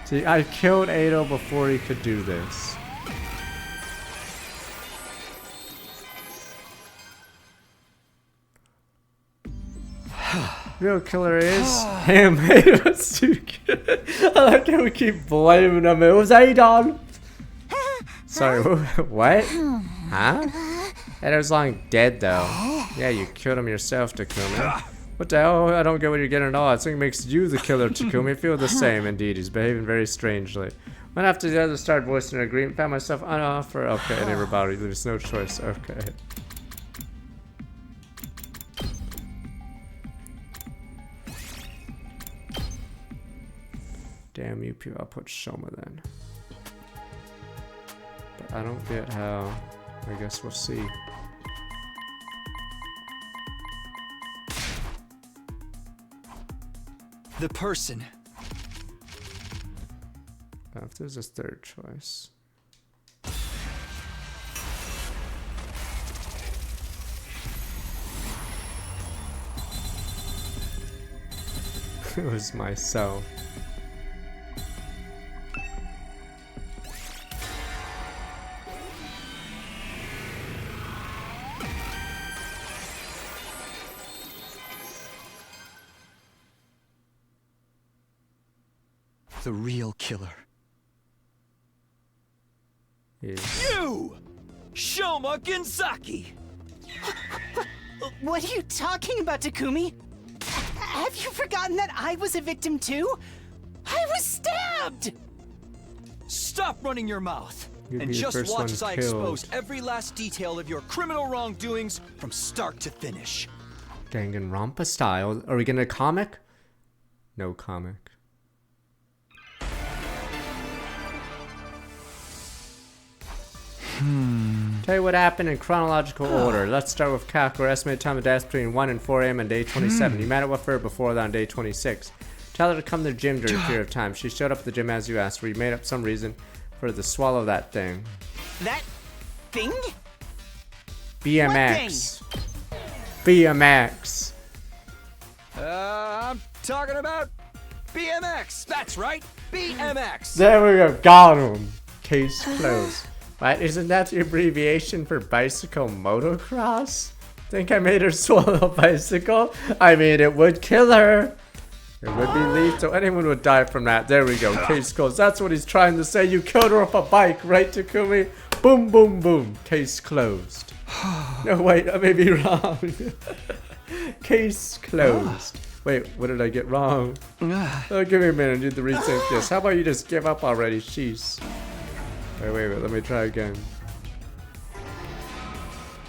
See, I killed Ada before he could do this. Real killer is him. It was too good. I like how we keep blaming him. It was Adon. Sorry, what? Huh? Ada's long dead though. Yeah, you killed him yourself, Takumi. What the hell? I don't get what you're getting at all. I think it makes you the killer, Takumi. I feel the same, indeed. He's behaving very strangely. One after the other started voicing their agreement. Found myself unoffer. Okay, and everybody. There's no choice. Okay. Damn you people, I'll put Shoma then. But I don't get how. I guess we'll see. The person. If there's a third choice. It was myself. The real killer. is... You! Shoma Genzaki! What are you talking about, Takumi? Have you forgotten that I was a victim too? I was stabbed! Stop running your mouth! You'd And be the just first watch one as I killed. expose every last detail of your criminal wrongdoings from start to finish. Danganronpa style. Are we getting a comic? No comic. Tell you what happened in chronological order. Let's start with Kaku. Estimated time of death between 1 and 4 a.m. on day 27. You met up with her before that on day 26. Tell her to come to the gym during a period of time. She showed up at the gym as you asked her. You made up some reason for her to swallow that thing. That thing? BMX. BMX. I'm talking about BMX. That's right, BMX. There we go. Got him. Case closed. Right? Isn't that the abbreviation for bicycle motocross? Think I made her swallow a bicycle? I mean, it would kill her. It would be lethal. Anyone would die from that. There we go. Case closed. That's what he's trying to say. You killed her off a bike, right, Takumi? Boom, boom, boom. Case closed. No, wait. I may be wrong. Case closed. Wait, what did I get wrong? Oh, give me a minute. I need to rethink this. How about you just give up already? Jeez. Wait. Let me try again.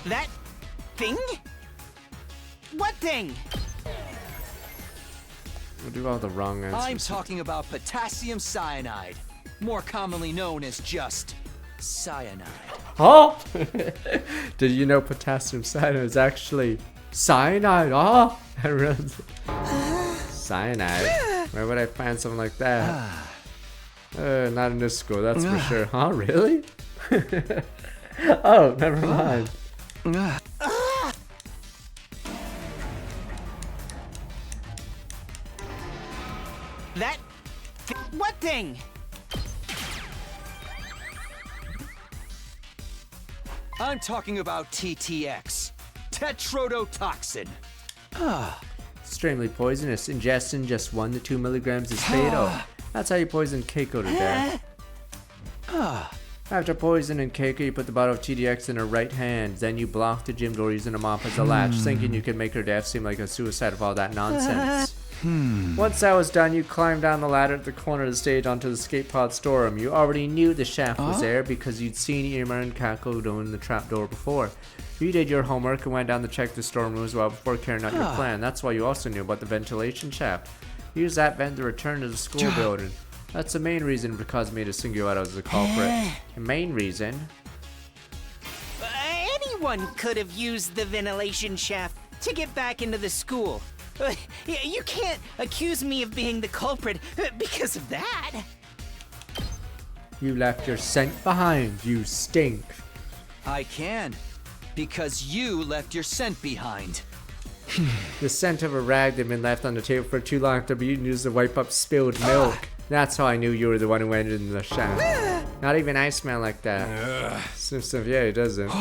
That thing? What thing? We'll do all the wrong answers. I'm talking about potassium cyanide, more commonly known as just cyanide. Huh? Did you know potassium cyanide is actually cyanide? Oh, I really... Cyanide? Where would I find something like that? Not in this school, that's for sure. Huh, really? Oh, never mind. What thing? I'm talking about TTX, tetrodotoxin. Extremely poisonous. Ingestion just 1 to 2 milligrams is fatal. That's how you poison Keiko to death. After poisoning Keiko, you put the bottle of TDX in her right hand. Then you block the gym door using a mop as a latch, thinking you could make her death seem like a suicide of all that nonsense. Once that was done, you climbed down the ladder at the corner of the stage onto the skate pod storeroom. You already knew the shaft was there because you'd seen Irma and Kako doing the trapdoor before. You did your homework and went down to check the storeroom as well before carrying out your plan. That's why you also knew about the ventilation shaft. Use that vent to return to the school building. That's the main reason for causing me to single you out as the culprit. The main reason? Anyone could have used the ventilation shaft to get back into the school. You can't accuse me of being the culprit because of that. You left your scent behind, you stink. I can, because you left your scent behind. The scent of a rag that had been left on the table for too long to be used to wipe up spilled milk. That's how I knew you were the one who ended in the shaft. Not even I smell like that. Simpson, yeah, he doesn't.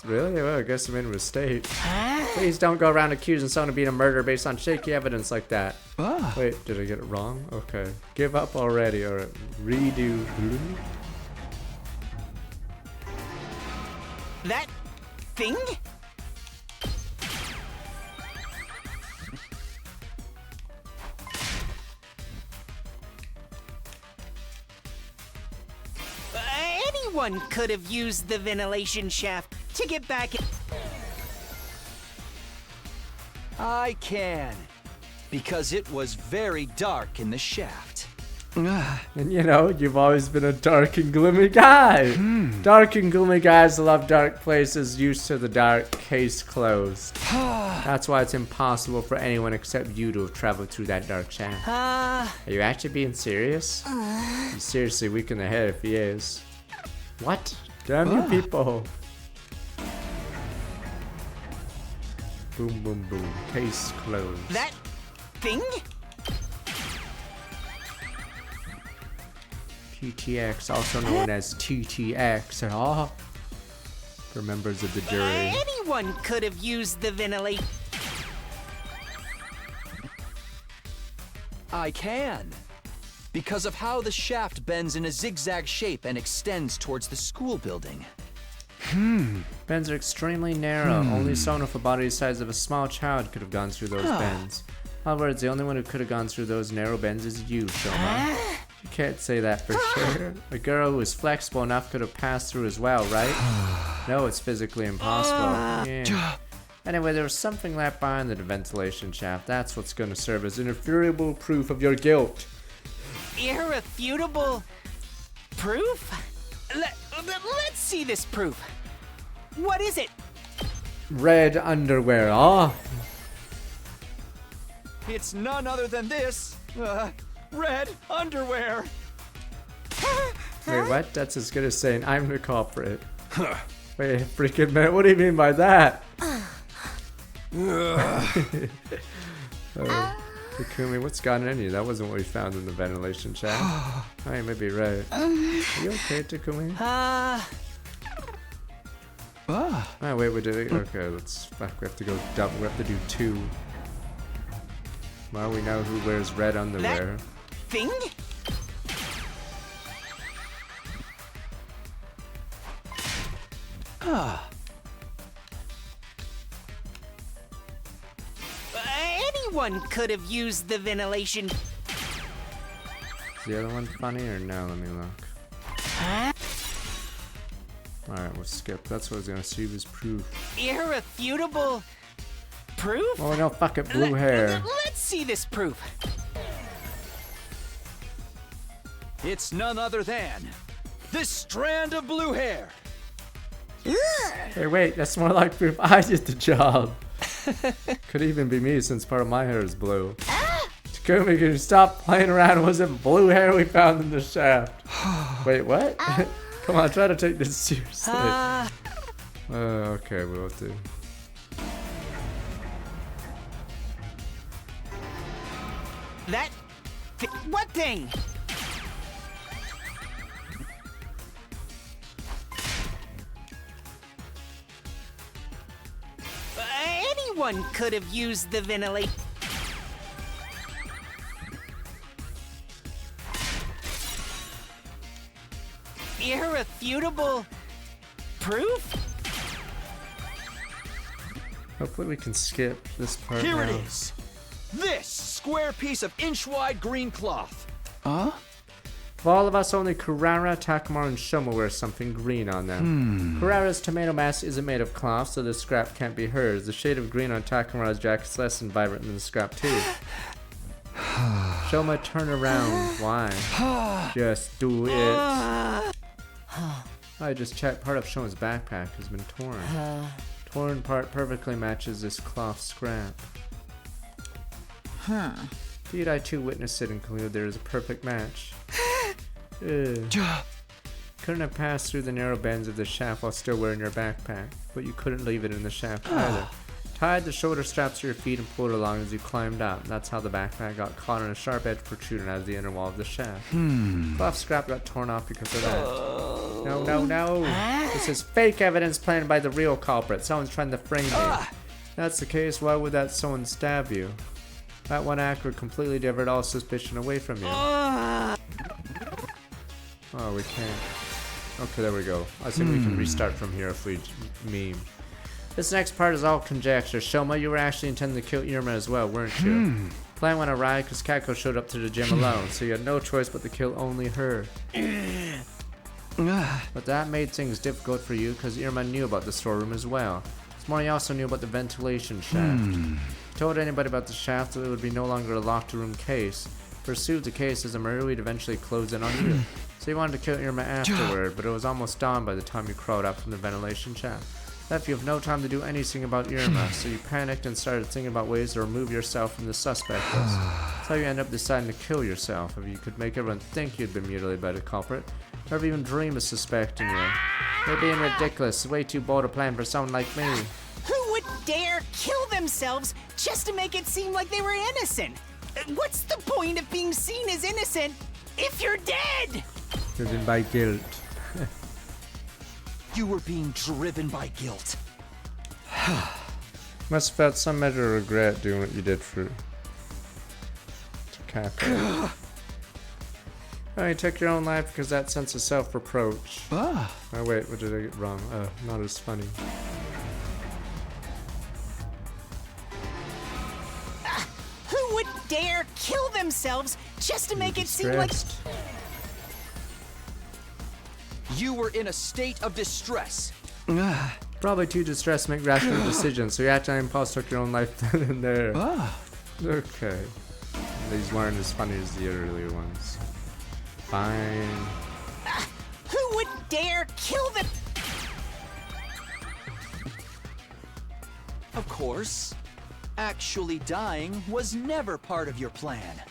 Really? Well, I guess I made a mistake. Please don't go around accusing someone of being a murderer based on shaky evidence like that. Wait, did I get it wrong? Okay. Give up already, or redo. That thing? Anyone could have used the ventilation shaft to get back in. I can, because it was very dark in the shaft. And you know, you've always been a dark and gloomy guy. Dark and gloomy guys love dark places, used to the dark. Case closed. That's why it's impossible for anyone except you to have traveled through that dark shaft. Are you actually being serious? He's seriously weak in the head if he is. What? Damn you people. Boom, boom, boom. Case closed. That thing? TTX, also known as TTX, for members of the jury. Anyone could have used the ventilation. I can, Because of how the shaft bends in a zigzag shape and extends towards the school building. Bends are extremely narrow. Only someone with a body the size of a small child could have gone through those bends. In other words, the only one who could have gone through those narrow bends is you, Shoma. You can't say that for sure. A girl who is flexible enough could have passed through as well, right? No, it's physically impossible. Yeah. Anyway, there was something left behind the ventilation shaft. That's what's going to serve as irrefutable proof of your guilt. Irrefutable proof? Let's see this proof. What is it? Red underwear. Ah. It's none other than this. Red underwear. Wait, what? That's as good as saying I'm the culprit. Wait a freaking minute. What do you mean by that? Takumi, what's gotten in you? That wasn't what we found in the ventilation shaft. Oh, you may be right. Are you okay, Takumi? Oh, wait, we did it. Okay, let's. Fuck, we have to go double. We have to do 2. Well, we know who wears red underwear. Thing? Anyone could have used the ventilation. Is the other one funny or no? Let me look. Alright, we'll skip. That's what I was gonna see was proof. Irrefutable proof? Oh no, fuck it, blue hair. Let's see this proof. It's none other than this strand of blue hair. Hey, wait, that's more like proof I did the job. Could even be me since part of my hair is blue. Takumi, can you stop playing around? Was it blue hair we found in the shaft? Wait, what? Come on, try to take this seriously. Okay, we'll do. What thing? Anyone could have used the ventilation. Irrefutable proof? Hopefully we can skip this part. Here now. it is. This square piece of inch-wide green cloth. Of all of us, only Kurara, Takamaru, and Shoma wear something green on them. Kurara's tomato mask isn't made of cloth, so the scrap can't be hers. The shade of green on Takamaru's jacket is less than vibrant than the scrap too. Shoma, turn around. Why? Just do it. I just checked. Part of Shoma's backpack has been torn. Torn part perfectly matches this cloth scrap. Indeed, I too witnessed it and conclude there is a perfect match. Couldn't have passed through the narrow bends of the shaft while still wearing your backpack, but you couldn't leave it in the shaft either. Tied the shoulder straps to your feet and pulled along as you climbed up. That's how the backpack got caught on a sharp edge protruding out of the inner wall of the shaft. Cloth scrap got torn off because of that. No, no, no! This is fake evidence planted by the real culprit. Someone's trying to frame me. If that's the case, why would that someone stab you? That one act would completely divert all suspicion away from you. Oh, we can't. Okay, there we go. I think we can restart from here if we meme. This next part is all conjecture. Shoma, you were actually intending to kill Irma as well, weren't you? Plan went awry because Kako showed up to the gym alone, so you had no choice but to kill only her. But that made things difficult for you because Irma knew about the storeroom as well. Mori also knew about the ventilation shaft. If you told anybody about the shaft, it would be no longer a locked room case. Pursued the case as a murder, we'd eventually close in on you. So you wanted to kill Irma afterward, but it was almost dawn by the time you crawled up from the ventilation shaft. Left you have no time to do anything about Irma, so you panicked and started thinking about ways to remove yourself from the suspect list. That's how you end up deciding to kill yourself. If you could make everyone think you'd been mutilated by the culprit, never even dream of suspecting you. You're being ridiculous. It's way too bold a plan for someone like me. Who would dare kill themselves just to make it seem like they were innocent? What's the point of being seen as innocent if you're dead? Driven by guilt. You were being driven by guilt. Must have felt some measure of regret doing what you did for Kako. Oh, you took your own life because that sense of self-reproach. Ah. Oh wait, what did I get wrong? Not as funny. Who would dare kill themselves just to make it seem like... You were in a state of distress. Probably too distressed to make rational decisions, so you actually impulse took your own life then and there. Okay. These weren't as funny as the earlier ones. Fine. Who would dare kill them? Of course. Actually dying was never part of your plan.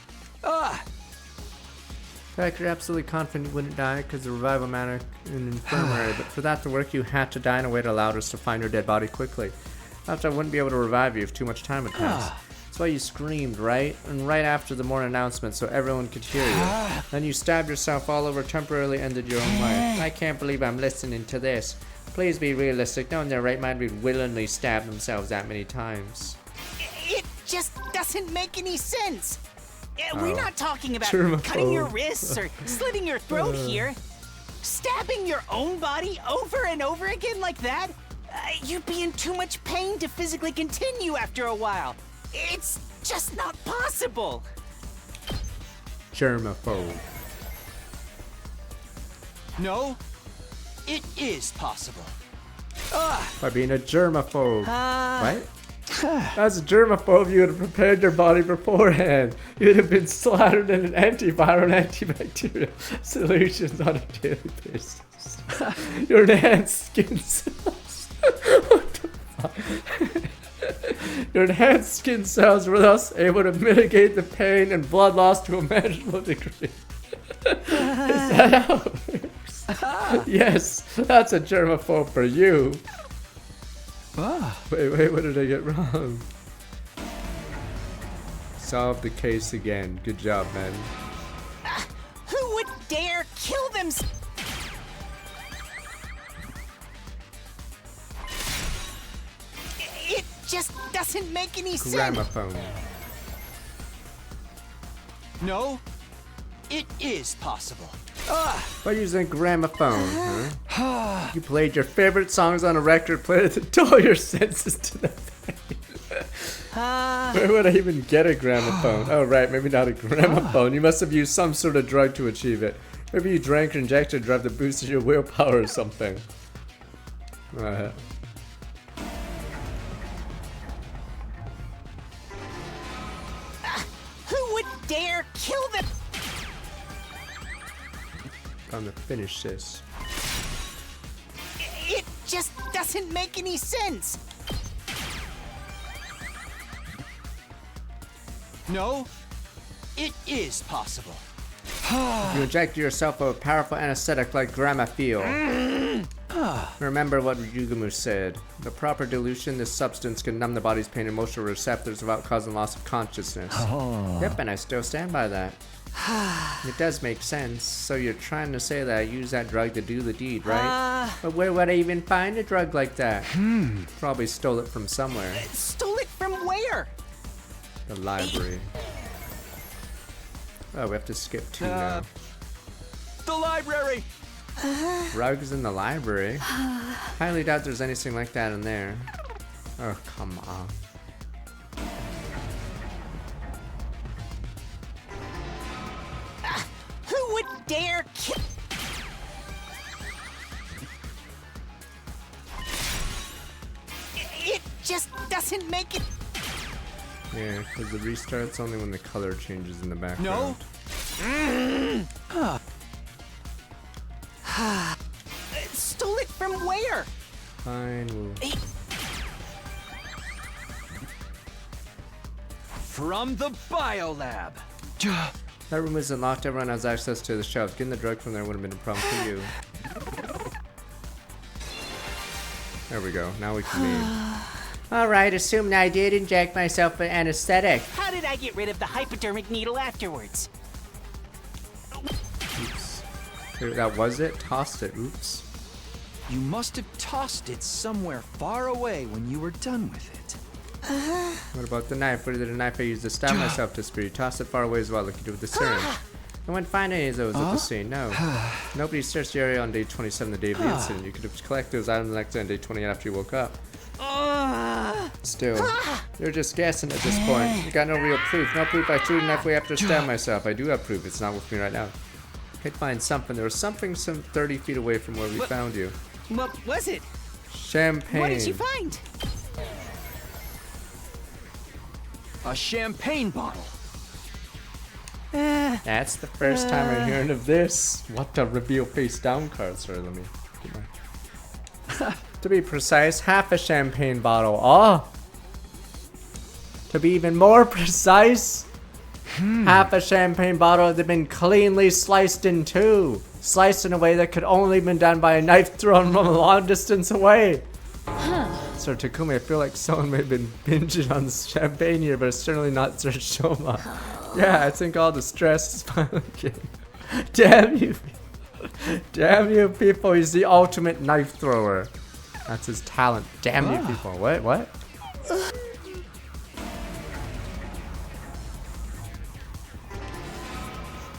In fact, you're absolutely confident you wouldn't die because the revival manor in an infirmary, but for that to work, you had to die in a way that allowed us to find your dead body quickly. After I wouldn't be able to revive you if too much time had passed. That's why you screamed, right? And right after the morning announcement so everyone could hear you. Then you stabbed yourself all over, temporarily ended your own life. I can't believe I'm listening to this. Please be realistic. No one in their right mind would willingly stab themselves that many times. It just doesn't make any sense. We're not talking about Germaphobe. cutting your wrists or slitting your throat here. Stabbing your own body over and over again like that? You'd be in too much pain to physically continue after a while. It's just not possible. Germaphobe. No, it is possible. By being a germaphobe. What? As a germaphobe, you would have prepared your body beforehand. You would have been slathered in an antiviral and antibacterial solutions on a daily basis. Your enhanced skin cells. What the fuck? Your enhanced skin cells were thus able to mitigate the pain and blood loss to a manageable degree. Is that how it works? Yes, that's a germaphobe for you. Wait, what did I get wrong? Solve the case again. Good job, man. Who would dare kill themselves? It just doesn't make any sense. Gramophone. No, it is possible. By using a gramophone, huh? You played your favorite songs on a record player to dull your senses to the pain. Where would I even get a gramophone? Oh, right, maybe not a gramophone. You must have used some sort of drug to achieve it. Maybe you drank or injected a drug that boosted your willpower or something. Who would dare kill them? Time to finish this. It just doesn't make any sense. No, it is possible. You inject yourself with a powerful anesthetic like Gramafeel. Remember what Ryugumu said. The proper dilution, this substance can numb the body's pain and emotional receptors without causing loss of consciousness. Yep, and I still stand by that. It does make sense. So you're trying to say that I use that drug to do the deed, right? But where would I even find a drug like that? Probably stole it from somewhere. Stole it from where? The library. Oh, we have to skip 2 now. The library! Rugs in the library? Highly doubt there's anything like that in there. Oh, come on. Who would dare kill? It just doesn't make it. Yeah, because the restart's only when the color changes in the background. Stole it from where? Fine, we'll... From the biolab. That room isn't locked. Everyone has access to the shelves. Getting the drug from there would have been a problem for you. There we go. Now we can leave. Alright, assume I did inject myself with anesthetic. How did I get rid of the hypodermic needle afterwards? Oops. That was it? Tossed it. Oops. You must have tossed it somewhere far away when you were done with it. What about the knife? Where did the knife I used to stab myself to spear? You tossed it far away as well, like you did with the syringe. I wouldn't find any of those at the scene, no. Nobody searched the area on day 27, the day of the incident. You could have collected those items the next day on day 28 after you woke up. Still, you're just guessing at this point. You got no real proof. No proof I threw the knife away after I stabbed myself. I do have proof. It's not with me right now. I could find something. There was something some 30 feet away from where we found you. What was it? Champagne. What did you find? A champagne bottle. That's the first time I'm hearing of this. What the reveal face down card? Sorry, let me get my... To be precise, half a champagne bottle. Oh! To be even more precise, half a champagne bottle had been cleanly sliced in two. Sliced in a way that could only have been done by a knife thrown from a long distance away. So Takumi, I feel like someone may have been binging on champagne here, but it's certainly not Sir Shoma. Yeah, I think all the stress is finally getting... Damn you. Damn you people, he's the ultimate knife thrower. That's his talent. Damn you people. What?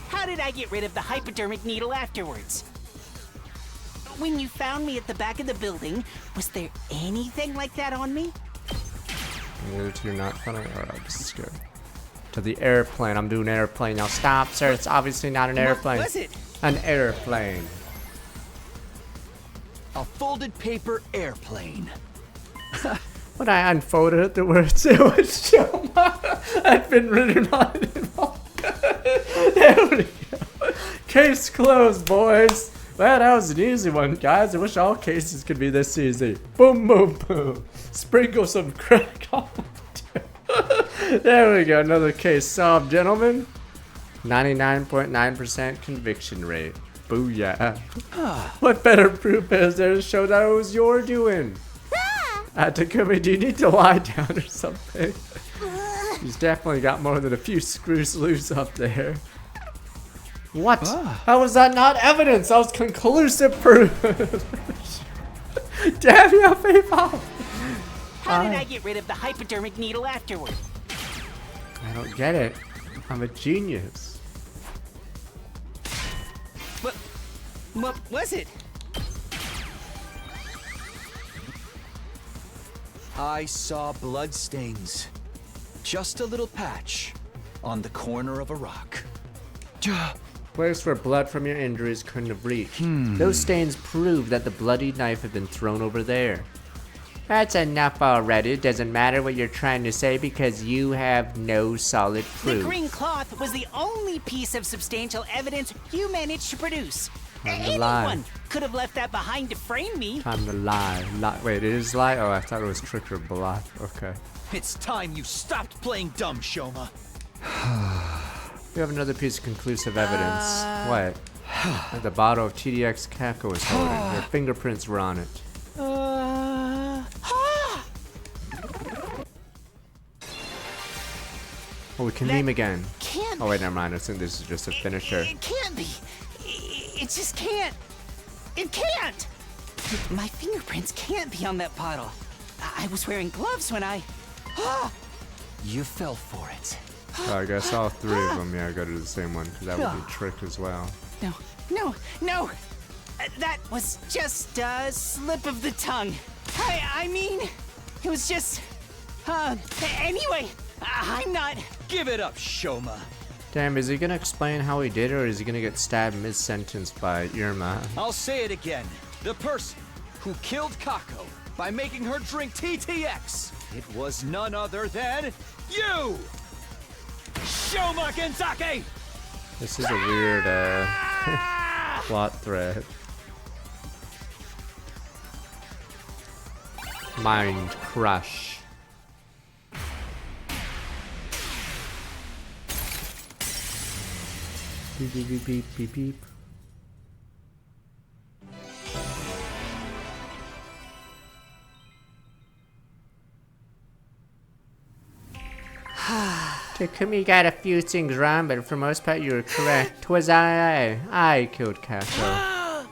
How did I get rid of the hypodermic needle afterwards? When you found me at the back of the building, was there anything like that on me? You're not funny. Alright, this is good. To the airplane. I'm doing airplane now. Stop, sir. It's obviously not an airplane. What was it? An airplane. A folded paper airplane. When I unfolded it, the words it was Shoma had been written on it. There we go. Case closed, boys. Well, that was an easy one, guys. I wish all cases could be this easy. Boom, boom, boom. Sprinkle some crack on it. There we go. Another case solved, gentlemen. 99.9% conviction rate. Booyah. What better proof is there to show that it was your doing? Takumi, do you need to lie down or something? He's definitely got more than a few screws loose up there. What? How was that not evidence? That was conclusive proof. Damn you, people! How did I get rid of the hypodermic needle afterward? I don't get it. I'm a genius. What was it? I saw blood stains. Just a little patch on the corner of a rock. Place where blood from your injuries couldn't have reached. Those stains prove that the bloody knife had been thrown over there. That's enough already. Doesn't matter what you're trying to say because you have no solid proof. The green cloth was the only piece of substantial evidence you managed to produce. Anyone could have left that behind to frame me. Time to lie. Wait, it is lie? Oh, I thought it was trick or bluff. Okay. It's time you stopped playing dumb, Shoma. We have another piece of conclusive evidence. What? The bottle of TDX Kako was holding. Your fingerprints were on it. Oh, we can meme again. Oh wait, never mind. I think this is just a finisher. It can't be. It just can't. It can't. My fingerprints can't be on that bottle. I was wearing gloves when I... You fell for it. Oh, I guess all three of them, yeah, go to the same one, because that would be trick as well. No. That was just a slip of the tongue. I mean, it was just... anyway, I'm not... Give it up, Shoma. Damn, is he gonna explain how he did it, or is he gonna get stabbed mid-sentence by Irma? I'll say it again. The person who killed Kako by making her drink TTX, it was none other than you! Shoma Genzake! This is a weird, plot thread. Mind crush. Beep, beep, beep, beep, beep, beep. Takumi got a few things wrong, but for most part you were correct. 'Twas I killed Kako.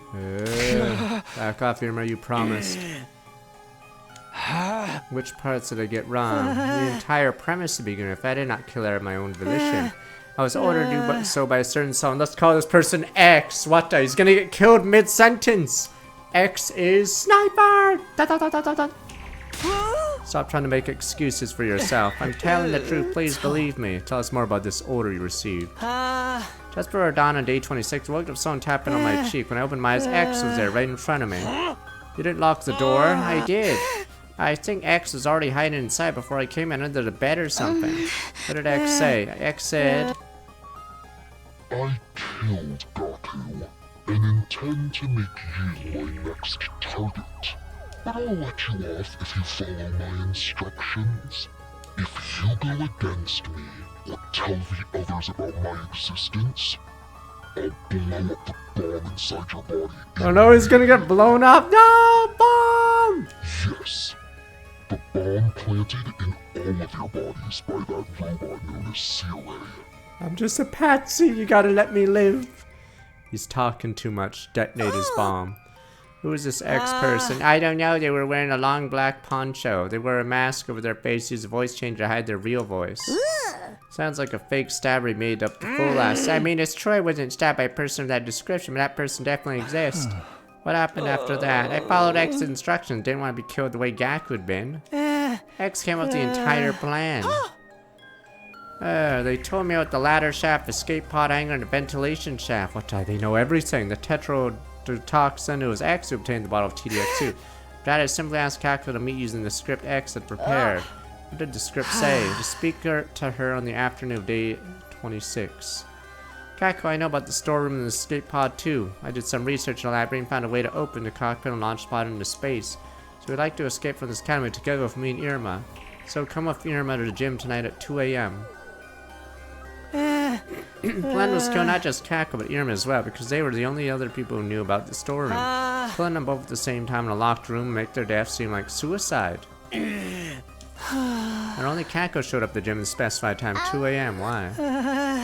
Back off, Irma, you promised. Which parts did I get wrong? The entire premise to begin with. I did not kill her of my own volition. I was ordered to do so by a certain someone. Let's call this person X. What? He's gonna get killed mid-sentence. X is sniper. Da, da, da, da, da, da. Stop trying to make excuses for yourself. I'm telling the truth. Please believe me. Tell us more about this order you received. Just before dawn on day 26, I woke up someone tapping on my cheek. When I opened my eyes, X was there right in front of me. You didn't lock the door? I did. I think X was already hiding inside before I came in under the bed or something. What did X say? X said... I killed Gaku and intend to make you my next target. But I'll let you off if you follow my instructions. If you go against me or tell the others about my existence, I'll blow up the bomb inside your body. Oh no, he's gonna get blown up! No! Bomb! Yes. The bomb planted in all of your bodies by that robot known as COA. I'm just a patsy, you gotta let me live. He's talking too much. Detonate his bomb. Who is this X person? I don't know, they were wearing a long black poncho. They wore a mask over their face, used a voice changer to hide their real voice. Sounds like a fake stabber made up to fool us. I mean, it's Troy wasn't stabbed by a person of that description, but that person definitely exists. What happened after that? I followed X's instructions, didn't want to be killed the way Gaku had been. X came up with the entire plan. They told me about the ladder shaft, escape pod hanger, and the ventilation shaft. What do they know? Everything. The tetrodotoxin, it was X who obtained the bottle of TDX2. But I simply asked Kaku to meet using the script X had prepared. What did the script say? To speak to her on the afternoon of day 26. Kaku, I know about the storeroom and the escape pod too. I did some research in the library and found a way to open the cockpit and launch pod into space. So we'd like to escape from this academy together with me and Irma. So come with Irma to the gym tonight at 2 a.m. Glenn was killed not just Kaku but Irma as well because they were the only other people who knew about the storeroom. Killing them both at the same time in a locked room and make their death seem like suicide. And only Kaku showed up at the gym at the specified time, 2 a.m. Why?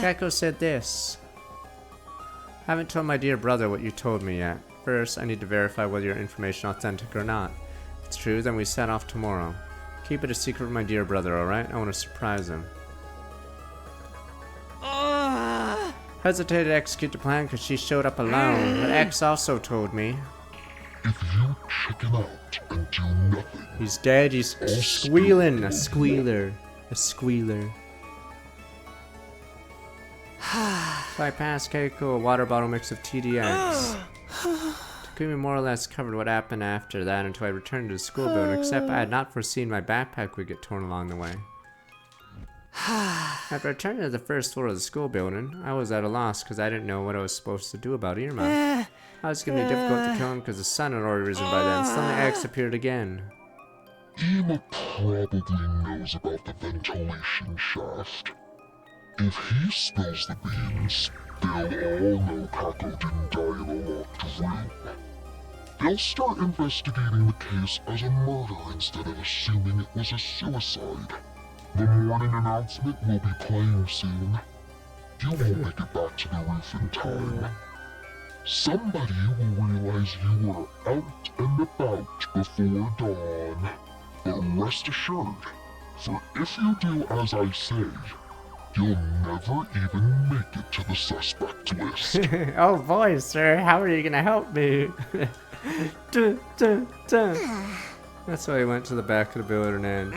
Kaku said this. I haven't told my dear brother what you told me yet. First, I need to verify whether your information is authentic or not. If it's true, then we set off tomorrow. Keep it a secret with my dear brother, alright? I want to surprise him. Hesitated to execute the plan because she showed up alone, but X also told me. If you chicken out and do nothing... He's dead, he's squealing. A squealer. A squealer. So I passed Keiko a water bottle mix of TDX. Takumi more or less covered what happened after that until I returned to the school building, except I had not foreseen my backpack would get torn along the way. After returning to the first floor of the school building, I was at a loss because I didn't know what I was supposed to do about Irma. I was going to be difficult to kill him because the sun had already risen by then. Suddenly X appeared again. Irma probably knows about the ventilation shaft. If he spills the beans, they'll all know Kaku didn't die in a locked room. They'll start investigating the case as a murder instead of assuming it was a suicide. The morning announcement will be playing soon. You won't make it back to the roof in time. Somebody will realize you were out and about before dawn. But rest assured, for if you do as I say, you'll never even make it to the suspect list. Oh boy, sir, how are you gonna help me? Dun, dun, dun. That's why I went to the back of the building and...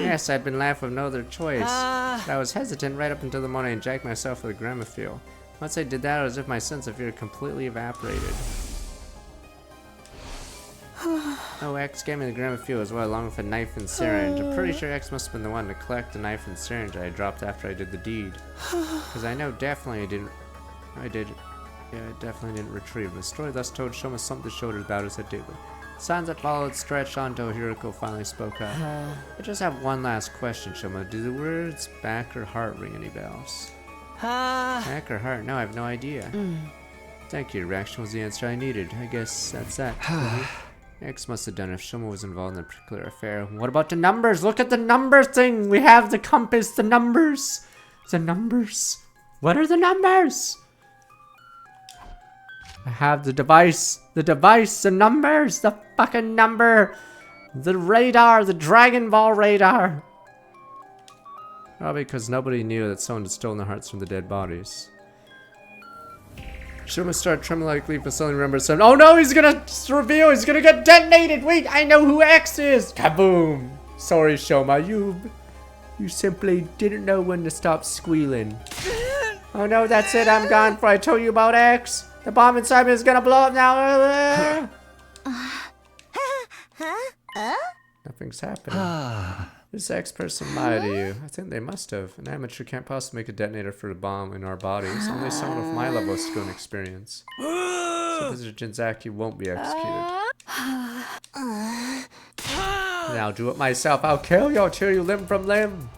Yes, I'd been left with no other choice. But I was hesitant right up until the morning I injected myself with a Gramophil. Once I did that, it was as if my sense of fear completely evaporated. Oh, X gave me the Gramophil as well, along with a knife and syringe. I'm pretty sure X must have been the one to collect the knife and syringe I dropped after I did the deed. Because I know definitely I didn't... Yeah, I definitely didn't retrieve them. The story thus told Shoma something the shoulders about us that did. Sounds that followed stretched on until Hiriko finally spoke up. I just have one last question, Shoma. Do the words back or heart ring any bells? Back or heart? No, I have no idea. Thank you. Your reaction was the answer I needed. I guess that's that. X must have done it if Shoma was involved in a particular affair. What about the numbers? Look at the number thing! We have the compass, the numbers! The numbers! What are the numbers? I have the device, the numbers, the fucking number, the radar, the Dragon Ball radar. Probably because nobody knew that someone had stolen the hearts from the dead bodies. Shoma started trembling like a leaf, but suddenly remembered something. Oh no, he's gonna reveal, he's gonna get detonated! Wait, I know who X is! Kaboom! Sorry, Shoma, you simply didn't know when to stop squealing. Oh no, that's it, I'm gone, for I told you about X. The bomb inside me is gonna blow up now. Nothing's happening. This X person lied to you. I think they must have. An amateur can't possibly make a detonator for a bomb in our bodies. Only someone with my level of skill and experience. So Visitor Jinzaki won't be executed. Now do it myself. I'll kill you. I'll tear you limb from limb.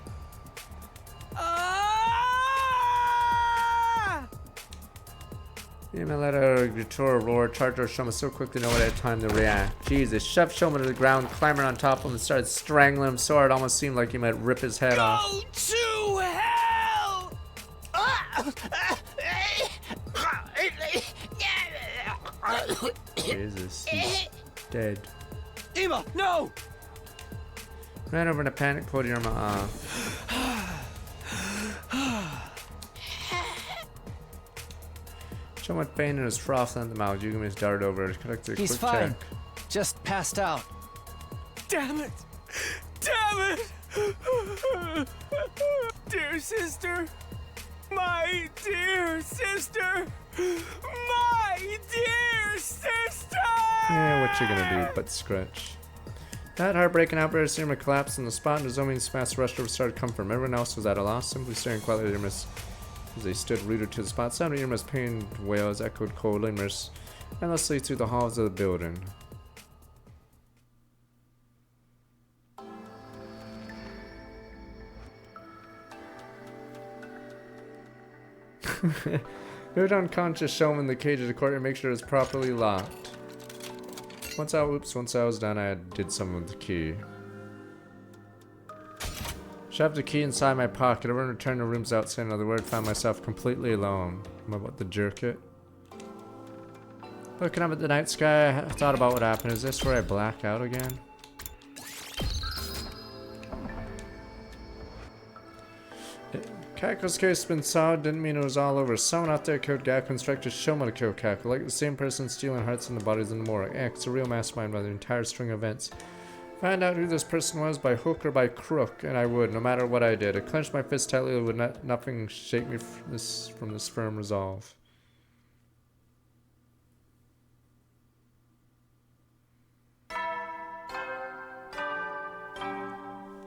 Even let her Grutura roar, charge her Shoma so quickly no one had time to react. Jesus, shoved Shoma to the ground, clambered on top of him, and started strangling him so hard it almost seemed like he might rip his head off. Go to hell! Jesus, he's dead. Ima, no! Ran over in a panic, pulled Irma off. Shoma with pain in his froth in the mouth. Yugami's darted over, conducted a He's quick fine. check. Just passed out. Damn it! Damn it! Dear sister! My dear sister! My dear sister! Yeah, what you gonna do but scratch? That heartbreaking outburst, Irma collapsed on the spot, and Nozomi's fast rushed over started comfort him. Everyone else was at a loss, simply staring quietly at Irma as they stood rooted to the spot. Sound of Irma's pained wails echoed coldly endlessly through the halls of the building. Move unconscious Shoma in the cage of the courtyard, make sure it's properly locked. Once I was done, I did something with the key. Shoved the key inside my pocket. Everyone returned to rooms outside. In other words, found myself completely alone. I'm about to jerk it. Looking up at the night sky, I thought about what happened. Is this where I black out again? Kako's case has been solved. Didn't mean it was all over. Someone out there killed Gakko, instructed Shoma to kill Kako. Like the same person stealing hearts and the bodies in the morgue. It's a real mastermind by the entire string of events. Find out who this person was by hook or by crook, and I would, no matter what I did. I clenched my fist tightly, would nothing shake me from this firm resolve.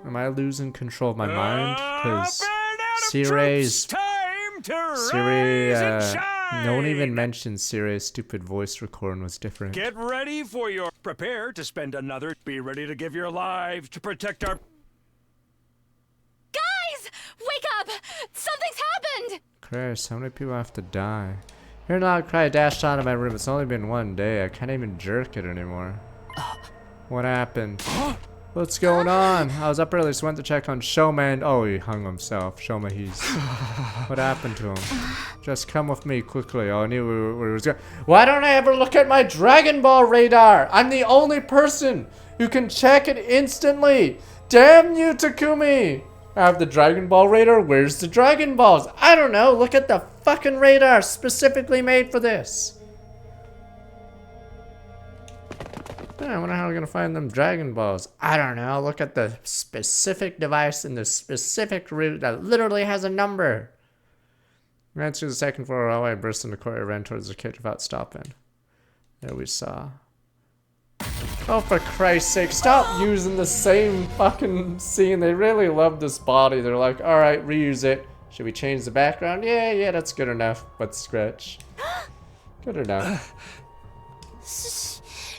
Am I losing control of my mind? Because no one even mentioned Siri's stupid voice recording was different. Get ready for your... Prepare to spend another... Be ready to give your lives to protect our... Guys! Wake up! Something's happened! Chris, how many people have to die? Hearing a loud cry, I dashed out of my room. It's only been one day. I can't even jerk it anymore. What happened? What's going on? I was up early, so went to check on Shoma and... Oh, he hung himself. Shoma, he's... What happened to him? Just come with me quickly. Oh, I knew where he was going. Why don't I ever look at my Dragon Ball radar? I'm the only person who can check it instantly. Damn you, Takumi! I have the Dragon Ball radar. Where's the Dragon Balls? I don't know. Look at the fucking radar specifically made for this. I wonder how we're gonna find them Dragon Balls. I don't know. Look at the specific device in the specific route that literally has a number. Ran through the second floor hallway, burst into the courtyard, ran towards the cage without stopping. There we saw. Oh, for Christ's sake, stop using the same fucking scene. They really love this body. They're like, alright, reuse it. Should we change the background? Yeah, that's good enough. But scratch. Good enough.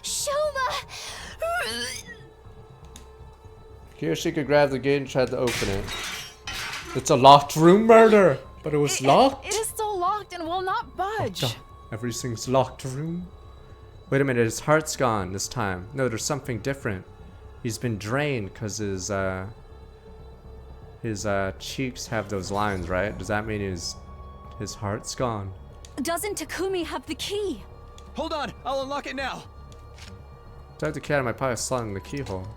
Shoma! Kiyoshi could grab the gate and tried to open it. It's a locked room, murder! But it was locked? It is still locked and will not budge. Oh, everything's locked room? Wait a minute, his heart's gone this time. No, there's something different. He's been drained because his cheeks have those lines, right? Does that mean his heart's gone? Doesn't Takumi have the key? Hold on, I'll unlock it now. Took the key out of my pocket, slotting the keyhole.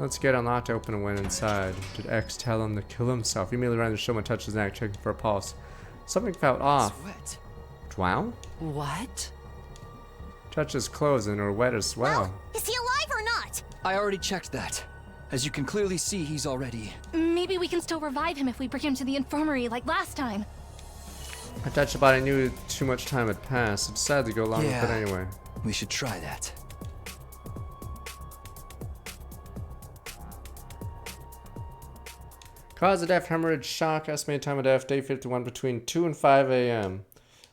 Let's get unlocked, open and went inside. Did X tell him to kill himself? He immediately ran to Shoma, touched his neck, checking for a pulse. Something felt off. Sweat. Drown? What? Touched his clothes and are wet as well. Is he alive or not? I already checked that. As you can clearly see, he's already... Maybe we can still revive him if we bring him to the infirmary like last time. I touched the body, knew too much time had passed. I decided to go along with it anyway. We should try that. Cause of death, hemorrhage, shock, estimated time of death, day 51 between 2 and 5 a.m.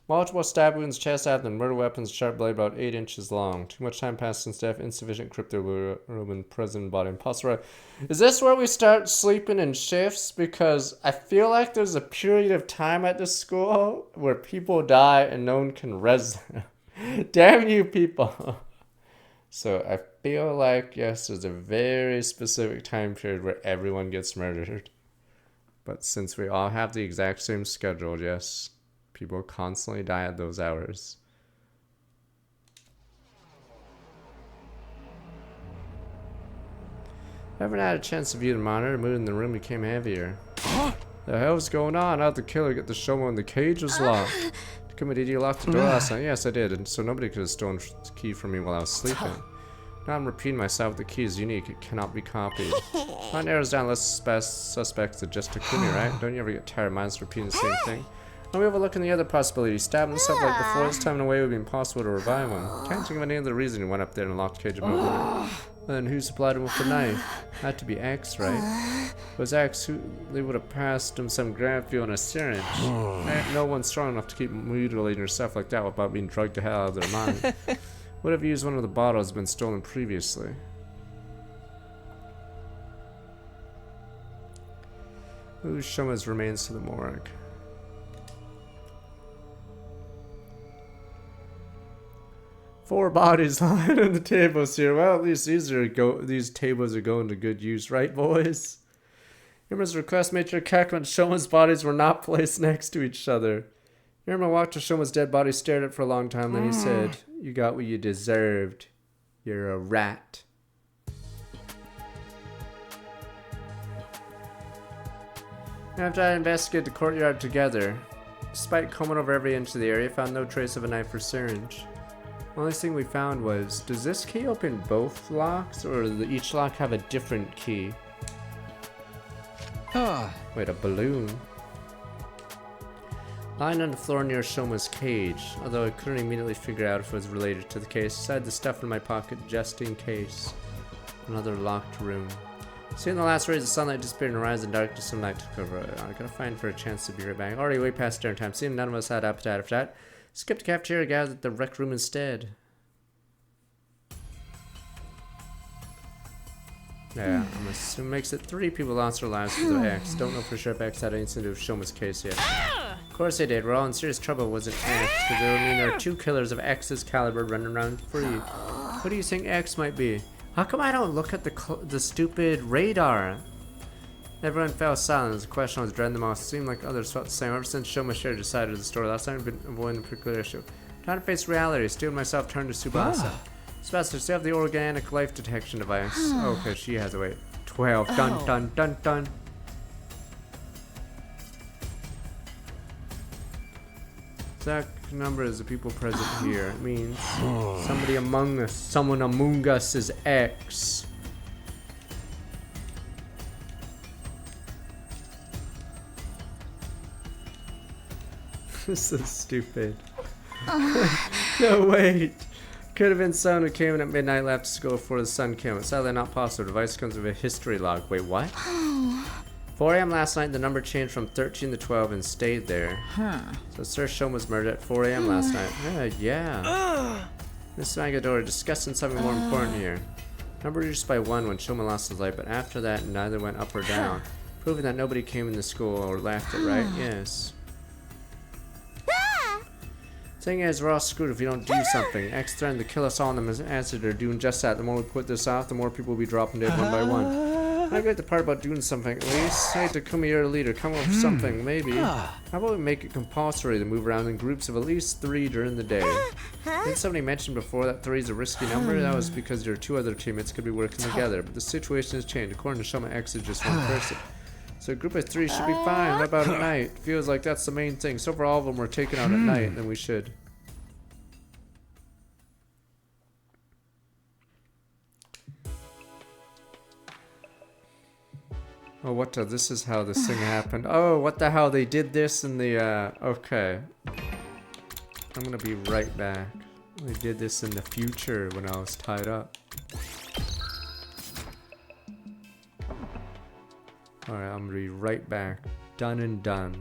Multiple stab wounds, chest, abdomen, murder weapons, sharp blade about 8 inches long. Too much time passed since death, insufficient cryptoglobuin present in body. Impossible. Is this where we start sleeping in shifts? Because I feel like there's a period of time at this school where people die and no one can res them. Damn you people. So I feel like, yes, there's a very specific time period where everyone gets murdered. But since we all have the exact same schedule, yes, people constantly die at those hours. I haven't had a chance to view the monitor. Mood in the room became heavier. The hell's going on? How'd the killer get the Shoma in the cage was locked? Come on, did you lock the door last night? Yes, I did. And so nobody could have stolen the key from me while I was sleeping. Now I'm repeating myself. The key is unique. It cannot be copied. That narrows down less suspects than just Takumi, right? Don't you ever get tired of minds repeating the same thing? Let me have a look in the other possibility. Stab himself like before. This time in a way it would be impossible to revive him. Can't think of any other reason he went up there and locked the cage of movement. Then who supplied him with the knife? Had to be X, right? It was X who they would have passed him some Grandview and a syringe. No one's strong enough to keep mutilating herself like that without being drugged to hell out of their mind. Would have used one of the bottles been stolen previously. Move Shoma's remains to the morgue. Four bodies lying on the tables here. Well, at least these tables are going to good use, right, boys? Irma's request made sure Kakma and Shoma's bodies were not placed next to each other. Irma walked to Shoma's dead body, stared at it for a long time, then he said, "You got what you deserved. You're a rat." After I investigated the courtyard together, despite combing over every inch of the area, I found no trace of a knife or syringe. The only thing we found was, does this key open both locks, or does each lock have a different key? Wait, a balloon. Lying on the floor near Shoma's cage, although I couldn't immediately figure out if it was related to the case, I decided to stuff it in my pocket just in case. Another locked room. Seeing the last rays of sunlight disappeared in the horizon, darkness, some night took over. I gotta find for a chance to be right back. Already way past dinner time. Seeing none of us had appetite after that, skipped the cafeteria, gathered at the rec room instead. Yeah, I'm assuming makes it 3 people lost their lives because of X. Don't know for sure if X had anything to do with Shoma's case yet. Of course they did. We're all in serious trouble. It wasn't X, because it would mean there are 2 killers of X's caliber running around free. What do you think X might be? How come I don't look at the stupid radar? Everyone fell silent as the question I was dreading the most. It seemed like others felt the same. Ever since Shoma shared his side of the story last time, I've been avoiding the particular issue. Trying to face reality, steeled myself, turned to Tsubasa. Tsubasa, still have the organic life detection device. Oh, okay, she has a weight. 12. Dun dun dun dun. Exact number is the people present here. It means somebody among us, someone among us is X. This is stupid. No, wait. Could have been someone who came in at midnight, left school before the sun came out. Sadly not possible. The device comes with a history log. Wait, what? 4 a.m. last night, the number changed from 13 to 12 and stayed there. So Sir Shoma was murdered at 4 a.m. last night. Yeah. Miss Magadora discussing something more important here. Number reduced by 1 when Shoma lost his life, but after that, neither went up or down. Proving that nobody came into school or left it, right? Yes. Thing is, we're all screwed if we don't do something. X threatened to kill us all, and the answer they're doing just that. The more we put this off, the more people will be dropping dead one by one. I get the part about doing something at least. Hey, Takumi, you're a leader. Come up with something, maybe. How about we make it compulsory to move around in groups of at least 3 during the day? Didn't somebody mention before that 3 is a risky number? That was because your 2 other teammates could be working together. But the situation has changed. According to Shoma X, it's just 1 person. So a group of 3 should be fine. What about at night? Feels like that's the main thing. So for all of them we're taking out at night, then we should. Oh, what the? This is how this thing happened. Oh, what the hell? They did this in the, okay. I'm gonna be right back. They did this in the future when I was tied up. Alright, I'm gonna be right back. Done and done.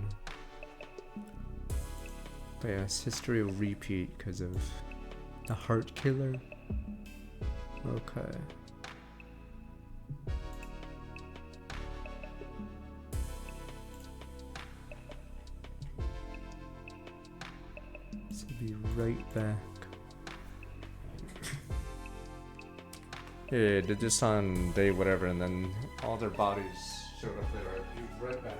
But yes, history will repeat because of the heart killer. Okay. So be right back. Yeah, did this on day whatever, and then all their bodies showed up there. I'll be right back.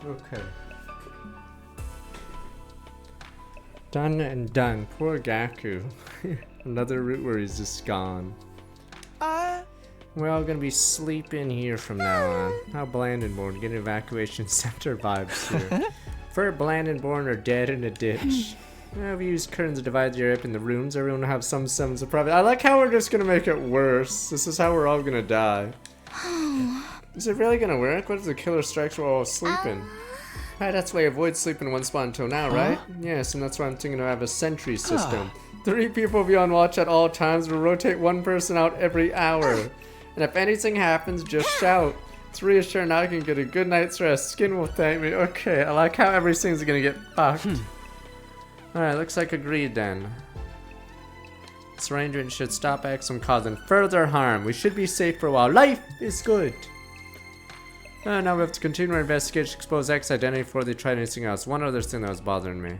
Okay. Done and done. Poor Gaku. Another route where he's just gone. We're all gonna be sleeping here from now on. How Blandenborn, getting evacuation center vibes here. Fur Blandenborn are dead in a ditch. We use curtains to divide Europe in the rooms. Everyone will have some semblance of privacy. I like how we're just gonna make it worse. This is how we're all gonna die. Is it really gonna work? What if the killer strikes while we're all sleeping? Right, that's why I avoid sleeping in one spot until now, right? Yes, and that's why I'm thinking to have a sentry system. 3 people will be on watch at all times. We'll rotate 1 person out every hour. And if anything happens, just shout. It's reassuring I can get a good night's rest. Skin will thank me. Okay, I like how everything's gonna get fucked. Alright, looks like agreed then. Surrendering should stop X from causing further harm. We should be safe for a while. Life is good. Now we have to continue our investigation to expose X's identity before they tried anything else. One other thing that was bothering me.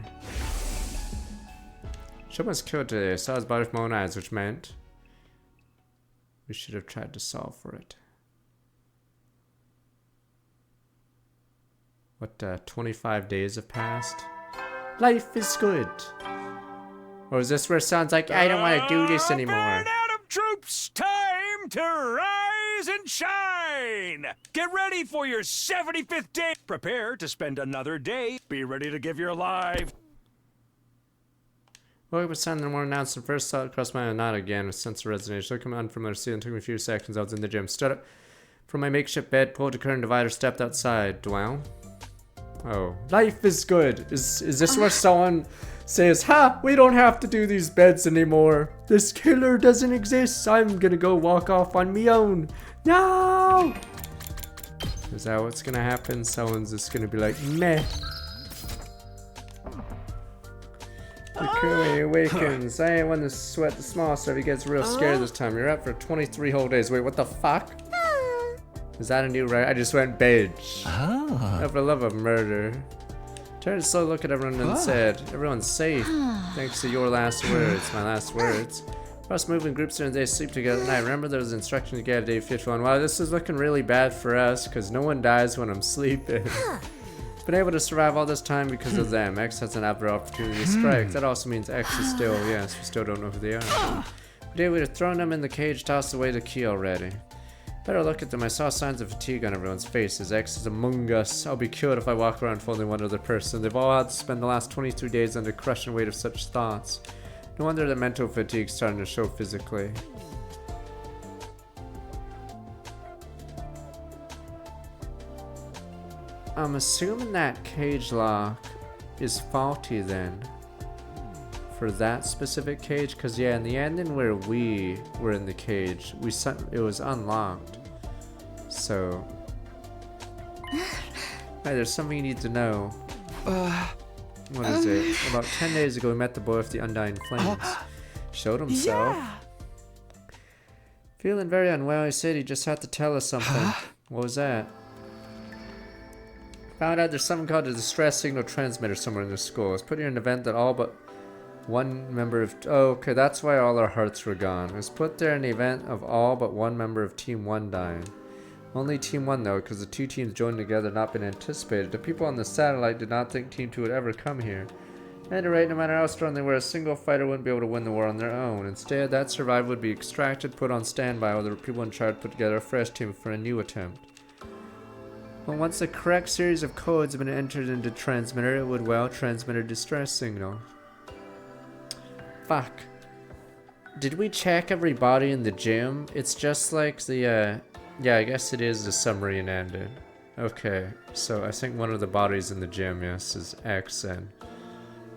Someone was killed today. I saw his body with my own eyes, which meant we should have tried to solve for it. What, 25 days have passed? Life is good. Or is this where it sounds like I don't want to do this anymore? Atom troops, time to rise and shine! Get ready for your 75th day. Prepare to spend another day. Be ready to give your life. Woke up at 7 in the morning, announced the first thought across my mind, not again, with a sense of resignation. Looking unfamiliar scene, took me a few seconds. I was in the gym. Stood up from my makeshift bed, pulled a curtain divider, stepped outside. Wow. Oh, life is good. Is this where someone says, ha, we don't have to do these beds anymore. This killer doesn't exist. I'm gonna go walk off on me own. No! Is that what's gonna happen? Someone's just gonna be like, meh. Takumi awakens. I ain't one to sweat the small stuff. He gets real scared this time. You're up for 23 whole days. Wait, what the fuck? Is that a new right? I just went beige. Oh, for the love of murder. Turned a slow look at everyone and said, everyone's safe. Thanks to your last words. My last words. Us move in groups during the day, sleep together at night. Remember there was instruction to get a day 51. Wow, this is looking really bad for us because no one dies when I'm sleeping. Been able to survive all this time because of them. X has an average opportunity to strike. That also means X is still, yes, we still don't know who they are. But we would have thrown them in the cage, tossed away the key already. Better look at them. I saw signs of fatigue on everyone's faces. X is among us. I'll be killed if I walk around for only one other person. They've all had to spend the last 23 days under crushing weight of such thoughts. No wonder the mental fatigue's starting to show physically. I'm assuming that cage lock is faulty then. For that specific cage, because yeah, in the ending where we were in the cage, it was unlocked. So, hey, there's something you need to know. What is it? About 10 days ago, we met the boy with the undying flames. Showed himself. Yeah. Feeling very unwell, he said he just had to tell us something. What was that? Found out there's something called a distress signal transmitter somewhere in the school. It's put here in an event that all but one member of... Oh, okay, that's why all our hearts were gone. It was put there in the event of all but one member of Team 1 dying. Only Team 1 though, because the 2 teams joined together had not been anticipated. The people on the satellite did not think Team 2 would ever come here. At any rate, no matter how strong they were, a single fighter wouldn't be able to win the war on their own. Instead, that survivor would be extracted, put on standby, while the people in charge put together a fresh team for a new attempt. But once the correct series of codes have been entered into transmitter, it would, well, transmit a distress signal. Fuck. Did we check everybody in the gym? It's just like the, yeah, I guess it is the submarine ended. Okay, so I think one of the bodies in the gym, yes, is X then.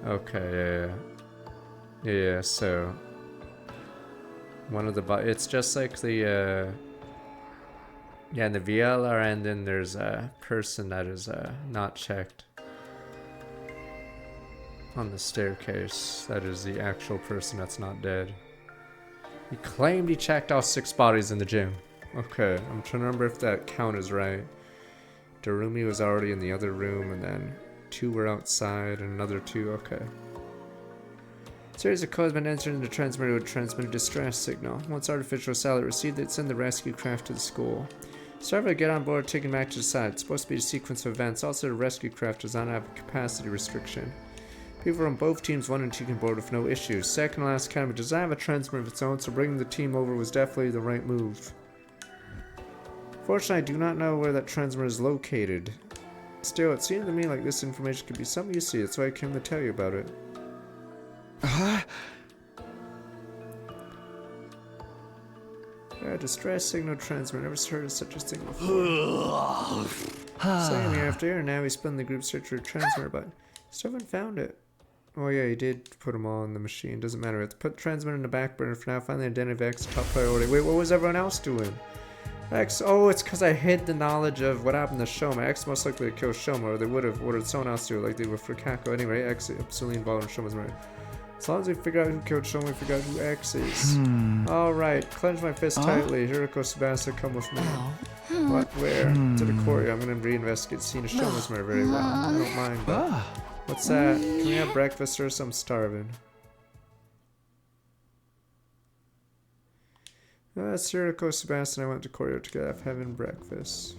Okay, yeah, so one of the it's just like the, yeah, in the VLR, and then there's a person that is not checked on the staircase. That is the actual person that's not dead. He claimed he checked all 6 bodies in the gym. Okay, I'm trying to remember if that count is right. Darumi was already in the other room, and then 2 were outside, and another 2, okay. Series of codes been entered into transmitter would transmit a distress signal. Once artificial satellite received it, send the rescue craft to the school. Starboy, get on board, taken back to the side. It's supposed to be a sequence of events. Also, the rescue craft does not have a capacity restriction. People from both teams 1 and 2 can board with no issues. Second last academy does not have a transmitter of its own, so bringing the team over was definitely the right move. Fortunately, I do not know where that transmitter is located. Still, it seemed to me like this information could be something you see. That's why I came to tell you about it. Distress signal transmitter. Never heard of such a thing before. Same year after year, now we spun the group search for a transmitter, but still haven't found it. Oh yeah, he did put them all on the machine. Doesn't matter. We have to put the transmitter in the back burner for now. Find the identity of X top priority. Wait, what was everyone else doing? X. Oh, it's because I hid the knowledge of what happened to Shoma. X most likely to kill Shoma, or they would have ordered someone else to do it, like they were for Kako. Anyway, X is absolutely involved in Shoma's murder. As long as we figure out who killed Shoma, we figure out who X is. Alright, clench my fist tightly. Hiriko Tsubasa, come with me. What? Where? To the courtyard. I'm gonna reinvestigate the scene of Shoma's murder very well. I don't mind, but... What's that? Can we have breakfast or I'm starving? That's Hiriko, Sebastian. I went to courtyard together after having breakfast.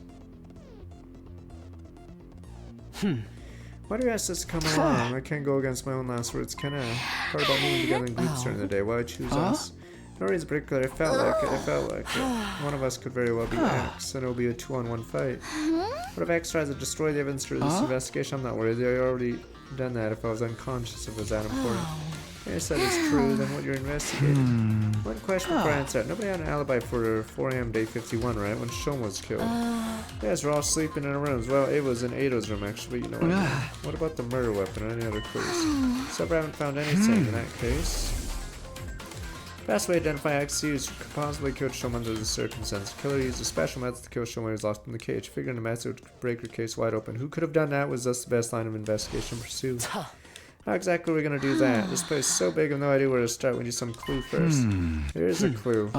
Why do you ask us to come along? I can't go against my own last words, can I? Part about moving together in groups during the day. Why choose us? No reason particular. I felt like it. One of us could very well be X, and it'll be a 2-on-1 fight. What if X tries to destroy the evidence through this investigation? I'm not worried. They already done that if I was unconscious if it was that important. Yes, that is true. Then what you're investigating? One question before I answer. Nobody had an alibi for 4 AM day 51, right? When Shoma was killed. Yes, we're all sleeping in our rooms. Well, it was in Ado's room, actually. You know what I mean. What about the murder weapon or any other clues? Except I haven't found anything in that case. Best way to identify X used could possibly kill Shoma under the circumstances. The killer used a special method to kill Shoma when he was lost in the cage. Figuring the method would break her case wide open. Who could have done that was thus the best line of investigation pursued. How exactly are we going to do that? This place is so big, I have no idea where to start. We need some clue first. Here's a clue.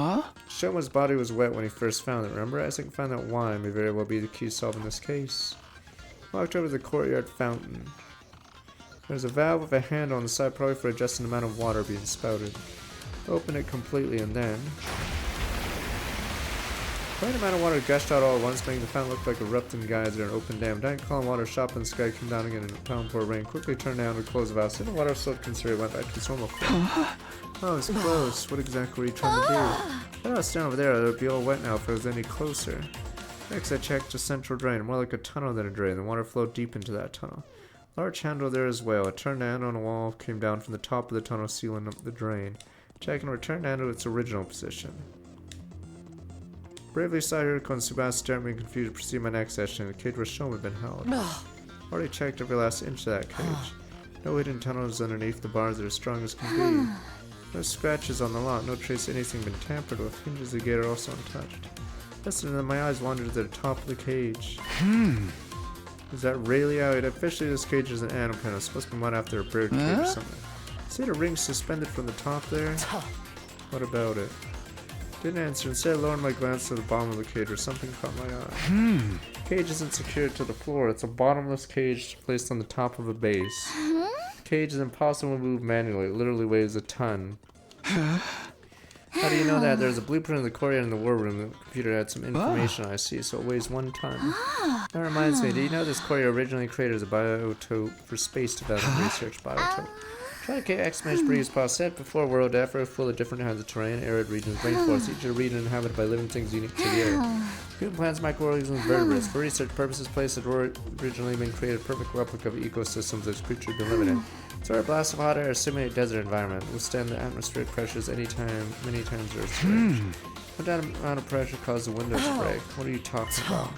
Shoma's body was wet when he first found it, remember? I think find out why may very well be the key to solving this case. Walked over to the courtyard fountain. There's a valve with a handle on the side, probably for adjusting the amount of water being spouted. Open it completely and then... Quite an amount of water gushed out all at once, making the fountain look like erupting geyser in an open dam. Giant column of water shot in the sky, came down again in a downpour rain. Quickly turned down and closed the valve. Soon the water slowed considerably, went back to its normal flow. Oh, it's close. What exactly were you trying to do? I thought I was down over there. It would be all wet now if it was any closer. Next, I checked a central drain, more like a tunnel than a drain. The water flowed deep into that tunnel. Large handle there as well. It turned handle on a wall, came down from the top of the tunnel, sealing up the drain. Checking returned handle to its original position. Bravely saw Hiriko and Tsubasa stare at me confused to proceed my next session. The cage where Shoma had been held. Already checked every last inch of that cage. No hidden tunnels underneath the bars that are as strong as can be. No scratches on the lock, no trace of anything been tampered with. Hinges of the gate are also untouched. Listening to my eyes wandered to the top of the cage. Is that really how it officially this cage is an animal pen? It's supposed to be one after a bird cage or something. See the ring suspended from the top there? What about it? Didn't answer. Instead, I lowered my glance to the bottom of the cage where something caught my eye. The cage isn't secured to the floor. It's a bottomless cage placed on the top of a base. The cage is impossible to move manually. It literally weighs a ton. How do you know that? There's a blueprint in the courtyard in the war room. The computer had some information I see, so it weighs 1 ton. That reminds me, do you know this courtyard originally created as a biotope for space development research biotope? Try to get X-Men breeze past set before world effort full of different kinds of terrain, arid regions, rainforests, each of the region inhabited by living things unique to the area. Human plants, microorganisms, and vertebrates. For research purposes, place had originally been created a perfect replica of ecosystems that creatures have been living in. So our blast of hot air simulate desert environment, withstand the atmospheric pressures many times Earth's range. What amount of pressure caused the windows to break? What are you talking about?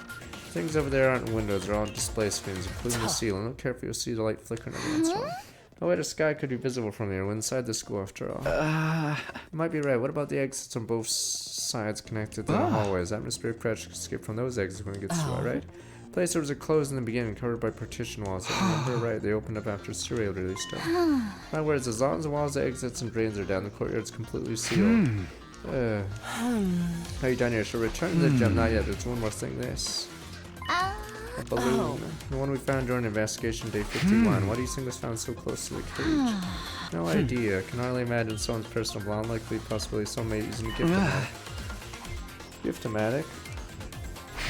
Things over there aren't windows, they're all display screens, including the ceiling. Look carefully, you'll see the light flickering every once in a while. No way the sky could be visible from here. We're inside the school after all. You might be right. What about the exits on both sides connected to the hallways? Atmospheric pressure could escape from those exits when it gets too hot, right? Place doors are closed in the beginning, covered by partition walls. If I remember right, they opened up after serial release stuff. In other words, as long as the walls, the exits, and drains are down, the courtyard's completely sealed. How are you done here? So return to the gym. Not yet. There's one more thing. This. A balloon. The one we found during investigation day 51. Why do you think was found so close to the cage? No idea. Can hardly imagine someone's personal blonde. Unlikely possibility someone may be using a gift-o-matic. Gift-o-matic?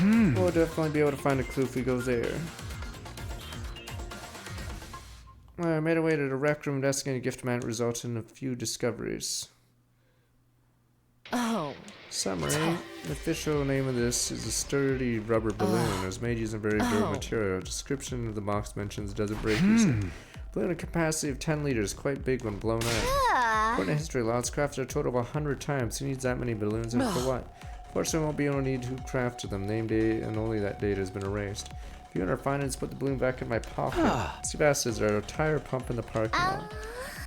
We'll definitely be able to find a clue if we go there. I made our way to the rec room, investigating a gift man, resulted in a few discoveries. Oh. Summary. The official name of this is a sturdy rubber balloon. It was made using very durable material. Description of the box mentions doesn't break easily. Balloon a capacity of 10 liters, quite big when blown up. According to history, Loud's crafted a total of 100 times. Who needs that many balloons and for what? Fortunately, won't be able to need who crafted them. Name date and only that date has been erased. Viewing our findings, put the balloon back in my pocket. See bastards are a tire pump in the parking lot.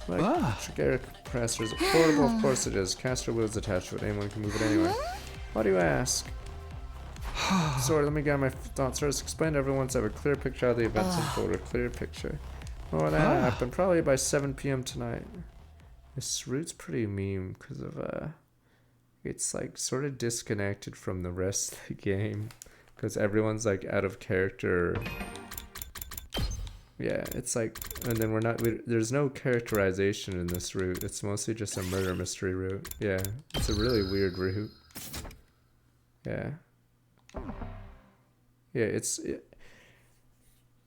Like air compressor. Is it portable? Of course it is. Caster wheels attached to it. Anyone can move it anyway. Why do you ask? Sorry, let me get my thoughts first. Explain to everyone so I have a clear picture of the events unfold. A clear picture. More of that happened probably by 7 p.m. tonight. This route's pretty meme because of it's like sort of disconnected from the rest of the game because everyone's like out of character. Yeah, it's like, and then there's no characterization in this route. It's mostly just a murder mystery route. Yeah, it's a really weird route. Yeah. Yeah,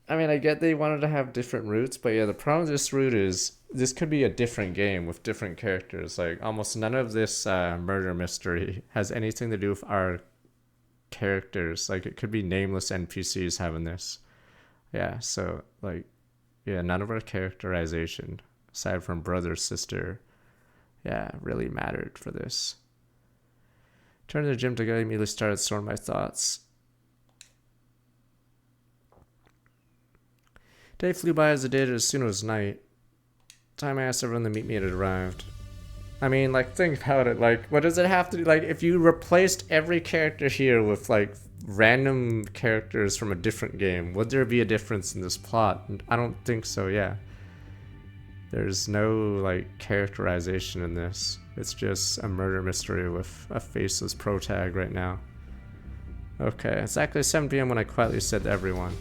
I mean, I get they wanted to have different routes, but yeah, the problem with this route is this could be a different game with different characters. Like, almost none of this murder mystery has anything to do with our characters. Like, it could be nameless NPCs having this. Yeah, so, like, yeah, none of our characterization, aside from brother, sister, yeah, really mattered for this. Turned to the gym to go, immediately started storing my thoughts. Day flew by as it did as soon as it was night. Time I asked everyone to meet me, it had arrived. I mean, like, think about it. Like, what does it have to do? Like, if you replaced every character here with, like, random characters from a different game, would there be a difference in this plot? I don't think so, yeah. There's no, like, characterization in this. It's just a murder mystery with a faceless protag right now. Okay, exactly 7 p.m. when I quietly said to everyone.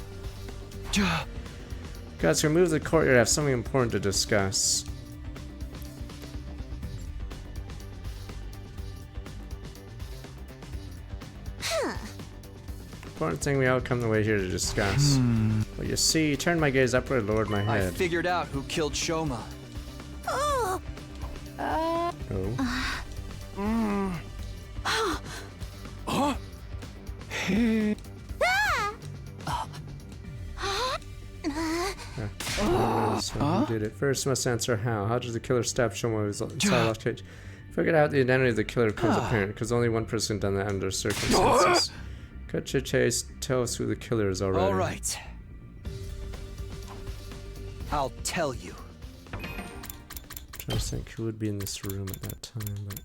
Guys, to remove the courtyard, I have something important to discuss. Important thing we all come the way here to discuss. Well, you see, he turned my gaze upward, lowered my head. I figured out who killed Shoma. Oh. Who did it? First, must answer how. How did the killer stab Shoma who was inside lost cage? Figured out the identity of the killer becomes apparent, because only one person done that under circumstances. Cut your chase, tell us who the killer is already. Alright. I'll tell you. I'm trying to think who would be in this room at that time, but...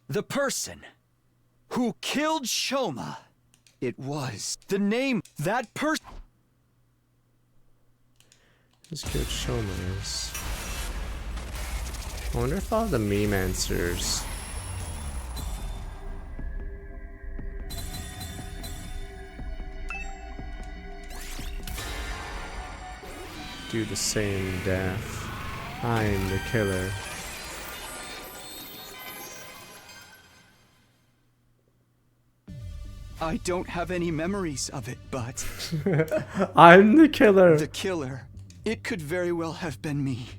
The person who killed Shoma. It was the name that person. Who's killed Shoma is? I wonder if all the meme answers do the same death. I'm the killer. I don't have any memories of it, but... I'm the killer. The killer. It could very well have been me.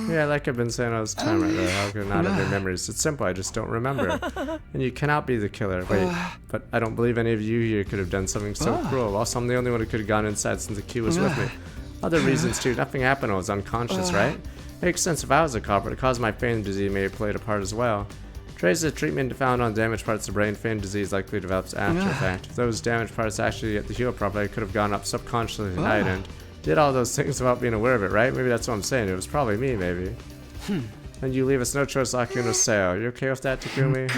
Yeah, like I've been saying all this time right there. How could I not have any memories? It's simple, I just don't remember. And you cannot be the killer. Wait, but I don't believe any of you here could have done something so cruel. Also, I'm the only one who could have gone inside since the key was with me. Other reasons too. Nothing happened. I was unconscious, right? Makes sense if I was a culprit. It caused my pain disease may have played a part as well. Traces of treatment found on damaged parts of the brain. Pain disease likely develops after the fact. If those damaged parts actually get the heal properly, I could have gone up subconsciously tonight and did all those things without being aware of it, right? Maybe that's what I'm saying. It was probably me, maybe. And you leave us no choice, lock you in a cell. You okay with that, Takumi?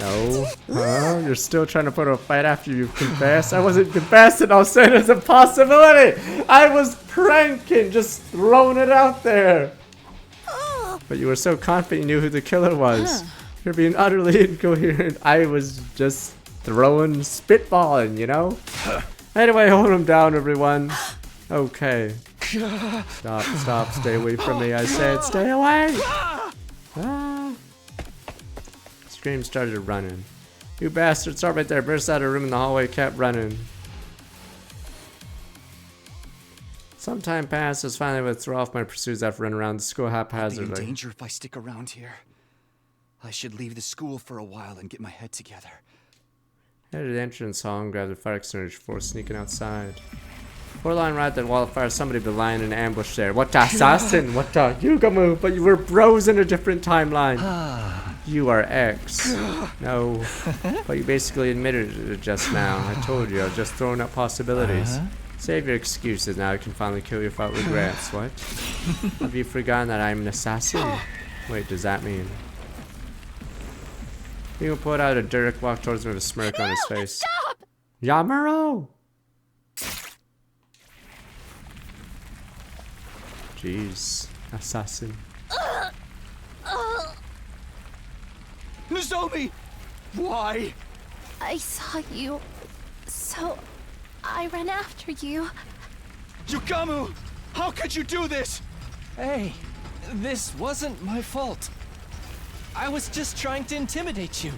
No? Huh? You're still trying to put up a fight after you've confessed? I wasn't confessing, I was saying it's a possibility! I was pranking, just throwing it out there! But you were so confident you knew who the killer was. You're being utterly incoherent. I was just throwing spitballing, you know? Anyway, hold him down, everyone. Okay. Stop, stay away from me. I said stay away! Ah. Scream started running. You bastard, start right there. Burst out of a room in the hallway, kept running. Some time passes, finally I throw off my pursuits after running around the school haphazardly. I'll be in danger if I stick around here. I should leave the school for a while and get my head together. Head to the entrance hall and grab the fire extinguisher before sneaking outside. We're lying right at the wall of fire. Somebody be lying in ambush there. What the assassin? What the Yugamu? But you were bros in a different timeline. You are X. No. But you basically admitted it just now. I told you. I was just throwing up possibilities. Save your excuses now. I can finally kill you without regrets. What? Have you forgotten that I'm an assassin? Wait, does that mean? He pulled out a Dirk, walked towards me with a smirk on his face. Stop! Yamaro! Jeez, assassin. Nozomi! Why? I saw you, so I ran after you. Yugamu! How could you do this? Hey, this wasn't my fault. I was just trying to intimidate you.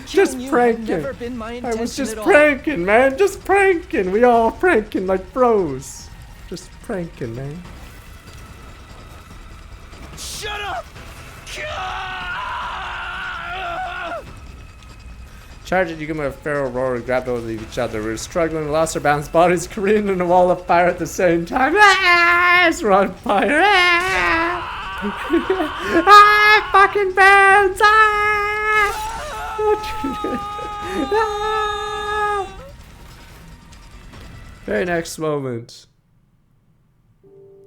Just pranking. Never been my intention I was just at all. pranking, man. Just pranking. We all pranking like bros. Just pranking, man. Shut up! Charge it, you give me a feral roar and grab hold of each other. We're struggling, lost our balance, bodies careening in a wall of fire at the same time. Ah, we're on fire. Ah, ah fucking burns. Ah. Very next moment.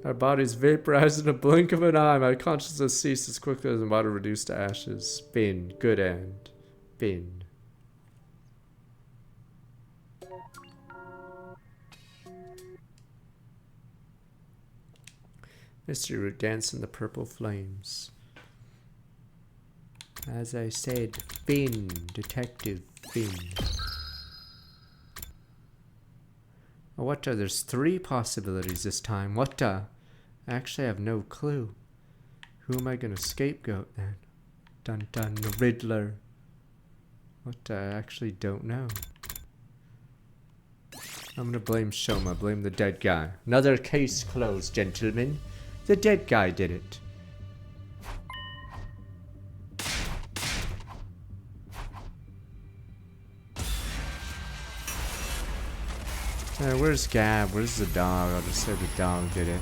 Our bodies vaporize in a blink of an eye. My consciousness ceased as quickly as my body reduced to ashes. Bin. Good end. Bin. Mystery Root dance in the purple flames. As I said, Finn. Detective Finn. Oh, what the? There's 3 possibilities this time. What the? I actually have no clue. Who am I gonna scapegoat then? Dun dun, the Riddler. What the? I actually don't know. I'm gonna blame Shoma, blame the dead guy. Another case closed, gentlemen. The dead guy did it. Where's Gab? Where's the dog? I'll just say the dog did it.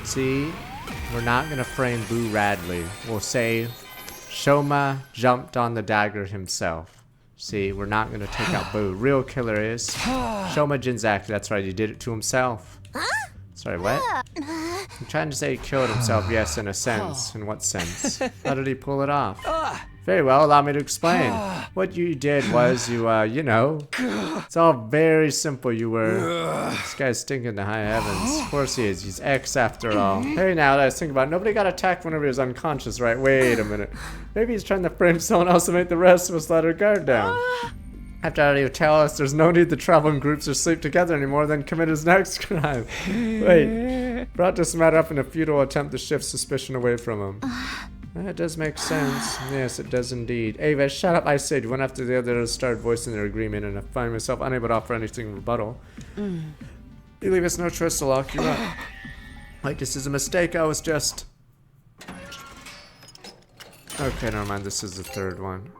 See? We're not gonna frame Boo Radley. We'll say Shoma jumped on the dagger himself. See, we're not gonna take out Boo. Real killer is Shoma Jinzaki. That's right, he did it to himself. Sorry, what? I'm trying to say he killed himself, yes, in a sense. In what sense? How did he pull it off? Very well, allow me to explain. What you did was you know, it's all very simple. You were, this guy's stinking to high heavens. Of course he is, he's X after all. Hey, now that I was thinking about it, nobody got attacked whenever he was unconscious, right? Wait a minute. Maybe he's trying to frame someone else to make the rest of us let our guard down. After all, you tell us there's no need to travel in groups or sleep together anymore, then commit his next crime. Wait, brought this matter up in a futile attempt to shift suspicion away from him. That does make sense. Yes, it does indeed. Ava, shut up, I said. One after the other started voicing their agreement, and I find myself unable to offer anything in rebuttal. You leave us no choice to lock you up. Like, this is a mistake, I was just... Okay, never mind, this is the 3rd one.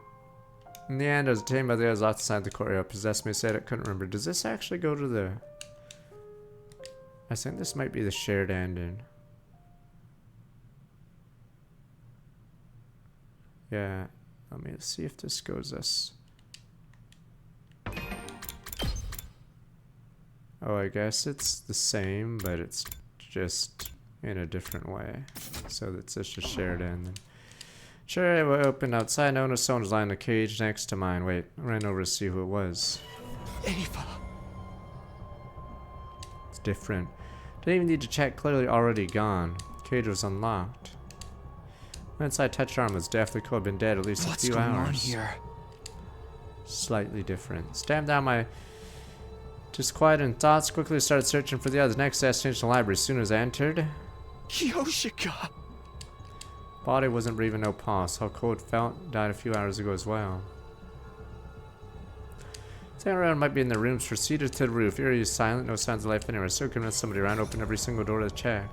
In the end, I was detained by the others outside the courtyard. Possessed me, said I couldn't remember. Does this actually go to the... I think this might be the shared ending. Yeah, let me see if this goes us. Oh, I guess it's the same, but it's just in a different way. So it's just a shared end. Sure, it opened outside. I noticed someone was lying in a cage next to mine. Wait, I ran over to see who it was. Ava. It's different. Didn't even need to check, clearly already gone. Cage was unlocked. Went inside, touched arm, was definitely could have been dead at least a few hours. What's going on here? Slightly different. Stamped down my disquieting thoughts, quickly started searching for the others. Next destination, the library. As soon as I entered, Yoshika! body wasn't breathing, no pulse. How cold it felt, died a few hours ago as well. Standing around might be in the rooms, proceeded to the roof. Area is silent, no signs of life anywhere. So convinced somebody around, opened every single door to check.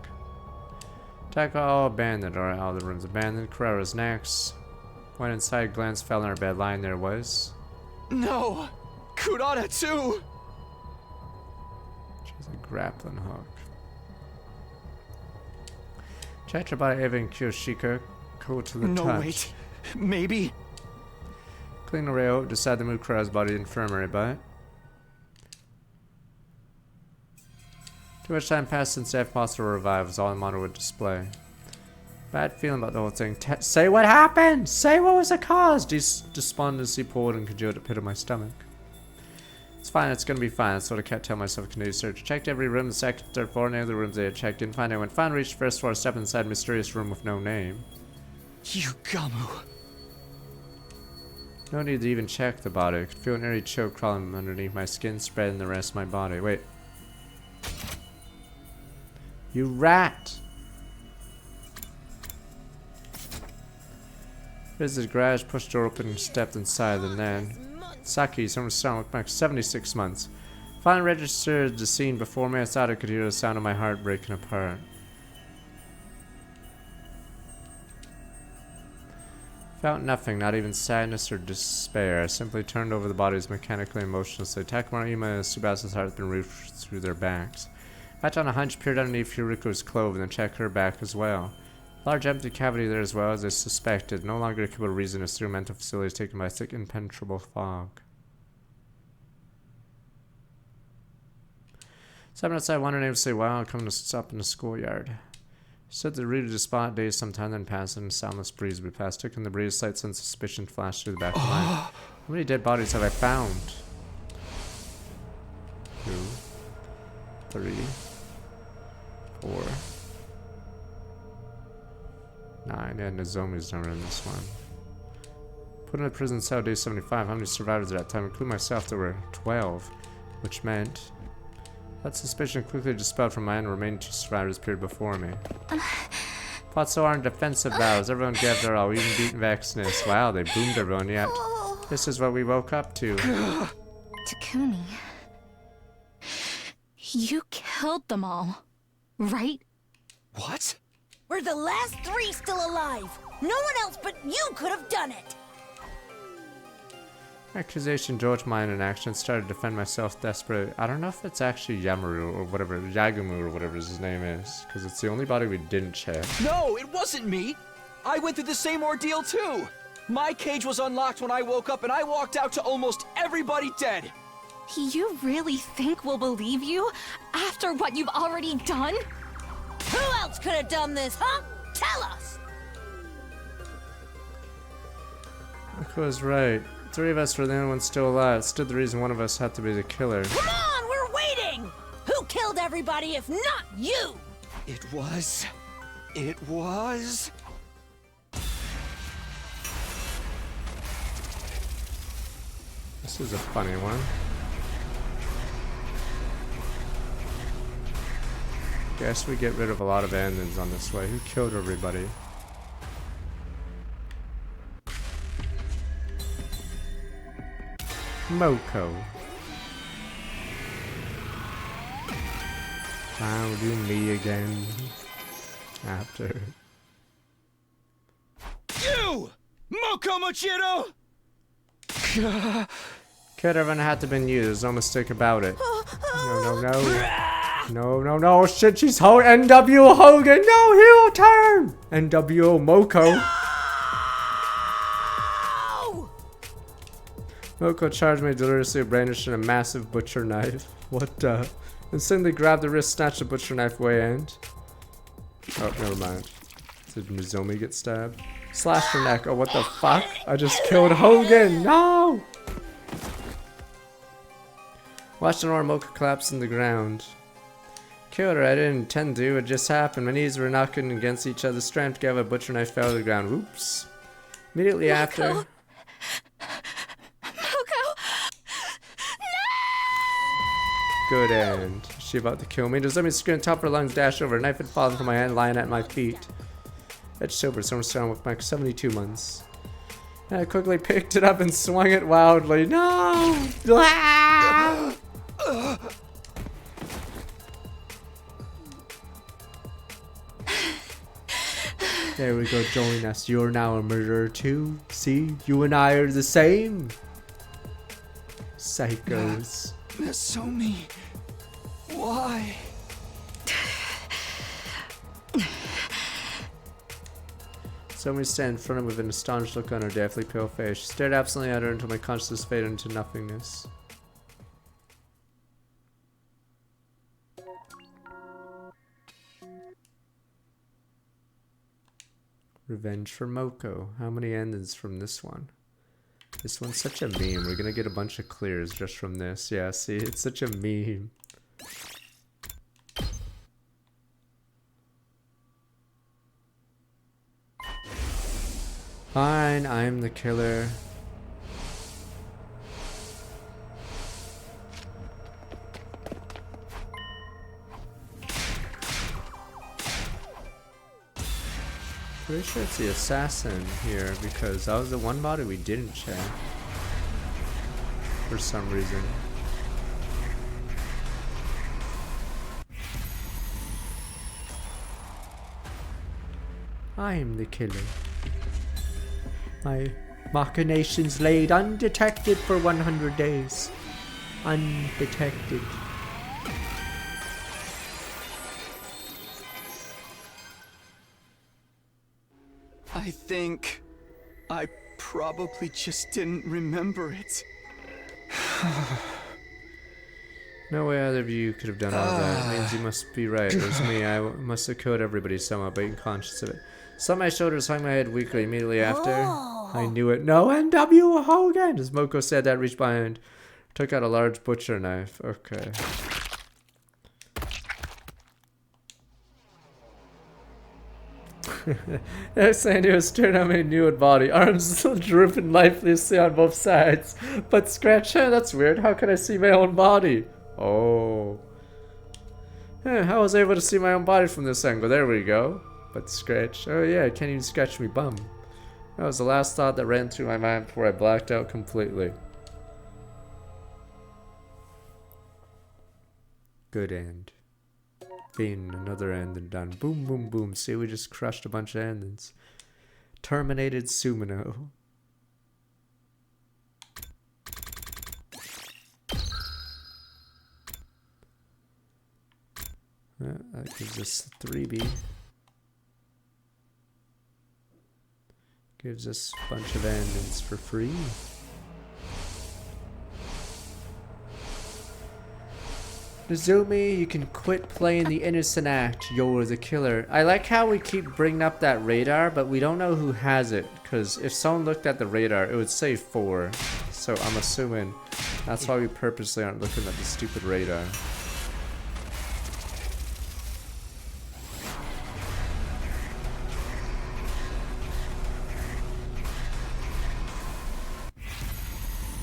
Attack all abandoned, or all the rooms abandoned. Carrera's next. Went inside, glanced, fell in her bed, lying there was. No! Kurata too! She's a grappling hook. Checked her body, Eva and Kyoshika. Cool to the touch. No, wait. Maybe. Clean the rail, decided to move Carrera's body to the infirmary, but too much time passed since F Foster revived was all the monitor would display. Bad feeling about the whole thing. Say what happened! Say what was the cause! Despondency pulled and congealed at the pit of my stomach. It's fine, it's gonna be fine. That's what I kept telling myself. Continued search. Checked every room, the second, third floor, any of the rooms they had checked. Didn't find anyone. Finally reached the first floor, stepped inside a mysterious room with no name. Yugamu. No need to even check the body. I could feel an eerie chill crawling underneath my skin, spreading the rest of my body. Wait. You rat! Visited garage, pushed the door open and stepped inside, and then Saki, someone's sound looked back 76 months. Finally registered the scene before me. I thought I could hear the sound of my heart breaking apart. Felt nothing, not even sadness or despair. I simply turned over the bodies mechanically and motionlessly. Takamaru, Ima, and Tsubasa's heart had been roofed through their backs. Backed on a hunch, peered underneath Yuriko's clothing and checked her back as well. Large empty cavity there as well, as I suspected. No longer a capable reason as through mental facilities taken by thick impenetrable fog. Stepping outside, wondering if to say, wow, I'll come to stop in the schoolyard. Stood the rooted to spot, dazed some time, then passed in a soundless breeze we passed. Took in the breeze, slight sense of suspicion flashed through the back of my mind. How many dead bodies have I found? 2, 3, 4, 9. Yeah, Nozomi's never in this one. Put in a prison cell, day 75. How many survivors at that time? Including myself, there were 12. Which meant that suspicion quickly dispelled from my end. Remaining 2 survivors appeared before me. Fought so hard in defensive vows. Everyone gave their all, even beaten Vexness. Wow, they boomed everyone yet. This is what we woke up to. Takumi. You killed them all, right? What? We're the last 3 still alive. No one else but you could have done it. Accusation jolted my in action. Started to defend myself desperately. I don't know if it's actually Yamaru or whatever, Yagumu or whatever his name is, because it's the only body we didn't check. No, it wasn't me. I went through the same ordeal too. My cage was unlocked when I woke up and I walked out to almost everybody dead. You really think we'll believe you after what you've already done? Who else could have done this, huh? Tell us! Mako was right. 3 of us were the only ones still alive. Stood the reason one of us had to be the killer. Come on, we're waiting! Who killed everybody if not you? It was... This is a funny one. Guess we get rid of a lot of endings on this way. Who killed everybody? Moko. Found you me again. After. You! Moko Mochiro! Could have had to been you. There's no mistake about it. No, shit, she's NWO Hogan! No, heel turn! NWO Moko. Moko charged me deliriously, brandishing a massive butcher knife. What the? Instantly grabbed the wrist, snatched the butcher knife away, and... Oh, never mind. Did Nozomi get stabbed? Slashed her neck. Oh, what the fuck? I just killed Hogan! No! Watched an arm Moko collapse in the ground. killed her. I didn't intend to. It just happened. My knees were knocking against each other. Strength together. A butcher knife fell to the ground. Oops. Immediately after. Moko! Good end. Is she about to kill me? Does let me scream top of her lungs, dash over. A knife had fallen from my hand, lying at my feet. Edge sober, someone strong with my 72 months. I quickly picked it up and swung it wildly. No! Ah! There we go, join us. You're now a murderer too. See? You and I are the same. Psychos. Nasomi, why? Someone stand in front of him with an astonished look on her deathly pale face. She stared absently at her until my consciousness faded into nothingness. Revenge for Moko. How many endings from this one? This one's such a meme. We're gonna get a bunch of clears just from this. Yeah, see, it's such a meme. Fine, I'm the killer. Pretty sure it's the assassin here because that was the one body we didn't check for some reason. I am the killer. My machinations laid undetected for 100 days. Undetected. I think I probably just didn't remember it. No way either of you could have done all that. It means you must be right. It was me. I must have killed everybody somehow, but unconscious of it. Saw my shoulders, hung my head weakly immediately after. I knew it. No, N.W. Hogan! As Moko said that, reached behind. Took out a large butcher knife. Okay. Sandy was staring at my nude body, arms drooping lifelessly on both sides. But scratch, that's weird. How can I see my own body? Oh. How was I able to see my own body from this angle? There we go. But scratch. Oh yeah, I can't even scratch me bum. That was the last thought that ran through my mind before I blacked out completely. Good end. Been another end and done. Boom, boom, boom. See, we just crushed a bunch of endings. Terminated Sumino. That gives us 3B. Gives us a bunch of endings for free. Nozumi, you can quit playing the innocent act. You're the killer. I like how we keep bringing up that radar, but we don't know who has it. Because if someone looked at the radar, it would say 4. So I'm assuming that's why we purposely aren't looking at the stupid radar.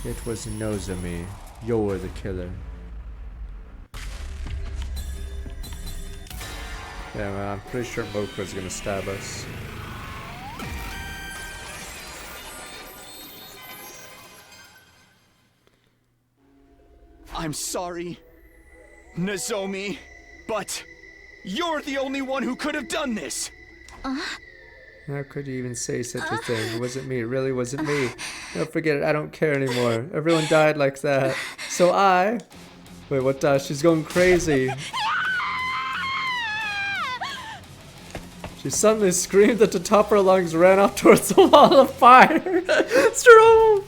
It was Nozumi. You're the killer. Yeah, man, I'm pretty sure Moko's gonna stab us. I'm sorry, Nozomi, but you're the only one who could have done this. How could you even say such a thing? It wasn't me. It really wasn't me. No, forget it. I don't care anymore. Everyone died like that. So I... Wait, what died? She's going crazy. She suddenly screamed at the top of her lungs, ran up towards the wall of fire. Stro!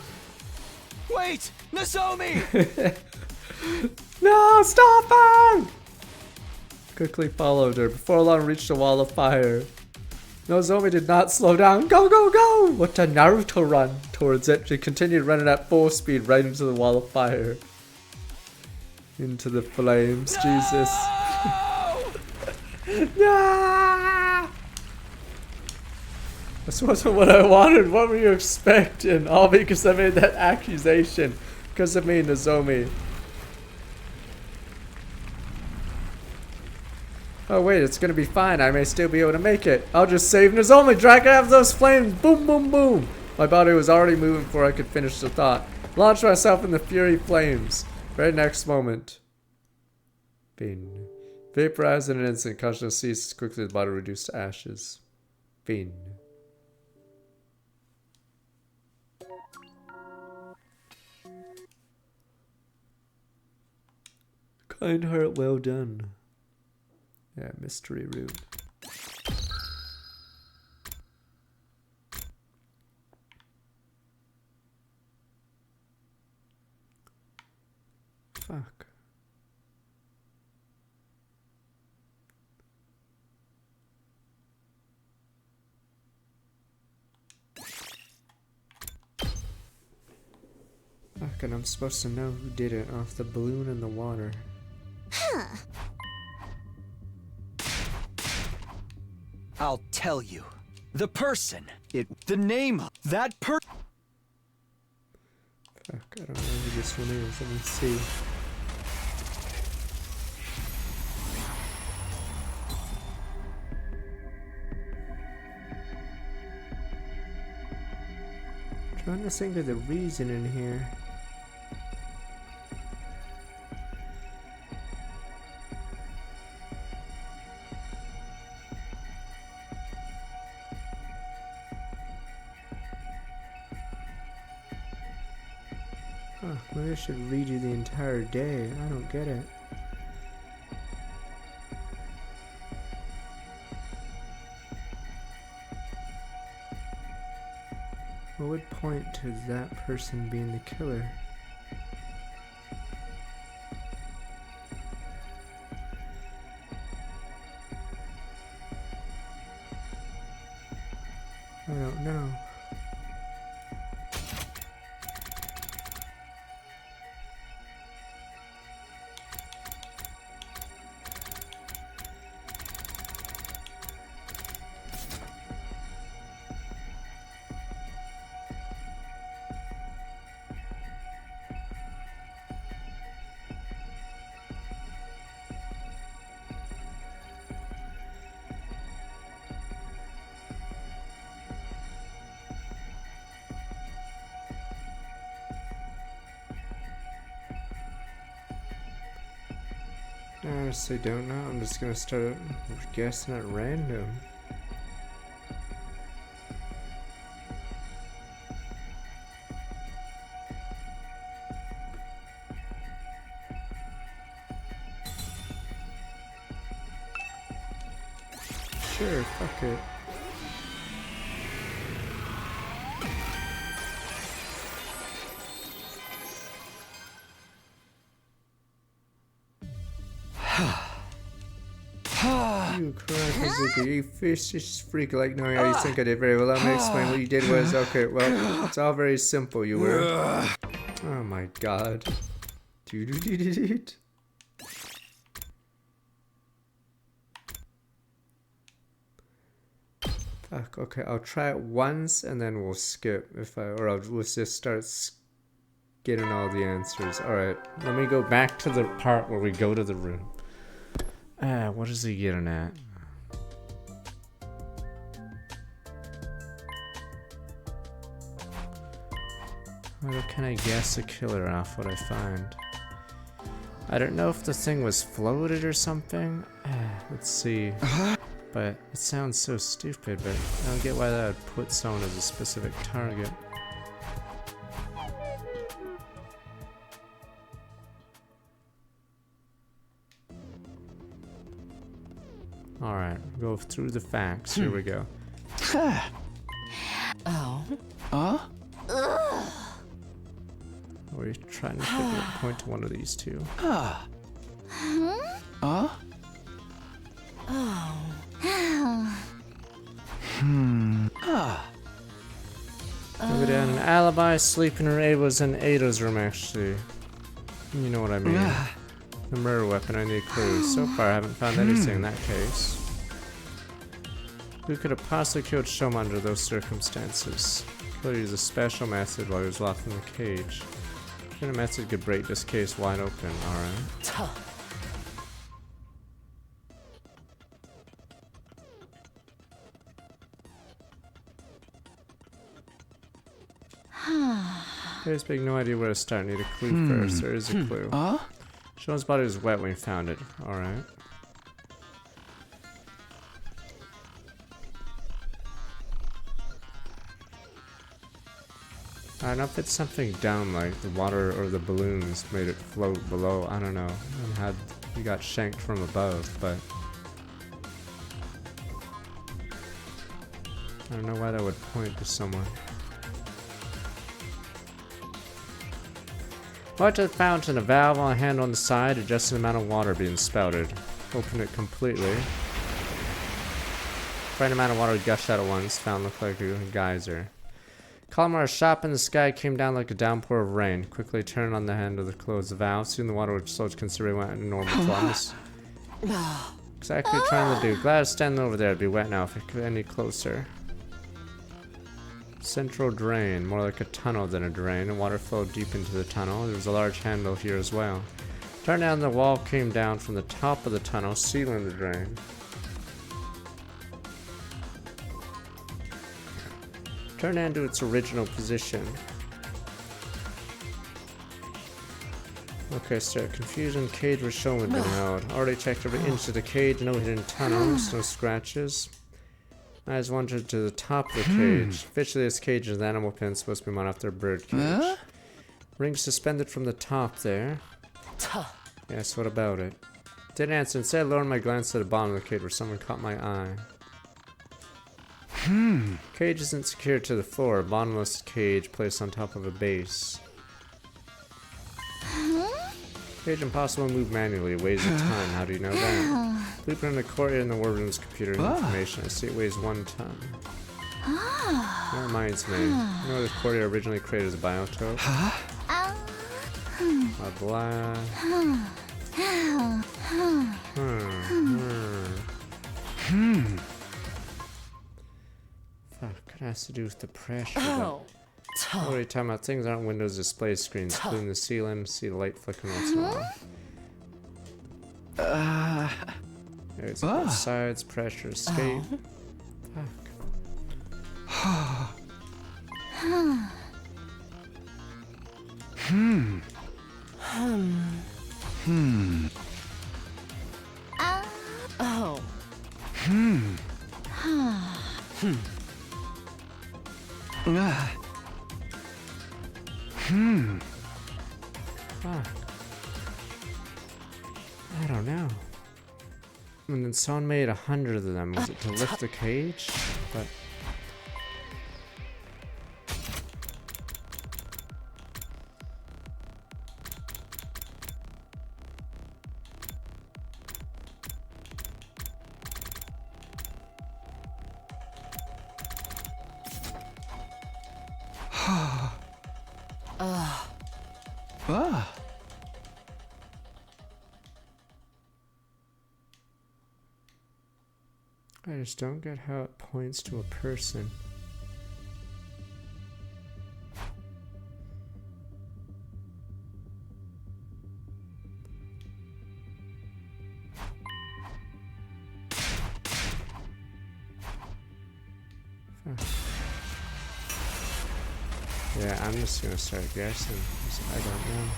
Wait! Nozomi! No, stop her! Quickly followed her. Before long, reached the wall of fire. Nozomi did not slow down. Go, go, go! What a Naruto run towards it. She continued running at full speed right into the wall of fire. Into the flames. No! Jesus. Nah! This wasn't what I wanted. What were you expecting? All because I made that accusation. Because of me, Nozomi. Oh wait, it's gonna be fine. I may still be able to make it. I'll just save Nozomi. Drag out of those flames. Boom, boom, boom. My body was already moving before I could finish the thought. Launch myself in the fury flames. Very next moment. Bean. Vaporized in an instant. Consciousness ceases quickly. The body reduced to ashes. Bean. Kind heart, well done. Yeah, mystery room. Fuck. Fuck, and I'm supposed to know who did it off the balloon in the water. Huh. I'll tell you. The person. The name. That per. Fuck, I don't know who this one is. Let me see. I'm trying to think of the reason in here. Maybe I should redo the entire day. I don't get it. What would point to that person being the killer? I don't know. I honestly don't know. I'm just gonna start guessing at random. Sure, fuck it. You crazy, you fish freak like knowing how you think I did very well. Let me explain what you did was okay, well, it's all very simple, you were. Oh my god. Fuck, okay, I'll try it once and then we'll skip we'll just start getting all the answers. Alright, let me go back to the part where we go to the room. What is he getting at? How can I guess a killer off what I find? I don't know if the thing was floated or something. Let's see. But it sounds so stupid, but I don't get why that would put someone as a specific target. Alright, go through the facts. Here we go. Oh. Huh? Or are you trying to point to one of these two? Huh? Oh. Look at an alibi, sleeping in Ava's in Ada's room, actually. You know what I mean. The murder weapon, I need clues. So far I haven't found anything in that case. Who could have possibly killed Shoma under those circumstances? Could use a special method while he was locked in the cage. What kind of method could break this case wide open? Alright. There's big no idea where to start. Need a clue first. There is a clue. Shoma's body was wet when we found it. Alright. I don't know if it's something down, like the water or the balloons made it float below. I don't know. And had he got shanked from above, but I don't know why that would point to someone. Right to the fountain, a valve on a handle on the side, adjusting the amount of water being spouted. Open it completely. Right amount of water gushed out at once. Fountain looked like a geyser. Column shop in the sky came down like a downpour of rain. Quickly turned on the handle to close the valve. Soon the water would slowly considerably went in normal forms. Exactly trying to do. Glad I was standing over there. It'd be wet now if it could any closer. Central drain, more like a tunnel than a drain. The water flowed deep into the tunnel. There was a large handle here as well. Turned down, the wall came down from the top of the tunnel, sealing the drain. Turned into its original position. Okay, start confusion. Cage was shown had been held. Already checked every inch of the cage. No hidden tunnels, no scratches. Eyes wandered to the top of the cage. Officially, this cage is an animal pen supposed to be mounted after a bird cage. Ring suspended from the top there. Yes, what about it? Didn't answer. Instead, I lowered my glance to the bottom of the cage where someone caught my eye. Cage isn't secured to the floor. A bottomless cage placed on top of a base. Cage impossible to move manually. It weighs a ton. How do you know that? Blueprint in the courtyard in the warden's computer information. I see it weighs 1 ton. That reminds me. You know the courtyard originally created as a biotope? Blah blah. Fuck, it has to do with the pressure. What are you talking about? Things aren't Windows display screens. Including the ceiling, see the light flickering once in a while. There's both sides, pressure, escape. Fuck. Fuck. I don't know. And then someone made 100 of them. Was it to lift the cage? But I just don't get how it points to a person. Yeah, I'm just gonna start guessing because I don't know.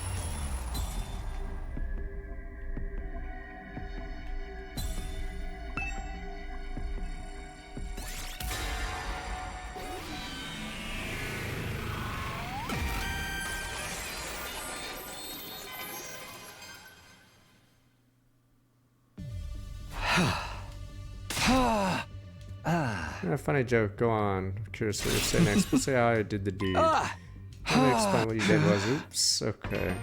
A funny joke. Go on. I'm curious what you say next. Let's say how I did the deed. Let me explain what you did was. Oops. Okay.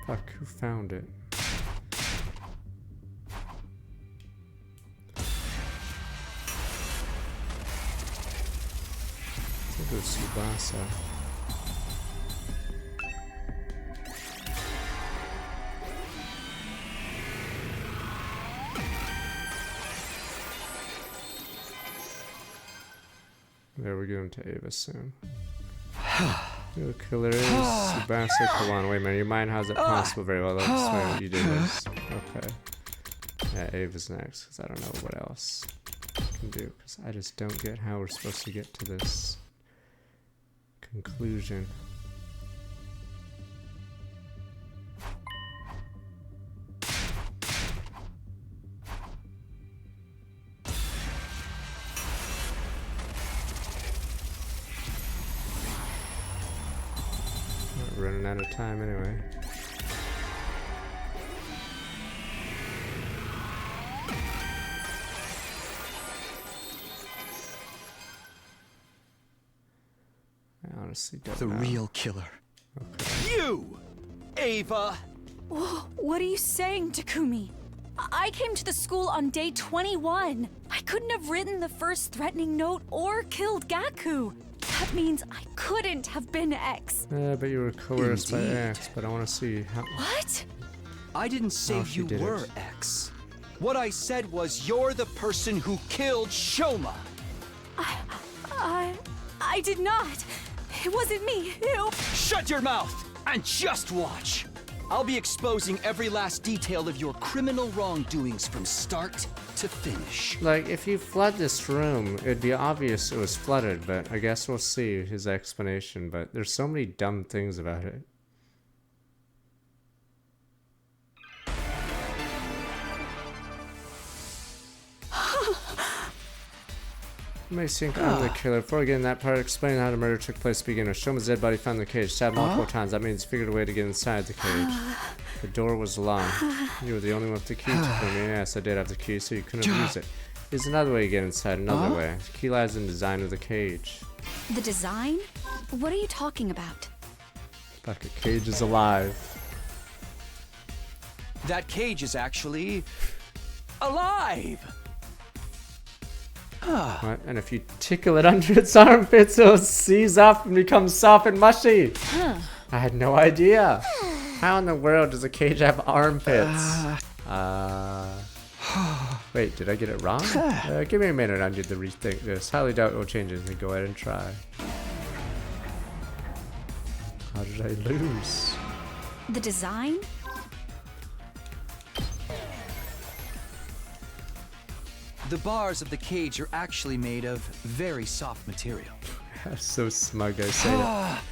Fuck. Who found it? to Tsubasa. There, we're going to Ava soon. Your killer is Tsubasa Kawan. Wait a minute, your mind has it possible very well. Let's explain what you did this. Okay. Yeah, Ava's next, because I don't know what else I can do. Because I just don't get how we're supposed to get to this conclusion. We're running out of time anyway. I honestly don't know. The real killer. Okay. You! Ava! What are you saying, Takumi? I came to the school on day 21. I couldn't have written the first threatening note or killed Gaku. That means I couldn't have been X. But you were coerced by X, but I want to see how... What? I didn't say you were X. What I said was you're the person who killed Shoma. I did not. It wasn't me. Shut your mouth and just watch. I'll be exposing every last detail of your criminal wrongdoings from start to finish. Like, if you flood this room, it'd be obvious it was flooded, but I guess we'll see his explanation. But there's so many dumb things about it. You may think I'm the killer. Before getting that part, explain how the murder took place to begin with. Shoma's dead body found in the cage, stabbed multiple times. That means figured a way to get inside the cage. The door was locked. You were the only one with the key to me. Yes, I did have the key, so you couldn't use it. There's another way to get inside, another way. The key lies in the design of the cage. The design? What are you talking about? Like a cage is alive. That cage is actually alive! What? And if you tickle it under its armpits, it'll seize up and become soft and mushy. I had no idea. How in the world does a cage have armpits? Wait, did I get it wrong? Give me a minute, I need to rethink this. Highly doubt it will change anything. Go ahead and try. How did I lose? The design? The bars of the cage are actually made of very soft material. That's so smug, I say that.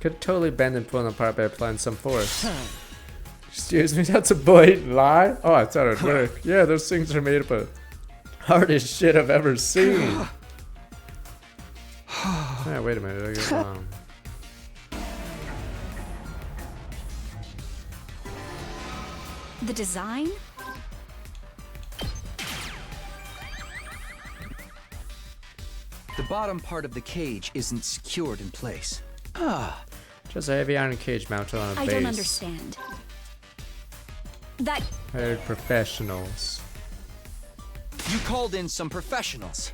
Could totally bend and pull them apart by applying some force. Excuse me, that's a blatant lie? Oh, I thought it'd work. Yeah, those things are made up of hardest shit I've ever seen. Yeah, wait a minute, I get it wrong. The design? The bottom part of the cage isn't secured in place. Just a heavy iron cage mounted on a base. I don't understand. That... Hired professionals. You called in some professionals.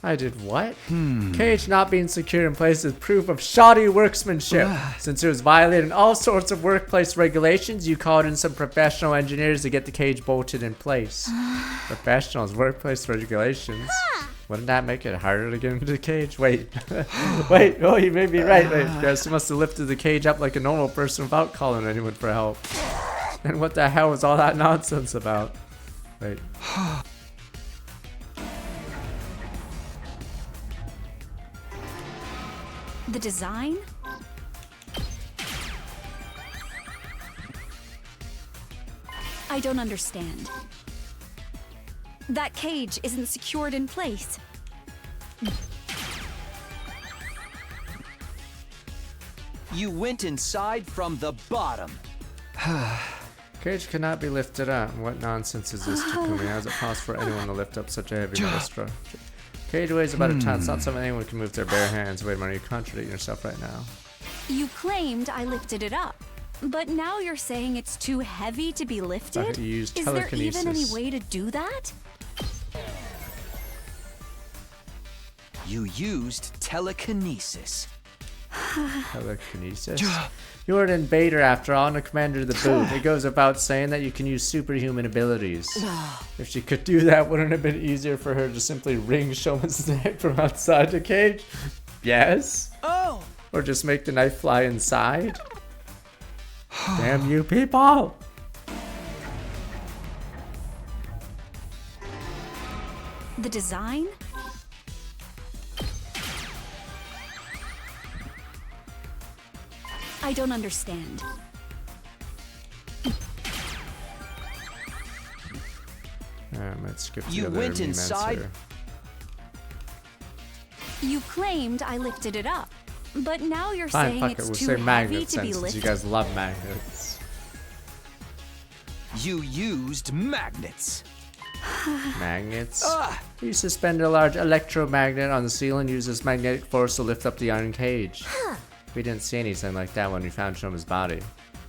I did what? Cage not being secured in place is proof of shoddy workmanship. Since it was violating all sorts of workplace regulations, you called in some professional engineers to get the cage bolted in place. Professionals, workplace regulations. Wouldn't that make it harder to get into the cage? Wait. Wait, oh, you may be right. Wait, guess you must have lifted the cage up like a normal person without calling anyone for help. And what the hell was all that nonsense about? Wait. The design? I don't understand. That cage isn't secured in place. You went inside from the bottom. Cage cannot be lifted up. What nonsense is this, Takumi? How is it possible for anyone to lift up such a heavy metal structure? Cage weighs about a ton. It's not something anyone can move with their bare hands. Wait a minute, you're contradicting yourself right now. You claimed I lifted it up, but now you're saying it's too heavy to be lifted? You used Is there telekinesis. even any way to do that? You used telekinesis. Telekinesis? You're an invader after all and a commander of the boot. It goes about saying that you can use superhuman abilities. If she could do that, wouldn't it have been easier for her to simply wring Shoma's neck from outside the cage? Yes. Oh. Or just make the knife fly inside? Damn you people! The design? I don't understand. Let's skip You went inside. You claimed I lifted it up, but now you're Fine, saying fuck it's it. We'll too say heavy magnets to then, be since lifted. you guys love magnets. You used magnets. Magnets? You suspended a large electromagnet on the ceiling, uses magnetic force to lift up the iron cage. We didn't see anything like that when we found Shoma's body.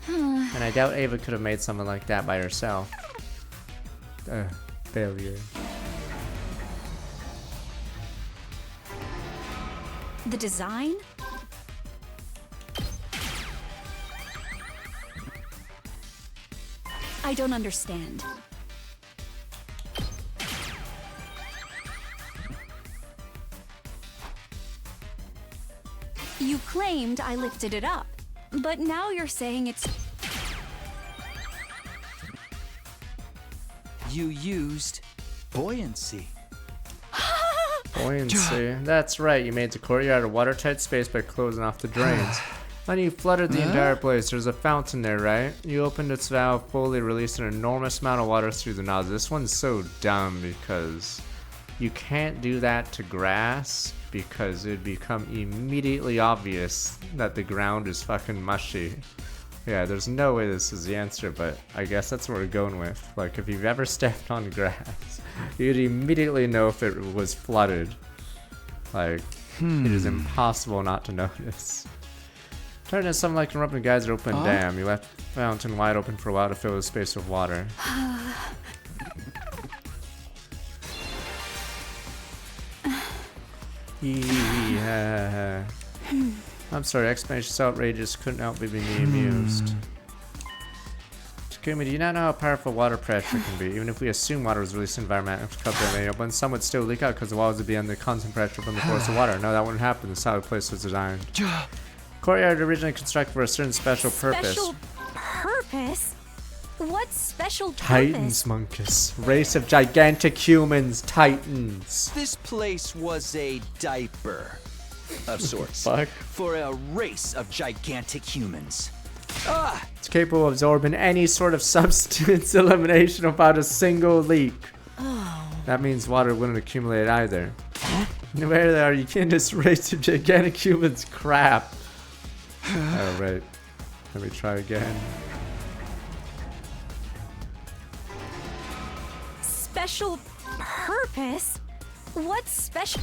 And I doubt Ava could have made something like that by herself. Failure. The design? I don't understand. You claimed I lifted it up, but now you're saying it's... You used buoyancy. Buoyancy. That's right, you made the courtyard a watertight space by closing off the drains. Then you flooded the entire place. There's a fountain there, right? You opened its valve fully, released an enormous amount of water through the nozzle. This one's so dumb because you can't do that to grass because it'd become immediately obvious that the ground is fucking mushy. Yeah, there's no way this is the answer, but I guess that's what we're going with. Like, if you've ever stepped on grass, you'd immediately know if it was flooded. Like, it is impossible not to notice. Turn into something like an open geyser open dam. You left the fountain wide open for a while to fill the space with water. Yeah. I'm sorry, explanation's outrageous. Couldn't help but being amused. Takumi, do you not know how powerful water pressure can be? Even if we assume water was released in the environment after coupling it, some would still leak out because the walls would be under constant pressure from the force of water. No, that wouldn't happen. That's how the place was designed. Courtyard originally constructed for a certain special purpose. Special purpose? What special purpose? Titans, Monkus. Race of gigantic humans, Titans. This place was a diaper of sorts. Fuck. For a race of gigantic humans. It's capable of absorbing any sort of substance elimination without a single leak. That means water wouldn't accumulate either. Where are you in this race of gigantic humans? Crap. Oh, right. Let me try again. Special purpose? What special...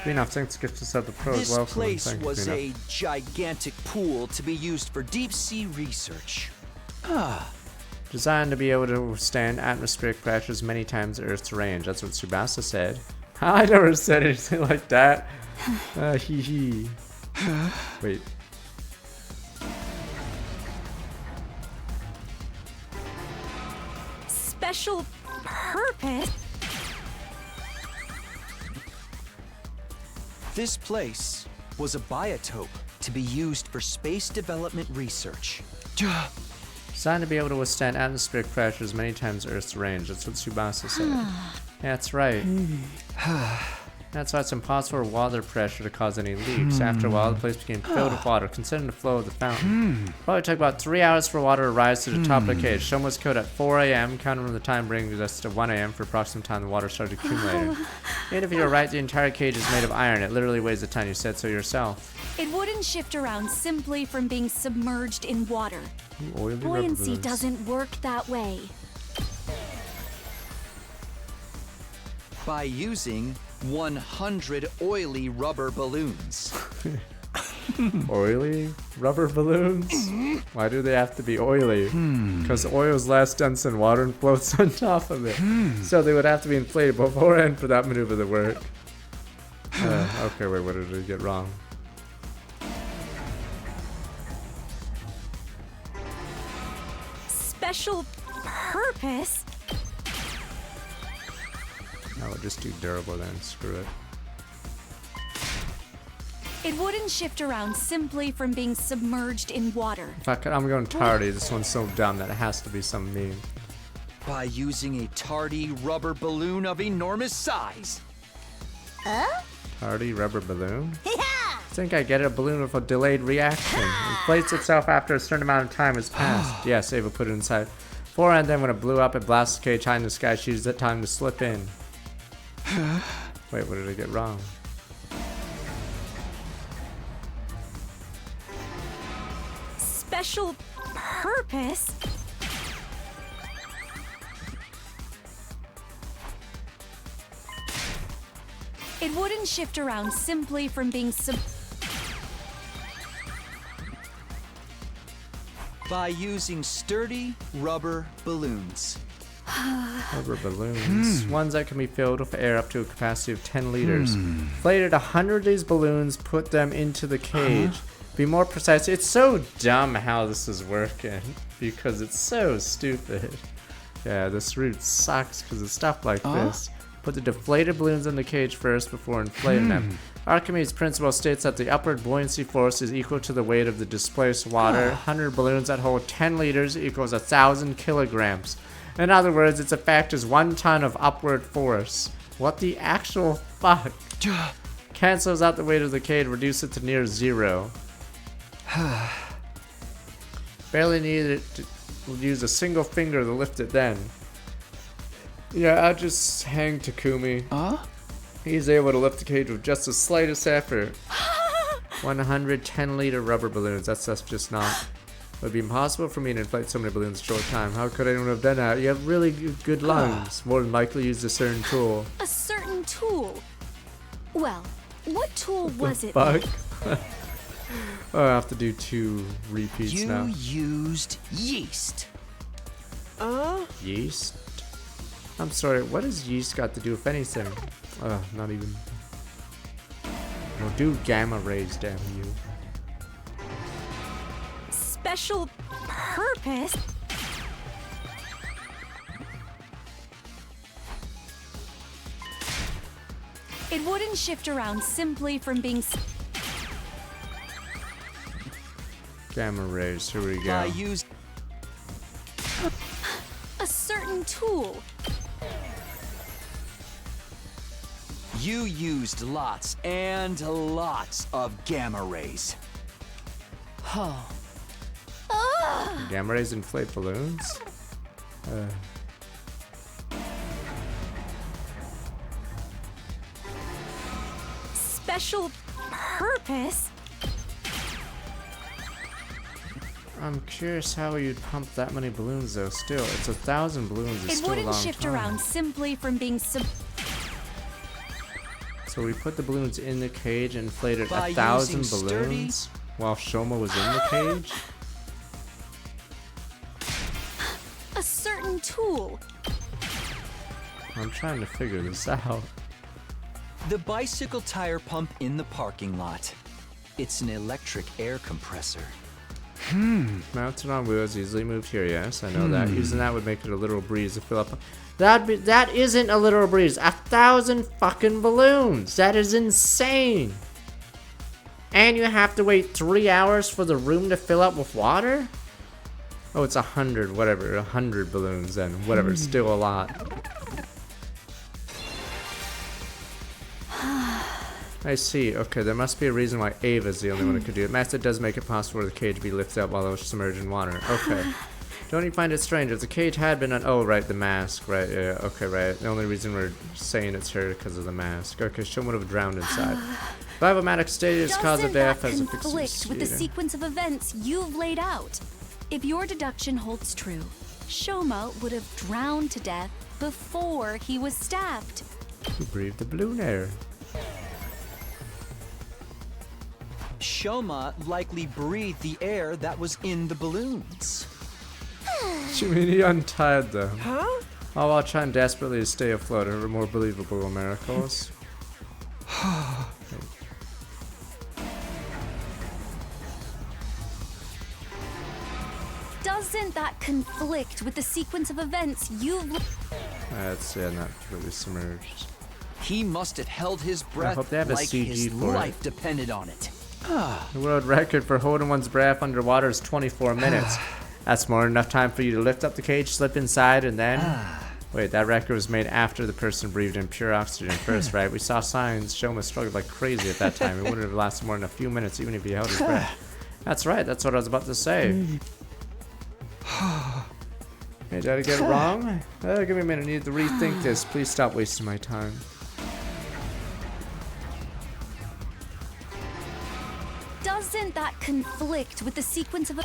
Enough, thanks to us at the pros. This Welcome. place Thank you, was Enough. a gigantic pool to be used for deep sea research. Designed to be able to withstand atmospheric pressures many times Earth's range. That's what Tsubasa said. I never said anything like that. Hee hee. Wait. Special purpose? This place was a biotope to be used for space development research. Designed to be able to withstand atmospheric pressures many times Earth's range. That's what Tsubasa said. Yeah, that's right. That's why it's impossible for water pressure to cause any leaks. After a while, the place became filled with water, considering the flow of the fountain. Probably took about 3 hours for water to rise to the top of the cage. Shoma was killed at 4 a.m., counting from the time bringing us to 1 a.m. for approximate time the water started accumulating. And if you're right, the entire cage is made of iron. It literally weighs a ton. You said so yourself. It wouldn't shift around simply from being submerged in water. Oily Buoyancy doesn't work that way. By using 100 oily rubber balloons. Oily rubber balloons? Why do they have to be oily? Because oil is less dense than water and floats on top of it. So they would have to be inflated beforehand for that maneuver to work. Okay, wait, what did I get wrong? Special purpose? No, we'll just do durable then. Screw it. It wouldn't shift around simply from being submerged in water. Fuck it, I'm going tardy. This one's so dumb that it has to be some meme. By using a tardy rubber balloon of enormous size. Tardy rubber balloon? I think I get it. A balloon with a delayed reaction. Inflates itself after a certain amount of time has passed. Yes, Ava put it inside. Beforehand, then when it blew up, it blasts the cage high in the sky. She used that time to slip in. Wait, what did I get wrong? Special purpose? It wouldn't shift around simply from being By using sturdy rubber balloons. Rubber balloons. Ones that can be filled with air up to a capacity of 10 liters. Inflated 100 of these balloons, put them into the cage. Be more precise. It's so dumb how this is working because it's so stupid. Yeah, this route sucks because of stuff like this. Put the deflated balloons in the cage first before inflating them. Archimedes' principle states that the upward buoyancy force is equal to the weight of the displaced water. 100 balloons that hold 10 liters equals 1,000 kilograms. In other words, its effect is 1 ton of upward force. What the actual fuck? Cancels out the weight of the cage, reduce it to near 0. Barely needed to use a single finger to lift it then. Yeah, I'll just hang Takumi. He's able to lift the cage with just the slightest effort. 110-liter rubber balloons. That's just not. It would be impossible for me to inflate so many balloons in a short time. How could anyone have done that? You have really good lungs. More than likely used a certain tool. a certain tool. Well, what tool was it? Fuck. Oh, I have to do 2 repeats now. You used yeast. Yeast? I'm sorry, what has yeast got to do with anything? Not even. Well, do gamma rays, damn you. Special purpose? It wouldn't shift around simply from being Gamma rays, here we go. I used a certain tool. You used lots and lots of gamma rays. Gamma rays inflate balloons? Special purpose? I'm curious how you'd pump that many balloons though. Still, it's 1,000 balloons. It's It still a wouldn't long shift time. around simply from being So we put the balloons in the cage and inflated By 1,000 using balloons while Shoma was in the cage? a certain tool. I'm trying to figure this out. The bicycle tire pump in the parking lot. It's an electric air compressor. Mounted on wheels, easily moved here, yes, I know that. Using that would make it a literal breeze to fill up. That isn't a literal breeze. 1,000 fucking balloons. That is insane. And you have to wait 3 hours for the room to fill up with water? Oh, it's 100, whatever. 100 balloons then. Whatever, it's still a lot. I see. Okay, there must be a reason why Ava's the only one who could do it. Master does make it possible for the cage to be lifted up while it was submerged in water. Okay. Don't you find it strange? If the cage had been on... Oh, right, the mask. Right, yeah, okay, right. The only reason we're saying it's her because of the mask. Okay, she would have drowned inside. Biomatic status cause of death as a conflict with the sequence of events you've laid out. If your deduction holds true, Shoma would have drowned to death before he was stabbed. Who breathed the balloon air? Shoma likely breathed the air that was in the balloons. You mean he untied them? Huh? All while trying desperately to stay afloat are more believable miracles. Doesn't that conflict with the sequence of events you've... That's not really submerged. He must have held his breath hope they have a like CG his for it. life depended on it. The world record for holding one's breath underwater is 24 minutes. That's more than enough time for you to lift up the cage, slip inside, and then... Wait, that record was made after the person breathed in pure oxygen first, right? We saw signs Shoma struggled like crazy at that time. It wouldn't have lasted more than a few minutes, even if he held his breath. That's right, that's what I was about to say. Hey, did I get it wrong? Give me a minute, I need to rethink this. Please stop wasting my time. Doesn't that conflict with the sequence of...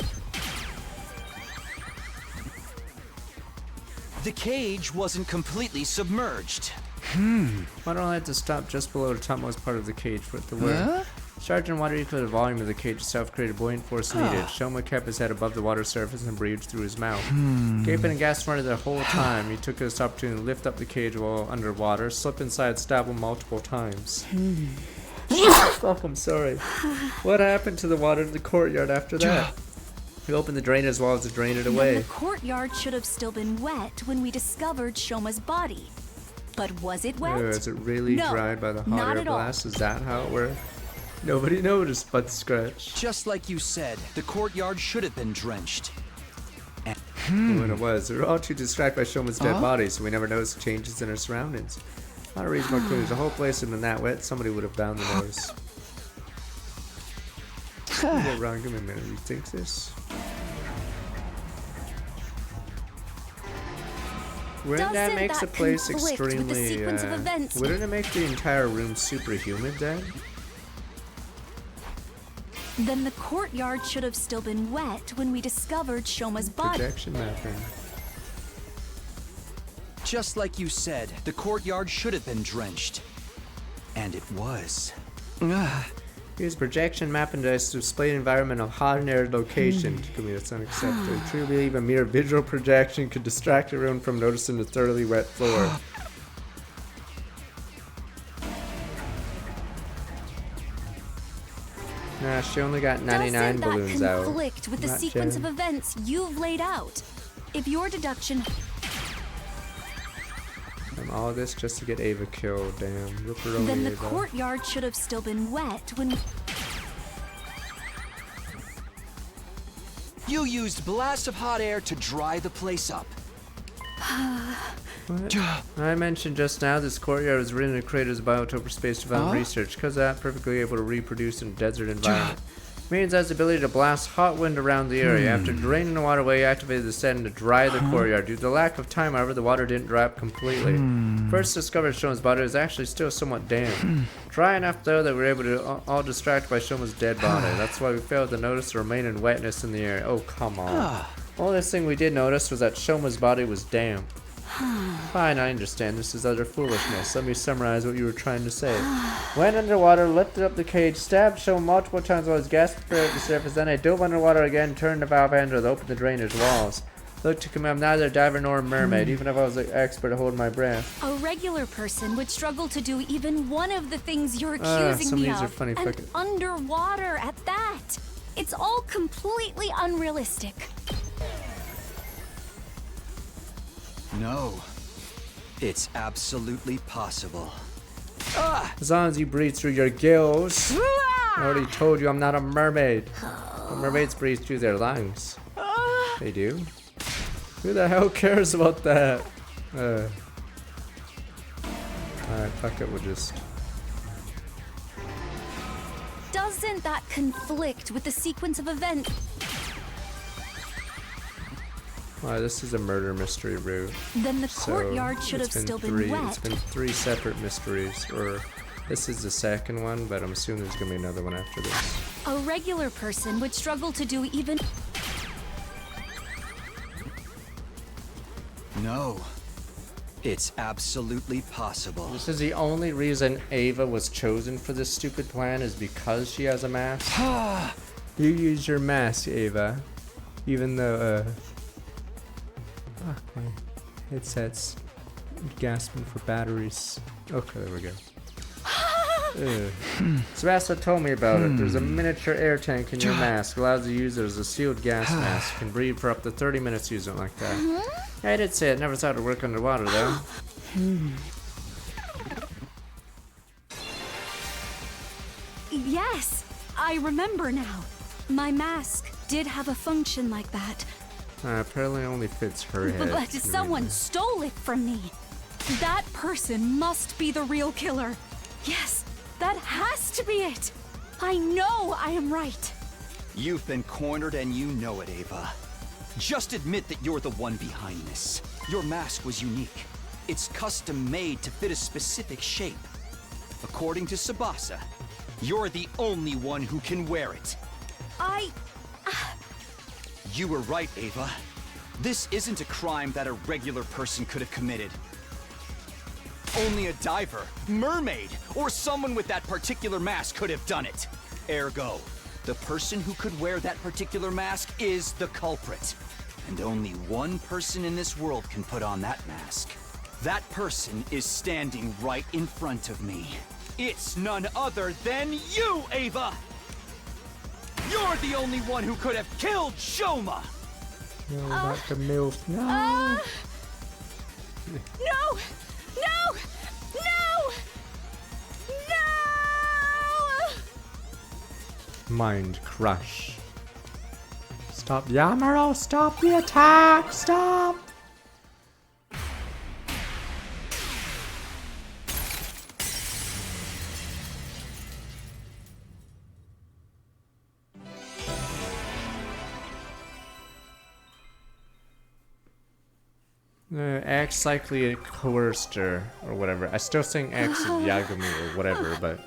The cage wasn't completely submerged. Why don't I have to stop just below the topmost part of the cage for it to work? Charging water equal to the volume of the cage itself created buoyant force needed. Shoma kept his head above the water surface and breathed through his mouth. Gaping and gasping the whole time, he took this opportunity to lift up the cage while underwater, slip inside, stab him multiple times. Fuck, I'm sorry. What happened to the water in the courtyard after that? He opened the drain as well as to drain it away. The courtyard should have still been wet when we discovered Shoma's body. But was it wet? Is it really dried by the hot air blast? Is that how it worked? Nobody noticed but Scratch. Just like you said, the courtyard should have been drenched. When it was, we were all too distracted by Shoma's dead body, so we never noticed changes in our surroundings. Not a reasonable clue. The whole place had been that wet, somebody would have bound the nose. Get wrong, give me a minute. You think this? Wouldn't that make the place extremely, wouldn't it make the entire room super humid then? Then the courtyard should have still been wet when we discovered Shoma's body. Projection mapping. Just like you said, the courtyard should have been drenched. And it was. Use projection mapping to display an environment of hot and arid location. To me, that's unacceptable. I truly believe a mere visual projection could distract everyone from noticing the thoroughly wet floor. Nah, she only got 99 balloons out. Doesn't that conflict with the sequence of events you've laid out? If your deduction... all this just to get Ava killed, damn. Ripperoni Then the Ava. courtyard should have still been wet when... You used blasts of hot air to dry the place up. What? I mentioned just now this courtyard was written in Kratos' Biotoper Space Development Research, because that perfectly able to reproduce in a desert environment. Means has the ability to blast hot wind around the area. After draining the water away, activated the setting to dry the courtyard. Due to the lack of time, however, the water didn't dry up completely. First discovered Shoma's body was actually still somewhat damp. Dry enough though that we were able to all distracted by Shoma's dead body. That's why we failed to notice the remaining wetness in the air. Oh, come on. Only thing we did notice was that Shoma's body was damp. Fine, I understand. This is utter foolishness. Let me summarize what you were trying to say. Went underwater, lifted up the cage, stabbed Shoma multiple times while he was gasping for the surface. Then I dove underwater again, turned the valve handle to open the drainage walls. Look, Takumi, I'm neither a diver nor a mermaid, even if I was an expert at holding my breath. A regular person would struggle to do even one of the things you're accusing me of. Funny, and underwater at that. It's all completely unrealistic. No. It's absolutely possible. As long as you breathe through your gills. I already told you I'm not a mermaid. But mermaids breathe through their lungs. They do? Who the hell cares about that? Alright, fuck it, we'll just... Doesn't that conflict with the sequence of events? Alright, this is a murder mystery route. Then the courtyard should have still been wet. It's been 3 separate mysteries, or this is the second one, but I'm assuming there's gonna be another one after this. A regular person would struggle to do even... No. It's absolutely possible. This is the only reason Ava was chosen for this stupid plan is because she has a mask. You use your mask, Ava. Even though, fuck, my headset's gasping for batteries. Okay, there we go. Subasa told me about it. There's a miniature air tank in your mask. Allows you to use it as a sealed gas mask. You can breathe for up to 30 minutes using it like that. Yeah, I did say it. Never thought it'd work underwater, though. Yes, I remember now. My mask did have a function like that. Apparently only fits her head. But someone stole it from me. That person must be the real killer. Yes, that has to be it. I know I am right. You've been cornered and you know it, Ava. Just admit that you're the one behind this. Your mask was unique. It's custom made to fit a specific shape. According to Tsubasa, you're the only one who can wear it. You were right, Ava. This isn't a crime that a regular person could have committed. Only a diver, mermaid, or someone with that particular mask could have done it. Ergo, the person who could wear that particular mask is the culprit. And only one person in this world can put on that mask. That person is standing right in front of me. It's none other than you, Ava! You're the only one who could have killed Shoma! No, not the MILF. No! No! No! No! No! Mind crush. Stop, Yamaro! Stop the attack! Stop! X likely coerced her, or whatever. I still think X is Yagami or whatever, but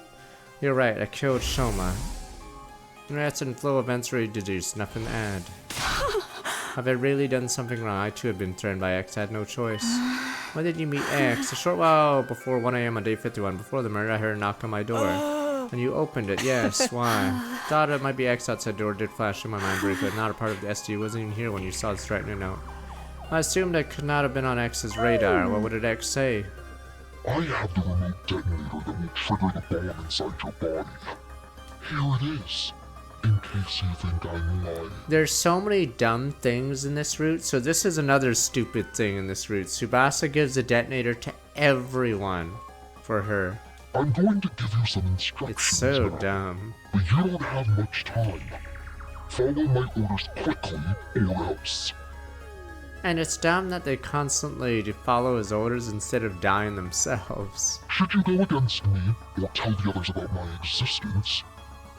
you're right, I killed Shoma. That's in flow events ready deduced, nothing to add. Have I really done something wrong? I too have been threatened by X, I had no choice. When did you meet X? A short while before 1 AM on day 51. Before the murder, I heard a knock on my door. And you opened it, yes, why? Thought it might be X outside door, did flash in my mind briefly. Not a part of the SD, wasn't even here when you saw the threatening note. I assumed it could not have been on X's radar. What would X say? I have the remote detonator that will trigger the bomb inside your body. Here it is, in case you think I'm lying. There's so many dumb things in this route, so this is another stupid thing in this route. Tsubasa gives a detonator to everyone for her. I'm going to give you some instructions. It's so dumb. But you don't have much time. Follow my orders quickly, or else. And it's dumb that they constantly follow his orders instead of dying themselves. Should you go against me, or tell the others about my existence,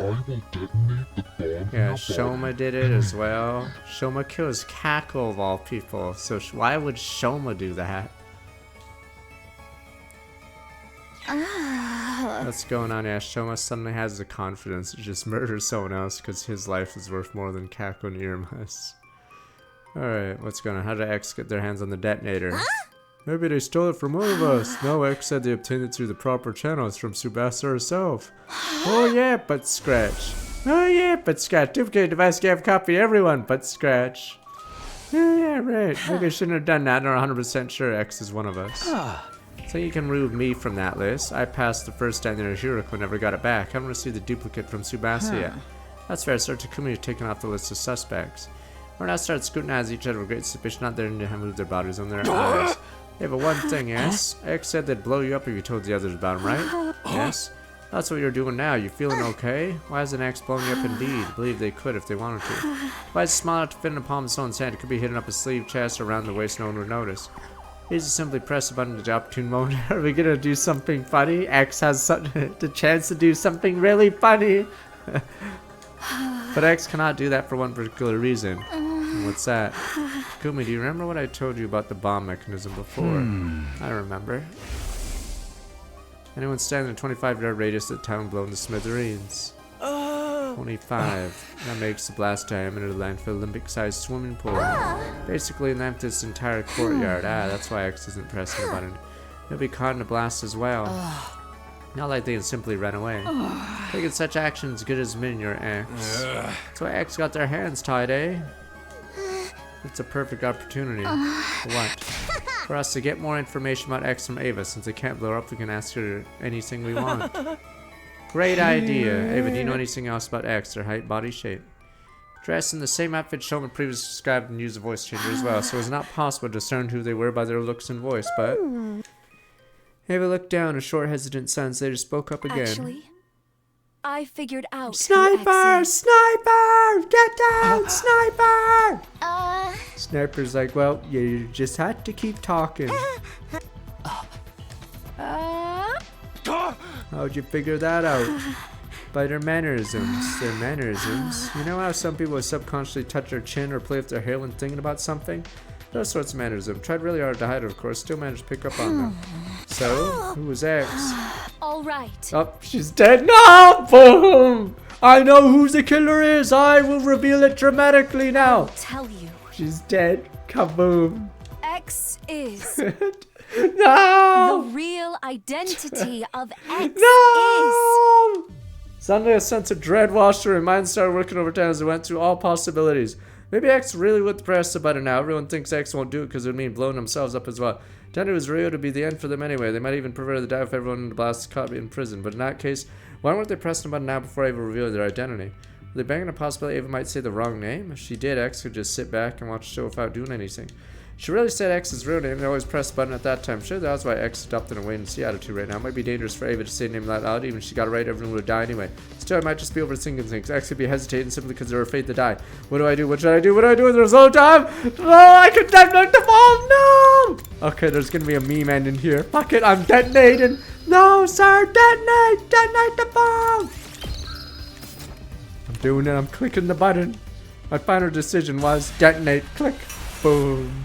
I will detonate the bomb. Yeah, Shoma did it as well. Shoma kills Kako of all people, so why would Shoma do that? What's going on? Yeah, Shoma suddenly has the confidence to just murder someone else because his life is worth more than Kako and Irma's. Alright, what's going on? How did X get their hands on the detonator? Huh? Maybe they stole it from one of us. No, X said they obtained it through the proper channels from Tsubasa herself. Oh yeah, but Scratch. Oh yeah, but Scratch. Duplicate device gave copy everyone but Scratch. Oh yeah, right. Maybe I shouldn't have done that. I'm not 100% sure X is one of us. So you can remove me from that list. I passed the first detonator Hiroko, never got it back. I haven't received the duplicate from Tsubasa yet. That's fair, Sir. Takumi has taken off the list of suspects. We're now starting to scrutinize each other with great suspicion, not there to move their bodies on their eyes. Yeah, but one thing, yes? X said they'd blow you up if you told the others about him, right? Yes? That's what you're doing now. You feeling okay? Why hasn't X blown you up indeed? I believe they could if they wanted to. Why is it small enough to fit in the palm of someone's hand? It could be hidden up a sleeve, chest, or around the waist, no one would notice. You just simply press the button at the opportune moment. Are we gonna do something funny? X has the chance to do something really funny. But X cannot do that for one particular reason. What's that? Takumi, do you remember what I told you about the bomb mechanism before? I remember. Anyone standing in a 25-yard radius of the town blown to smithereens. 25. That makes the blast diameter of the landfill Olympic-sized swimming pool. Basically length this entire courtyard. That's why X isn't pressing the button. He'll be caught in a blast as well. Not like they can simply run away. Taking such action is good as min your X. That's why X got their hands tied, eh? It's a perfect opportunity. For what? For us to get more information about X from Ava. Since they can't blow her up, we can ask her anything we want. Great idea. Ava, do you know anything else about X, their height, body shape? Dressed in the same outfit Shulman previously described and used a voice changer as well, so it was not possible to discern who they were by their looks and voice, but... Ava looked down, a short, hesitant silence later spoke up again. Actually, I figured out. Sniper! Sniper! Get down! Sniper! Sniper's like, well, you just had to keep talking. How'd you figure that out? By their mannerisms. Their mannerisms. You know how some people subconsciously touch their chin or play with their hair when thinking about something? Those sorts of mannerisms. Tried really hard to hide it, of course. Still managed to pick up on them. So, who was X? All right. Oh, she's dead. No! Boom! I know who the killer is. I will reveal it dramatically now. I'll tell you. She's dead. Kaboom. X is... No! The real identity of X No! Suddenly a sense of dread washed through her mind started working overtime as it went through all possibilities. Maybe X really would press the button now. Everyone thinks X won't do it because it would mean blowing themselves up as well. Then it was real to be the end for them anyway. They might even prefer to die if everyone in the blast caught in prison. But in that case, why weren't they pressing the button now before Ava revealed their identity? Were they banking on the possibility Ava might say the wrong name? If she did, X could just sit back and watch the show without doing anything. She really said X's real name. They always press the button at that time. Sure, that's why X adopted a wait-and-see attitude right now. It might be dangerous for Ava to say the name that loud. Even if she got it right, everyone would die anyway. Still, I might just be overthinking things. X could be hesitating simply because they were afraid to die. What do I do? What should I do? What do I do? There's no time. No, I can detonate the bomb. No. Okay, there's gonna be a meme ending here. Fuck it, I'm detonating. No, sir, detonate. Detonate the bomb. I'm doing it. I'm clicking the button. My final decision was detonate. Click. Boom.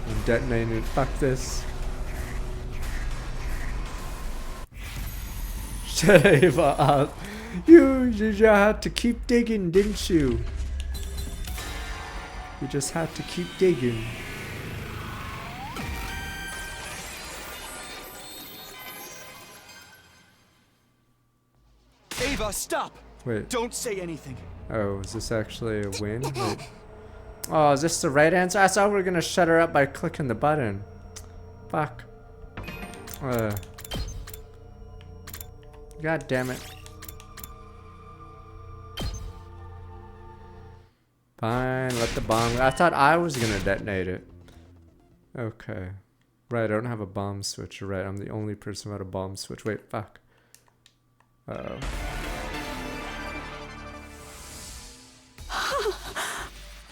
I'm detonating it. Fuck this. Shut Ava up. You just had to keep digging, didn't you? You just had to keep digging. Ava, stop! Wait. Don't say anything. Oh, is this actually a win? Wait. Oh, is this the right answer? I thought we were gonna shut her up by clicking the button. Fuck. God damn it. Fine, let the bomb. I thought I was gonna detonate it. Okay. Right, I don't have a bomb switch. You're right, I'm the only person without a bomb switch. Wait, fuck. Uh-oh.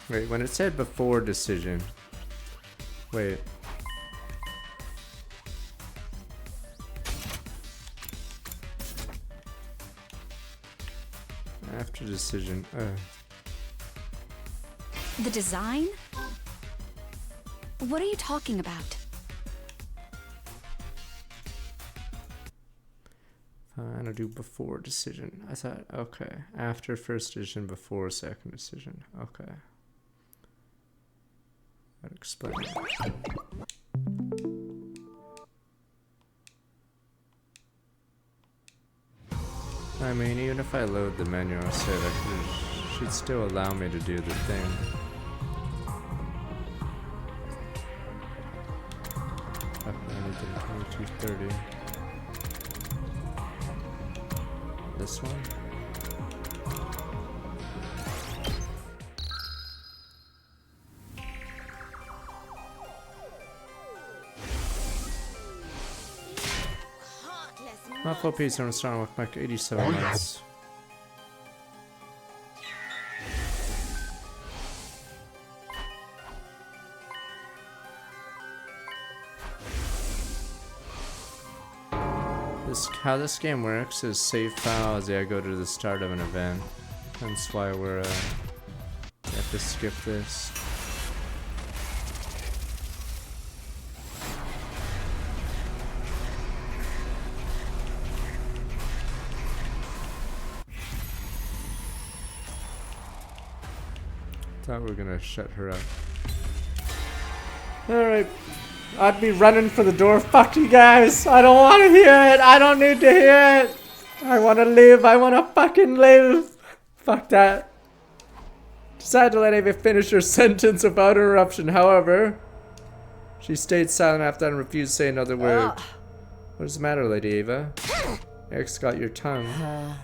Wait, when it said before decision. Wait. After decision. The design? What are you talking about? Fine, I'll do before decision. I thought, okay. After first decision, before second decision. Okay. That explains. I mean, even if I load the menu, I said she'd still allow me to do the thing. Anything 2230. This one. My full piece on starting with Mech 87 months. How this game works is save file as I go to the start of an event. That's why we're we have to skip this. Thought we were gonna shut her up. Alright. I'd be running for the door. Fuck you guys. I don't want to hear it. I don't need to hear it. I want to live. I want to fucking live. Fuck that. Decided to let Ava finish her sentence without interruption. However, She stayed silent after that and refused to say another word. What is the matter, Lady Ava? X got your tongue.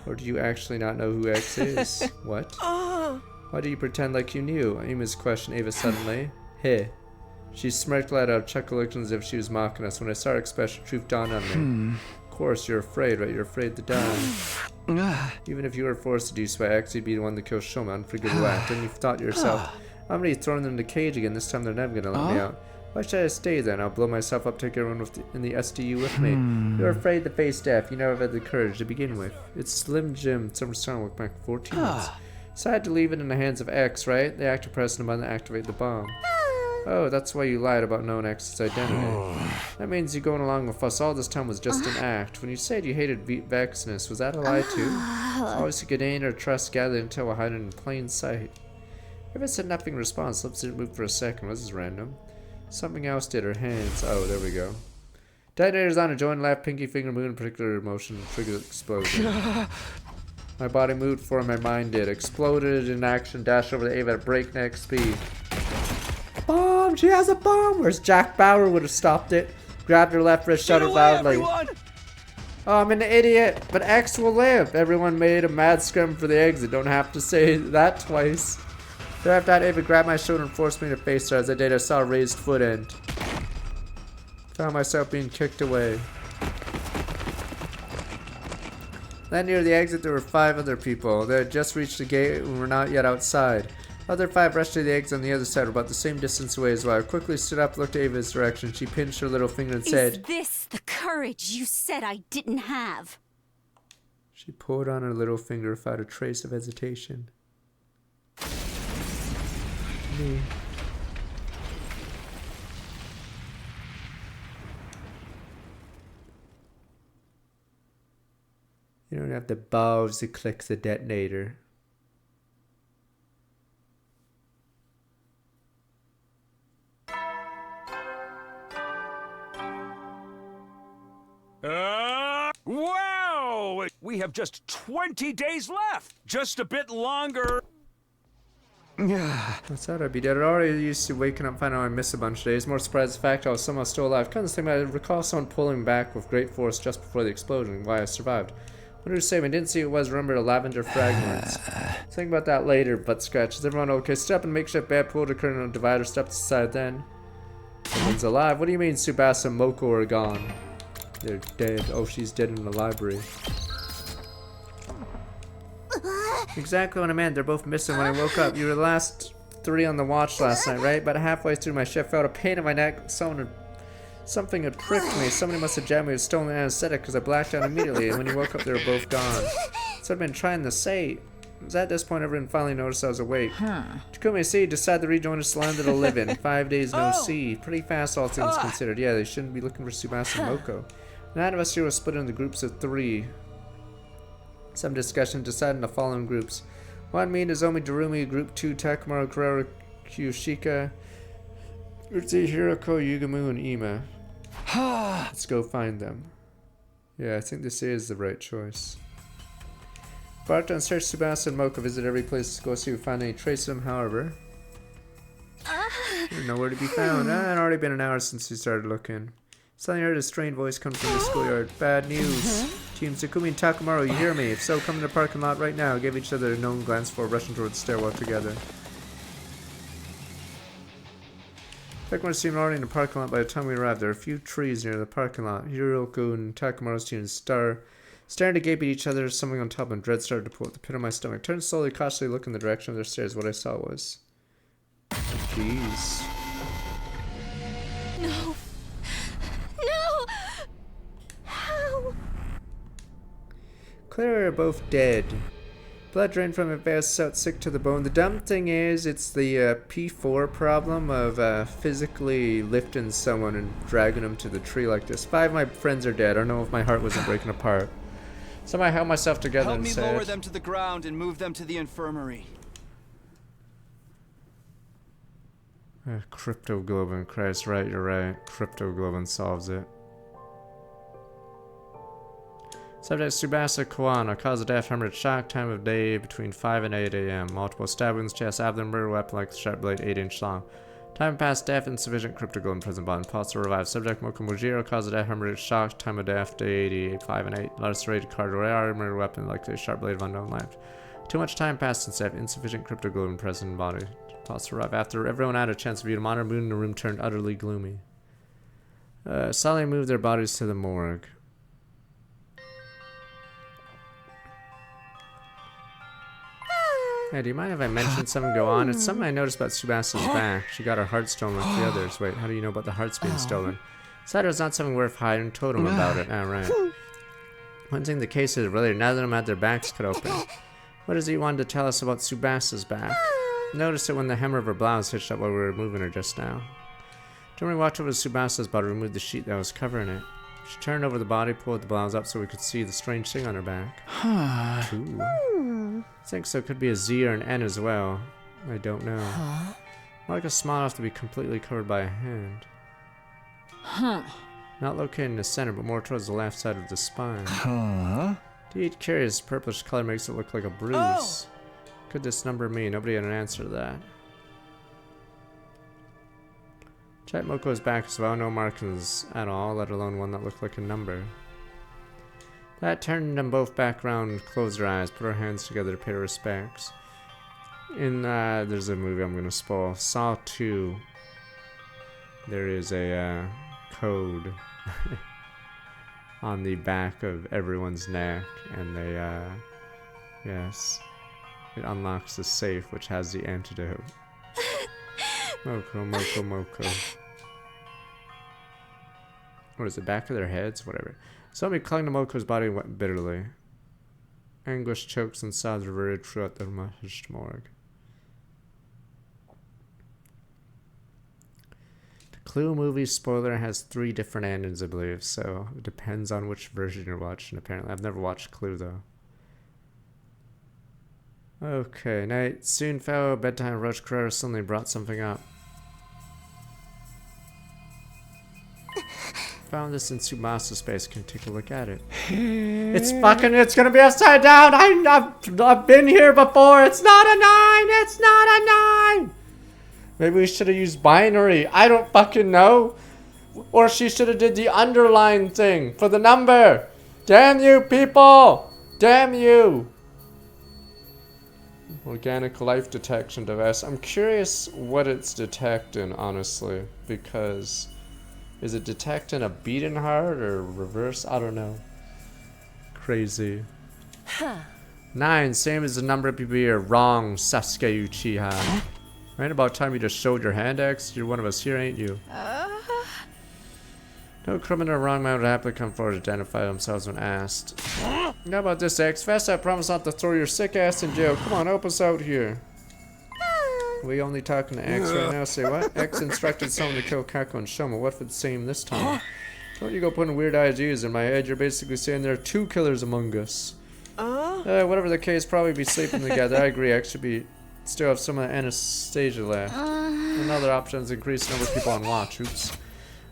Or do you actually not know who X is? What? Why do you pretend like you knew? Amos questioned Ava suddenly. Hey. She smirked, let out a chuckle, looking as if she was mocking us. When I saw her expression, truth dawned on me. Of course, you're afraid, right? You're afraid to die. Even if you were forced to do so by X, you'd be the one to kill Shoma, unforgivable act. And you've thought to yourself, I'm already throwing them in the cage again. This time they're never gonna let me out. Why should I stay then? I'll blow myself up, take everyone in the SDU with me. You're afraid to face death. You never had the courage to begin with. It's Slim Jim. Summer Storm with my 14 months. So I had to leave it in the hands of X, right? The actor pressed the button to activate the bomb. Oh, that's why you lied about knowing X's identity. That means you going along with us all this time was just an act. When you said you hated Vexness, was that a lie too? Always you could gain or trust gathered until we're hiding in plain sight. Eva said nothing in response. Lips didn't move for a second. This is random. Something else did. Her hands. Oh, there we go. Detonator's on a joint left pinky finger moved in particular motion triggered explosion. My body moved before my mind did. Exploded in action, dashed over the Ava at breakneck speed. Bomb! She has a bomb! Whereas Jack Bauer would have stopped it. Grabbed her left wrist, shouted loudly. Everyone! Oh, I'm an idiot, but X will live. Everyone made a mad scrum for the exit. Don't have to say that twice. Thereafter, Ava grabbed my shoulder and forced me to face her. As I did, I saw a raised foot end. Found myself being kicked away. Then near the exit, there were 5 other people. They had just reached the gate and were not yet outside. Other 5 rushed to the exit on the other side, about the same distance away as well. I quickly stood up, looked at Ava's direction. She pinched her little finger and said, Is this the courage you said I didn't have? She pulled on her little finger without a trace of hesitation. Me. You don't have the balls to click the detonator. Wow! We have just 20 days left. Just a bit longer. I thought I'd be dead. I already used to waking up finding out I missed a bunch of days. More surprised the fact I was somehow still alive. Kind of thing, I recall someone pulling me back with great force just before the explosion. Why I survived. Wonder who saved me. Didn't see who it was. Remember the lavender fragments. Think about that later. Butt scratch. Is everyone okay? Step and makeshift bad pulled a curtain on a divider. Stepped aside then. Everyone's alive. What do you mean Tsubasa and Moko are gone? They're dead. Oh, she's dead in the library. Exactly what I meant. They're both missing when I woke up. You were the last 3 on the watch last night, right? About halfway through my shift, I felt a pain in my neck. Something had pricked me. Somebody must have jabbed me with stolen anesthetic because I blacked out immediately. And when you woke up, they were both gone. So I've been trying to say. It was at this point everyone finally noticed I was awake. Takumi C decided to rejoin us to land of the living. 5 days no see. Pretty fast, all things considered. Yeah, they shouldn't be looking for Tsubasa and Moko. 9 of us here were split into groups of 3. Some discussion decided the following groups. 1, me, Nozomi, Darumi. Group 2, Takamaru, Kurara, Kyoshika. Group 3, Hiroko, Yugamu, and Ima. Let's go find them. Yeah, I think this is the right choice. Embarked on search Tsubasa and Moko. Visit every place to go see if we find any trace of them, however. They're nowhere to be found. It had already been an hour since we started looking. Suddenly I heard a strained voice come from the schoolyard. Bad news. Team Takumi and Takamaru, you hear me? If so, come to the parking lot right now. Give each other a knowing glance before rushing towards the stairwell together. Takamaru seemed already in the parking lot by the time we arrived. There were a few trees near the parking lot. Hiroko and Takamaru's team staring to gape at each other. Something on top of them. Dread started to pull at the pit of my stomach. Turned slowly, cautiously, looking in the direction of their stairs. What I saw was... Jeez. No. No! How? Clearly are both dead. Blood drained from a vest, out sick to the bone. The dumb thing is, it's the P4 problem of physically lifting someone and dragging them to the tree like this. 5 of my friends are dead. I don't know if my heart wasn't breaking apart. Somehow I held myself together Help and me said... lower them to the ground and move them to the infirmary. Cryptoglobin. Christ, right, you're right. Cryptoglobin solves it. Subject Tsubasa Kawano. Cause of death, hemorrhage, shock. Time of day between 5 and 8 a.m. Multiple stab wounds, chest, abdomen, murder weapon like the sharp blade, 8-inch long. Time passed, death, insufficient cryptoglow in prison bond. Pulse revive. Subject Moko Mujiro, cause of death, hemorrhage, shock. Time of death, day 88, 5 and 8. Lacerated card, rare armor, weapon, likely a sharp blade of unknown length. Too much time passed since death, insufficient cryptoglow in prison body. Pulse revive. After everyone had a chance to view the monitor, moon in the room turned utterly gloomy. Suddenly moved their bodies to the morgue. Hey, do you mind if I mention something go on? It's something I noticed about Tsubasa's back. She got her heart stolen like the others. Wait, how do you know about the hearts being stolen? Said it was not something worth hiding. Told him about it. Oh, right. One thing the case is related. Now that them had their backs cut open. What is it you wanted to tell us about Tsubasa's back? Noticed it when the hem of her blouse hitched up while we were moving her just now. During we watched over Tsubasa's body, removed the sheet that was covering it. She turned over the body, pulled the blouse up so we could see the strange thing on her back. Ooh. I think so. Could be a Z or an N as well. I don't know. More like a small enough to be completely covered by a hand. Not located in the center, but more towards the left side of the spine. Indeed, curious. Purplish color makes it look like a bruise. Could this number mean? Nobody had an answer to that. Check Moko's back as well. No markings at all, let alone one that looked like a number. That turned them both back around, closed her eyes, put her hands together to pay her respects. In, there's a movie I'm gonna spoil. Saw 2. There is a, code on the back of everyone's neck, and they, yes. It unlocks the safe, which has the antidote. Moko, Moko, Moko. What is it, back of their heads? Whatever. Somebody clung to Moko's body and wept bitterly. Anguish, chokes, and sobs reverted throughout the hushed morgue. The Clue movie spoiler has 3 different endings, I believe, so it depends on which version you're watching, apparently. I've never watched Clue, though. Okay, night soon fell. Bedtime rush. Carrera suddenly brought something up. Found this in Tsubasa's space. Can take a look at it. It's gonna be upside down. I've been here before. It's not a 9. It's not a 9. Maybe we should have used binary. I don't fucking know. Or she should have did the underline thing for the number. Damn you people. Damn you. Organic life detection device. I'm curious what it's detecting, honestly, because is it detecting a beating heart or reverse? I don't know. Crazy. 9, same as the number of people here. Wrong, Sasuke Uchiha. Right about time you just showed your hand, X. You're one of us here, ain't you? No criminal or wrong man would happily come forward to identify themselves when asked. How about this, X? Fast, I promise not to throw your sick ass in jail. Come on, help us out here. We only talking to X right now. Say what? X instructed someone to kill Kako and Shoma. What if it's the same this time? Don't you go putting weird ideas in my head. You're basically saying there are 2 killers among us. Whatever the case, probably be sleeping together. I agree. X should be still have some of the anesthesia left. Another option is increase the number of people on watch. Oops.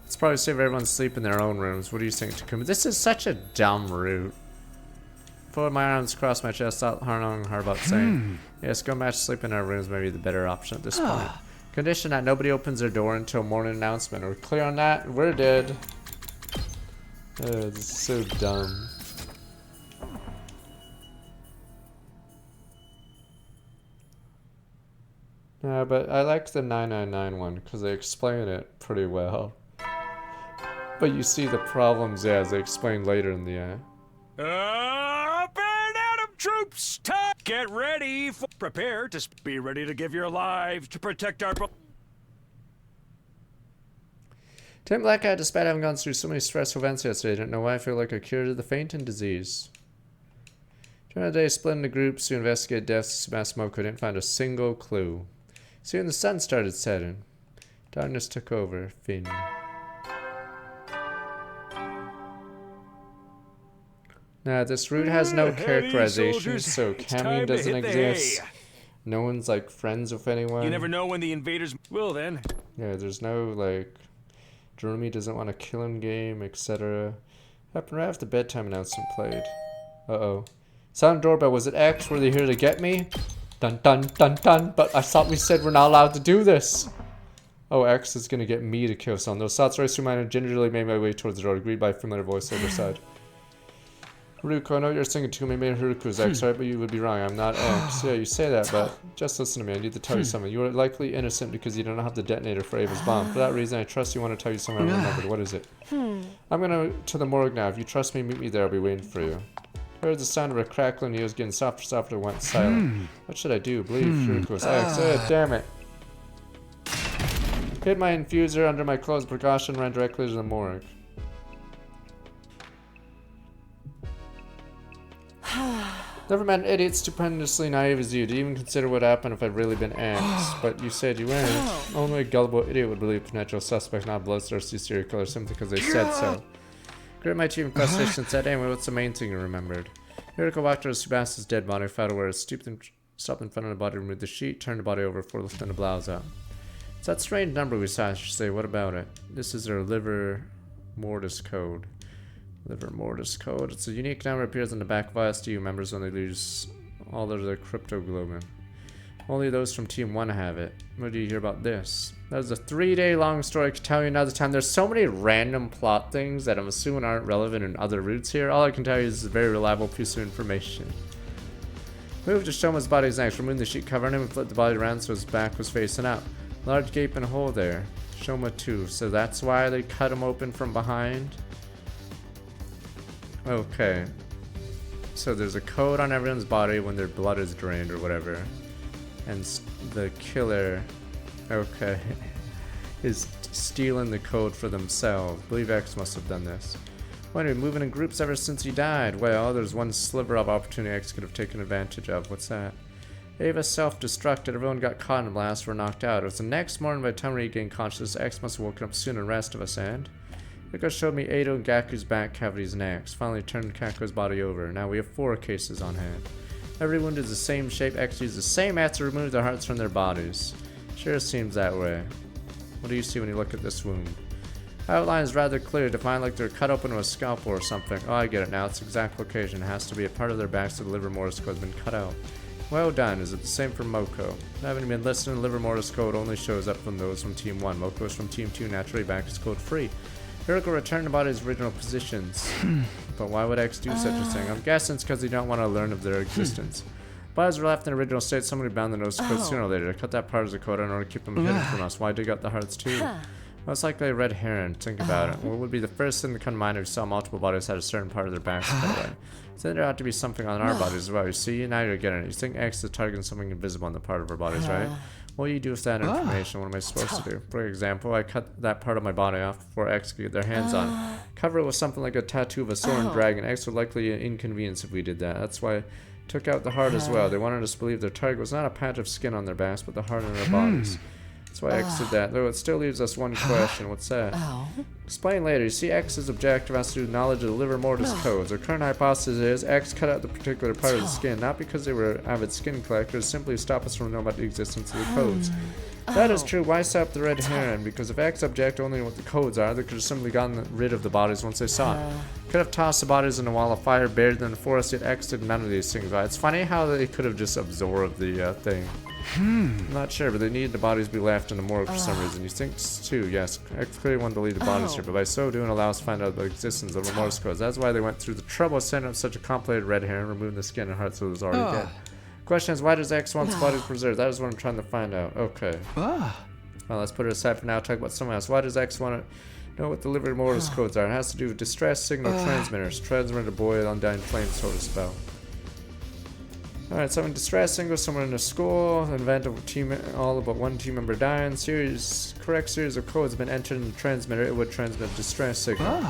Let's probably save everyone sleep in their own rooms. What do you think, Takuma? This is such a dumb route. Put my arms across my chest, thought hard about saying. Yes, go match sleep in our rooms may be the better option at this point. Condition that nobody opens their door until morning announcement. We're clear on that? We're dead. This is so dumb. Yeah, but I like the 999 one because they explain it pretty well. But you see the problems, yeah, as they explain later in the Up and Adam troops, time. Get ready. Prepare to be ready to give your lives to protect our. Tim Blackeye, despite having gone through so many stressful events yesterday, didn't know why I feel like a cure to the fainting disease. During the day, split into groups to investigate deaths of Tsubasa Moko, didn't find a single clue. Soon the sun started setting. Darkness took over. Finn. Now, this route has no characterization, so Cammy doesn't exist. No one's like friends with anyone. You never know when the invaders will then. Yeah, there's no like Jeremy doesn't want to kill him game, etc. Happened right after bedtime announcement played. Uh-oh. Sound doorbell, was it X? Were they here to get me? Dun dun dun dun, but I thought we said we're not allowed to do this. Oh, X is gonna get me to kill someone. Those thoughts raced through my mind and gingerly made my way towards the door, agreed by a familiar voice on the other side. Haruko, I know you're singing to me, maybe Haruko's X, right? But you would be wrong. I'm not X. Yeah, you say that, but just listen to me. I need to tell you something. You are likely innocent because you don't have the detonator for Ava's bomb. For that reason, I trust you want to tell you something I remembered. What is it? I'm gonna to the morgue now. If you trust me, meet me there. I'll be waiting for you. I heard the sound of a crackling. He was getting softer, softer, and went silent. What should I do? Believe Haruko's X. Damn it. Hid my infuser under my clothes. Precaution, ran directly to the morgue. Never met an idiot stupendously naive as you. Did you even consider what happened if I'd really been X? But you said you weren't. Only a gullible idiot would believe potential suspect, not a bloodthirsty serial killer, simply because they said so. Grit my chief investigation said, anyway, what's the main thing you remembered? Hiriko walked to Subasa's dead body, found where it stopped in front of the body, removed the sheet, turned the body over before lifting the blouse out. It's that strange number we saw, I should say. What about it? This is their liver mortis code. Liver mortis code. It's a unique number, appears on the back of ISDU members when they lose all of their cryptoglobin. Only those from Team 1 have it. What do you hear about this? That was a 3-day long story. I can tell you another time. There's so many random plot things that I'm assuming aren't relevant in other routes here. All I can tell you is a very reliable piece of information. Moved to Shoma's body's next, removing the sheet covering him and flipped the body around so his back was facing out. Large gaping hole there. Shoma too. So that's why they cut him open from behind? Okay. So there's a code on everyone's body when their blood is drained or whatever. And the killer, okay, is stealing the code for themselves. I believe X must have done this. Why, we've been moving in groups ever since he died. Well, there's one sliver of opportunity X could have taken advantage of. What's that? Ava self-destructed. Everyone got caught in the blast, were knocked out. It was the next morning by the time we regained consciousness. X must have woken up sooner than the rest of us, and Riko showed me Edo and Gaku's back cavities next. Finally turned Kako's body over. Now we have 4 cases on hand. Every wound is the same shape. X used the same method to remove their hearts from their bodies. Sure seems that way. What do you see when you look at this wound? Outline is rather clear, defined like they're cut open with a scalpel or something. Oh, I get it now. Its exact location has to be a part of their backs so the liver mortis code has been cut out. Well done. Is it the same for Moko? Having been listed in liver mortis code only shows up from those from Team 1. Moko is from Team 2, naturally back is code free. Hiriko returned the body's original positions. But why would X do such a thing? I'm guessing it's because they don't want to learn of their existence. Bodies were left in the original state. Somebody bound the nose to code sooner or later. Cut that part as a code in order to keep them hidden from us. Why dig up the hearts too? Most likely a red herring. Think about it. What would be the first thing to come to mind if you saw multiple bodies had a certain part of their backs cut away? So there ought to be something on our bodies as well. You see, now you're getting it. You think X is targeting something invisible on the part of our bodies, right? What do you do with that information? What am I supposed to do? For example, I cut that part of my body off before X could get their hands on it. Cover it with something like a tattoo of a sword and dragon. X would likely inconvenience if we did that. That's why I took out the heart as well. They wanted us to believe their target was not a patch of skin on their backs, but the heart in their bodies. That's why X did that. Though it still leaves us one question. What's that? Explain later. You see, X's objective has to do with knowledge of the liver mortis codes. Our current hypothesis is X cut out the particular part of the skin, not because they were avid skin collectors, simply to stop us from knowing about the existence of the codes. If that is true, why stop the red herring? Because if X object only what the codes are, they could have simply gotten rid of the bodies once they saw it. Could have tossed the bodies in a wall of fire, buried them in the forest, yet X did none of these things. Right? It's funny how they could have just absorbed the thing. I'm not sure, but they needed the bodies to be left in the morgue for some reason. You think too, yes. X clearly wanted to leave the bodies here, but by so doing allow us to find out the existence of the mortis codes. That's why they went through the trouble of setting up such a complicated red herring, removing the skin and heart so it was already dead. Question is, why does X want the bodies preserved? That is what I'm trying to find out. Okay. Well, let's put it aside for now. Talk about something else. Why does X want to know what the liver mortis codes are? It has to do with distress signal transmitters. Transmitter to boil undying flames, so to spell. Alright, so in distress signal, someone in a school, an event of all but one team member dying, correct series of codes have been entered in the transmitter, it would transmit a distress signal.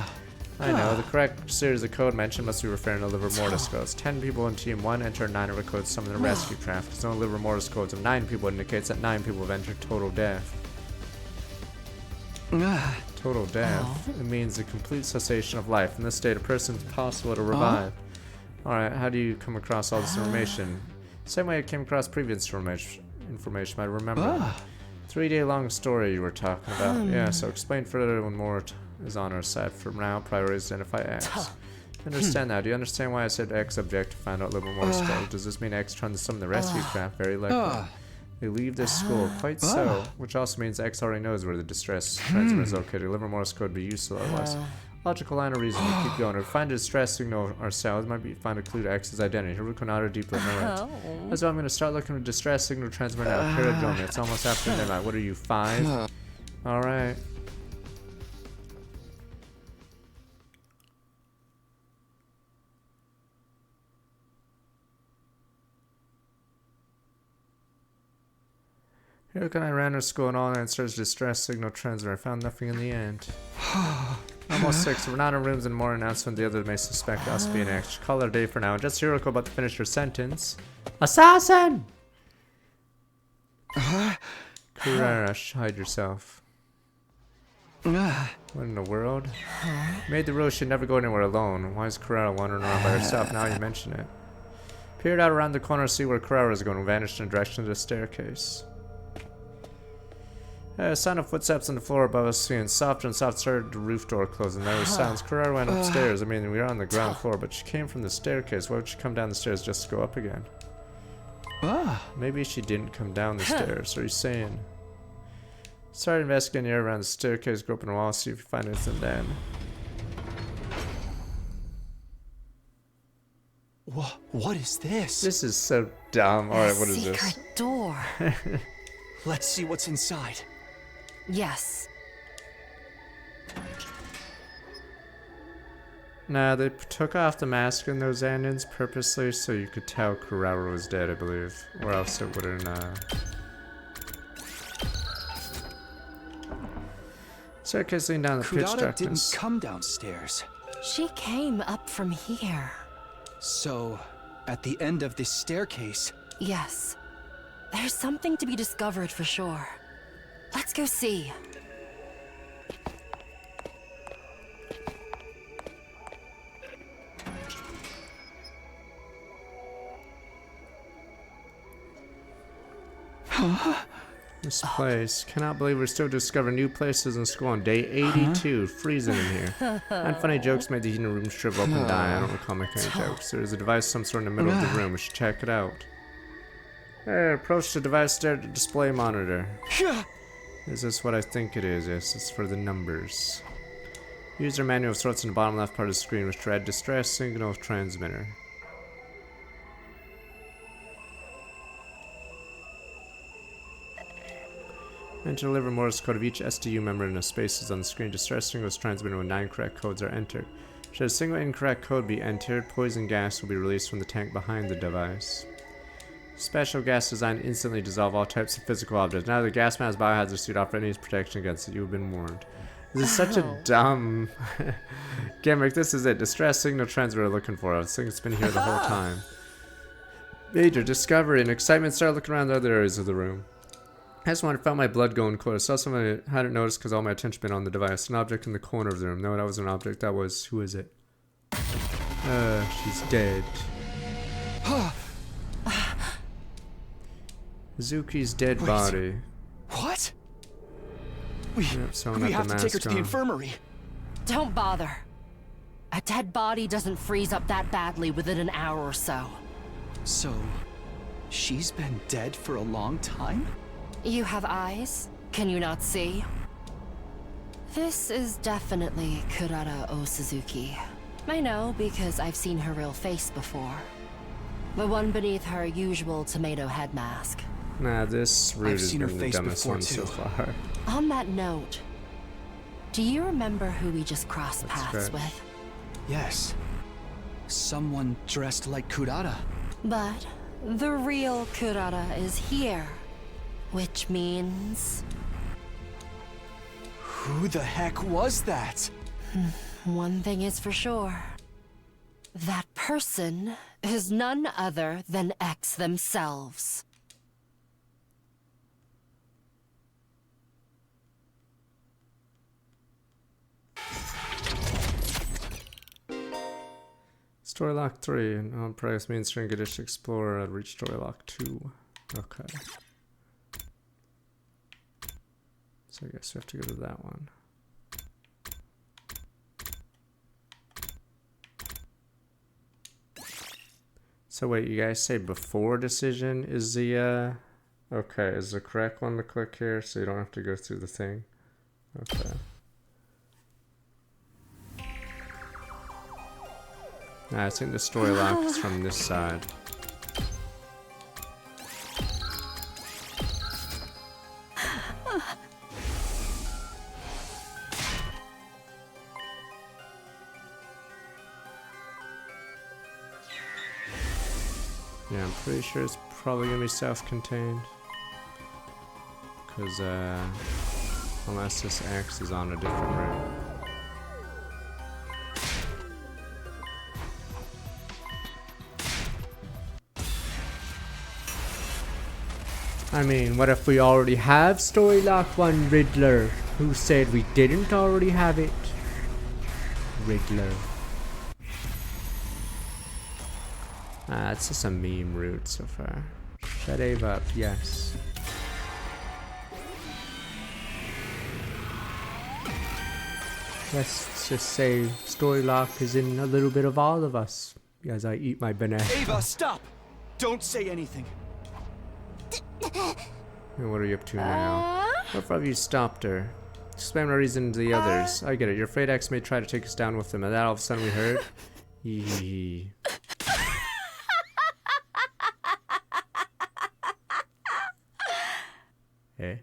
I know, the correct series of code mentioned must be referring to liver mortis codes. 10 people in team 1 enter 9 of the codes summoned the rescue craft. There's no liver mortis codes of 9 people indicates that 9 people have entered total death. Total death? It means the complete cessation of life. In this state, a person is possible to revive. Alright, how do you come across all this information? Same way I came across previous information, I remember. 3-day long story you were talking about. Yeah, so explain further when more is on our side. For now, priorities identify X. Understand now. Do you understand why I said X object to find out liver mortis code? Does this mean X trying to summon the rescue craft? Very likely. They leave this school. Quite so. Which also means X already knows where the distress transmitter is located. Deliver Morse code would be useful otherwise. Logical line of reason. We keep going. If we find a distress signal ourselves, might be find a clue to X's identity. Here we go out deeply know it. That's why I'm going to start looking for distress signal transmitter now. Paradome. It's almost after midnight. What are you, 5? Alright. Here can I ran to school and all answers distress signal transmitter. Found nothing in the end. Almost 6. We're not in rooms and more announcement the other may suspect us being extra. Call it a day for now. Just Hiroko about to finish her sentence. Assassin! Kurara, hide yourself. What in the world? Made the rule she'd never go anywhere alone. Why is Kurara wandering around by herself now you mention it? Peered out around the corner to see where Kurara was going and vanished in the direction of the staircase. Sound of footsteps on the floor above us, soon softer and softer, started the roof door closing. There was sounds. Kurara went upstairs. I mean, we were on the ground floor, but she came from the staircase. Why would she come down the stairs just to go up again? Maybe she didn't come down the stairs. What are you saying? Start investigating the area around the staircase. Go up in the wall, see if you find anything then. What is this? This is so dumb. Alright, what is this? Secret door. Let's see what's inside. Yes. Nah, they took off the mask in those endings purposely so you could tell Kurara was dead, I believe. Or else it wouldn't, Staircase leading down the pitch Kurara didn't darkness. come downstairs. She came up from here. So, at the end of this staircase... Yes. There's something to be discovered for sure. Let's go see. This place. Cannot believe we're still discovering new places in school on day 82. Freezing in here. And funny jokes made the heating room shrivel up and die. I don't recall making any jokes. There's a device some sort in the middle of the room. We should check it out. Approach the device, stare at the display monitor. Is this what I think it is? Yes, it's for the numbers. User manual of sorts in the bottom left part of the screen, which read distress signal transmitter. Enter deliver Morse code of each SDU member in the spaces on the screen. Distress signal is transmitted when 9 correct codes are entered. Should a single incorrect code be entered, poison gas will be released from the tank behind the device. Special gas designed to instantly dissolve all types of physical objects. Now the gas mask biohazard suit offer any protection against it. You have been warned. This is such a dumb gimmick. This is it. Distress signal transmitter looking for. I think it's been here the whole time. Major discovery and excitement. Started looking around the other areas of the room. I just felt my blood going cold. Saw something I hadn't noticed because all my attention been on the device. An object in the corner of the room. No, that was an object. That was... Who is it? She's dead. Zuki's dead body. What? We have to take her to the infirmary. Don't bother. A dead body doesn't freeze up that badly within an hour or so. So, she's been dead for a long time? You have eyes? Can you not see? This is definitely Kurara Osuzuki. I know because I've seen her real face before. The one beneath her usual tomato head mask. Nah, this route has been the dumbest one so far. On that note, do you remember who we just crossed paths with? Yes. Someone dressed like Kurara. But the real Kurara is here. Which means... Who the heck was that? One thing is for sure. That person is none other than X themselves. Story lock 3. On price main string Gadish Explorer. I'd reach story lock 2. Okay. So I guess we have to go to that one. So wait, you guys say before decision is the Okay, is the correct one to click here so you don't have to go through the thing? Okay. Nah, I think the story lock is from this side. Yeah, I'm pretty sure it's probably gonna be self-contained. Because, unless this X is on a different route. I mean, what if we already have Story Lock 1 Riddler? Who said we didn't already have it? Riddler. Ah, it's just a meme route so far. Shut Ave up, yes. Let's just say Story Lock is in a little bit of all of us as I eat my banana. Ava, stop! Don't say anything. And what are you up to now? What have you stopped her? Explain no reason to the others. I get it. You're afraid X may try to take us down with them, and that all of a sudden we heard? Yee. Eh?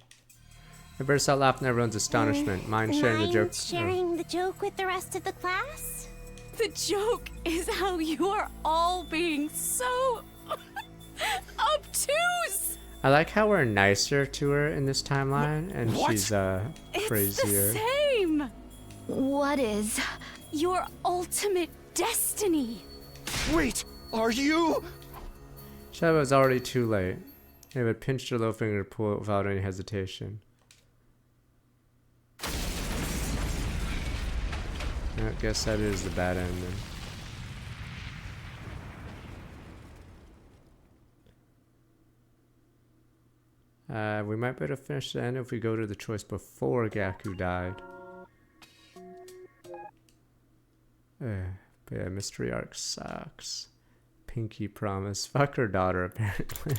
I burst out laughing at everyone's astonishment. Mind sharing the joke. Sharing the joke with the rest of the class? The joke is how you are all being so obtuse. I like how we're nicer to her in this timeline, and she's crazier. It's the same. What is your ultimate destiny? Wait, are you? Sheva was already too late. Ava pinched her little finger to pull it without any hesitation. I guess that is the bad end then. We might be able to finish the end if we go to the choice before Gaku died. But yeah, mystery arc sucks. Pinky promise. Fuck her daughter, apparently.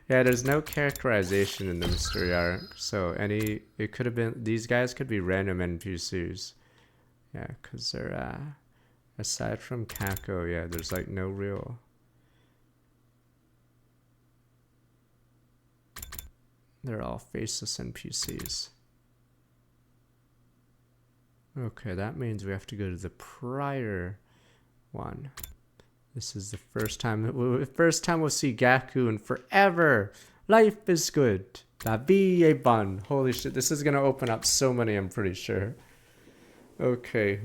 Yeah, there's no characterization in the mystery arc. So it could have been, these guys could be random NPCs. Yeah, because they're, aside from Kako, yeah, there's like no real. They're all faceless NPCs. Okay, that means we have to go to the prior one. This is the first time we'll see Gaku in forever. Life is good. La vie est bonne. Holy shit, this is gonna open up so many, I'm pretty sure. Okay.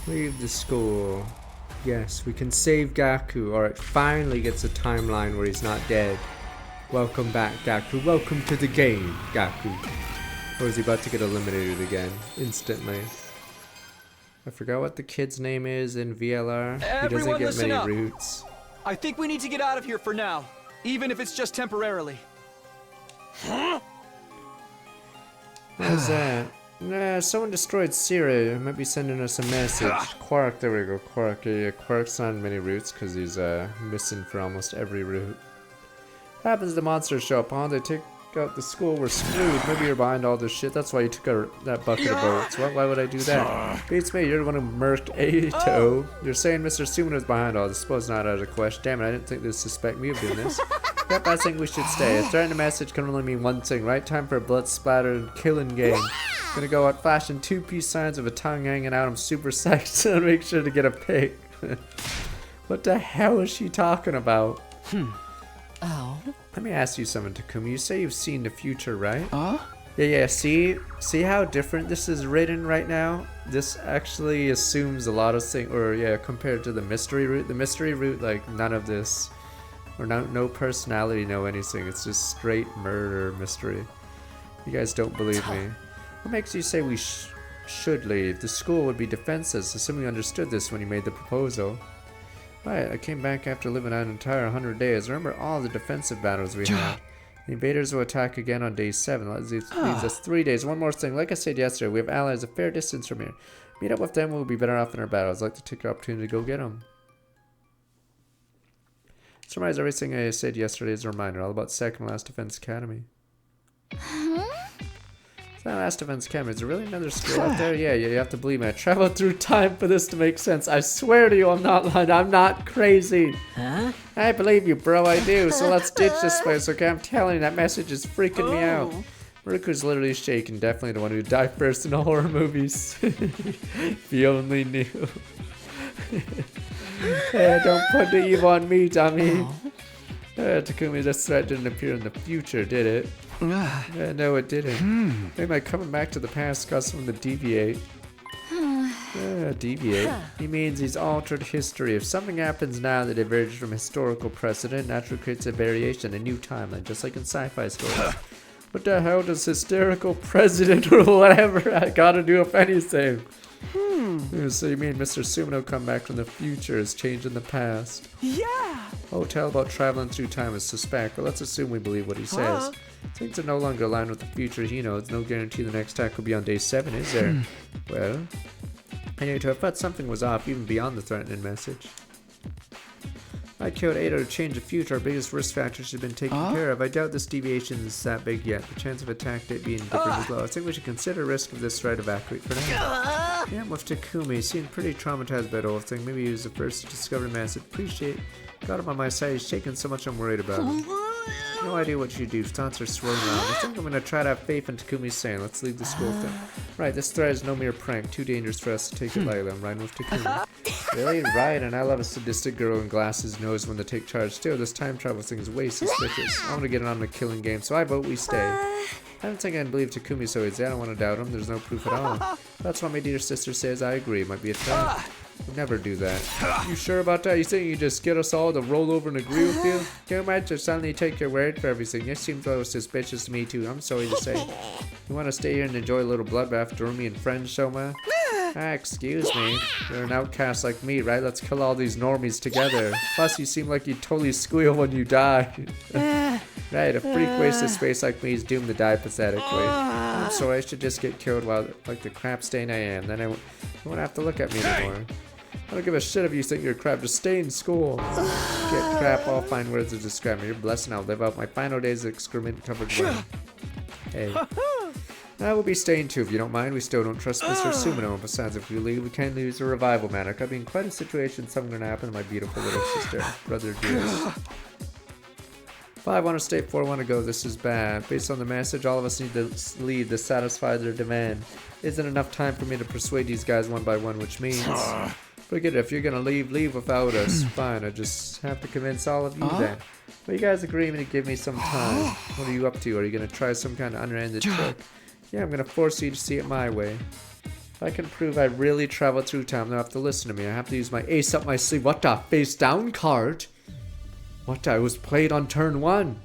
Leave the school. Yes, we can save Gaku, or it finally gets a timeline where he's not dead. Welcome back, Gaku. Welcome to the game, Gaku. Or is he about to get eliminated again? Instantly. I forgot what the kid's name is in VLR. Everyone he doesn't get many up. routes. I think we need to get out of here for now, even if it's just temporarily. Huh? What was that? Nah, someone destroyed Siri. Might be sending us a message. Quark, there we go. Quark. Yeah, Quark's on many routes because he's missing for almost every route. Happens the monsters show up, huh? They take out the school, we're screwed. Maybe you're behind all this shit. That's why you took that bucket of bullets. Why would I do that? Beats me, you're the one who murked Aito. You're saying Mr. Sumino is behind all this. Suppose not out of question. Damn it, I didn't think they'd suspect me of doing this. Yep, I think we should stay. A threatened message can only mean one thing, right? Time for a blood-splattered killing game. Gonna go out flashing 2 peace signs of a tongue hanging out. I'm super psyched to make sure to get a pic. What the hell is she talking about? Oh. Let me ask you something, Takumi. You say you've seen the future, right? Yeah. See how different this is written right now? This actually assumes a lot of things, or yeah, compared to the mystery route. The mystery route, like none of this Or no personality, no anything. It's just straight murder mystery. You guys don't believe me. What makes you say we should leave? The school would be defenseless, assuming you understood this when you made the proposal. Right, I came back after living out an entire 100 days. Remember all the defensive battles we had. The invaders will attack again on day 7. That leaves us 3 days. One more thing. Like I said yesterday, we have allies a fair distance from here. Meet up with them, we'll be better off in our battles. I'd like to take your opportunity to go get them. Summarize everything I said yesterday as a reminder. All about Second Last Defense Academy. It's not Last Defense Academy. Is there really another school out there? Yeah, you have to believe me. I traveled through time for this to make sense. I swear to you, I'm not lying. I'm not crazy. Huh? I believe you, bro. I do. So let's ditch this place, okay? I'm telling you, that message is freaking me out. Muraku's literally shaking. Definitely the one who died first in all horror movies. If you only knew. Hey, don't put the evil on me, dummy. Takumi, this threat didn't appear in the future, did it? No, it didn't. Maybe my coming back to the past caused someone to deviate. Deviate? He means he's altered history. If something happens now that diverges from historical precedent, naturally creates a variation, a new timeline, just like in sci-fi stories. What the hell does hysterical president or whatever I gotta do if anything? So you mean Mr. Sumino come back from the future is changing the past? Yeah! Oh, tell about traveling through time is suspect, but let's assume we believe what he says. Things are no longer aligned with the future he knows. No guarantee the next attack will be on day 7, is there? Well, I knew to have thought something was off even beyond the threatening message. I killed 8 to change the future. Our biggest risk factors have been taken care of. I doubt this deviation is that big yet. The chance of attack date being different is low. I think we should consider risk of this threat evacuate for now. Yeah, I'm with Takumi. He seemed pretty traumatized by the whole thing. Maybe he was the first to discover the mass. Appreciate. Got him on my side. He's shaking so much I'm worried about him. No idea what you do. Thoughts are swirling around. I think I'm gonna try to have faith in Takumi's saying. Let's leave the school thing. Right, this threat is no mere prank. Too dangerous for us to take it lightly. I'm riding with Takumi. Really? Right, and I love a sadistic girl in glasses knows when to take charge. Still, this time travel thing is way suspicious. I want to get on the killing game, so I vote we stay. I don't think I can believe Takumi so easy. I don't want to doubt him. There's no proof at all. That's what my dear sister says. I agree. It might be a trap. Never do that. You sure about that? You think you just get us all to roll over and agree with you? Can't imagine suddenly take your word for everything. This seems a little suspicious to me too. I'm sorry to say. You want to stay here and enjoy a little bloodbath, Dormy and friends, Shoma? Excuse me. You're an outcast like me, right? Let's kill all these normies together. Plus, you seem like you totally squeal when you die. Right, a freak wasted space like me is doomed to die pathetically. I'm sorry, I should just get killed while, like the crap stain I am. Then you won't have to look at me anymore. I don't give a shit if you think you're crap. Just stay in school. Get crap, all fine words to describe me. You're blessed and I'll live out my final days of excrement-covered land. Hey. I will be staying too, if you don't mind. We still don't trust Mr. Sumino. Besides, if we leave, we can't lose a revival man. It could be in quite a situation. Something gonna happen to my beautiful little sister. Brother dearest. 5 want to stay, 4 want to go. This is bad. Based on the message, all of us need to leave to satisfy their demand. Isn't enough time for me to persuade these guys one by one, which means... Forget it. If you're gonna leave, leave without us. Fine, I just have to convince all of you then. But you guys agree to give me some time. What are you up to? Are you gonna try some kind of underhanded trick? Yeah, I'm gonna force you to see it my way. If I can prove I really traveled through time, they'll have to listen to me. I have to use my ace up my sleeve. What the? Face down card? What the? It was played on turn 1.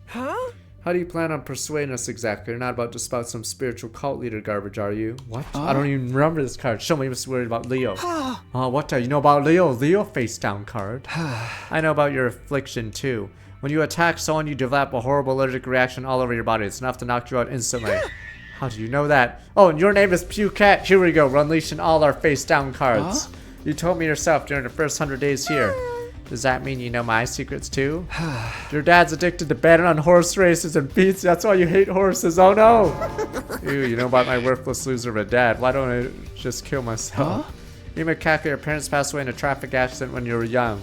Huh? How do you plan on persuading us exactly? You're not about to spout some spiritual cult leader garbage, are you? What? I don't even remember this card. Show me, you must be worried about Leo. What do you know about Leo? Leo face down card. I know about your affliction too. When you attack someone, you develop a horrible allergic reaction all over your body. It's enough to knock you out instantly. How do you know that? Oh, and your name is Pucat. Here we go. We're unleashing all our face down cards. You told me yourself during the first 100 days here. Does that mean you know my secrets too? Your dad's addicted to betting on horse races and beats. That's why you hate horses. Oh no! Ew, you know about my worthless loser of a dad. Why don't I just kill myself? Ima Kaka, your parents passed away in a traffic accident when you were young.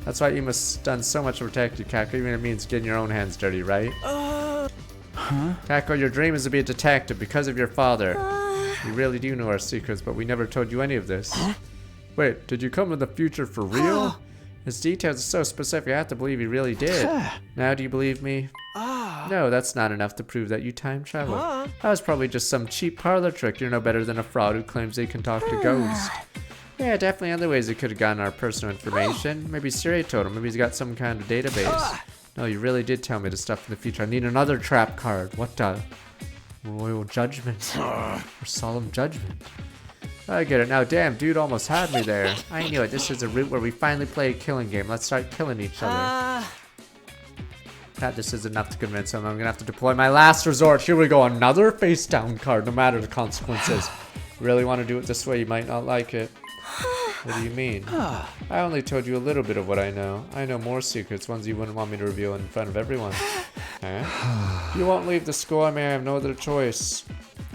That's why you must have done so much to protect you, Kako. Even if it means getting your own hands dirty, right? Kako, your dream is to be a detective because of your father. You really do know our secrets, but we never told you any of this. Wait, did you come in the future for real? His details are so specific, I have to believe he really did. Now do you believe me? No, that's not enough to prove that you time traveled. That was probably just some cheap parlor trick. You're no better than a fraud who claims they can talk to ghosts. Yeah, definitely other ways he could have gotten our personal information. Maybe Siri told him. Maybe he's got some kind of database. No, you really did tell me the stuff in the future. I need another trap card. What the? Royal judgment. Or solemn judgment. I get it now. Damn, dude almost had me there. I knew it. This is a route where we finally play a killing game. Let's start killing each other. This is enough to convince him. I'm gonna have to deploy my last resort. Here we go. Another face down card, no matter the consequences. Really want to do it this way? You might not like it. What do you mean? I only told you a little bit of what I know. I know more secrets, ones you wouldn't want me to reveal in front of everyone. You won't leave the school. I may have no other choice.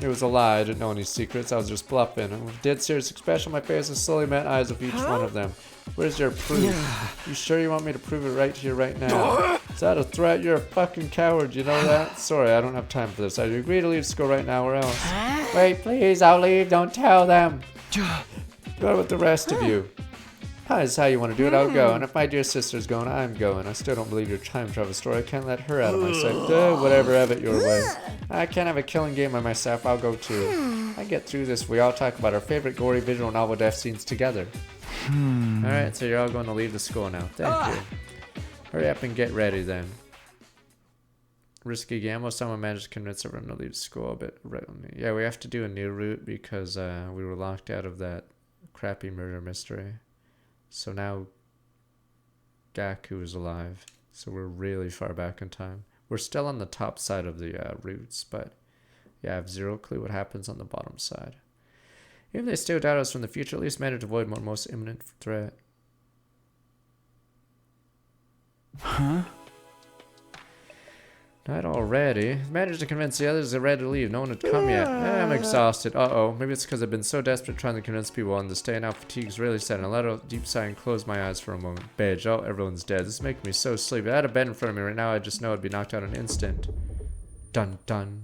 It was a lie. I didn't know any secrets. I was just bluffing. With a dead serious expression on my face, I slowly met eyes of each one of them. Where's your proof? You sure you want me to prove it right here, right now? Is that a threat? You're a fucking coward, you know that? Sorry, I don't have time for this. I agree to leave school right now or else. Wait, please, I'll leave. Don't tell them. Go with the rest of you. That is how you want to do it, I'll go. And if my dear sister's going, I'm going. I still don't believe your time travel story. I can't let her out of my sight. Whatever, have it your way. I can't have a killing game by myself. I'll go too. I get through this. We all talk about our favorite gory visual novel death scenes together. Alright, so you're all going to leave the school now. Thank you. Hurry up and get ready then. Risky gamble. Someone managed to convince everyone to leave school, but yeah, we have to do a new route because we were locked out of that crappy murder mystery. So now Gaku is alive. So we're really far back in time. We're still on the top side of the routes, but yeah, I have zero clue what happens on the bottom side. Even if they still doubt us from the future, at least manage to avoid one most imminent threat. Not already. Managed to convince the others they're ready to leave. No one had come yet. I'm exhausted. Uh-oh. Maybe it's because I've been so desperate trying to convince people on to stay. Now fatigue's really setting. I let out a deep sigh and closed my eyes for a moment. Beige. Oh, everyone's dead. This is making me so sleepy. I had a bed in front of me right now. I just know I'd be knocked out in an instant. Dun dun.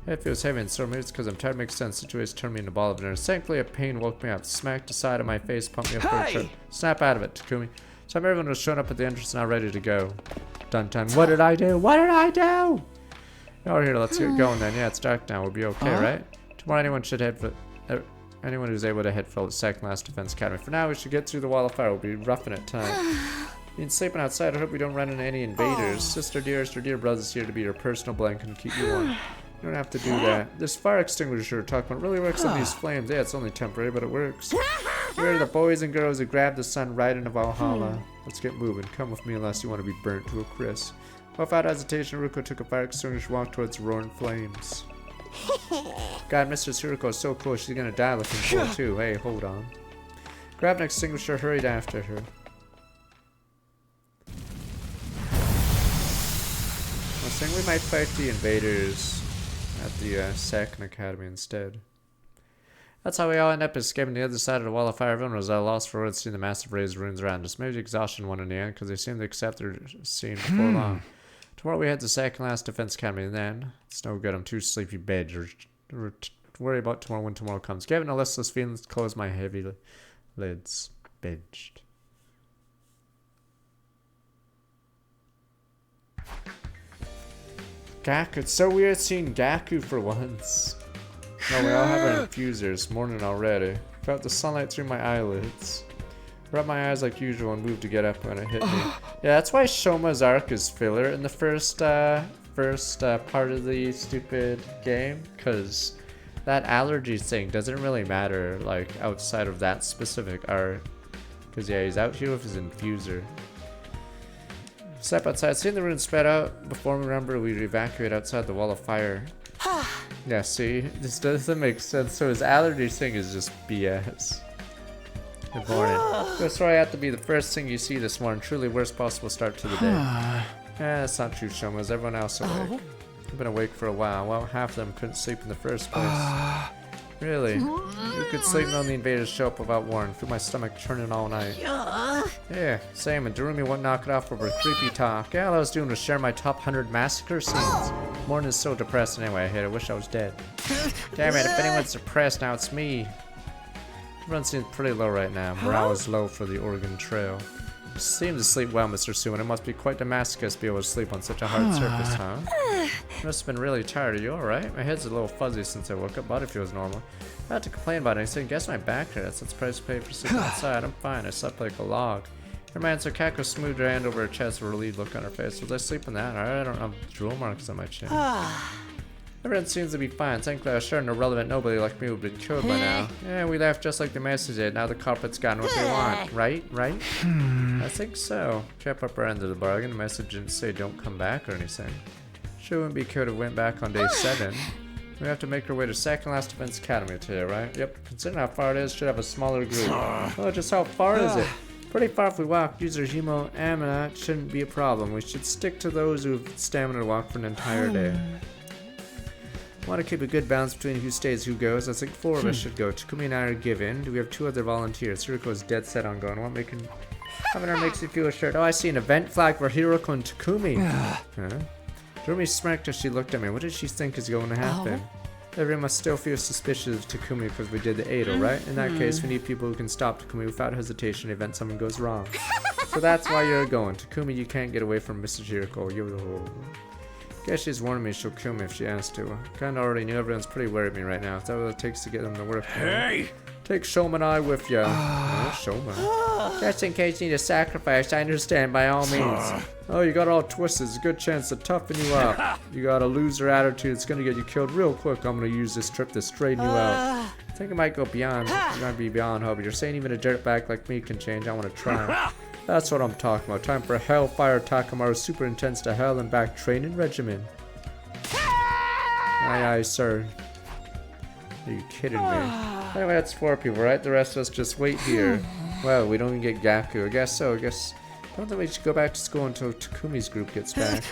It feels heavy and sore. Maybe it's because I'm tired. Makes sense. Situation turned me into a ball of nerves. Thankfully, a pain woke me up. Smacked the side of my face. Pumped me up for a trip. Snap out of it, Takumi. So everyone was showing up at the entrance now ready to go. Dun dun. What did I do? What did I do? Over here, let's get going then. Yeah, it's dark now. We'll be okay, right? Tomorrow anyone should head for anyone who's able to head for the second last defense academy. For now, we should get through the wall of fire. We'll be roughing it tonight. Been sleeping outside. I hope we don't run into any invaders. Sister dearest, your dear brother's here to be your personal blanket and keep you warm. You don't have to do that. This fire extinguisher we're talking about really works on these flames. Yeah, it's only temporary, but it works. We're the boys and girls who grab the sun right into Valhalla. Let's get moving. Come with me unless you want to be burnt to a crisp. Without hesitation, Ruko took a fire extinguisher and walked towards the roaring flames. God, Mistress Hiruko is so close, she's gonna die looking cool too. Hey, hold on. Grab an extinguisher, hurried after her. I was saying we might fight the invaders at the second academy instead. That's how we all end up escaping the other side of the wall of fire. Everyone was at a loss for words seeing the massive raised ruins around us. Maybe the exhaustion won in the end because they seemed to accept their scene before long. Tomorrow we head to second last defense academy, and then it's no good. I'm too sleepy bed. Worry about tomorrow when tomorrow comes. Given a listless feeling, close my heavy lids. Benched. Gaku. It's so weird seeing Gaku for once. No, we all have our infusers. Morning already. Felt the sunlight through my eyelids. Rubbed my eyes like usual and moved to get up when it hit me. Yeah, that's why Shoma's arc is filler in the first part of the stupid game, because that allergy thing doesn't really matter like outside of that specific arc. Because yeah, he's out here with his infuser. Step outside, seeing the ruins spread out. Before we remember, we evacuate outside the wall of fire. Yeah, see, this doesn't make sense. So his allergy thing is just BS. Good morning. This story had to be the first thing you see this morning. Truly worst possible start to the day. Yeah, that's not true, Shoma. Is everyone else awake? I've been awake for a while. Well, half of them couldn't sleep in the first place. Really? You could sleep when the invaders show up without warning. Feel my stomach churning all night. Yeah, same. And Darumi won't knock it off over creepy talk. Yeah, all I was doing was share my top 100 massacre scenes. Morning is so depressing anyway. I hate it. I wish I was dead. Damn it, if anyone's depressed now, it's me. Everyone seems pretty low right now. Morale is low for the Oregon Trail. Seem to sleep well, Mr. Suwon. It must be quite Damascus to be able to sleep on such a hard surface, huh? Must have been really tired. Are you alright? My head's a little fuzzy since I woke up. Body feels normal. I had to complain about anything. Guess my back hurts. That's the price to pay for sleeping outside. I'm fine. I slept like a log. Her answer, Kako smoothed her hand over her chest with a relieved look on her face. Was I sleeping that hard? I don't have drool marks on my chin. Everyone seems to be fine. Thankfully, I was sure an irrelevant nobody like me would have been killed by now. Yeah, we left just like the message did. Now the culprit's gotten what they want. Right? Right? I think so. Kept up our end of the bargain. The message didn't say don't come back or anything. Sure wouldn't be cool if went back on day 7. We have to make our way to Second Last Defense Academy today, right? Yep. Considering how far it is, should have a smaller group. Oh, just how far is it? Pretty far if we walk. User Hemo Amina shouldn't be a problem. We should stick to those who have stamina to walk for an entire day. Want to keep a good balance between who stays, who goes. I think 4 of us should go. Takumi and I are given. Do we have 2 other volunteers? Hiroko is dead set on going. What making having her makes you feel assured. Oh, I see an event flag for Hiroko and Takumi. Huh? Jeremy smirked as she looked at me. What did she think is going to happen? Everyone must still feel suspicious of Takumi because we did the Edo, right? In that case, we need people who can stop Takumi without hesitation in the event something goes wrong. So that's why you're going. Takumi, you can't get away from Mrs. Hiroko. Guess she's warning me she'll kill me if she has to. Kinda already knew everyone's pretty worried of me right now. Is that what it takes to get them to work? Hey! Take Shoma and I with you. Oh, Shoma. Just in case you need a sacrifice, I understand by all means. Oh, you got all twisted. There's a good chance to toughen you up. You got a loser attitude. It's gonna get you killed real quick. I'm gonna use this trip to straighten you out. I think it might go beyond. It might be beyond hope. You're saying even a dirtbag like me can change. I want to try. That's what I'm talking about. Time for Hellfire Takamaru's super intense to hell and back training regimen. Aye, aye, sir. Are you kidding me? Anyway, that's 4 people, right? The rest of us just wait here. Well, we don't even get Gaku. I guess so. I don't think we should go back to school until Takumi's group gets back.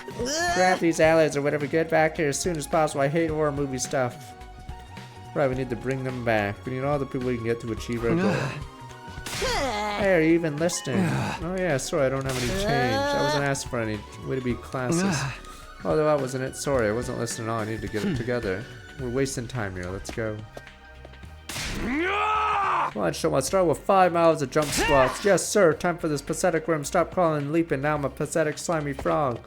Grab these allies or whatever. Get back here as soon as possible. I hate horror movie stuff. Right, we need to bring them back. We need all the people we can get to achieve our goal. Hey, are you even listening? Oh yeah, sorry, I don't have any change. I wasn't asked for any. Way to be classes. Although that wasn't it. Sorry, I wasn't listening at all. I need to get it together. We're wasting time here. Let's go. Come on, show. Let's start with 5 miles of jump squats. Yes, sir. Time for this pathetic worm. Stop crawling and leaping. Now I'm a pathetic slimy frog.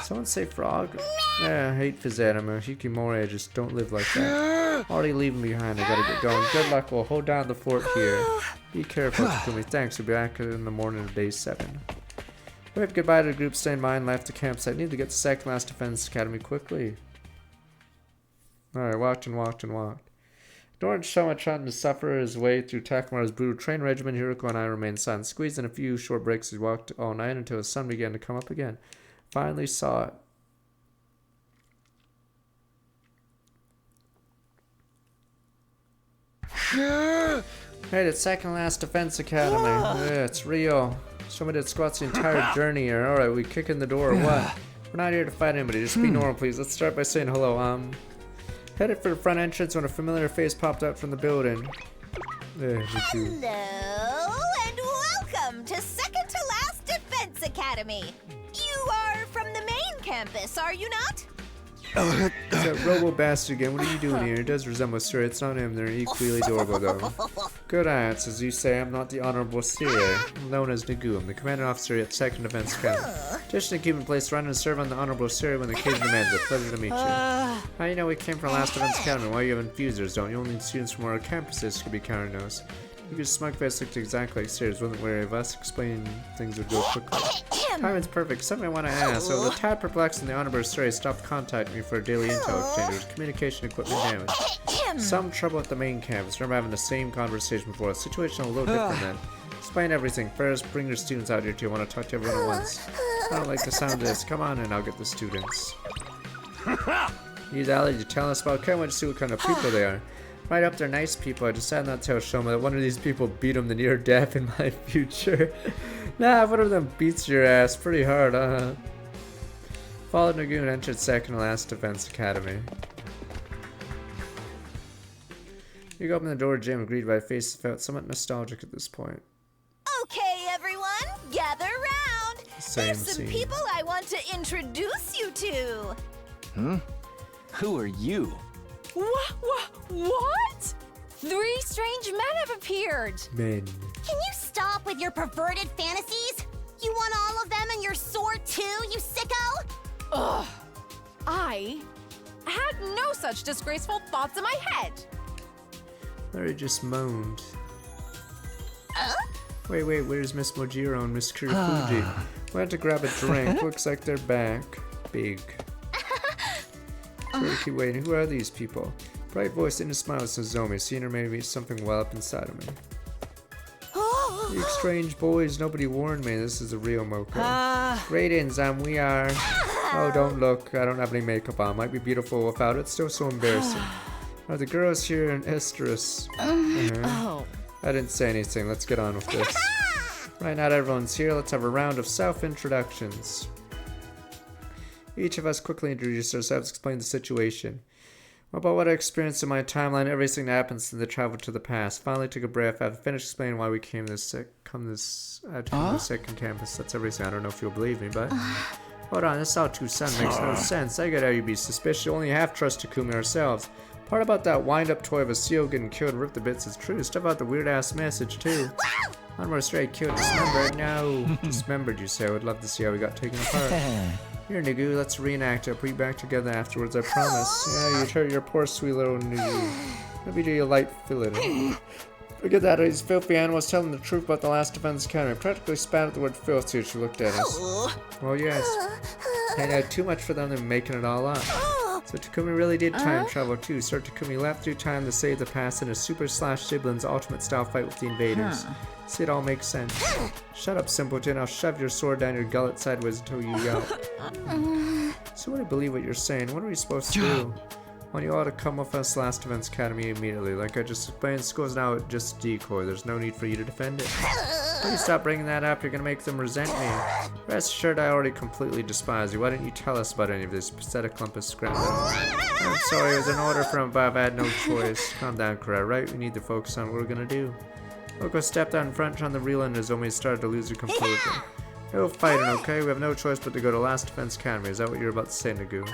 Someone say frog? Yeah, I hate Fizanima. Hikimori, just don't live like that. Already leaving behind. I gotta get going. Good luck. We'll hold down the fort here. Be careful, Takumi. Thanks. We'll be back in the morning of day 7. Wave goodbye to the group. Stay in mind. Left the campsite. Need to get to Second Last Defense Academy quickly. Alright, walked and walked and walked. Ignoring Shoma trying to suffer his way through Takamaru's brutal train regimen, Hiroko and I remained silent. Squeezed in a few short breaks, we walked all night until the sun began to come up again. Finally saw it. Hey, it's Second Last Defense Academy. Yeah, it's real. Shoma did squats the entire journey here. Alright, we kick in the door or what? We're not here to fight anybody. Just be normal, please. Let's start by saying hello. Headed for the front entrance when a familiar face popped out from the building. Hello and welcome to Second to Last Defense Academy. You are from the main campus, are you not? It's that Robo Bastard again. What are you doing here? It does resemble Sir. It's not him. They're equally adorable, though. Good answer. As you say, I'm not the Honorable Sir. I'm known as Nagu. I'm the commanding officer at Second Defense Academy. Just to keep in place, run and serve on the Honorable Sir when the occasion demands it. Pleasure to meet you. How you know we came from Last Defense Academy? Why you have infusers, don't you? Only students from our campuses could be counting those. You could smug face looked exactly like Sirius, wasn't wary of us, explaining things would go quickly. Timing's perfect. Something I want to ask. So the tad perplexed and the Honorable Siri stopped contacting me for a daily intel exchange. It was communication equipment damage. Some trouble at the main campus. Remember having the same conversation before. Situation a little different then. Explain everything. First, bring your students out here too. I want to talk to everyone at once. I don't like the sound of this. Come on in, I'll get the students. These allies you're telling us about, I can't wait to see what kind of people they are. Right up, they're nice people. I decided not to tell Shoma that one of these people beat him to near death in my future. Nah, one of them beats your ass pretty hard, huh? Followed Nagu and entered Second to Last Defense Academy. You go up in the door, Jim, greeted by a face that felt somewhat nostalgic at this point. Okay, everyone, gather round. There's some people I want to introduce you to. Who are you? What? 3 strange men have appeared! Men. Can you stop with your perverted fantasies? You want all of them and your sword too, you sicko? Ugh. I had no such disgraceful thoughts in my head. Mary just moaned. Wait, where's Miss Mojiro and Miss Kurofuji? We had to grab a drink. Looks like they're back. Big. Sorry to keep waiting. Who are these people? Bright voice and a smile says Nozomi. Seeing her made me something well up inside of me. You strange boys, nobody warned me. This is a real Moko. Greetings, we are. Oh, don't look. I don't have any makeup on. Might be beautiful without it. Still so embarrassing. Oh, the girls here in Esteros. Oh. I didn't say anything. Let's get on with this. Right, not everyone's here. Let's have a round of self-introductions. Each of us quickly introduced ourselves, explained the situation. About what I experienced in my timeline, everything that happened since the travel to the past. Finally took a breath after finished explaining why we came to the second campus. That's everything. I don't know if you'll believe me, but hold on, this all too sudden makes no sense. I get how you'd be suspicious. You only half trust Takumi ourselves. Part about that wind-up toy of a seal getting killed and ripped to bits is true. Stuff about the weird-ass message too. One more straight killed, dismembered. No, dismembered. You say? I would love to see how we got taken apart. Here, Nugu, let's reenact it. Put you back together afterwards, I promise. Yeah, you hurt your poor sweet little Nugu. Maybe do you light fillet. Forget that, these filthy animals telling the truth about the last Defense Academy. I practically spat out the word filth too. She looked at us. Well, yes. And I had too much for them to making it all up. So Takumi really did time travel too. Sir Takumi left through time to save the past in a Super Slash Siblings Ultimate style fight with the invaders. See, it all makes sense. Shut up, simpleton. I'll shove your sword down your gullet sideways until you yelp. So I believe what you're saying. What are we supposed to do? Well, you ought to come with us Last Defense Academy immediately. Like I just explained, school's now just a decoy. There's no need for you to defend it. Please stop bringing that up. You're gonna make them resent me. Rest assured, I already completely despise you. Why didn't you tell us about any of this pathetic lump of scrap? I'm sorry, it was an order from above. I had no choice. Calm down, Kura, right? We need to focus on what we're gonna do. Oko stepped out in front on the reel and Nozomi started to lose her composure. No fighting, okay? We have no choice but to go to Last Defense Academy. Is that what you're about to say, Nugu?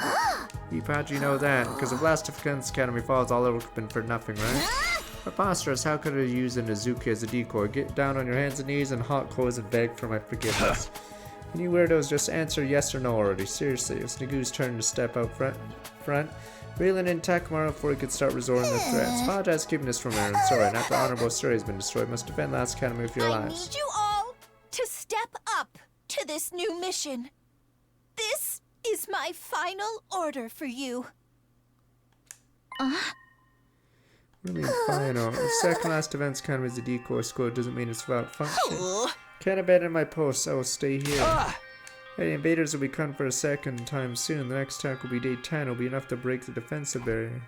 How'd you know that? Because if Last Defense Academy falls, all that would have been for nothing, right? Preposterous, how could I use a Nezuki as a decoy? Get down on your hands and knees and hot clothes and beg for my forgiveness. Can you weirdos just answer yes or no already? Seriously, it's Nugu's turn to step out front. Reeling in Takamaru before he could start resorting to threats. Apologize for keeping this from her. I'm sorry, not the honorable story has been destroyed. Must defend Last Academy with your lives. I need you all to step up to this new mission. This is my final order for you. What do you mean final? The second Last Defense Academy is a decoy squad doesn't mean it's without function. Can't abandon my post, I will stay here. Hey, the invaders will be coming for a second time soon. The next attack will be day 10. It'll be enough to break the defensive barrier.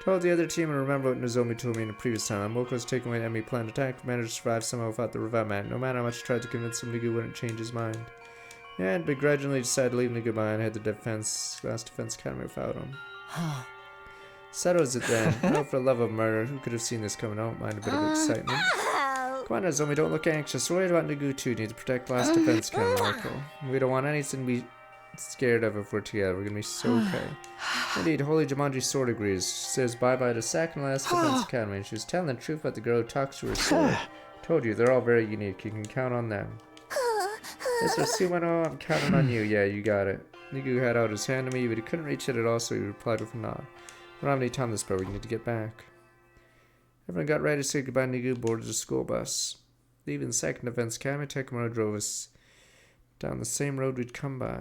Told the other team and remember what Nozomi told me in the previous time. Moko's taking away the enemy planned attack, managed to survive somehow without the revive man. No matter how much I tried to convince him, Nugu wouldn't change his mind. Yeah, and begrudgingly decided to leave Nugu behind and head to Last Defense Academy without him. Settles it then. Oh, for the love of murder, who could have seen this coming? I don't mind a bit of excitement. Come on, Nozomi, don't look anxious. We're worried about Nugu too. Need to protect Last Defense Academy, Moko. We don't want anything to be scared of if we're together. We're gonna be so okay. Indeed, Holy Jumanji sword agrees. She says bye-bye to second Last Defense Academy, and she was telling the truth about the girl who talks to her sword. Told you, they're all very unique. You can count on them. Mr. Sumano, I'm counting on you. Yeah, you got it. Nugu had out his hand to me, but he couldn't reach it at all, so he replied with a nod. We don't have any time this spare. We need to get back. Everyone got ready to say goodbye. Nugu boarded the school bus. Leaving Second Defense Academy, Takamaru drove us down the same road we'd come by.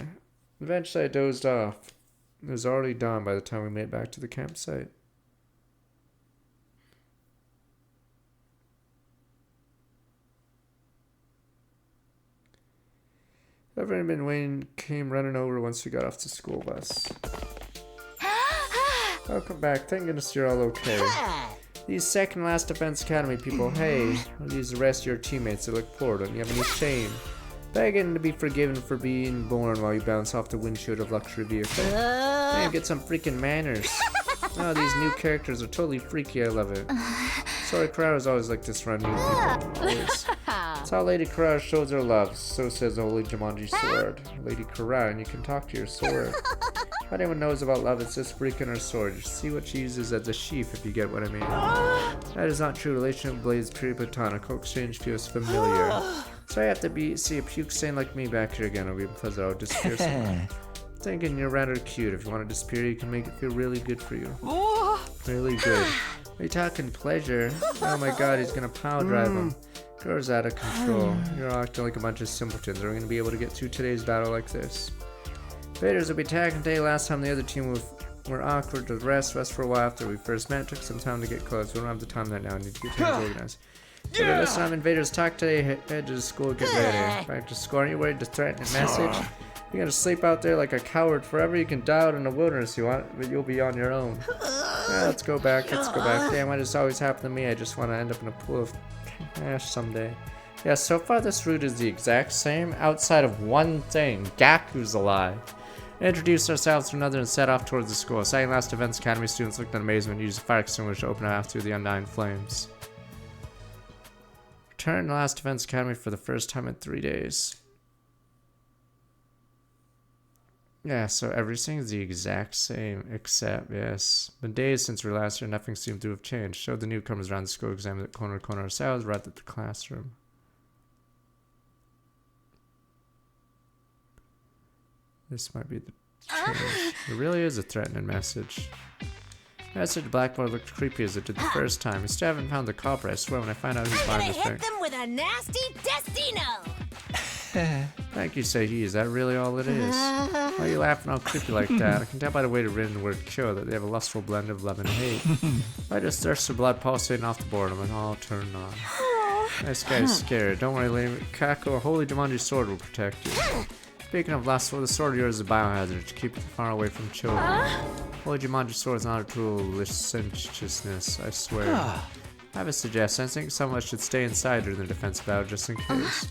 Eventually, I dozed off. It was already dawn by the time we made it back to the campsite. Everyone had been waiting, came running over once we got off the school bus. Welcome back. Thank goodness you're all okay. These second Last Defense Academy people, hey, I'll use the rest of your teammates to look poor. Don't you have any shame? Begging to be forgiven for being born while you bounce off the windshield of luxury vehicle. Man, get some freaking manners. Oh, these new characters are totally freaky. I love it. Sorry, Kurara's always like this around new people. Always. That's how Lady Kurara shows her love. So says the Holy Jumanji sword. Lady Kurara, and you can talk to your sword. If anyone knows about love, it's just freaking her sword. You see what she uses as a sheath, if you get what I mean. That is not true. Relationship with Blade is purely platonic. Exchange feels familiar. So I have to see a puke stain like me back here again. It'll be pleasant. I'll disappear somewhere. Thinking you're rather cute. If you want to disappear, you can make it feel really good for you. Really good. Are you talking pleasure? Oh my god, he's gonna power drive him. Girl's out of control. You're acting like a bunch of simpletons. Are we gonna be able to get through today's battle like this? Invaders will be attacking today. Last time the other team were awkward to the rest of us for a while after we first met. It took some time to get close. We don't have the time right now. I need to get things organized. So this time invaders talk today. Head to the school. Get ready. Back to school. Aren't you worried to threaten a message? You're gonna sleep out there like a coward forever. You can die out in the wilderness you want, but you'll be on your own. Yeah, let's go back. Let's go back. Damn, why does this always happen to me? I just want to end up in a pool of ash someday. Yeah, so far this route is the exact same, outside of one thing. Gaku's alive. Introduced ourselves to another and set off towards the school. Second last Defense Academy students looked in amazement and used a fire extinguisher to open a path through the undying flames. Return to last Defense Academy for the first time in 3 days. Yeah, so everything's the exact same, except, yes. Been days since we were last here, nothing seemed to have changed. Showed the newcomers around the school, examined it corner to corner ourselves, right at the classroom. This might be the change. It really is a threatening message. The message to Blackboard looked creepy as it did the first time. We still haven't found the culprit. I swear when I find out who's behind this thing. Hit them with a nasty destino! Thank you, Seiji. Is that really all it is? Why are you laughing all creepy like that? I can tell by the way they've written the word kill that they have a lustful blend of love and hate. I just thirst for blood pulsating off the boredom and all turned on. This guy's scared. Don't worry, lady. Kako, a holy Jumanji sword will protect you. Speaking of lustful, the sword of yours is a biohazard to keep it far away from children. Holy Jumanji sword is not a tool of licentiousness, I swear. I have a suggestion. I think someone should stay inside during the defense battle just in case.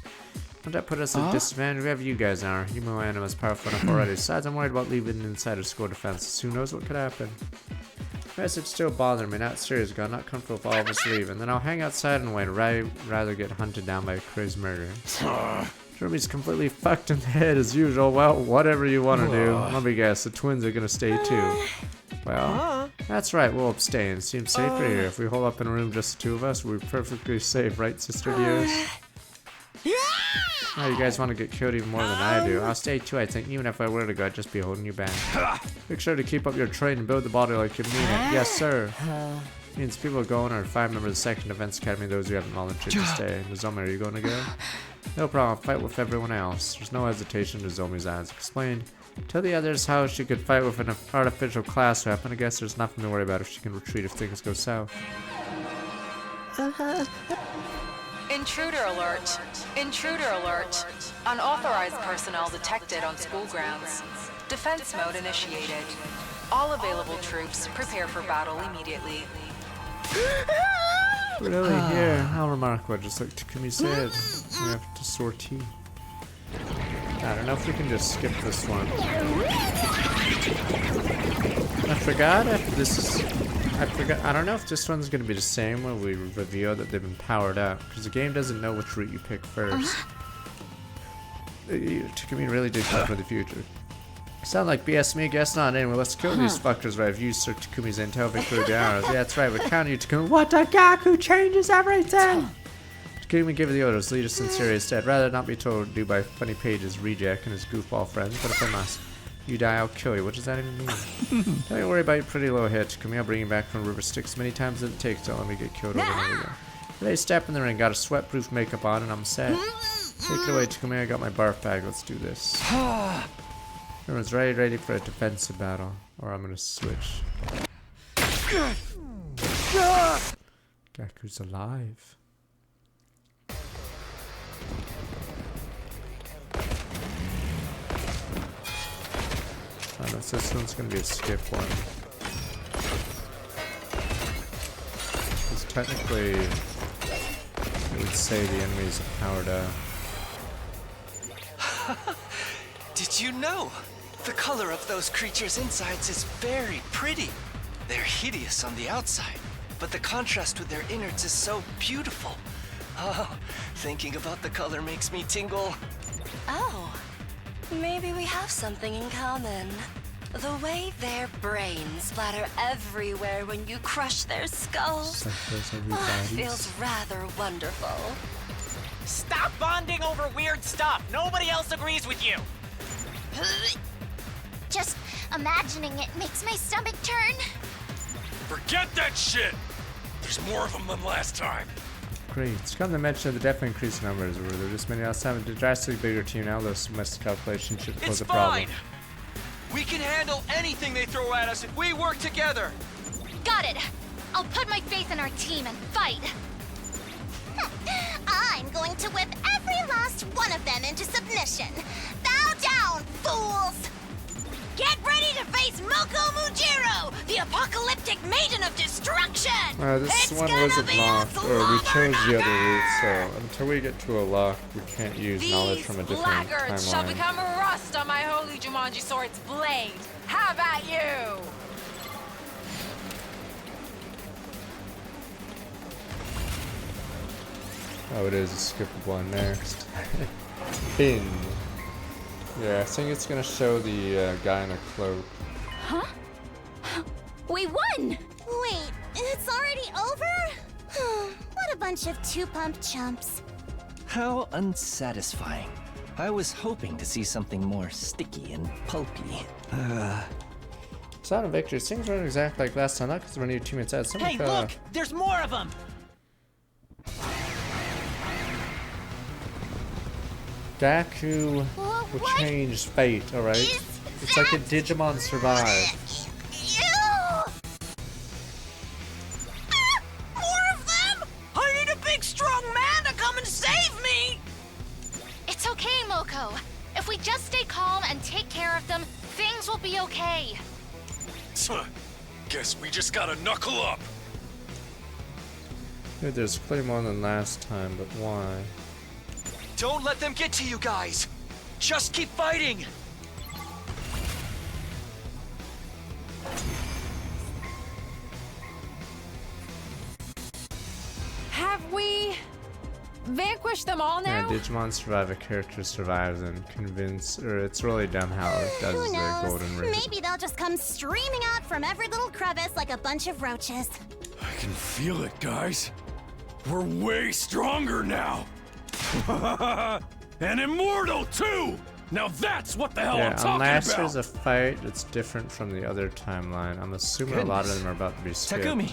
Won't that put us at a disadvantage? We have you guys now. You Moana is powerful enough already. Besides, I'm worried about leaving inside of school defense. Who knows what could happen? Message still bothering me. Not serious, God. Not comfortable if all of us leave. And then I'll hang outside and wait. Rather get hunted down by a crazy murderer. Jeremy's completely fucked in the head as usual. Well, whatever you want to do. Let me guess, the twins are gonna stay too. Well, that's right, we'll abstain. Seems safer here. If we hold up in a room just the two of us, we're perfectly safe, right, sister dears? Oh, you guys want to get killed even more than I do. I'll stay too, I think. Even if I were to go, I'd just be holding you back. Make sure to keep up your training and build the body like you mean it. Yes, sir. Means people going are 5 members of the 2nd Defense Academy, those who haven't volunteered to stay. Nozomi, are you going to go? No problem, fight with everyone else. There's no hesitation, Nozomi's eyes explained. Tell the others how she could fight with an artificial class weapon. I guess there's nothing to worry about if she can retreat if things go south. Intruder alert. Intruder alert. Unauthorized personnel detected on school grounds. Defense mode initiated. All available troops prepare for battle immediately. Really? Here, how remarkable, just like Takumi said. We have to sortie. I don't know if we can just skip this one. I forgot if this is... I don't know if this one's going to be the same when we reveal that they've been powered up. Because the game doesn't know which route you pick first. Takumi really did come for the future. Sound like BS me? Guess not. Anyway, let's kill these fuckers right. I've used Sir Takumi's intel victory the arrows. Yeah, that's right. We're counting you, Takumi. What? A Gaku changes everything! Takumi give the orders. Lead us in serious dead. Rather not be told to do by funny pages, Reject, and his goofball friends. But if I must, you die, I'll kill you. What does that even mean? Don't worry about your pretty little head, Takumi. I'll bring you back from River Styx many times as it takes. Don't let me get killed over and over again. Today, step in the ring. Got a sweat-proof makeup on, and I'm set. Take it away, Takumi. I got my barf bag. Let's do this. Everyone's ready for a defensive battle, or I'm gonna switch. Gaku's alive. I don't know if this one's gonna be a skip one. Because technically, it would say the enemies are powered up. Did you know? The color of those creatures' insides is very pretty. They're hideous on the outside, but the contrast with their innards is so beautiful. Oh, thinking about the color makes me tingle. Oh, maybe we have something in common. The way their brains splatter everywhere when you crush their skulls feels rather wonderful. Stop bonding over weird stuff. Nobody else agrees with you. Just imagining it makes my stomach turn. Forget that shit! There's more of them than last time. Great. It's come to mention the definitely increased numbers. Were there just many last time? The drastically bigger team now, those missed calculations should pose a problem. It's fine! We can handle anything they throw at us if we work together! Got it! I'll put my faith in our team and fight! I'm going to whip every last one of them into submission. Bow down, fools! Get ready to face Moko Mujiro, the apocalyptic maiden of destruction! This one wasn't locked, or we chose the other route, so until we get to a lock, we can't use knowledge from a different Laggards shall timeline. become rust on my holy Jumanji sword's blade. How about you? Oh, it is a skippable one next. Bin. Yeah, I think it's gonna show the guy in a cloak. Huh? We won! Wait, it's already over? What a bunch of two-pump chumps. How unsatisfying. I was hoping to see something more sticky and pulpy. Sound of victory. Things weren't exactly like last time, not because one of your teammates had something. Hey, look! There's more of them! Gaku will change fate, alright? It's like a Digimon survive. More of them? I need a big, strong man to come and save me! It's okay, Moko. If we just stay calm and take care of them, things will be okay. Guess we just gotta knuckle up. Dude, there's clearly more than last time, but why? Don't let them get to you guys! Just keep fighting! Have we vanquished them all now? Yeah, Digimon survive, a character survives and convince, or it's really dumb how it does Who their knows? golden ring. Maybe they'll just come streaming out from every little crevice like a bunch of roaches. I can feel it, guys. We're way stronger now. And immortal too! Now that's what the hell I'm talking unless about! there's a fight that's different from the other timeline. I'm assuming a lot of them are about to be skipped. Takumi,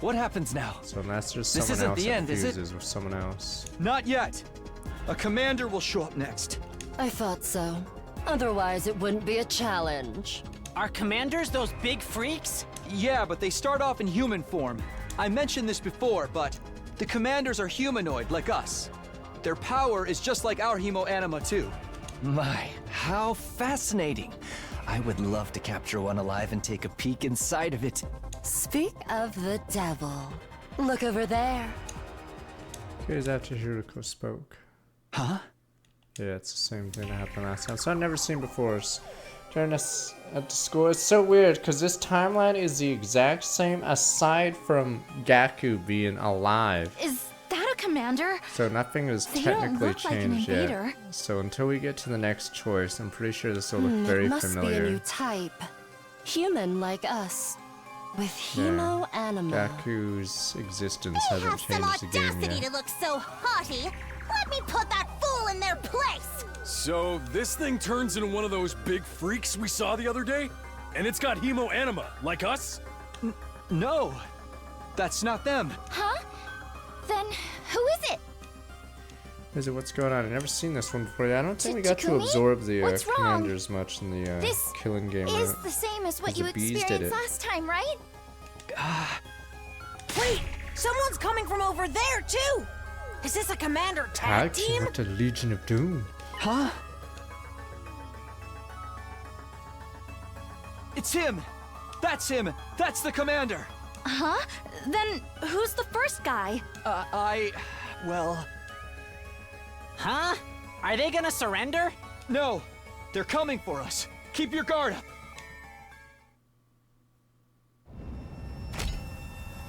what happens now? So unless there's This someone isn't else the end, that is it? fuses with someone else. Not yet. A commander will show up next. I thought so. Otherwise, it wouldn't be a challenge. Are commanders those big freaks? Yeah, but they start off in human form. I mentioned this before, but the commanders are humanoid, like us. Their power is just like our Hemo Anima, too. My, how fascinating. I would love to capture one alive and take a peek inside of it. Speak of the devil. Look over there. Here's after Hiruko spoke. Huh? Yeah, it's the same thing that happened last time. So I've never seen before. During us at the school, it's so weird because this timeline is the exact same aside from Gaku being alive. Is that a commander? So nothing is They don't technically look like an changed yet. invader. So until we get to the next choice, I'm pretty sure this will look It very must familiar. be a new type. Human like us. With Hemo Anima. Gaku's existence They hasn't have some changed the game audacity yet. to look so haughty. Let me put that fool in their place. So this thing turns into one of those big freaks we saw the other day? And it's got Hemo Anima, like us? No, that's not them. Huh? Then who is it? Is it what's going on? I've never seen this one before. I don't think we got to Takumi? absorb the What's wrong? commanders much in the This killing game. Is right? the same as what 'Cause you the bees did experienced it. last time, right? Wait, someone's coming from over there, too! Is this a commander tag team? What a Legion of Doom. Huh? It's him! That's him! That's the commander! Huh? Then who's the first guy? Well... Huh? Are they gonna surrender? No! They're coming for us! Keep your guard up!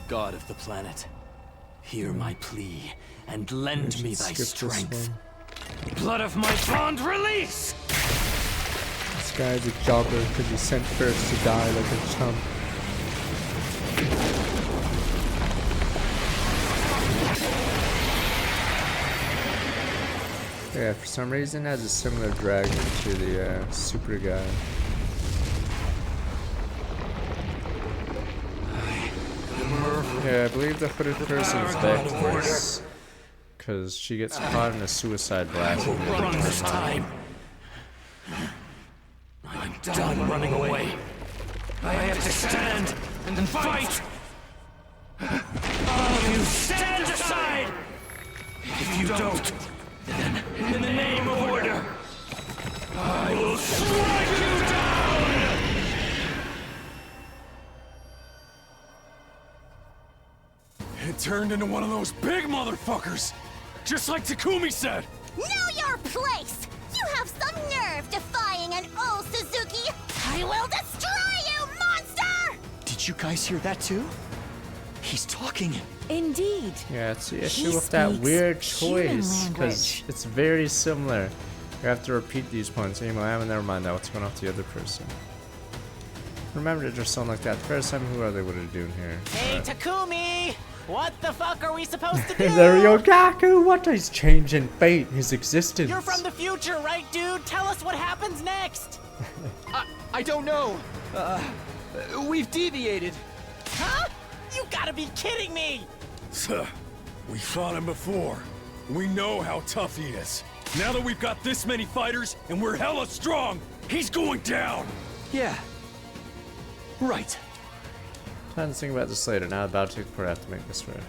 God of the planet, hear my plea and lend me thy strength. Blood of my bond release! guy's a jobber because he sent first to die like a chump. Yeah, for some reason it has a similar dragon to the super guy. Yeah, I believe the hooded person's Vector's, because she gets caught in a suicide blast. Run this time. I'm done running away. I have to stand and fight. All of you stand aside. If you don't, then in the name of order, I will strike you down. It turned into one of those big motherfuckers, just like Takumi said. Know your place! You have some nerve defying an old Suzuki! I will destroy you, monster! Did you guys hear that too? He's talking. Indeed. Yeah, it's the issue with that weird choice, because it's very similar. You have to repeat these points. Anyway, never mind that. What's going on with the other person? Remember to just sound like that the first time. Who are they? What are they doing here? Hey, Takumi! What the fuck are we supposed to do? There you go, Gaku! What is changing fate, his existence? You're from the future, right, dude? Tell us what happens next! I don't know. We've deviated. Huh? You gotta be kidding me! We fought him before. We know how tough he is. Now that we've got this many fighters and we're hella strong, he's going down! Yeah. Right. Plan to think about this later. Now about to take part, I have to make this right.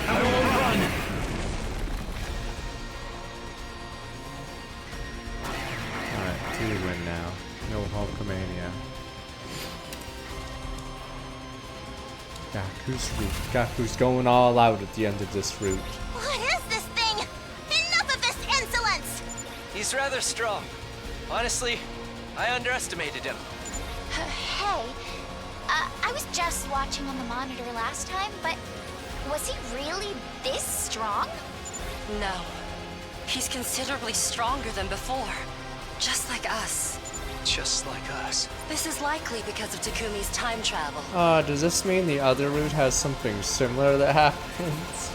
I will run. Alright, do win now. No Hulkamania. Gaku's route. Gaku's going all out at the end of this route. What is this thing? Enough of this insolence! He's rather strong. Honestly, I underestimated him. Hey, I was just watching on the monitor last time, but was he really this strong? No. He's considerably stronger than before. Just like us. Just like us. This is likely because of Takumi's time travel. Does this mean the other route has something similar that happens?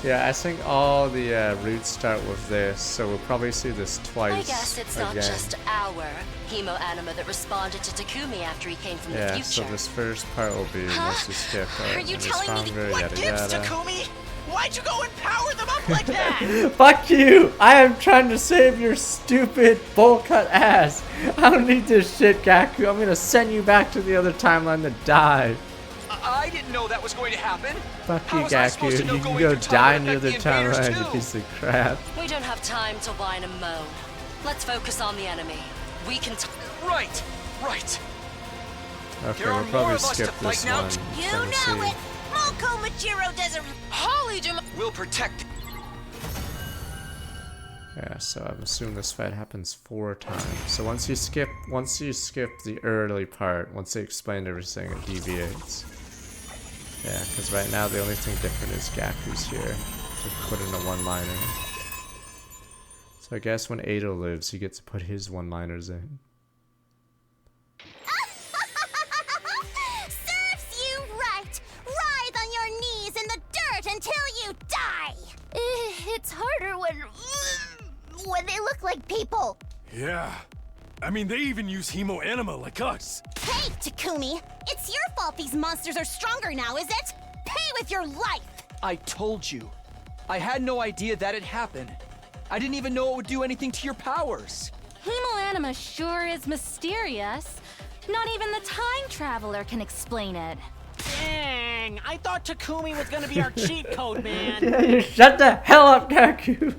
Yeah, I think all the routes start with this, so we'll probably see this twice. I guess it's not just our Hemo Anima that responded to Takumi after he came from the future. Yeah, so this first part will be once you skip out. Are you telling me what gives, Takumi? Why'd you go and power them up like that? Fuck you! I am trying to save your stupid bowl cut ass. I don't need this shit, Gaku. I'm gonna send you back to the other timeline to die. I didn't know that was going to happen. Fuck you, Gaku. You can go die in the other timeline, you piece of crap. We don't have time to whine and moan. Let's focus on the enemy. We can. Right. Okay, we'll probably skip this one. You know it! Moko Majiro doesn't. Holy Jim. We'll protect. Yeah, so I'm assuming this fight happens 4 times. So once you skip the early part, once they explain everything, it deviates. Yeah, because right now the only thing different is Gaku's here to put in a one-liner. So I guess when Ado lives, he gets to put his one-liners in. Serves you right! Writhe on your knees in the dirt until you die! It's harder when they look like people. Yeah. I mean, they even use Hemo Anima like us. Hey, Takumi! It's your fault these monsters are stronger now, is it? Pay with your life! I told you. I had no idea that had happened. I didn't even know it would do anything to your powers. Hemo Anima sure is mysterious. Not even the time traveler can explain it. Dang, I thought Takumi was gonna be our cheat code, man. Yeah, you shut the hell up, Gaku!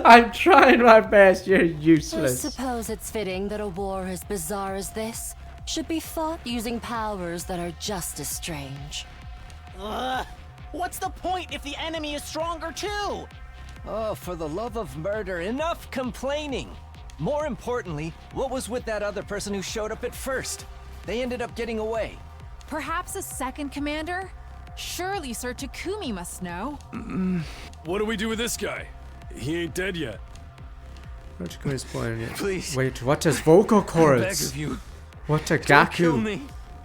I'm trying my best, you're useless. I suppose it's fitting that a war as bizarre as this should be fought using powers that are just as strange. What's the point if the enemy is stronger too? Oh, for the love of murder, enough complaining! More importantly, what was with that other person who showed up at first? They ended up getting away. Perhaps a second commander? Surely Sir Takumi must know. What do we do with this guy? He ain't dead yet. Takumi's pointing it. Please. Wait, what is vocal cords? I beg of you. What a Don't kill Gaku. me.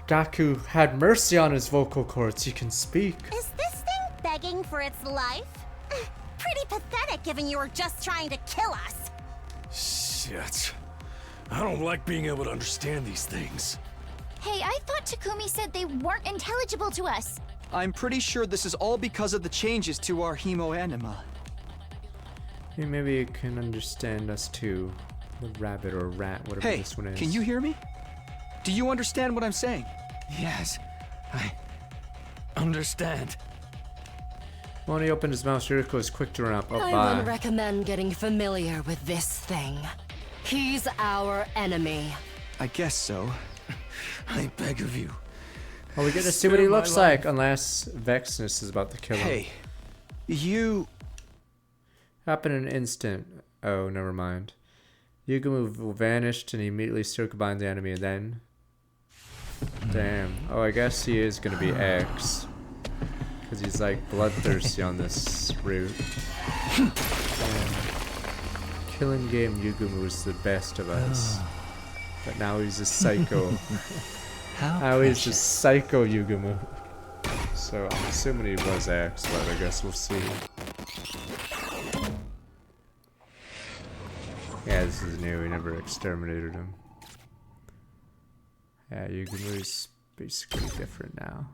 Gaku had mercy on his vocal cords. He can speak. Is this thing begging for its life? Pretty pathetic given you were just trying to kill us. Shit. I don't like being able to understand these things. Hey, I thought Takumi said they weren't intelligible to us. I'm pretty sure this is all because of the changes to our hemoanima. Hey, maybe you can understand us too. The rabbit or rat, whatever Hey, this one is. can you hear me? Do you understand what I'm saying? Yes, I understand. When he opened his mouth, Yuriko was quick to run up. Oh, I bye. would recommend getting familiar with this thing. He's our enemy. I guess so. I beg of you. Well, we get to see what he Spare my looks like, unless Vexness is about to kill him. Hey, you... Happened in an instant. Oh, never mind. Yugumu vanished and he immediately circled behind the enemy and then... Damn. Oh, I guess he is gonna be X. Because he's like bloodthirsty on this route. Killing game Yugumu was the best of us. But now he's a psycho. Now he's a psycho Yugumu. So I'm assuming he was X, but I guess we'll see. Yeah, this is new. We never exterminated him. Yeah, Yugumu basically different now.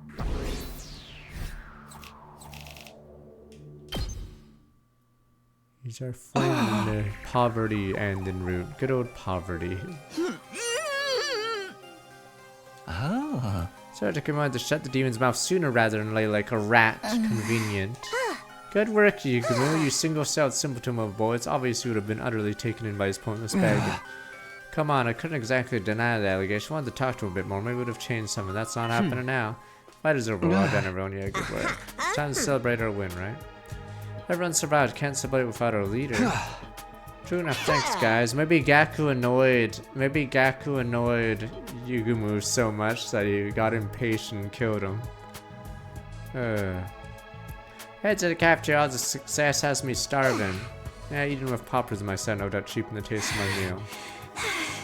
These are flame in the poverty and in root. Good old poverty. Ah. Sorry to command to shut the demon's mouth sooner rather than lay like a rat. Convenient. Good work, Yugumu. You single-celled simpleton of a boy. It's obvious you would have been utterly taken in by his pointless begging. Come on, I couldn't exactly deny the allegation. I wanted to talk to him a bit more. Maybe we would have changed something. That's not happening now. Fight is over. Well done, everyone. Yeah, good work. It's time to celebrate our win, right? Everyone survived. Can't celebrate without our leader. True enough. Thanks, guys. Maybe Gaku annoyed Yugumu so much that he got impatient and killed him. Head to the cafeteria. The success has me starving. Yeah, eating with poppers in my set no doubt cheapen the taste of my meal.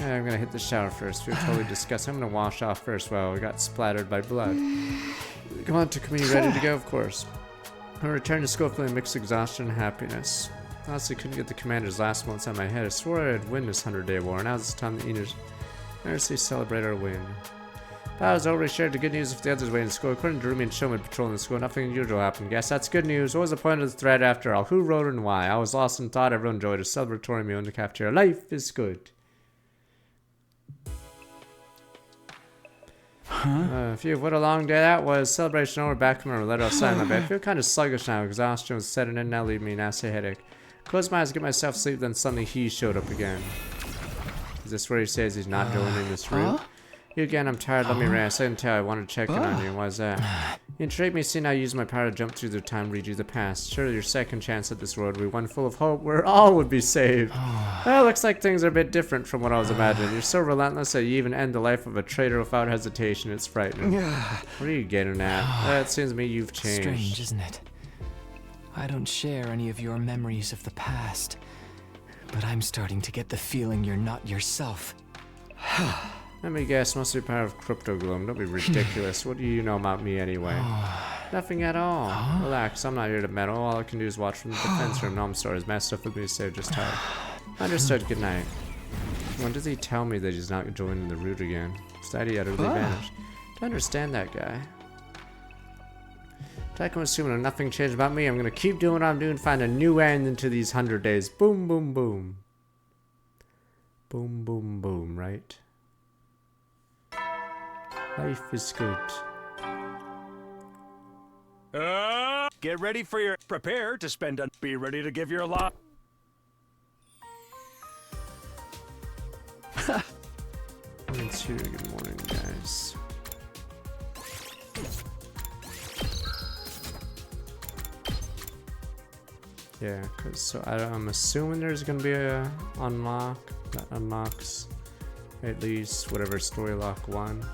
Yeah, I'm gonna hit the shower first. Feel totally disgusting. I'm gonna wash off first while I got splattered by blood. Come on, Takumi, ready to go? Of course. I returned to school feeling mixed exhaustion and happiness. Honestly, couldn't get the commander's last months on my head. I swore I'd win this 100-day war. Now it's time to earnestly celebrate our win. But I was already shared the good news with the others waiting in school. According to Rumi and Showman patrolling the school, nothing unusual happened. Guess that's good news. What was the point of the thread after all? Who wrote it and why? I was lost in thought. Everyone enjoyed a celebratory meal in the cafeteria. Life is good. Phew, what a long day that was. Celebration over, back from my let outside my bed. I feel kind of sluggish now. Exhaustion was setting in, now leaving me a nasty headache. Close my eyes, get myself sleep, then suddenly he showed up again. Is this where he says he's not going in this route? You again, I'm tired, let me rest. I didn't tell you, I wanted to check in on you. Why is that? You intrigued me seeing I use my power to jump through the time, read you the past. Surely your second chance at this world will be one full of hope where all would be saved. Well, looks like things are a bit different from what I was imagining. You're so relentless that you even end the life of a traitor without hesitation. It's frightening. What are you getting at? It seems to me you've changed. Strange, isn't it? I don't share any of your memories of the past, but I'm starting to get the feeling you're not yourself. Let me guess, must be part of Crypto Gloom. Don't be ridiculous. What do you know about me anyway? Nothing at all. Relax, I'm not here to meddle. All I can do is watch from the defense room. No, I'm sorry. His master with me, so just tired. Understood. Good night. When does he tell me that he's not joining the route again? Said he utterly vanished. Don't understand that guy. I'm assuming nothing changed about me. I'm gonna keep doing what I'm doing, find a new end into these 100 days. Boom, boom, boom. Boom, boom, boom, right? Life is good. Get ready for your... Prepare to spend a... Be ready to give your lot. Good morning, guys. Yeah, cause so I'm assuming there's gonna be a unlock that unlocks at least whatever story lock 1.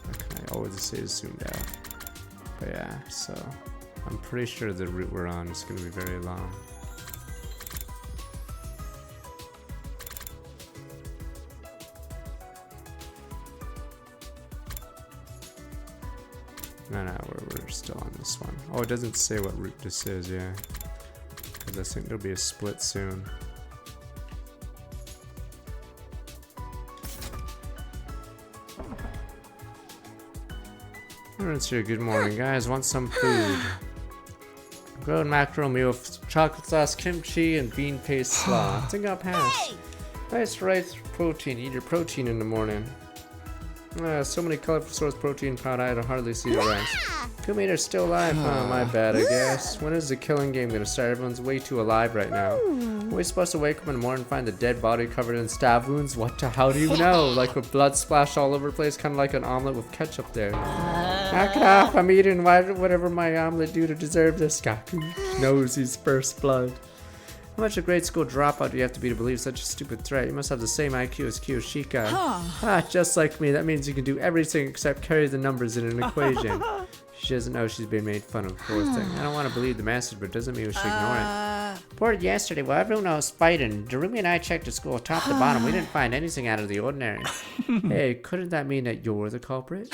I always say zoomed out. But yeah, so I'm pretty sure the route we're on is gonna be very long. No, we're still on this one. Oh, it doesn't say what route this is, yeah. Because I think there'll be a split soon. Everyone's here. Good morning, guys. Want some food? Grilled mackerel meal with chocolate sauce, kimchi, and bean paste slaw. I think I'll pass. Nice rice protein. Eat your protein in the morning. So many colorful source protein powder, I hardly see the rice. Kumi's still alive, huh? My bad, I guess. When is the killing game gonna start? Everyone's way too alive right now. Are we supposed to wake up in the morning and find the dead body covered in stab wounds? What the hell do you know? Like with blood splashed all over the place, kind of like an omelet with ketchup there. Knock it off, I'm eating whatever my omelet do to deserve this. Gaku knows his first blood. How much a grade school dropout do you have to be to believe such a stupid threat? You must have the same IQ as Kiyoshika. Just like me. That means you can do everything except carry the numbers in an equation. She doesn't know she's being made fun of, poor thing. I don't want to believe the message, but it doesn't mean we should ignore it. Reported yesterday, while everyone was fighting, Darumi and I checked the school top to bottom. We didn't find anything out of the ordinary. Hey, couldn't that mean that you're the culprit?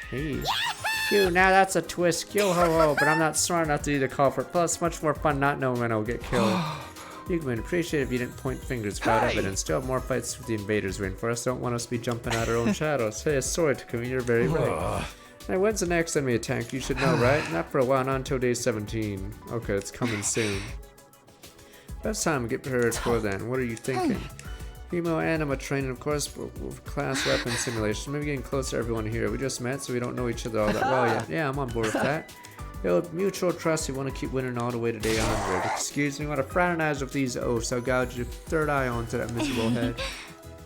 Hey. Phew, now that's a twist. Yo ho ho, but I'm not smart enough to be the culprit. Plus, much more fun not knowing when I'll get killed. You can appreciate if you didn't point fingers without evidence. Still have more fights with the invaders waiting for us. Don't want us to be jumping out our own shadows. Hey, sorry, Takumi, you're very right. Hey, when's the next enemy attack? You should know, right? Not for a while, not until day 17. Okay, it's coming soon. Best time to get prepared for then. What are you thinking? Female anima training, of course, with class weapon simulation. Maybe getting closer to everyone here. We just met, so we don't know each other all that well yet. Yeah, I'm on board with that. Yo, mutual trust, you want to keep winning all the way to day 100. Excuse me, you want to fraternize with these oafs. I'll gouge your third eye onto that miserable head.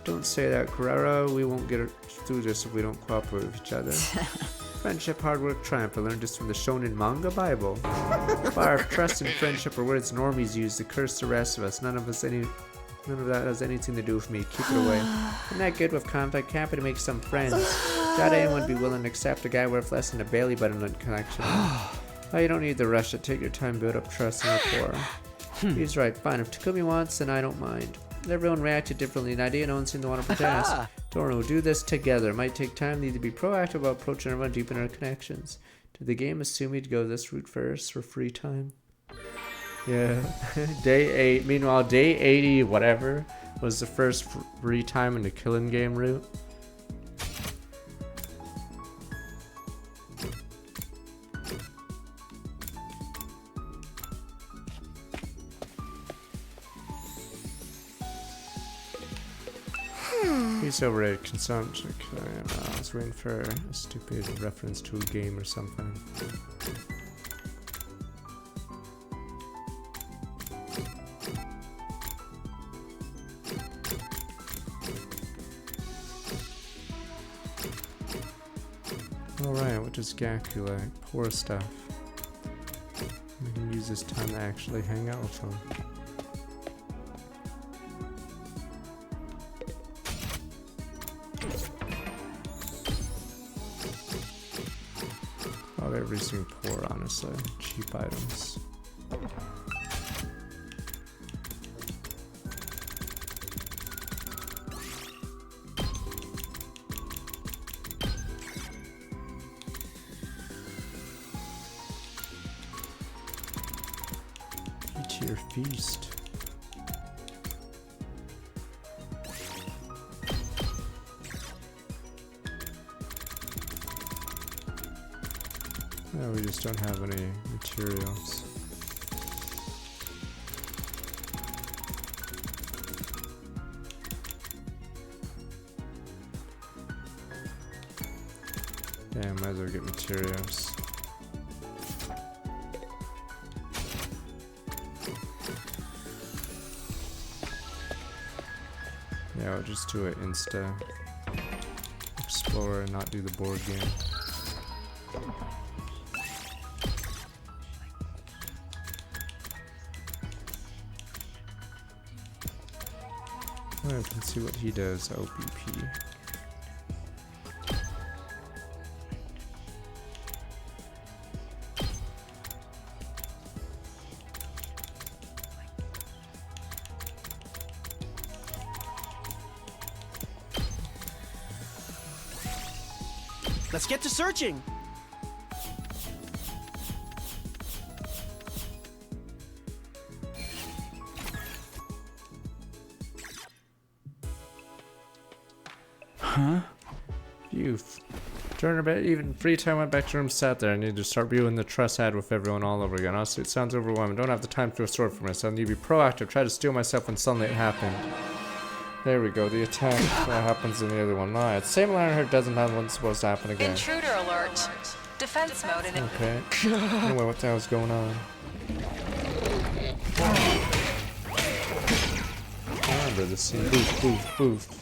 Don't say that, Carrera. We won't get through this if we don't cooperate with each other. Friendship, hard work, triumph. I learned this from the Shonen Manga Bible. Fire of trust and friendship are words normies use to curse the rest of us. None of that has anything to do with me. Keep it away. I'm not good with conflict. Happy to make some friends. Doubt anyone would be willing to accept a guy worth less than a belly button connection. Oh, you don't need to rush it. Take your time, build up trust and rapport. He's right. Fine. If Takumi wants, then I don't mind. Everyone reacted differently. An idea no one seemed to want to protest. Don't know. Do this together. It might take time. Need to be proactive about approaching everyone, deepen our connections. Did the game assume you'd go this route first for free time? Yeah. Day 8. Meanwhile, day 80, whatever, was the first free time in the killing game route. He's overrated consumption. I was waiting for a stupid reference to a game or something. Alright, what does Gaku like? Poor stuff. We can use this time to actually hang out with him. Everything poor, honestly. Cheap items. Eat your feast. No, we just don't have any materials. Damn, might as well get materials. Yeah, I'll just do it insta Explorer and not do the board game. I can see what he does, OPP. Let's get to searching. Huh? During a bit, even free time, went back to room, sat there. I need to start viewing the trust I had with everyone all over again. Honestly, it sounds overwhelming. Don't have the time to feel sorry for myself. I need to be proactive. Try to steel myself when suddenly it happened. There we go. The attack that happens in the other one. Nah, it's same alarm heard doesn't have what's supposed to happen again. Intruder alert. Defense mode in Okay. Anyway, what the hell's going on? I remember this scene. Boof, boof, boof.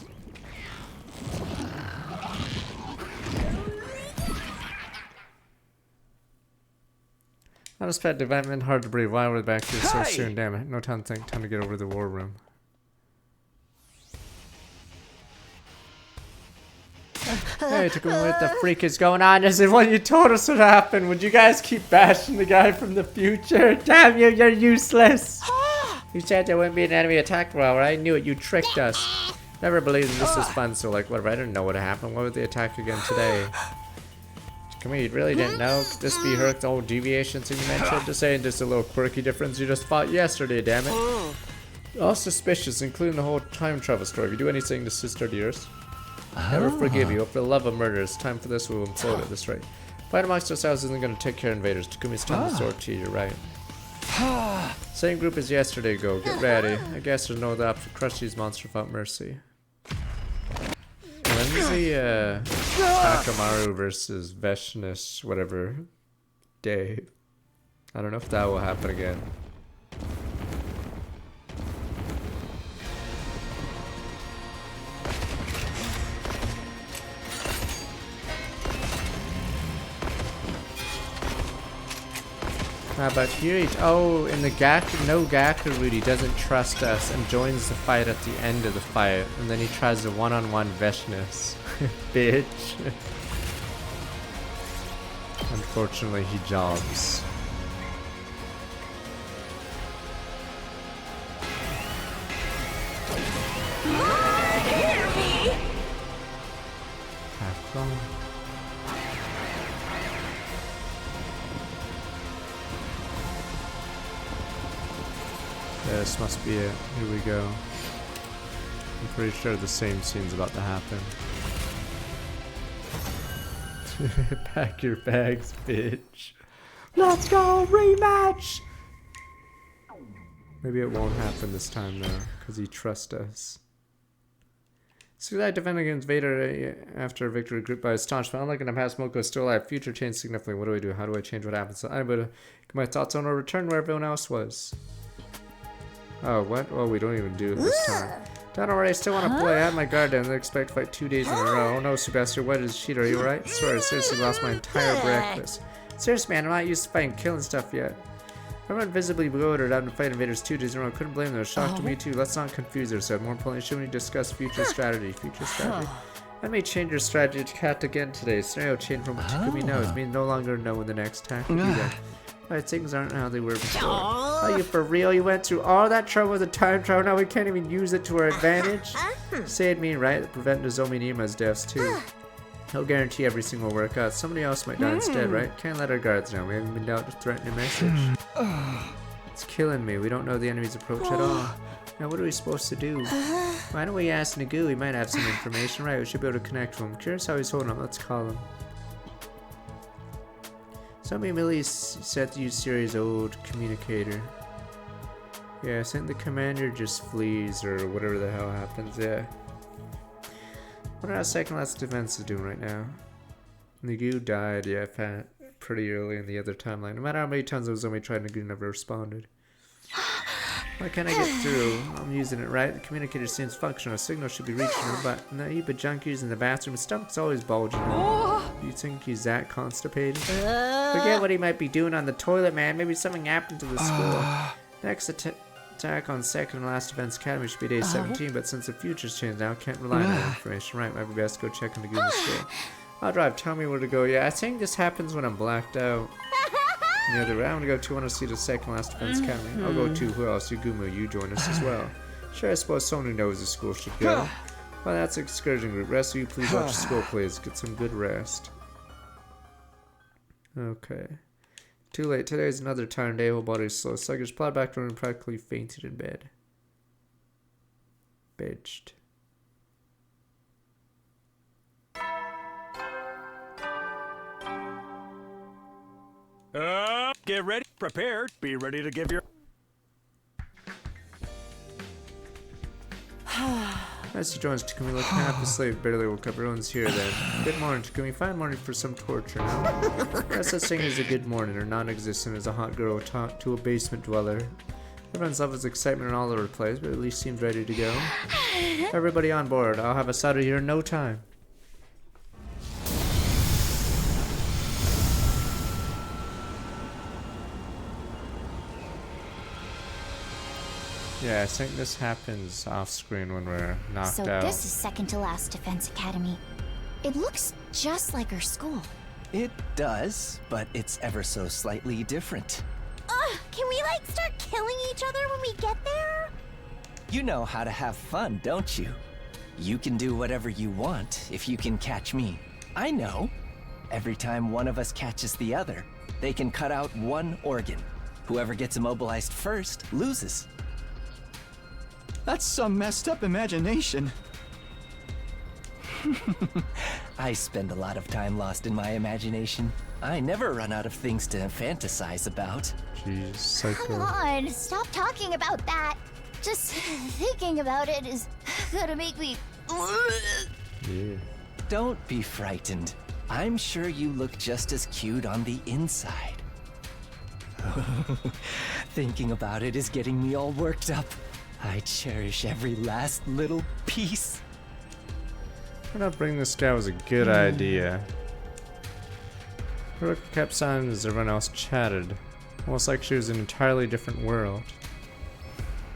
Unexpected event, hard to breathe. Why were we back here so soon? Damn it. No time to think. Time to get over to the war room. Hey, Takumi, what the freak is going on? This is what you told us would happen. Would you guys keep bashing the guy from the future? Damn you, you're useless. You said there wouldn't be an enemy attack roll, right? I knew it, you tricked us. Never believed this was fun, so like, whatever, I didn't know what happened. Why would they attack again today? Come you really didn't know? Could this be her old deviations you mentioned? Just saying, just a little quirky difference you just fought yesterday, damn it. All suspicious, including the whole time travel story. If you do anything to Sister Dearest, never forgive you. For the love of murder, it's time for this. We will implode at this rate. Fight amongst ourselves isn't going to take care of invaders. Takumi's time to sort to you, you're right. Same group as yesterday, go. Get ready. I guess there's no other option to crush these monsters without mercy. When's the Takamaru versus Veshness, whatever, day? I don't know if that will happen again. How about here? Oh, in the Gaku, no Gakurudy doesn't trust us and joins the fight at the end of the fight, and then he tries the one-on-one Veshness. Bitch. Unfortunately, he jogs. Hear me! Have fun. This must be it. Here we go. I'm pretty sure the same scene's about to happen. Pack your bags, bitch. Let's go! Rematch! Maybe it won't happen this time though, because he trusts us. So I defend against Vader after a victory grouped by astonishment. Unlike in the past, Moko is still alive. Future changed significantly. What do I do? How do I change what happens? I'm gonna get my thoughts on or return where everyone else was. Oh, what? Oh, we don't even do it this time. Don't worry, I still want to play. I had my guard down. I expect to fight 2 days in a row. Oh no, Sebastian, what is cheat? Are you alright? I swear, I seriously lost my entire breakfast. Seriously, man, I'm not used to fighting killing stuff yet. Everyone visibly bewildered having to fight invaders 2 days in a row. Couldn't blame them. It was shock to me too. Let's not confuse ourselves. More importantly, shouldn't we discuss future strategy? Future strategy. I may change your strategy to cat again today. Scenario change from what Takumi knows. Me no longer know when the next attack will be there. Right, things aren't how they were before. Are you for real? You went through all that trouble with the time travel, now we can't even use it to our advantage? Say it mean, right? Prevent Nozomi Nima's deaths too. He'll guarantee everything will work out. Somebody else might die instead, right? Can't let our guards down. We haven't been down to threaten a message. It's killing me. We don't know the enemy's approach at all. Now what are we supposed to do? Why don't we ask Nagu? He might have some information, right? We should be able to connect with him. Curious how he's holding up. Let's call him. Somebody Millie said to use Siri's old communicator. Yeah, I think the commander just flees or whatever the hell happens, yeah. Wonder how second last defense is doing right now. Nagu died, yeah, pretty early in the other timeline. No matter how many times Nozomi tried, Nagu never responded. Why can't I get through? I'm using it right. The communicator seems functional. A signal should be reaching her, but no, you but junkies in the bathroom. His stomach's always bulging. You think he's that constipated? Forget what he might be doing on the toilet, man. Maybe something happened to the school. Next attack on second and last defense academy should be day 17, but since the future's changed now, can't rely on that information. Right, might be best to go check on the Goomba school. I'll drive. Tell me where to go. Yeah, I think this happens when I'm blacked out. The other way, I'm gonna go to want to see the second last defense academy. I'll go too. Who else? Yugumo, you join us as well. Sure, I suppose someone who knows the school should go. Well, that's an excursion group. Rest of you, please watch the school plays. Get some good rest. Okay. Too late. Today's another tired day. Whole body's slow. Sluggish. Plowed back to room and practically fainted in bed. Benched. Get ready, prepared, be ready to give your... As he joins Takumi looking half asleep, barely woke up. Everyone's here then. Good morning, Takumi. Fine morning for some torture, no? There's such thing as a good morning, or non-existent as a hot girl talk to a basement dweller. Everyone's levels excitement in all over the place, but at least seems ready to go. Everybody on board. I'll have us out of here in no time. Yeah, I think this happens off screen when we're knocked So out. this is second to last Defense Academy. It looks just like our school. It does, but it's ever so slightly different. Ugh, can we like start killing each other when we get there? You know how to have fun, don't you? You can do whatever you want if you can catch me. I know. Every time one of us catches the other, they can cut out one organ. Whoever gets immobilized first loses. That's some messed up imagination. I spend a lot of time lost in my imagination. I never run out of things to fantasize about. Jeez, psycho. Come on, stop talking about that. Just thinking about it is gonna make me... Yeah. Don't be frightened. I'm sure you look just as cute on the inside. Thinking about it is getting me all worked up. I cherish every last little piece. I not bring this guy was a good idea. Haruka kept silent as everyone else chatted, almost like she was in an entirely different world.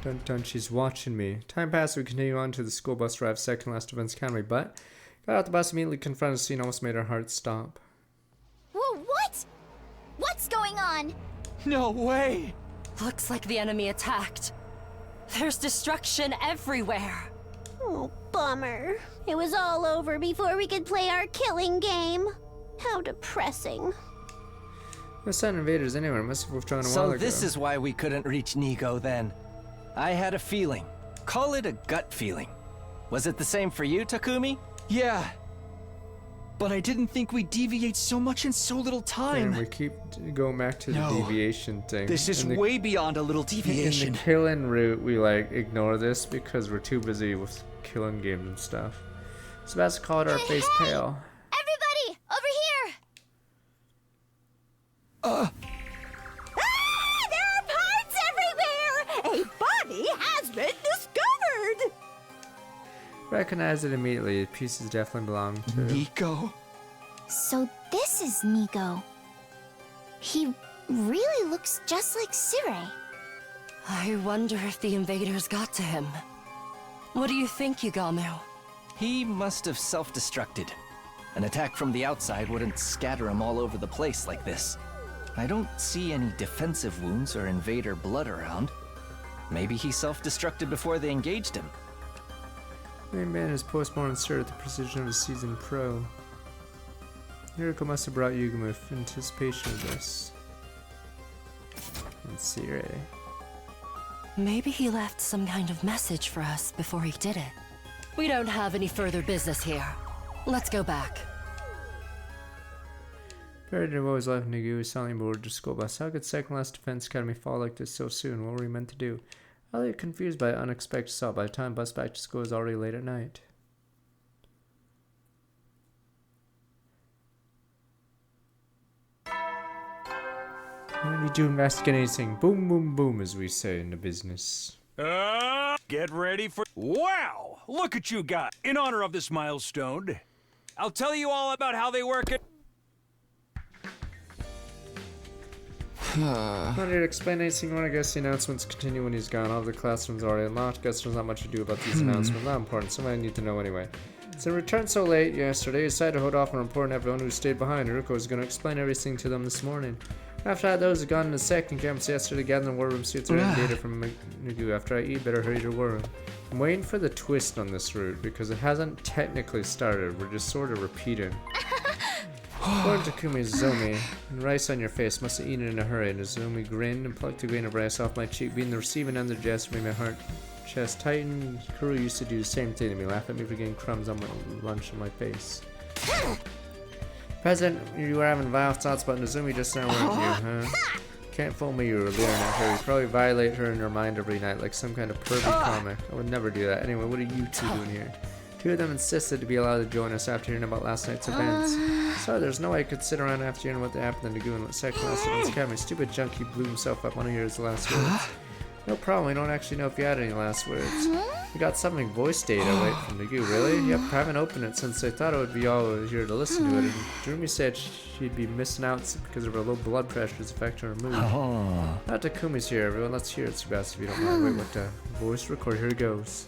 Dun dun, she's watching me. Time passed, we continue on to the school bus drive, second last Defense Academy, but got out the bus, immediately confronted a scene almost made our hearts stop. Whoa, what? What's going on? No way! Looks like the enemy attacked. There's destruction everywhere. Oh, bummer. It was all over before we could play our killing game. How depressing. No sign of invaders anywhere. Must have withdrawn a while ago. So this is why we couldn't reach Nigo then. I had a feeling. Call it a gut feeling. Was it the same for you, Takumi? Yeah. But I didn't think we'd deviate so much in so little time. And we keep going back to the deviation thing. This is way beyond a little deviation. In the killing route, we like ignore this because we're too busy with killing games and stuff. So that's called our face pale. Everybody, over here! Ah, there are parts everywhere! A body has been discovered! Recognize it immediately. The pieces definitely belong to Nigo. So this is Nigo. He really looks just like Sirei. I wonder if the invaders got to him. What do you think, Yugamu? He must have self-destructed. An attack from the outside wouldn't scatter him all over the place like this. I don't see any defensive wounds or invader blood around. Maybe he self-destructed before they engaged him. Main man is postmortem insert at the precision of a seasoned pro. Hiriko must have brought Yugamu with anticipation of this. Let's see, right? Maybe he left some kind of message for us before he did it. We don't have any further business here. Let's go back. Buried in what was left, Nigu was silently boarded the school bus. How could second last Defense Academy fall like this so soon? What were we meant to do? Elliot confused by unexpected assault. By the time bus back to school, it was already late at night. What do you do investigating anything? Boom, boom, boom, as we say in the business. Get ready for... Wow! Look at you guys. In honor of this milestone, I'll tell you all about how they work it. Not here to explain anything more. I guess the announcements continue when he's gone. All the classrooms are already unlocked. Guess there's not much to do about these announcements. Not important. Somebody I need to know anyway. So returned so late yesterday, decided to hold off on reporting everyone who stayed behind. Haruko was going to explain everything to them this morning. After I had those who gone to the second campus yesterday, gathered in the war room suits or data from Nigu. After I eat, better hurry to war room. I'm waiting for the twist on this route because it hasn't technically started. We're just sort of repeating. According to Takumi's Zomi, and rice on your face, must have eaten in a hurry. And Zomi grinned and plucked a grain of rice off my cheek. Being the receiving end of the jest made my heart chest tighten. Kuru used to do the same thing to me, laugh at me for getting crumbs on my lunch on my face. President, you were having vile thoughts about Nezumi just now, weren't you, huh? Can't fool me, you were leering at her. You probably violate her in your mind every night like some kind of pervy comic. I would never do that. Anyway, what are you two doing here? Two of them insisted to be allowed to join us after hearing about last night's events. Sorry, there's no way I could sit around after hearing what happened in Nagoo and what Second Last Defense Academy. Stupid junkie blew himself up. I want to hear his last words. No problem, we don't actually know if you had any last words. We got something voice data right from Nagoo, really? Yep, I haven't opened it since I thought it would be all here to listen to it. And Jeremy said she'd be missing out because of her low blood pressure's affecting her mood. Not Takumi's here, everyone. Let's hear it, Tsubasa, if you don't mind. Wait, what voice record? Here it goes.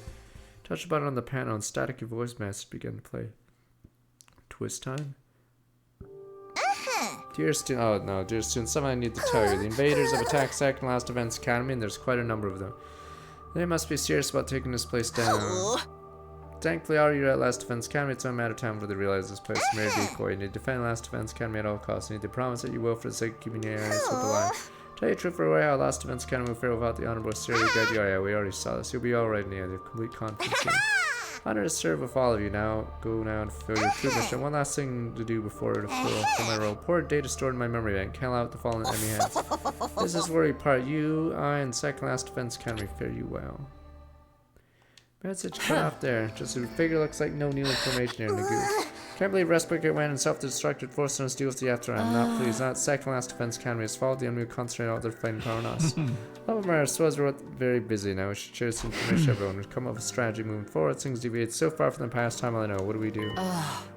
Touch the button on the panel and static your voice message begin to play. Twist time? Dear student, oh no, dear student, something I need to tell you. The invaders have attacked Second Last Defense Academy and there's quite a number of them. They must be serious about taking this place down. Thankfully, all you're at Last Defense Academy, it's only a matter of time before they realize this place is mere decoy. You need to defend Last Defense Academy at all costs. You need to promise that you will for the sake of keeping your areas with the line. Tell you the truth, for a while, Last Defense Academy will fare without the honorable Siri Dead. Yeah, we already saw this. You'll be alright in the end. You have complete confidence in. Honor to serve with all of you. Now, go now and fulfill your true mission. One last thing to do before to fulfill my role. Poor data stored in my memory bank. Can't allow it to fall in enemy hands. This is where we part. You, I, and Second Last Defense Academy fare you well. Message cut off there. Just a figure looks like no new information here, Nagoo. Can't believe Resplicate went and self-destructed, forcing us to deal with the after. I'm not pleased. Not Second Last Defense Academy's fault. The enemy will concentrate all their fighting power on us. Love of I suppose we're very busy now. We should share this information everyone. We've come up with a strategy moving forward. Things deviate so far from the past time I know. What do we do?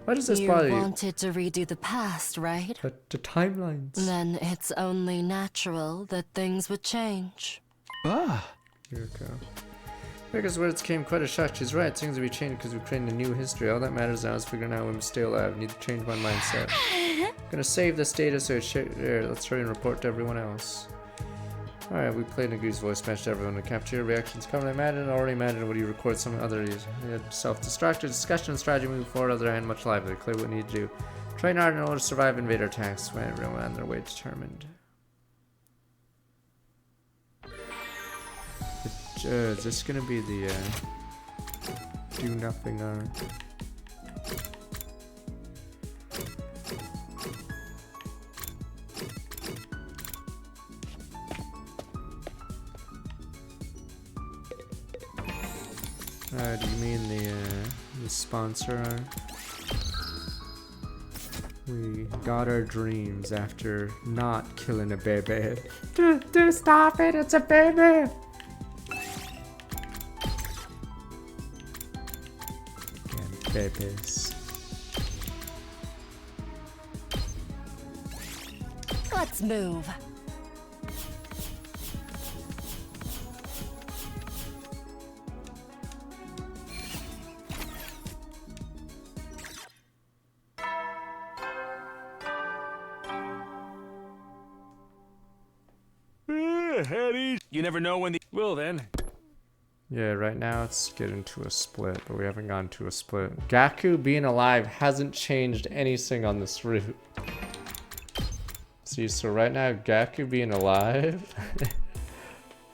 Why does this bother you? You wanted to redo the past, right? The timelines. Then it's only natural that things would change. Here we go. Because words came quite a shock. She's right. Things will be changed because we're creating a new history. All that matters now is figuring out when we stay alive. I need to change my mindset. I'm gonna save this data so it's shared. Let's hurry and report to everyone else. Alright, we played Nagoo's voice match to everyone to capture your reactions. Come, already imagine what you record some other self-destructed discussion strategy moving forward. Other hand, much livelier. Clear what we need to do. Train hard in order to survive invader attacks when everyone on their way determined. Is this gonna be the do nothing do you mean the sponsor? We got our dreams after not killing a baby. Dude, stop it, it's a baby! Babies. Let's move. You never know when the... Well then. Yeah, right now it's getting to a split, but we haven't gone to a split. Gaku being alive hasn't changed anything on this route. See, so right now Gaku being alive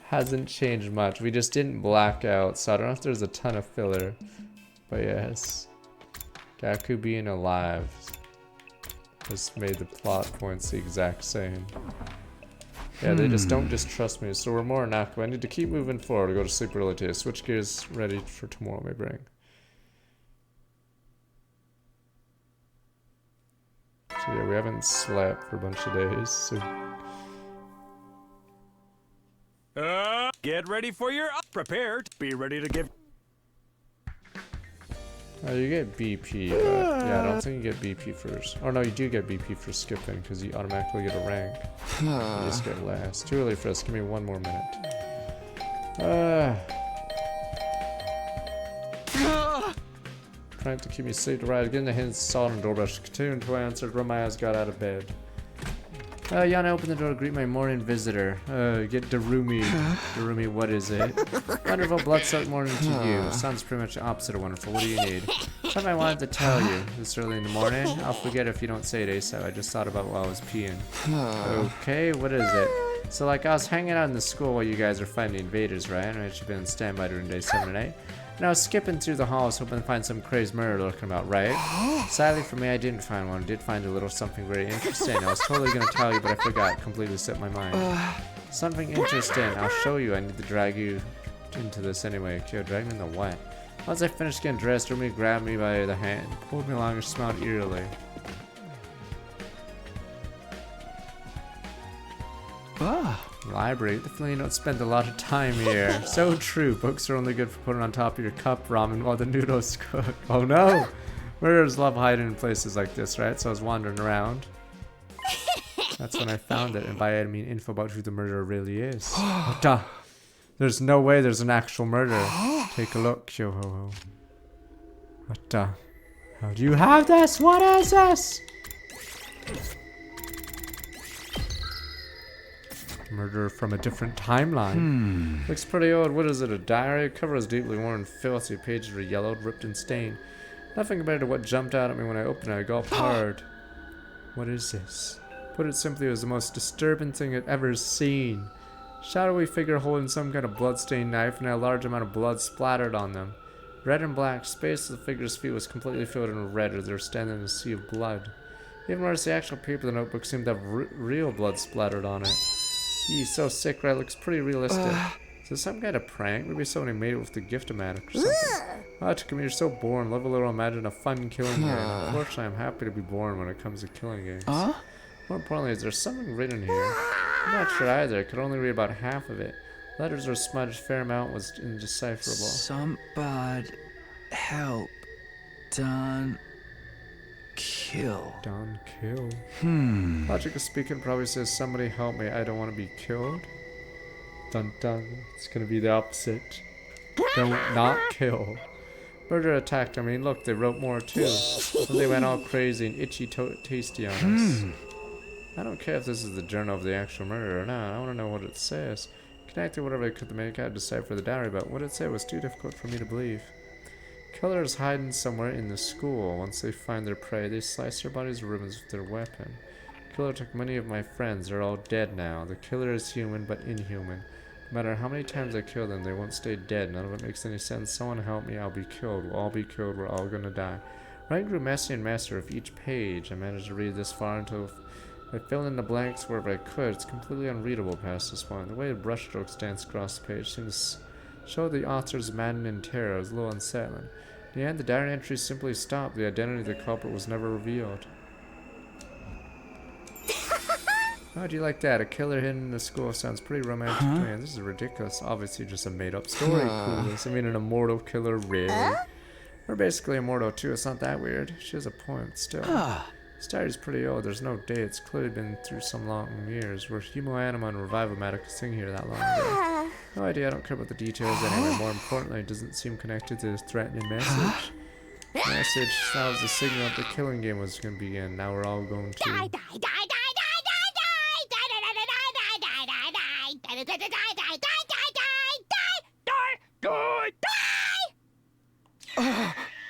hasn't changed much. We just didn't black out, so I don't know if there's a ton of filler. But yes, Gaku being alive has made the plot points the exact same. Yeah, they just don't distrust me, so we're more Naku. I need to keep moving forward to go to sleep early today. Switch gears ready for tomorrow may bring. So yeah, we haven't slept for a bunch of days, so... Get ready for your... Prepared. Be ready to give... Oh, you get BP, but yeah, I don't think you get BP first. Oh no, you do get BP for skipping because you automatically get a rank. You just get last. Too early for us. Give me one more minute. Trying to keep me safe to ride. Getting the hints, saw on the doorbell. She continued until I answered. Run my eyes, got out of bed. Yana opened the door to greet my morning visitor. Get Darumi. Darumi, what is it? Wonderful blood-soaked morning to you. Sounds pretty much the opposite of wonderful. What do you need? Something I wanted to tell you. This early in the morning? I'll forget if you don't say it ASAP. I just thought about it while I was peeing. Okay, what is it? So, like, I was hanging out in the school while you guys were fighting the invaders, right? I should have been on standby during day 7 and 8. And I was skipping through the halls hoping to find some crazy murder lurking about, right? Sadly for me, I didn't find one. I did find a little something very interesting. I was totally gonna tell you, but I forgot. Completely slipped my mind. Something interesting. I'll show you. I need to drag you into this anyway. Kyo, drag me in the what? Once I finished getting dressed, Rumi grabbed me by the hand, pulled me along, and smiled eerily. Library. The feeling you don't spend a lot of time here. So true. Books are only good for putting on top of your cup ramen while the noodles cook. Oh no! Murderers love hiding in places like this, right? So I was wandering around. That's when I found it, and by it I mean info about who the murderer really is. What the? There's no way there's an actual murderer. Take a look, Yo-ho-ho. What the? How do you have this? What is this? Murderer from a different timeline. Looks pretty old. What is it? A diary? Cover is deeply worn, filthy. Pages are yellowed, ripped, and stained. Nothing compared to what jumped out at me when I opened it. I gulped hard. What is this? Put it simply, it was the most disturbing thing I'd ever seen. Shadowy figure holding some kind of blood-stained knife and a large amount of blood splattered on them. Red and black. Space of the figure's feet was completely filled in red as they were standing in a sea of blood. Even worse, the actual paper of the notebook seemed to have real blood splattered on it. He's so sick, right? Looks pretty realistic. Is this some kind of prank? Maybe somebody made it with the gift-o-matic or something. Oh, Takumi, you're so boring. Love a little imagine a fun killing game. Unfortunately, I'm happy to be boring when it comes to killing games. More importantly, is there something written here? I'm not sure either. I could only read about half of it. Letters were smudged. Fair amount was indecipherable. Somebody help Don kill. Don kill? Logically speaking, probably says somebody help me. I don't want to be killed. Dun dun. It's gonna be the opposite. Don't not kill. Murder attacked. I mean, look, they wrote more too. And they went all crazy and itchy tasty on us. I don't care if this is the journal of the actual murder or not. I want to know what it says. Connected whatever I could to make out decipher the diary, but what it said was too difficult for me to believe. Killer is hiding somewhere in the school. Once they find their prey, they slice their bodies to ribbons with their weapon. Killer took many of my friends. They're all dead now. The killer is human, but inhuman. No matter how many times I kill them, they won't stay dead. None of it makes any sense. Someone help me. I'll be killed. We'll all be killed. We're all gonna die. Writing grew messy and messier with each page. I managed to read this far until I filled in the blanks wherever I could. It's completely unreadable past this point. The way the brushstrokes dance across the page seemed to show the author's maddening terror. It was a little unsettling. In the end, the diary entries simply stopped. The identity of the culprit was never revealed. How do you like that? A killer hidden in the school sounds pretty romantic to me. This is ridiculous. Obviously just a made-up story. Clueless. I mean, an immortal killer, really? We're basically immortal too. It's not that weird. She has a point, still. This diary's pretty old. There's no date. It's clearly been through some long years. We're Humoanima and Revival-matic sing here that long ago. No idea. I don't care about the details anyway. More importantly, it doesn't seem connected to this threatening message. The message sounds the signal that the killing game was going to begin. Now we're all going to...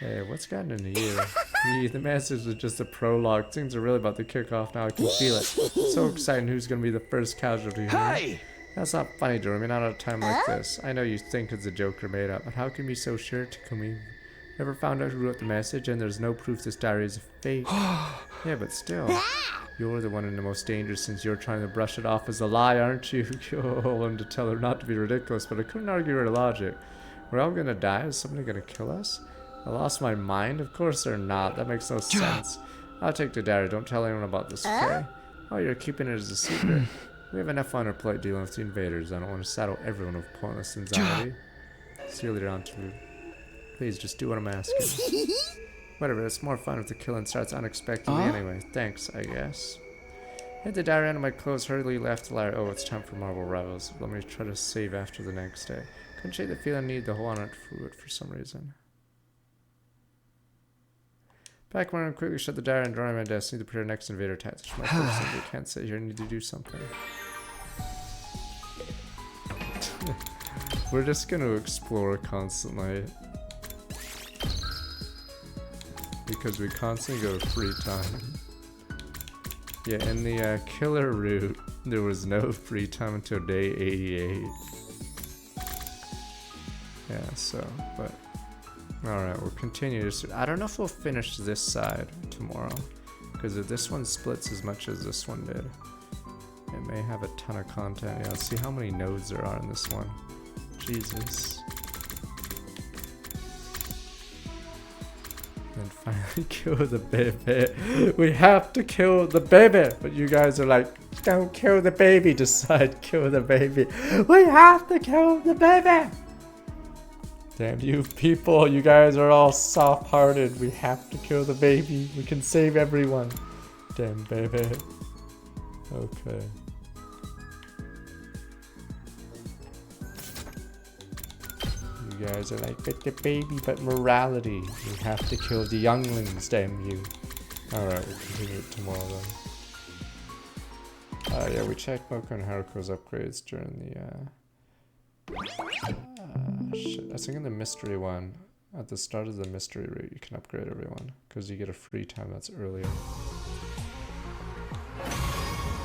Hey, what's gotten into you? The message was just a prologue. Things are really about to kick off now. I can feel it. So exciting. Who's going to be the first casualty here? Hey! That's not funny, Jeremy. Not at a time like this. I know you think it's a Joker made up, but how can you be so sure, Takumi? Never found out who wrote the message, and there's no proof this diary is a fake. Yeah, but still. You're the one in the most danger since you're trying to brush it off as a lie, aren't you? I wanted to tell her not to be ridiculous, but I couldn't argue her logic. We're all gonna die? Is somebody gonna kill us? I lost my mind? Of course they're not. That makes no sense. I'll take the diary. Don't tell anyone about this, okay? Oh, you're keeping it as a secret. We have enough on our plate dealing with the invaders. I don't want to saddle everyone with pointless anxiety. See you later on, too. Please, just do what I'm asking. Whatever, it's more fun if the killing starts unexpectedly anyway. Thanks, I guess. Hid the diary under my clothes, hurriedly left the library. Oh, it's time for Marvel Rivals. Let me try to save after the next day. Couldn't shake the feeling I need to hold on to it for some reason. Back when I quickly shut the diary and drawer on my desk. Need to prepare next invader attack. My first thing. I can't sit here. I need to do something. We're just gonna explore constantly. Because we constantly go to free time. Yeah, in the killer route, there was no free time until day 88. Yeah, so, but Alright, we'll continue. I don't know if we'll finish this side tomorrow. Because if this one splits as much as this one did, it may have a ton of content. Yeah, let's see how many nodes there are in this one. Jesus. And finally kill the baby. We have to kill the baby. But you guys are like, don't kill the baby. Decide, kill the baby. We have to kill the baby. Damn you people, you guys are all soft-hearted. We have to kill the baby. We can save everyone. Damn baby. Okay. You guys are like, but the baby, but morality. We have to kill the younglings, damn you. Alright, we'll continue it tomorrow then. Yeah, we checked Moko and Haruko's upgrades during the, shit. I think in the mystery one, at the start of the mystery route, you can upgrade everyone, because you get a free time that's earlier.